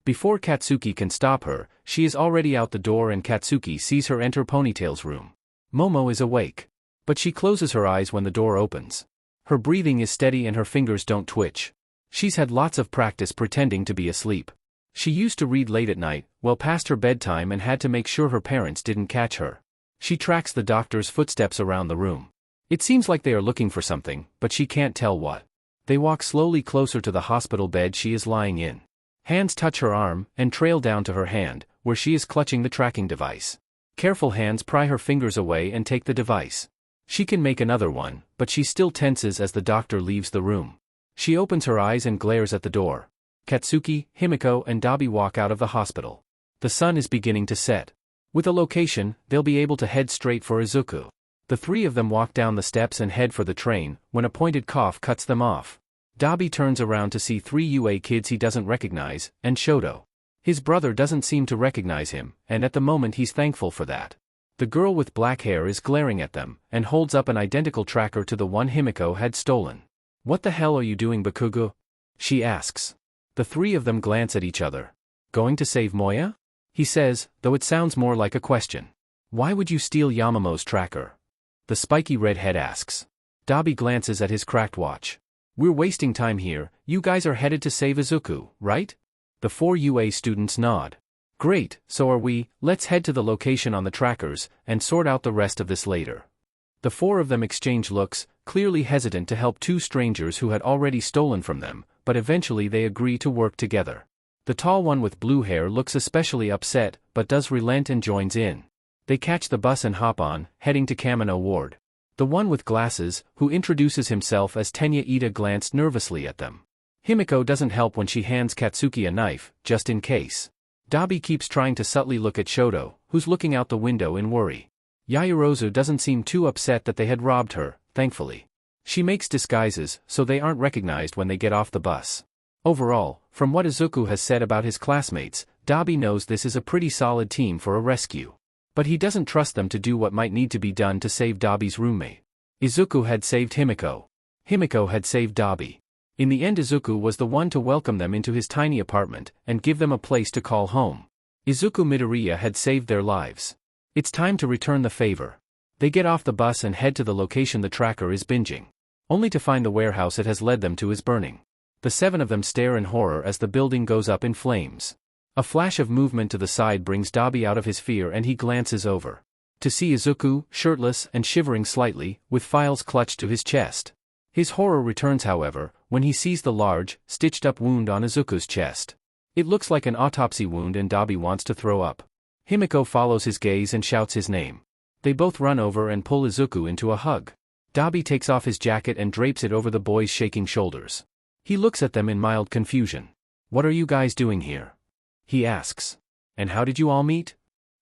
Speaker 1: Before Katsuki can stop her, she is already out the door and Katsuki sees her enter Ponytail's room. Momo is awake. But she closes her eyes when the door opens. Her breathing is steady and her fingers don't twitch. She's had lots of practice pretending to be asleep. She used to read late at night, well past her bedtime and had to make sure her parents didn't catch her. She tracks the doctor's footsteps around the room. It seems like they are looking for something, but she can't tell what. They walk slowly closer to the hospital bed she is lying in. Hands touch her arm, and trail down to her hand, where she is clutching the tracking device. Careful hands pry her fingers away and take the device. She can make another one, but she still tenses as the doctor leaves the room. She opens her eyes and glares at the door. Katsuki, Himiko and Dabi walk out of the hospital. The sun is beginning to set. With a location, they'll be able to head straight for Izuku. The three of them walk down the steps and head for the train, when a pointed cough cuts them off. Dabi turns around to see three UA kids he doesn't recognize, and Shoto. His brother doesn't seem to recognize him, and at the moment he's thankful for that. The girl with black hair is glaring at them, and holds up an identical tracker to the one Himiko had stolen. What the hell are you doing, Bakugo? She asks. The three of them glance at each other. Going to save Moya? He says, though it sounds more like a question. Why would you steal Yamamo's tracker? The spiky redhead asks. Dabi glances at his cracked watch. We're wasting time here, you guys are headed to save Izuku, right? The four UA students nod. Great, so are we, let's head to the location on the trackers, and sort out the rest of this later. The four of them exchange looks, clearly hesitant to help two strangers who had already stolen from them, but eventually they agree to work together. The tall one with blue hair looks especially upset, but does relent and joins in. They catch the bus and hop on, heading to Kamino Ward. The one with glasses, who introduces himself as Tenya Ida, glanced nervously at them. Himiko doesn't help when she hands Katsuki a knife, just in case. Dabi keeps trying to subtly look at Shoto, who's looking out the window in worry. Yaoyorozu doesn't seem too upset that they had robbed her, thankfully. She makes disguises, so they aren't recognized when they get off the bus. Overall, from what Izuku has said about his classmates, Dabi knows this is a pretty solid team for a rescue. But he doesn't trust them to do what might need to be done to save Dabi's roommate. Izuku had saved Himiko. Himiko had saved Dabi. In the end, Izuku was the one to welcome them into his tiny apartment, and give them a place to call home. Izuku Midoriya had saved their lives. It's time to return the favor. They get off the bus and head to the location the tracker is binging. Only to find the warehouse it has led them to is burning. The seven of them stare in horror as the building goes up in flames. A flash of movement to the side brings Dabi out of his fear and he glances over. To see Izuku, shirtless and shivering slightly, with files clutched to his chest. His horror returns however, when he sees the large, stitched-up wound on Izuku's chest. It looks like an autopsy wound and Dabi wants to throw up. Himiko follows his gaze and shouts his name. They both run over and pull Izuku into a hug. Dabi takes off his jacket and drapes it over the boy's shaking shoulders. He looks at them in mild confusion. "What are you guys doing here?" he asks. "And how did you all meet?"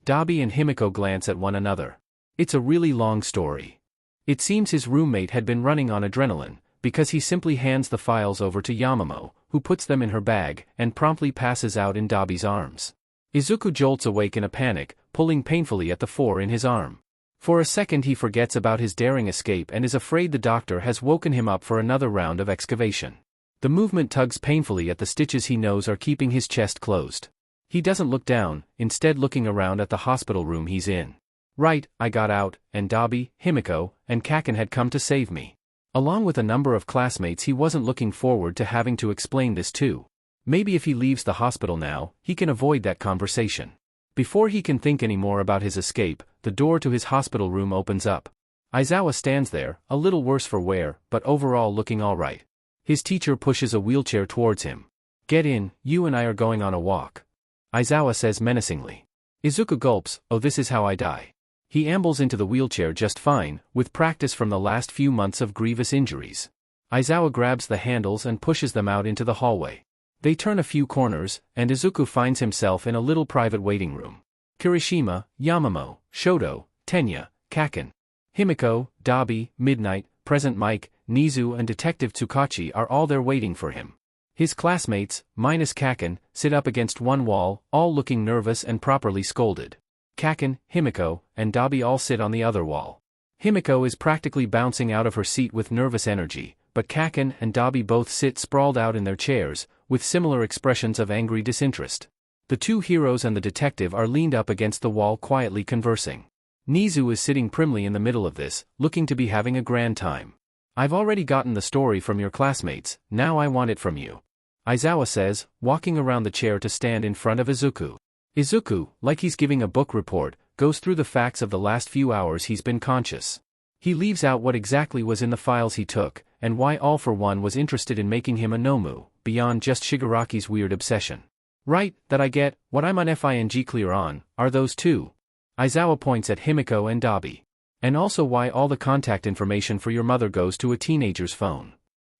Speaker 1: Dabi and Himiko glance at one another. It's a really long story. It seems his roommate had been running on adrenaline, because he simply hands the files over to Yamamo, who puts them in her bag, and promptly passes out in Dabi's arms. Izuku jolts awake in a panic, pulling painfully at the 4 in his arm. For a second he forgets about his daring escape and is afraid the doctor has woken him up for another round of excavation. The movement tugs painfully at the stitches he knows are keeping his chest closed. He doesn't look down, instead looking around at the hospital room he's in. Right, I got out, and Dabi, Himiko, and Kaken had come to save me. Along with a number of classmates he wasn't looking forward to having to explain this to. Maybe if he leaves the hospital now, he can avoid that conversation. Before he can think any more about his escape, the door to his hospital room opens up. Aizawa stands there, a little worse for wear, but overall looking alright. His teacher pushes a wheelchair towards him. "Get in, you and I are going on a walk," Aizawa says menacingly. Izuku gulps, "Oh, this is how I die." He ambles into the wheelchair just fine, with practice from the last few months of grievous injuries. Aizawa grabs the handles and pushes them out into the hallway. They turn a few corners, and Izuku finds himself in a little private waiting room. Kirishima, Yamamo, Shoto, Tenya, Kaken, Himiko, Dabi, Midnight, Present Mike, Nizu and Detective Tsukachi are all there waiting for him. His classmates, minus Kaken, sit up against one wall, all looking nervous and properly scolded. Kaken, Himiko, and Dabi all sit on the other wall. Himiko is practically bouncing out of her seat with nervous energy, but Kaken and Dabi both sit sprawled out in their chairs, with similar expressions of angry disinterest. The two heroes and the detective are leaned up against the wall quietly conversing. Nizu is sitting primly in the middle of this, looking to be having a grand time. "I've already gotten the story from your classmates, now I want it from you," Aizawa says, walking around the chair to stand in front of Izuku. Izuku, like he's giving a book report, goes through the facts of the last few hours he's been conscious. He leaves out what exactly was in the files he took, and why All for One was interested in making him a Nomu, beyond just Shigaraki's weird obsession. "Right, that I get, what I'm unfing clear on, are those two." Aizawa points at Himiko and Dabi. "And also why all the contact information for your mother goes to a teenager's phone."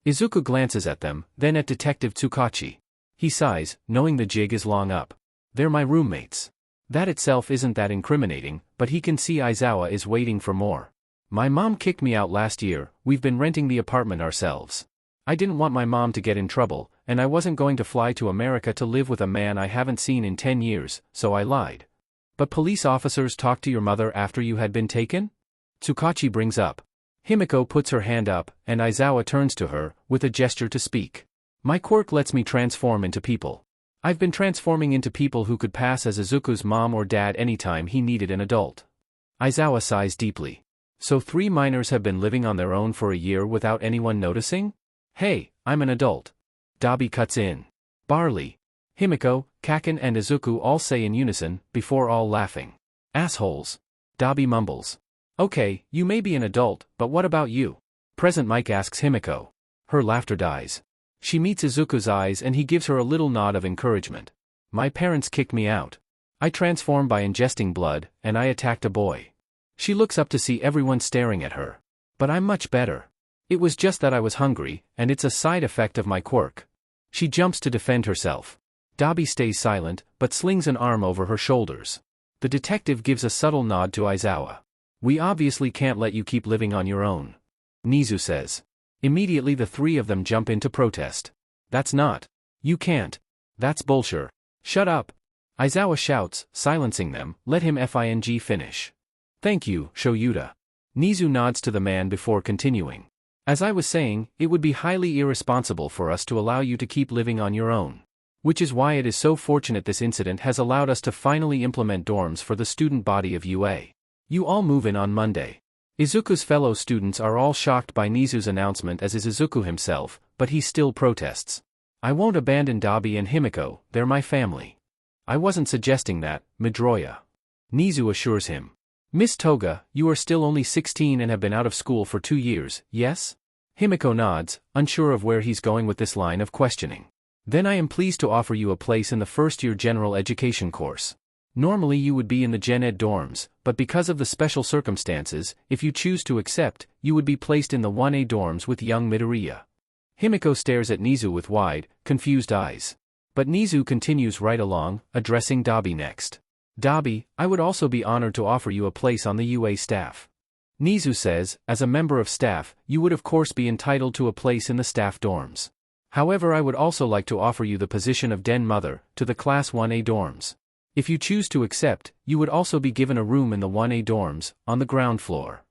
Speaker 1: Izuku glances at them, then at Detective Tsukachi. He sighs, knowing the jig is long up. "They're my roommates." That itself isn't that incriminating, but he can see Aizawa is waiting for more. "My mom kicked me out last year, we've been renting the apartment ourselves. I didn't want my mom to get in trouble, and I wasn't going to fly to America to live with a man I haven't seen in 10 years, so I lied." "But police officers talked to your mother after you had been taken?" Tsukachi brings up. Himiko puts her hand up, and Aizawa turns to her, with a gesture to speak. "My quirk lets me transform into people. I've been transforming into people who could pass as Izuku's mom or dad anytime he needed an adult." Aizawa sighs deeply. "So 3 minors have been living on their own for a year without anyone noticing? Hey, I'm an adult." Dabi cuts in. "Barley." Himiko, Kaken and Izuku all say in unison, before all laughing. "Assholes." Dabi mumbles. "Okay, you may be an adult, but what about you?" Present Mike asks Himiko. Her laughter dies. She meets Izuku's eyes and he gives her a little nod of encouragement. "My parents kicked me out. I transformed by ingesting blood, and I attacked a boy." She looks up to see everyone staring at her. "But I'm much better. It was just that I was hungry, and it's a side effect of my quirk." She jumps to defend herself. Dabi stays silent, but slings an arm over her shoulders. The detective gives a subtle nod to Aizawa. "We obviously can't let you keep living on your own," Nizu says. Immediately the 3 of them jump in to protest. "That's not. You can't. That's bullshit." "Shut up." Aizawa shouts, silencing them, "Let him finish." "Thank you, Shoyuta." Nizu nods to the man before continuing. "As I was saying, it would be highly irresponsible for us to allow you to keep living on your own. Which is why it is so fortunate this incident has allowed us to finally implement dorms for the student body of UA. You all move in on Monday." Izuku's fellow students are all shocked by Nizu's announcement, as is Izuku himself, but he still protests. "I won't abandon Dabi and Himiko, they're my family." "I wasn't suggesting that, Midoriya," Nizu assures him. "Miss Toga, you are still only 16 and have been out of school for 2 years, yes?" Himiko nods, unsure of where he's going with this line of questioning. Then I am pleased to offer you a place in the first-year general education course. Normally you would be in the Gen Ed dorms, but because of the special circumstances, if you choose to accept, you would be placed in the 1A dorms with young Midoriya. Himiko stares at Nizu with wide, confused eyes. But Nizu continues right along, addressing Dabi next. Dabi, I would also be honored to offer you a place on the UA staff. Nizu says, as a member of staff, you would of course be entitled to a place in the staff dorms. However, I would also like to offer you the position of Den Mother, to the Class 1A dorms. If you choose to accept, you would also be given a room in the 1A dorms, on the ground floor.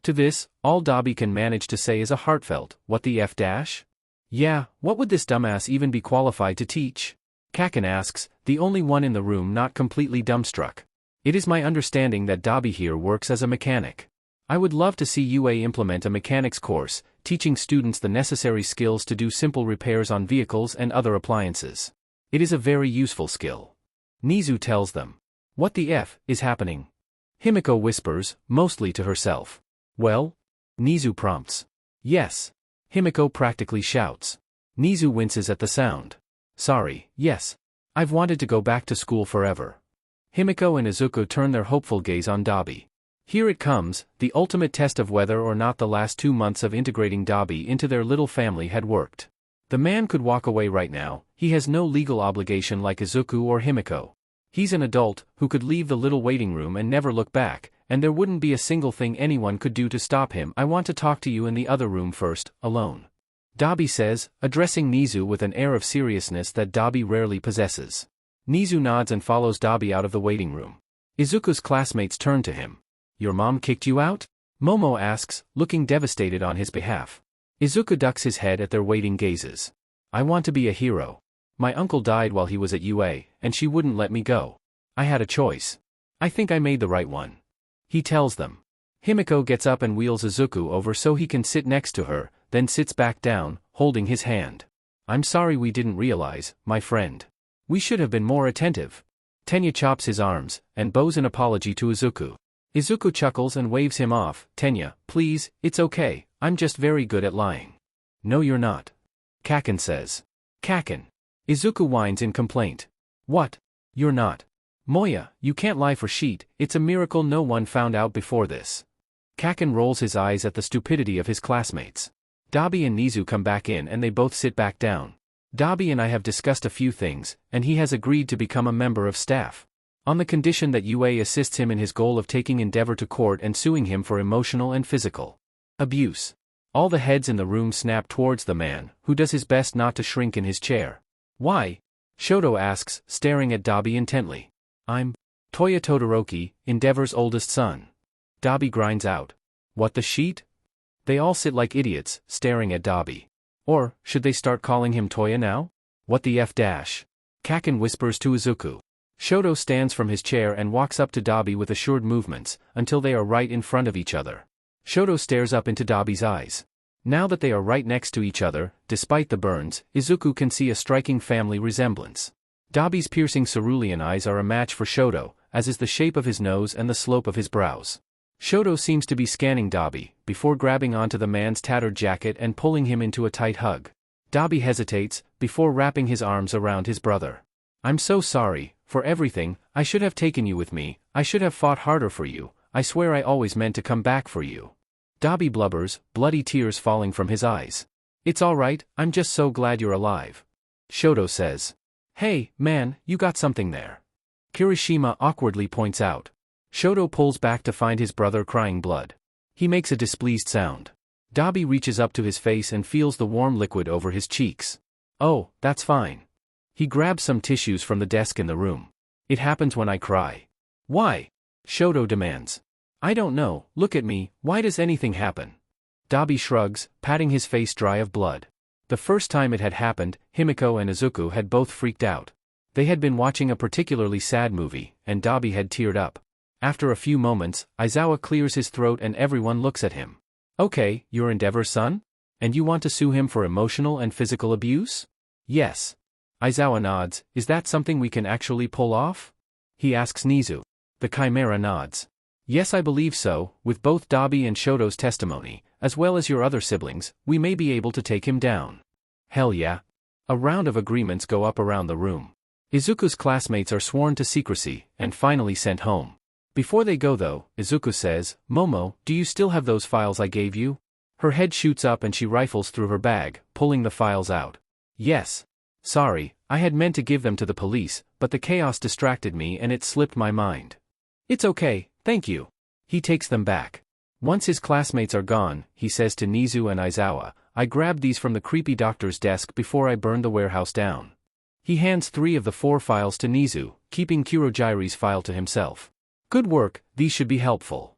Speaker 1: To this, all Dabi can manage to say is a heartfelt, what the F dash? Yeah, what would this dumbass even be qualified to teach? Kaken asks, the only one in the room not completely dumbstruck. It is my understanding that Dabi here works as a mechanic. I would love to see UA implement a mechanics course, teaching students the necessary skills to do simple repairs on vehicles and other appliances. It is a very useful skill. Nizu tells them. What the F is happening? Himiko whispers, mostly to herself. Well? Nizu prompts. Yes. Himiko practically shouts. Nizu winces at the sound. Sorry, yes. I've wanted to go back to school forever. Himiko and Izuku turn their hopeful gaze on Dabi. Here it comes, the ultimate test of whether or not the last 2 months of integrating Dabi into their little family had worked. The man could walk away right now, he has no legal obligation like Izuku or Himiko. He's an adult, who could leave the little waiting room and never look back, and there wouldn't be a single thing anyone could do to stop him. I want to talk to you in the other room first, alone. Dabi says, addressing Nizu with an air of seriousness that Dabi rarely possesses. Nizu nods and follows Dabi out of the waiting room. Izuku's classmates turn to him. Your mom kicked you out? Momo asks, looking devastated on his behalf. Izuku ducks his head at their waiting gazes. I want to be a hero. My uncle died while he was at UA, and she wouldn't let me go. I had a choice. I think I made the right one. He tells them. Himiko gets up and wheels Izuku over so he can sit next to her, then sits back down, holding his hand. I'm sorry we didn't realize, my friend. We should have been more attentive. Tenya chops his arms, and bows an apology to Izuku. Izuku chuckles and waves him off. Tenya, please, it's okay, I'm just very good at lying. No you're not. Kaken says. Kaken. Izuku whines in complaint. What? You're not. Moya, you can't lie for Sheet, it's a miracle no one found out before this. Kaken rolls his eyes at the stupidity of his classmates. Dabi and Nizu come back in and they both sit back down. Dabi and I have discussed a few things, and he has agreed to become a member of staff. On the condition that UA assists him in his goal of taking Endeavor to court and suing him for emotional and physical abuse. All the heads in the room snap towards the man, who does his best not to shrink in his chair. Why? Shoto asks, staring at Dabi intently. I'm Toya Todoroki, Endeavor's oldest son. Dabi grinds out. What the Sheet? They all sit like idiots, staring at Dabi. Or, should they start calling him Toya now? What the F dash? Kaken whispers to Izuku. Shoto stands from his chair and walks up to Dabi with assured movements, until they are right in front of each other. Shoto stares up into Dabi's eyes. Now that they are right next to each other, despite the burns, Izuku can see a striking family resemblance. Dabi's piercing cerulean eyes are a match for Shoto, as is the shape of his nose and the slope of his brows. Shoto seems to be scanning Dabi, before grabbing onto the man's tattered jacket and pulling him into a tight hug. Dabi hesitates, before wrapping his arms around his brother. I'm so sorry, for everything, I should have taken you with me, I should have fought harder for you, I swear I always meant to come back for you. Dabi blubbers, bloody tears falling from his eyes. It's alright, I'm just so glad you're alive. Shoto says. Hey, man, you got something there. Kirishima awkwardly points out. Shoto pulls back to find his brother crying blood. He makes a displeased sound. Dabi reaches up to his face and feels the warm liquid over his cheeks. Oh, that's fine. He grabs some tissues from the desk in the room. It happens when I cry. Why? Shoto demands. I don't know, look at me, why does anything happen? Dabi shrugs, patting his face dry of blood. The first time it had happened, Himiko and Izuku had both freaked out. They had been watching a particularly sad movie, and Dabi had teared up. After a few moments, Aizawa clears his throat and everyone looks at him. Okay, you're Endeavor's son? And you want to sue him for emotional and physical abuse? Yes. Aizawa nods. Is that something we can actually pull off? He asks Nizu. The Chimera nods. Yes, I believe so, with both Dabi and Shoto's testimony, as well as your other siblings, we may be able to take him down. Hell yeah. A round of agreements go up around the room. Izuku's classmates are sworn to secrecy, and finally sent home. Before they go though, Izuku says, Momo, do you still have those files I gave you? Her head shoots up and she rifles through her bag, pulling the files out. Yes. Sorry, I had meant to give them to the police, but the chaos distracted me and it slipped my mind. It's okay, thank you. He takes them back. Once his classmates are gone, he says to Nizu and Aizawa, I grabbed these from the creepy doctor's desk before I burned the warehouse down. He hands 3 of the 4 files to Nizu, keeping Kurojire's file to himself. Good work, these should be helpful.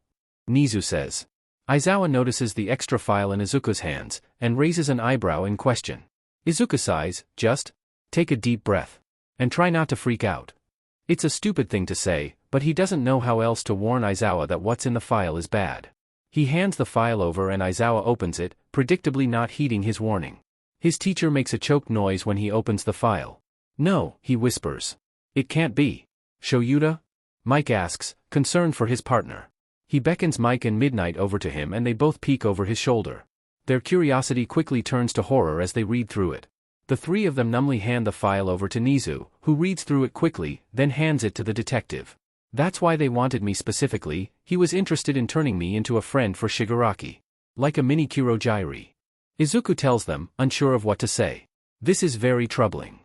Speaker 1: Nizu says. Aizawa notices the extra file in Izuku's hands, and raises an eyebrow in question. Izuku sighs, just take a deep breath. And try not to freak out. It's a stupid thing to say, but he doesn't know how else to warn Aizawa that what's in the file is bad. He hands the file over and Aizawa opens it, predictably not heeding his warning. His teacher makes a choked noise when he opens the file. No, he whispers. It can't be. Shoyuta? Mike asks, concerned for his partner. He beckons Mike and Midnight over to him and they both peek over his shoulder. Their curiosity quickly turns to horror as they read through it. The 3 of them numbly hand the file over to Nizu, who reads through it quickly, then hands it to the detective. That's why they wanted me specifically, he was interested in turning me into a friend for Shigaraki. Like a mini Kurojire. Izuku tells them, unsure of what to say. This is very troubling.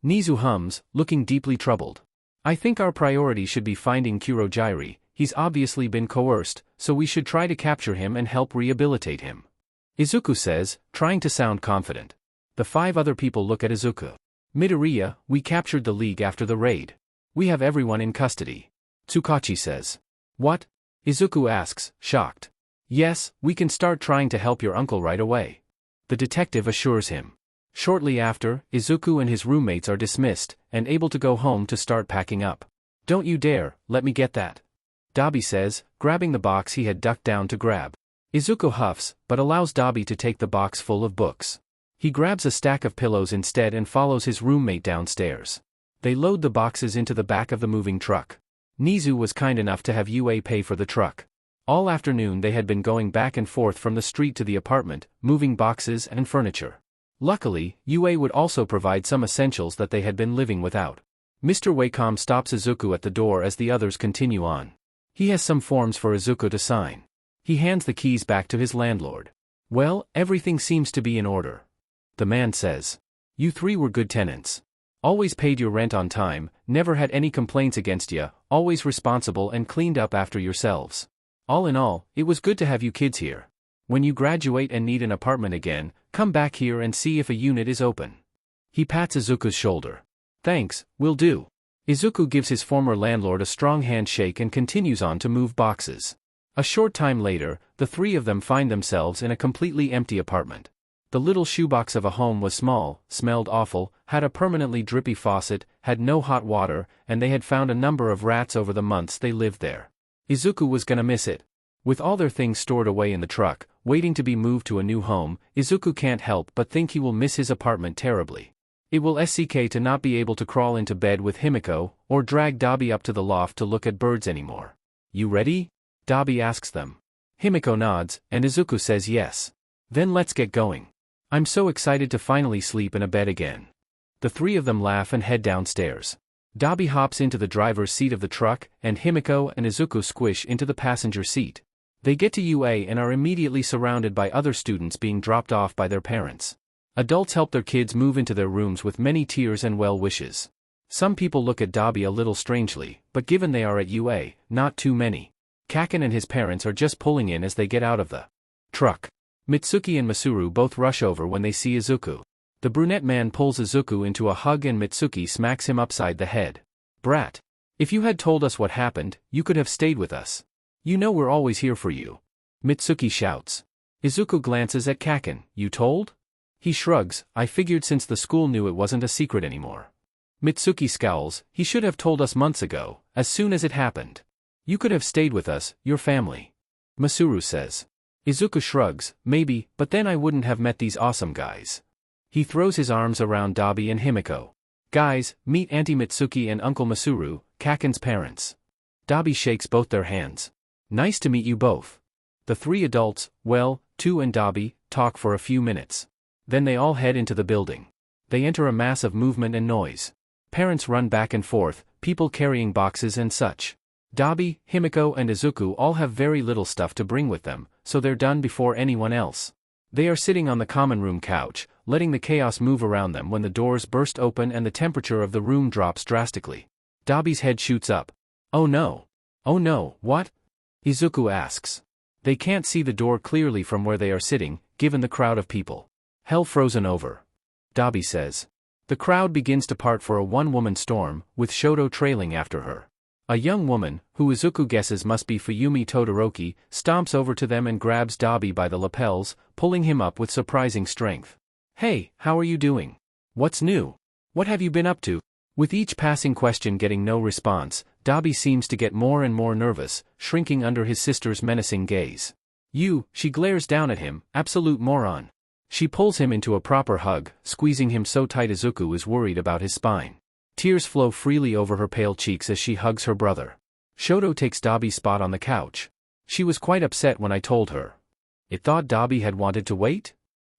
Speaker 1: Nizu hums, looking deeply troubled. I think our priority should be finding Kurojire, he's obviously been coerced, so we should try to capture him and help rehabilitate him. Izuku says, trying to sound confident. The 5 other people look at Izuku. Midoriya, we captured the League after the raid. We have everyone in custody. Tsukachi says. What? Izuku asks, shocked. Yes, we can start trying to help your uncle right away. The detective assures him. Shortly after, Izuku and his roommates are dismissed, and able to go home to start packing up. Don't you dare, let me get that. Dabi says, grabbing the box he had ducked down to grab. Izuku huffs, but allows Dabi to take the box full of books. He grabs a stack of pillows instead and follows his roommate downstairs. They load the boxes into the back of the moving truck. Nizu was kind enough to have UA pay for the truck. All afternoon they had been going back and forth from the street to the apartment, moving boxes and furniture. Luckily, UA would also provide some essentials that they had been living without. Mr. Wacom stops Izuku at the door as the others continue on. He has some forms for Izuku to sign. He hands the keys back to his landlord. Well, everything seems to be in order. The man says. You 3 were good tenants. Always paid your rent on time, never had any complaints against ya, always responsible and cleaned up after yourselves. All in all, it was good to have you kids here. When you graduate and need an apartment again, come back here and see if a unit is open. He pats Izuku's shoulder. Thanks, will do. Izuku gives his former landlord a strong handshake and continues on to move boxes. A short time later, the 3 of them find themselves in a completely empty apartment. The little shoebox of a home was small, smelled awful, had a permanently drippy faucet, had no hot water, and they had found a number of rats over the months they lived there. Izuku was gonna miss it. With all their things stored away in the truck, waiting to be moved to a new home, Izuku can't help but think he will miss his apartment terribly. It will SCK to not be able to crawl into bed with Himiko, or drag Dabi up to the loft to look at birds anymore. You ready? Dabi asks them. Himiko nods, and Izuku says yes. Then let's get going. I'm so excited to finally sleep in a bed again. The 3 of them laugh and head downstairs. Dabi hops into the driver's seat of the truck, and Himiko and Izuku squish into the passenger seat. They get to UA and are immediately surrounded by other students being dropped off by their parents. Adults help their kids move into their rooms with many tears and well wishes. Some people look at Dabi a little strangely, but given they are at UA, not too many. Kaken and his parents are just pulling in as they get out of the truck. Mitsuki and Masuru both rush over when they see Izuku. The brunette man pulls Izuku into a hug and Mitsuki smacks him upside the head. Brat. If you had told us what happened, you could have stayed with us. You know we're always here for you. Mitsuki shouts. Izuku glances at Kaken. You told? He shrugs. I figured since the school knew it wasn't a secret anymore. Mitsuki scowls. He should have told us months ago, as soon as it happened. You could have stayed with us, your family. Masuru says. Izuku shrugs. Maybe, but then I wouldn't have met these awesome guys. He throws his arms around Dabi and Himiko. Guys, meet Auntie Mitsuki and Uncle Masuru, Kaken's parents. Dabi shakes both their hands. Nice to meet you both. The 3 adults, well, Tu and Dabi talk for a few minutes. Then they all head into the building. They enter a mass of movement and noise. Parents run back and forth, people carrying boxes and such. Dabi, Himiko and Izuku all have very little stuff to bring with them, so they're done before anyone else. They are sitting on the common room couch, letting the chaos move around them when the doors burst open and the temperature of the room drops drastically. Dabi's head shoots up. Oh no. Oh no, what? Izuku asks. They can't see the door clearly from where they are sitting, given the crowd of people. Hell frozen over. Dabi says. The crowd begins to part for a one-woman storm, with Shoto trailing after her. A young woman, who Izuku guesses must be Fuyumi Todoroki, stomps over to them and grabs Dabi by the lapels, pulling him up with surprising strength. Hey, how are you doing? What's new? What have you been up to? With each passing question getting no response, Dabi seems to get more and more nervous, shrinking under his sister's menacing gaze. You, she glares down at him, absolute moron. She pulls him into a proper hug, squeezing him so tight Izuku is worried about his spine. Tears flow freely over her pale cheeks as she hugs her brother. Shoto takes Dabi's spot on the couch. She was quite upset when I told her. It thought Dabi had wanted to wait?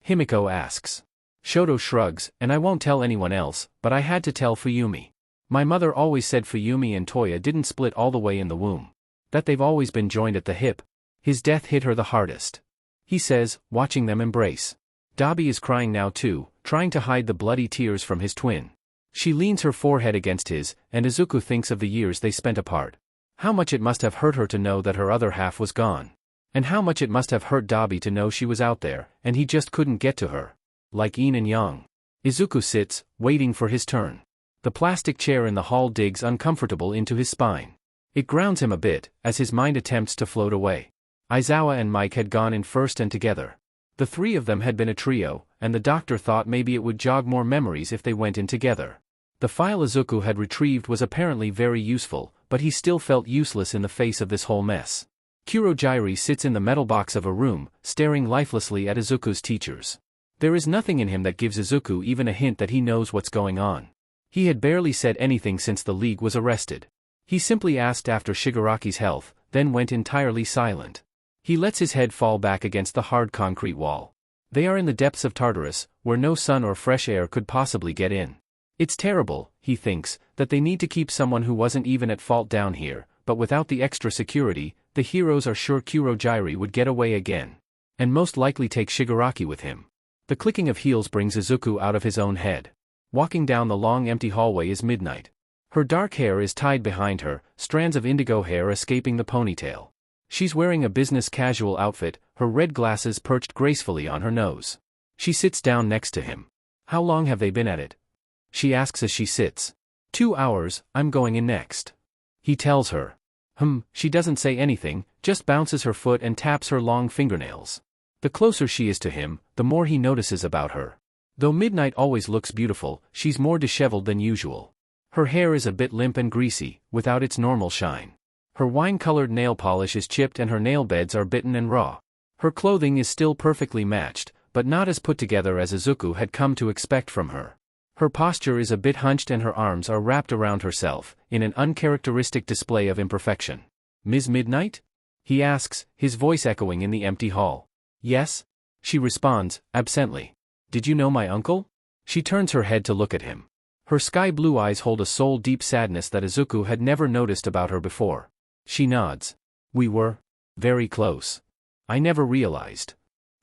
Speaker 1: Himiko asks. Shoto shrugs, and I won't tell anyone else, but I had to tell Fuyumi. My mother always said Fuyumi and Toya didn't split all the way in the womb. That they've always been joined at the hip. His death hit her the hardest. He says, watching them embrace. Dabi is crying now too, trying to hide the bloody tears from his twin. She leans her forehead against his, and Izuku thinks of the years they spent apart. How much it must have hurt her to know that her other half was gone. And how much it must have hurt Dabi to know she was out there, and he just couldn't get to her. Like yin and yang. Izuku sits, waiting for his turn. The plastic chair in the hall digs uncomfortable into his spine. It grounds him a bit, as his mind attempts to float away. Aizawa and Mike had gone in first and together. The three of them had been a trio, and the doctor thought maybe it would jog more memories if they went in together. The file Izuku had retrieved was apparently very useful, but he still felt useless in the face of this whole mess. Kurojairi sits in the metal box of a room, staring lifelessly at Izuku's teachers. There is nothing in him that gives Izuku even a hint that he knows what's going on. He had barely said anything since the League was arrested. He simply asked after Shigaraki's health, then went entirely silent. He lets his head fall back against the hard concrete wall. They are in the depths of Tartarus, where no sun or fresh air could possibly get in. It's terrible, he thinks, that they need to keep someone who wasn't even at fault down here, but without the extra security, the heroes are sure Kurojairi would get away again. And most likely take Shigaraki with him. The clicking of heels brings Izuku out of his own head. Walking down the long empty hallway is Midnight. Her dark hair is tied behind her, strands of indigo hair escaping the ponytail. She's wearing a business casual outfit, her red glasses perched gracefully on her nose. She sits down next to him. How long have they been at it? She asks as she sits. 2 hours, I'm going in next. He tells her. She doesn't say anything, just bounces her foot and taps her long fingernails. The closer she is to him, the more he notices about her. Though Midnight always looks beautiful, she's more disheveled than usual. Her hair is a bit limp and greasy, without its normal shine. Her wine-colored nail polish is chipped and her nail beds are bitten and raw. Her clothing is still perfectly matched, but not as put together as Izuku had come to expect from her. Her posture is a bit hunched and her arms are wrapped around herself, in an uncharacteristic display of imperfection. Ms. Midnight? He asks, his voice echoing in the empty hall. Yes? She responds, absently. Did you know my uncle? She turns her head to look at him. Her sky-blue eyes hold a soul-deep sadness that Izuku had never noticed about her before. She nods. We were very close. I never realized.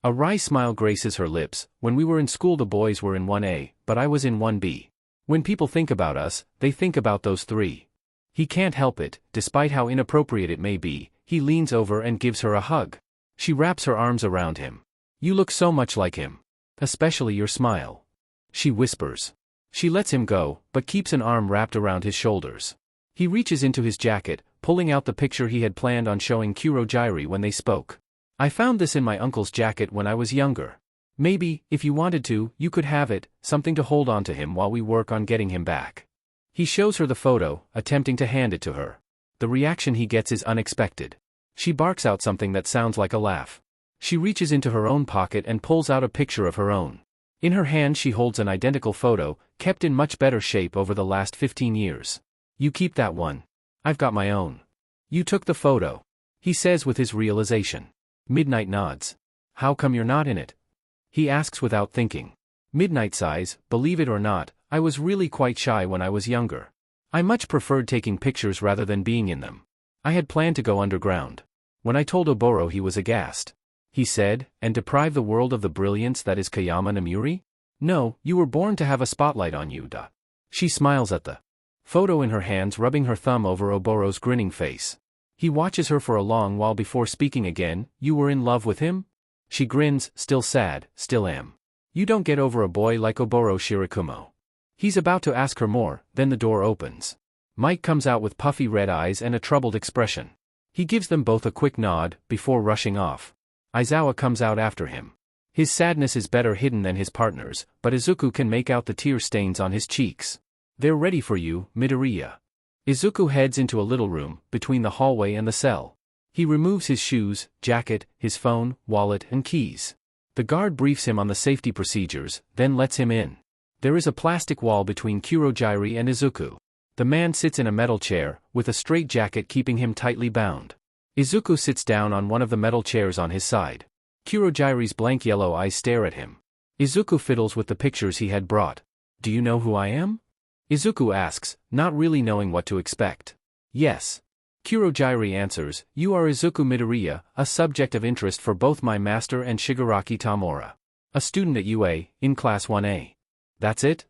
Speaker 1: A wry smile graces her lips. When we were in school the boys were in 1A, but I was in 1B. When people think about us, they think about those three. He can't help it, despite how inappropriate it may be. He leans over and gives her a hug. She wraps her arms around him. You look so much like him. Especially your smile. She whispers. She lets him go, but keeps an arm wrapped around his shoulders. He reaches into his jacket, pulling out the picture he had planned on showing Kurojairi when they spoke. I found this in my uncle's jacket when I was younger. Maybe, if you wanted to, you could have it, something to hold on to him while we work on getting him back. He shows her the photo, attempting to hand it to her. The reaction he gets is unexpected. She barks out something that sounds like a laugh. She reaches into her own pocket and pulls out a picture of her own. In her hand she holds an identical photo, kept in much better shape over the last 15 years. You keep that one. I've got my own. You took the photo. He says with his realization. Midnight nods. How come you're not in it? He asks without thinking. Midnight sighs, believe it or not, I was really quite shy when I was younger. I much preferred taking pictures rather than being in them. I had planned to go underground. When I told Oboro, he was aghast. He said, and deprive the world of the brilliance that is Kayama Namuri? No, you were born to have a spotlight on you, duh. She smiles at the photo in her hands, rubbing her thumb over Oboro's grinning face. He watches her for a long while before speaking again. You were in love with him? She grins, still sad, still am. You don't get over a boy like Oboro Shirokumo. He's about to ask her more, then the door opens. Mike comes out with puffy red eyes and a troubled expression. He gives them both a quick nod, before rushing off. Aizawa comes out after him. His sadness is better hidden than his partner's, but Izuku can make out the tear stains on his cheeks. They're ready for you, Midoriya. Izuku heads into a little room, between the hallway and the cell. He removes his shoes, jacket, his phone, wallet and keys. The guard briefs him on the safety procedures, then lets him in. There is a plastic wall between Kurojairi and Izuku. The man sits in a metal chair, with a straitjacket keeping him tightly bound. Izuku sits down on one of the metal chairs on his side. Kurojairi's blank yellow eyes stare at him. Izuku fiddles with the pictures he had brought. Do you know who I am? Izuku asks, not really knowing what to expect. Yes. Kurojairi answers, you are Izuku Midoriya, a subject of interest for both my master and Shigaraki Tamura. A student at UA, in class 1A. That's it?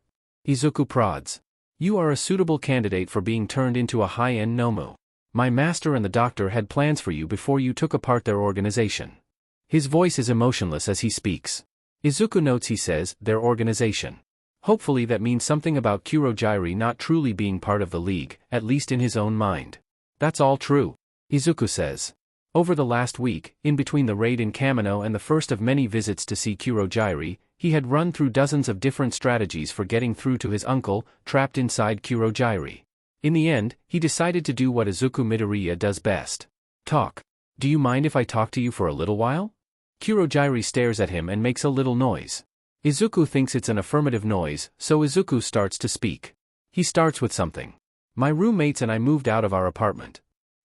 Speaker 1: Izuku prods. You are a suitable candidate for being turned into a high-end Nomu. My master and the doctor had plans for you before you took apart their organization. His voice is emotionless as he speaks. Izuku notes he says, their organization. Hopefully that means something about Kurojairi not truly being part of the league, at least in his own mind. That's all true. Izuku says. Over the last week, in between the raid in Kamino and the first of many visits to see Kurojairi, he had run through dozens of different strategies for getting through to his uncle, trapped inside Kurojairi. In the end, he decided to do what Izuku Midoriya does best. Talk. Do you mind if I talk to you for a little while? Kurojairi stares at him and makes a little noise. Izuku thinks it's an affirmative noise, so Izuku starts to speak. He starts with something. My roommates and I moved out of our apartment.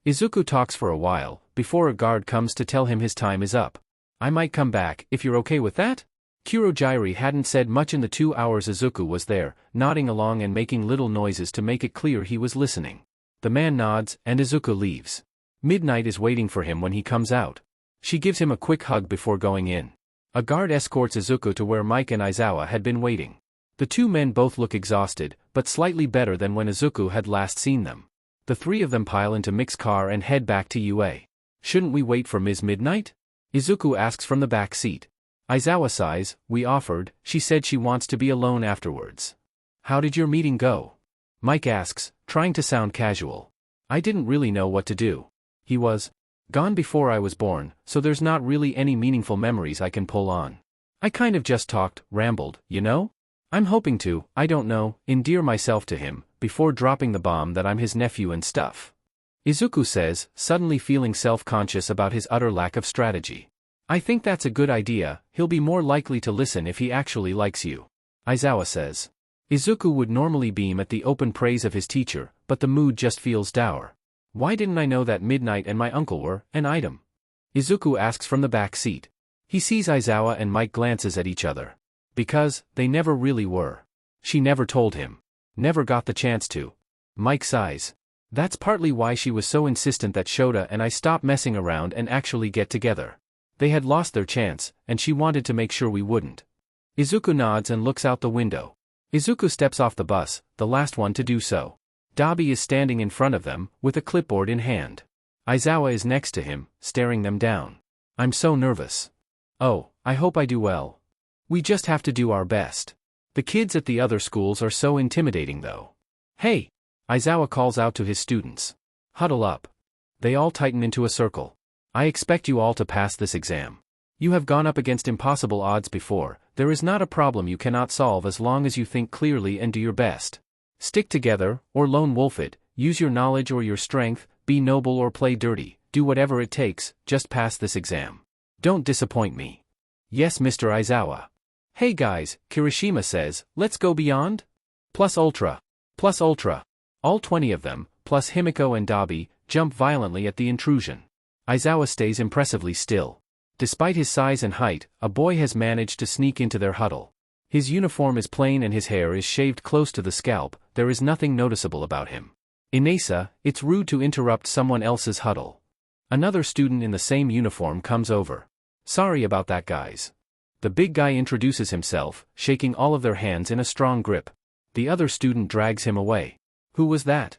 Speaker 1: Izuku talks for a while, before a guard comes to tell him his time is up. I might come back, if you're okay with that? Kurojairi hadn't said much in the 2 hours Izuku was there, nodding along and making little noises to make it clear he was listening. The man nods, and Izuku leaves. Midnight is waiting for him when he comes out. She gives him a quick hug before going in. A guard escorts Izuku to where Mike and Aizawa had been waiting. The two men both look exhausted, but slightly better than when Izuku had last seen them. The three of them pile into Mick's car and head back to UA. Shouldn't we wait for Ms. Midnight? Izuku asks from the back seat. Aizawa sighs, we offered, she said she wants to be alone afterwards. How did your meeting go? Mike asks, trying to sound casual. I didn't really know what to do. He was gone before I was born, so there's not really any meaningful memories I can pull on. I kind of just talked, rambled, you know? I'm hoping to, I don't know, endear myself to him, before dropping the bomb that I'm his nephew and stuff. Izuku says, suddenly feeling self-conscious about his utter lack of strategy. I think that's a good idea, he'll be more likely to listen if he actually likes you. Aizawa says. Izuku would normally beam at the open praise of his teacher, but the mood just feels dour. Why didn't I know that Midnight and my uncle were an item? Izuku asks from the back seat. He sees Aizawa and Mike glances at each other. Because, they never really were. She never told him. Never got the chance to. Mike sighs. That's partly why she was so insistent that Shota and I stop messing around and actually get together. They had lost their chance, and she wanted to make sure we wouldn't. Izuku nods and looks out the window. Izuku steps off the bus, the last one to do so. Dabi is standing in front of them, with a clipboard in hand. Aizawa is next to him, staring them down. I'm so nervous. Oh, I hope I do well. We just have to do our best. The kids at the other schools are so intimidating though. Hey! Aizawa calls out to his students. Huddle up. They all tighten into a circle. I expect you all to pass this exam. You have gone up against impossible odds before, there is not a problem you cannot solve as long as you think clearly and do your best. Stick together, or lone wolf it, use your knowledge or your strength, be noble or play dirty, do whatever it takes, just pass this exam. Don't disappoint me. Yes, Mr. Aizawa. Hey guys, Kirishima says, let's go beyond? Plus ultra. Plus ultra. All 20 of them, plus Himiko and Dabi, jump violently at the intrusion. Aizawa stays impressively still. Despite his size and height, a boy has managed to sneak into their huddle. His uniform is plain and his hair is shaved close to the scalp, there is nothing noticeable about him. Inesa, it's rude to interrupt someone else's huddle. Another student in the same uniform comes over. Sorry about that, guys. The big guy introduces himself, shaking all of their hands in a strong grip. The other student drags him away. Who was that?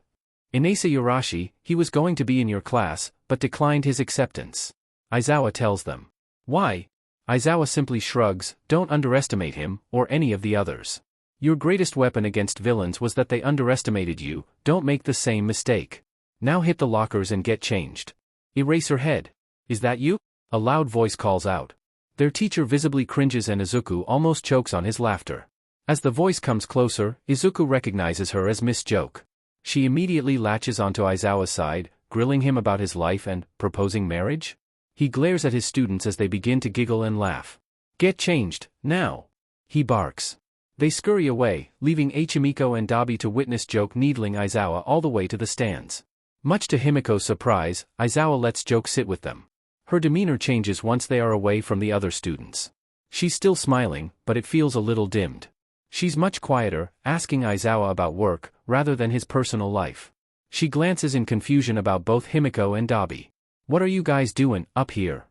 Speaker 1: Inesa Yarashi, he was going to be in your class, but declined his acceptance. Aizawa tells them. Why? Aizawa simply shrugs, don't underestimate him, or any of the others. Your greatest weapon against villains was that they underestimated you, don't make the same mistake. Now hit the lockers and get changed. Eraserhead. Is that you? A loud voice calls out. Their teacher visibly cringes and Izuku almost chokes on his laughter. As the voice comes closer, Izuku recognizes her as Miss Joke. She immediately latches onto Aizawa's side, grilling him about his life and proposing marriage? He glares at his students as they begin to giggle and laugh. Get changed, now! He barks. They scurry away, leaving Himiko and Dabi to witness Joke needling Aizawa all the way to the stands. Much to Himiko's surprise, Aizawa lets Joke sit with them. Her demeanor changes once they are away from the other students. She's still smiling, but it feels a little dimmed. She's much quieter, asking Aizawa about work, rather than his personal life. She glances in confusion about both Himiko and Dabi. What are you guys doing, up here?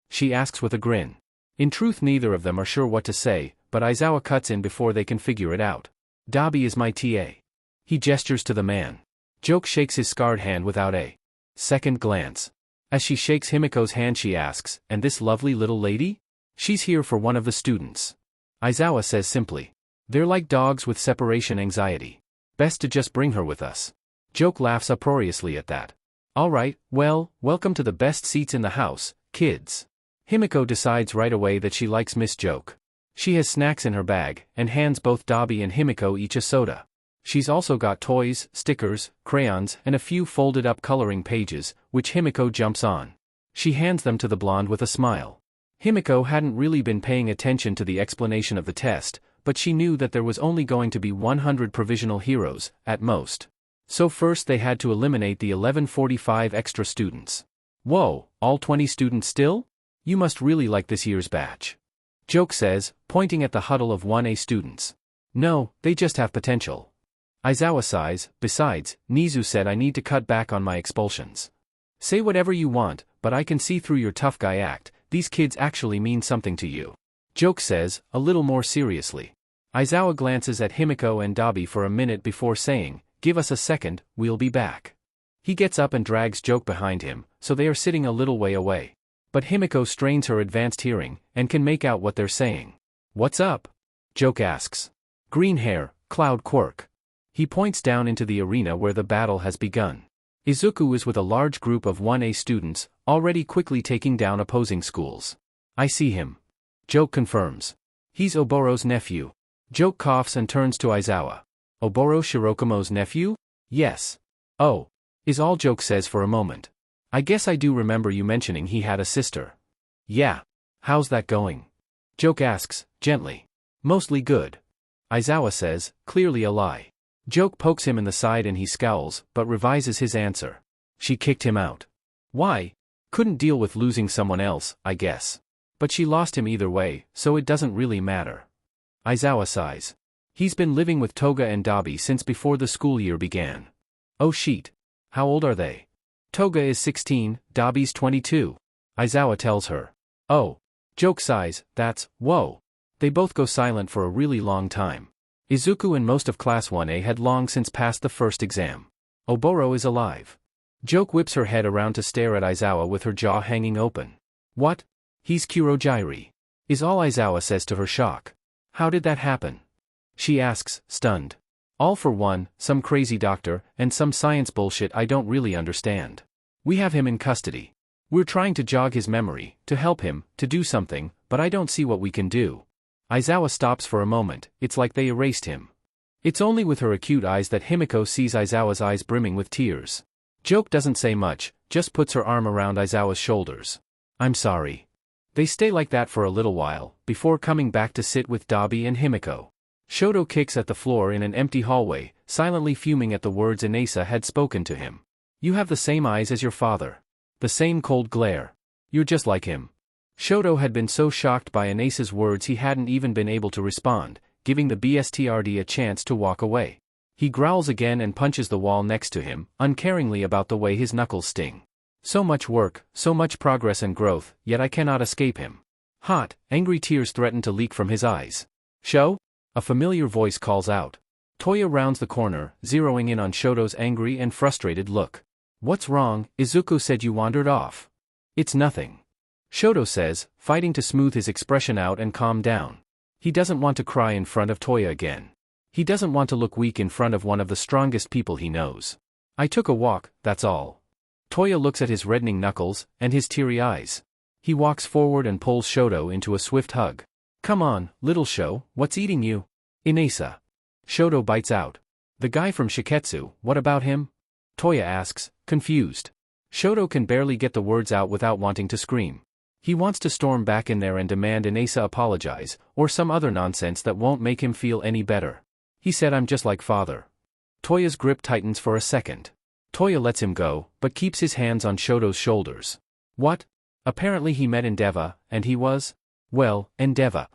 Speaker 1: She asks with a grin. In truth, neither of them are sure what to say, but Aizawa cuts in before they can figure it out. Dabi is my TA. He gestures to the man. Joke shakes his scarred hand without a second glance. As she shakes Himiko's hand, she asks, and this lovely little lady? She's here for one of the students. Aizawa says simply. They're like dogs with separation anxiety. Best to just bring her with us. Joke laughs uproariously at that. Alright, well, welcome to the best seats in the house, kids. Himiko decides right away that she likes Miss Joke. She has snacks in her bag, and hands both Dabi and Himiko each a soda. She's also got toys, stickers, crayons, and a few folded-up coloring pages, which Himiko jumps on. She hands them to the blonde with a smile. Himiko hadn't really been paying attention to the explanation of the test, but she knew that there was only going to be 100 provisional heroes, at most. So first they had to eliminate the 1145 extra students. Whoa, all 20 students still? You must really like this year's batch. Joke says, pointing at the huddle of 1A students. No, they just have potential. Aizawa sighs, besides, Nizu said I need to cut back on my expulsions. Say whatever you want, but I can see through your tough guy act, these kids actually mean something to you. Joke says, a little more seriously. Aizawa glances at Himiko and Dabi for a minute before saying, give us a second, we'll be back. He gets up and drags Joke behind him, so they are sitting a little way away. But Himiko strains her advanced hearing, and can make out what they're saying. What's up? Joke asks. Green hair, Cloud Quirk. He points down into the arena where the battle has begun. Izuku is with a large group of 1A students, already quickly taking down opposing schools. I see him. Joke confirms. He's Oboro's nephew. Joke coughs and turns to Aizawa. Oboro Shirokumo's nephew? Yes. Oh. Is all Joke says for a moment. I guess I do remember you mentioning he had a sister. Yeah. How's that going? Joke asks, gently. Mostly good. Aizawa says, clearly a lie. Joke pokes him in the side and he scowls, but revises his answer. She kicked him out. Why? Couldn't deal with losing someone else, I guess. But she lost him either way, so it doesn't really matter. Aizawa sighs. He's been living with Toga and Dabi since before the school year began. Oh shit. How old are they? Toga is 16, Dabi's 22. Aizawa tells her. Oh. Joke sighs, that's, whoa. They both go silent for a really long time. Izuku and most of Class 1A had long since passed the first exam. Oboro is alive. Joke whips her head around to stare at Aizawa with her jaw hanging open. What? He's Kurojairi. Is all Aizawa says to her shock. How did that happen? She asks, stunned. All for one, some crazy doctor, and some science bullshit I don't really understand. We have him in custody. We're trying to jog his memory, to help him, to do something, but I don't see what we can do. Aizawa stops for a moment, it's like they erased him. It's only with her acute eyes that Himiko sees Aizawa's eyes brimming with tears. Joke doesn't say much, just puts her arm around Aizawa's shoulders. I'm sorry. They stay like that for a little while, before coming back to sit with Dabi and Himiko. Shoto kicks at the floor in an empty hallway, silently fuming at the words Inesa had spoken to him. You have the same eyes as your father. The same cold glare. You're just like him. Shoto had been so shocked by Inasa's words he hadn't even been able to respond, giving the BSTRD a chance to walk away. He growls again and punches the wall next to him, uncaringly about the way his knuckles sting. So much work, so much progress and growth, yet I cannot escape him. Hot, angry tears threaten to leak from his eyes. Sho? A familiar voice calls out. Toya rounds the corner, zeroing in on Shoto's angry and frustrated look. What's wrong? Izuku said you wandered off. It's nothing. Shoto says, fighting to smooth his expression out and calm down. He doesn't want to cry in front of Toya again. He doesn't want to look weak in front of one of the strongest people he knows. I took a walk, that's all. Toya looks at his reddening knuckles, and his teary eyes. He walks forward and pulls Shoto into a swift hug. Come on, little Sho, what's eating you? Inasa. Shoto bites out. The guy from Shiketsu, what about him? Toya asks, confused. Shoto can barely get the words out without wanting to scream. He wants to storm back in there and demand Inasa apologize, or some other nonsense that won't make him feel any better. He said I'm just like father. Toya's grip tightens for a second. Toya lets him go, but keeps his hands on Shoto's shoulders. What? Apparently he met Endeavor, and he was? Well, Endeavor.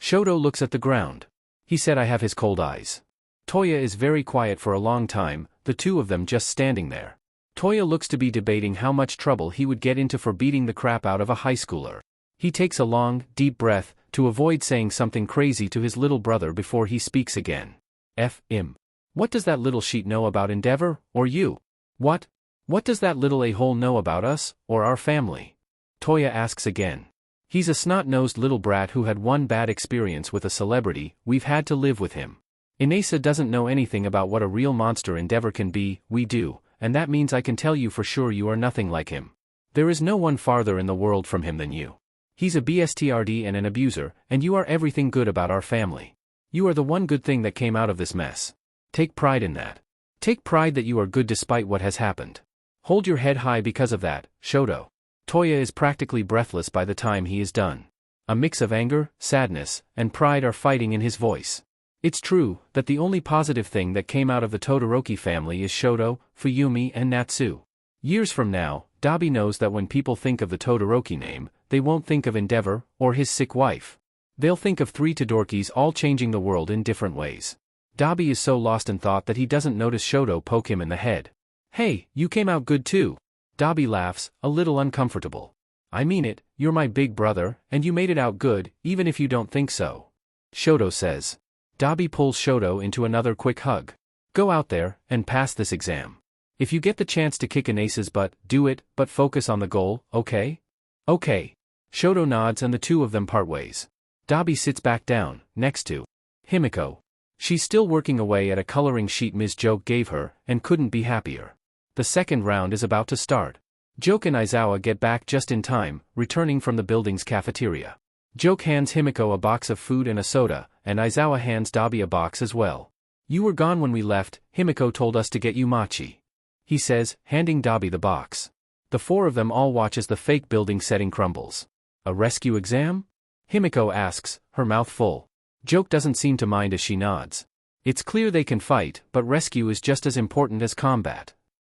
Speaker 1: Shoto looks at the ground. He said I have his cold eyes. Toya is very quiet for a long time, the two of them just standing there. Toya looks to be debating how much trouble he would get into for beating the crap out of a high schooler. He takes a long, deep breath, to avoid saying something crazy to his little brother before he speaks again. F.M. What does that little sheet know about Endeavor, or you? What? What does that little a-hole know about us, or our family? Toya asks again. He's a snot-nosed little brat who had one bad experience with a celebrity, we've had to live with him. Inasa doesn't know anything about what a real monster Endeavor can be, we do, and that means I can tell you for sure you are nothing like him. There is no one farther in the world from him than you. He's a BSTRD and an abuser, and you are everything good about our family. You are the one good thing that came out of this mess. Take pride in that. Take pride that you are good despite what has happened. Hold your head high because of that, Shoto. Toya is practically breathless by the time he is done. A mix of anger, sadness, and pride are fighting in his voice. It's true that the only positive thing that came out of the Todoroki family is Shoto, Fuyumi and Natsu. Years from now, Dabi knows that when people think of the Todoroki name, they won't think of Endeavor, or his sick wife. They'll think of three Todorokis all changing the world in different ways. Dabi is so lost in thought that he doesn't notice Shoto poke him in the head. Hey, you came out good too. Dabi laughs, a little uncomfortable. I mean it, you're my big brother, and you made it out good, even if you don't think so. Shoto says. Dabi pulls Shoto into another quick hug. Go out there, and pass this exam. If you get the chance to kick Inasa's butt, do it, but focus on the goal, okay? Okay. Shoto nods and the two of them part ways. Dabi sits back down, next to Himiko. She's still working away at a coloring sheet Ms. Joke gave her, and couldn't be happier. The second round is about to start. Joke and Aizawa get back just in time, returning from the building's cafeteria. Joke hands Himiko a box of food and a soda, and Aizawa hands Dabi a box as well. You were gone when we left, Himiko told us to get you mochi. He says, handing Dabi the box. The four of them all watch as the fake building setting crumbles. A rescue exam? Himiko asks, her mouth full. Joke doesn't seem to mind as she nods. It's clear they can fight, but rescue is just as important as combat.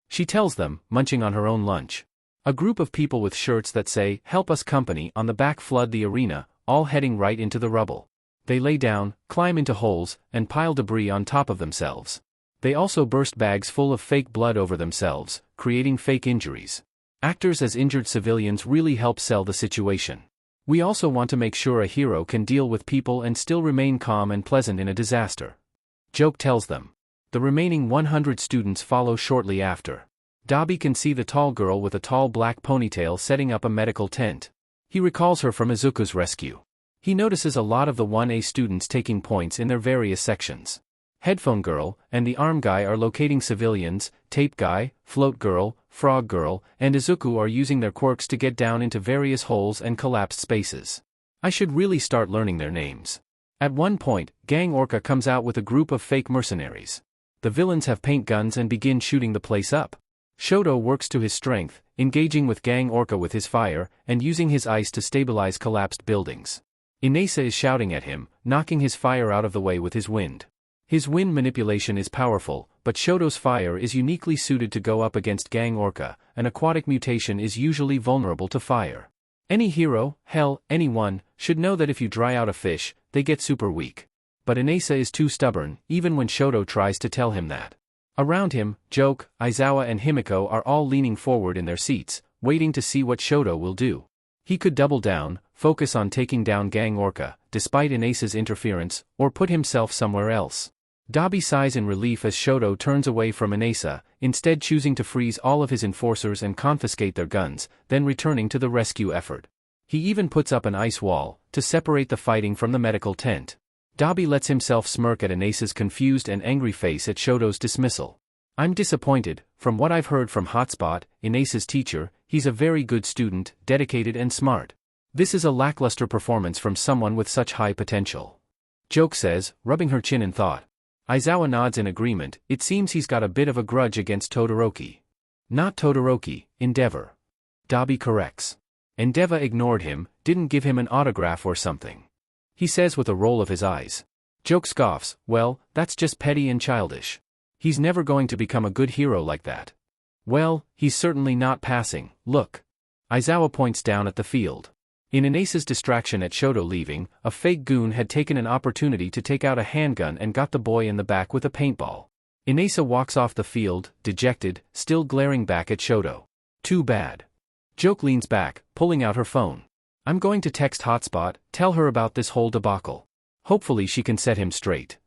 Speaker 1: She tells them, munching on her own lunch. A group of people with shirts that say, help us company, on the back flood the arena, all heading right into the rubble. They lay down, climb into holes, and pile debris on top of themselves. They also burst bags full of fake blood over themselves, creating fake injuries. Actors as injured civilians really help sell the situation. We also want to make sure a hero can deal with people and still remain calm and pleasant in a disaster. Joke tells them. The remaining 100 students follow shortly after. Dabi can see the tall girl with a tall black ponytail setting up a medical tent. He recalls her from Izuku's rescue. He notices a lot of the 1A students taking points in their various sections. Headphone Girl and the Arm Guy are locating civilians, Tape Guy, Float Girl, Frog Girl, and Izuku are using their quirks to get down into various holes and collapsed spaces. I should really start learning their names. At one point, Gang Orca comes out with a group of fake mercenaries. The villains have paint guns and begin shooting the place up. Shoto works to his strength, engaging with Gang Orca with his fire, and using his ice to stabilize collapsed buildings. Inasa is shouting at him, knocking his fire out of the way with his wind. His wind manipulation is powerful, but Shoto's fire is uniquely suited to go up against Gang Orca. An aquatic mutation is usually vulnerable to fire. Any hero, hell, anyone, should know that if you dry out a fish, they get super weak. But Inasa is too stubborn, even when Shoto tries to tell him that. Around him, Joke, Aizawa and Himiko are all leaning forward in their seats, waiting to see what Shoto will do. He could double down, focus on taking down Gang Orca, despite Inasa's interference, or put himself somewhere else. Dabi sighs in relief as Shoto turns away from Inasa, instead choosing to freeze all of his enforcers and confiscate their guns, then returning to the rescue effort. He even puts up an ice wall, to separate the fighting from the medical tent. Dabi lets himself smirk at Inasa's confused and angry face at Shoto's dismissal. I'm disappointed. From what I've heard from Hotspot, Inasa's teacher, he's a very good student, dedicated and smart. This is a lackluster performance from someone with such high potential. Joke says, rubbing her chin in thought. Aizawa nods in agreement. It seems he's got a bit of a grudge against Todoroki. Not Todoroki, Endeavor. Dabi corrects. Endeavor ignored him, didn't give him an autograph or something. He says with a roll of his eyes. Joke scoffs, well, that's just petty and childish. He's never going to become a good hero like that. Well, he's certainly not passing, look. Aizawa points down at the field. In Inasa's distraction at Shoto leaving, a fake goon had taken an opportunity to take out a handgun and got the boy in the back with a paintball. Inasa walks off the field, dejected, still glaring back at Shoto. Too bad. Joke leans back, pulling out her phone. I'm going to text Hotspot, tell her about this whole debacle. Hopefully she can set him straight.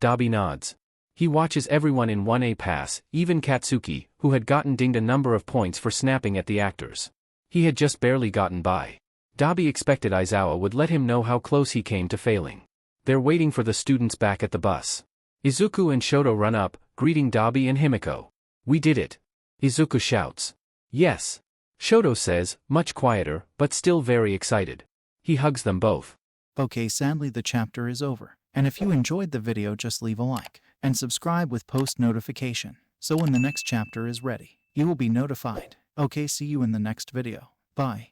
Speaker 1: Dabi nods. He watches everyone in 1A pass, even Katsuki, who had gotten dinged a number of points for snapping at the actors. He had just barely gotten by. Dabi expected Aizawa would let him know how close he came to failing. They're waiting for the students back at the bus. Izuku and Shoto run up, greeting Dabi and Himiko. We did it. Izuku shouts. Yes. Shoto says, much quieter, but still very excited. He hugs them both.
Speaker 2: Okay, sadly the chapter is over. And if you enjoyed the video, just leave a like and subscribe with post notification. So when the next chapter is ready, you will be notified. Okay, see you in the next video. Bye.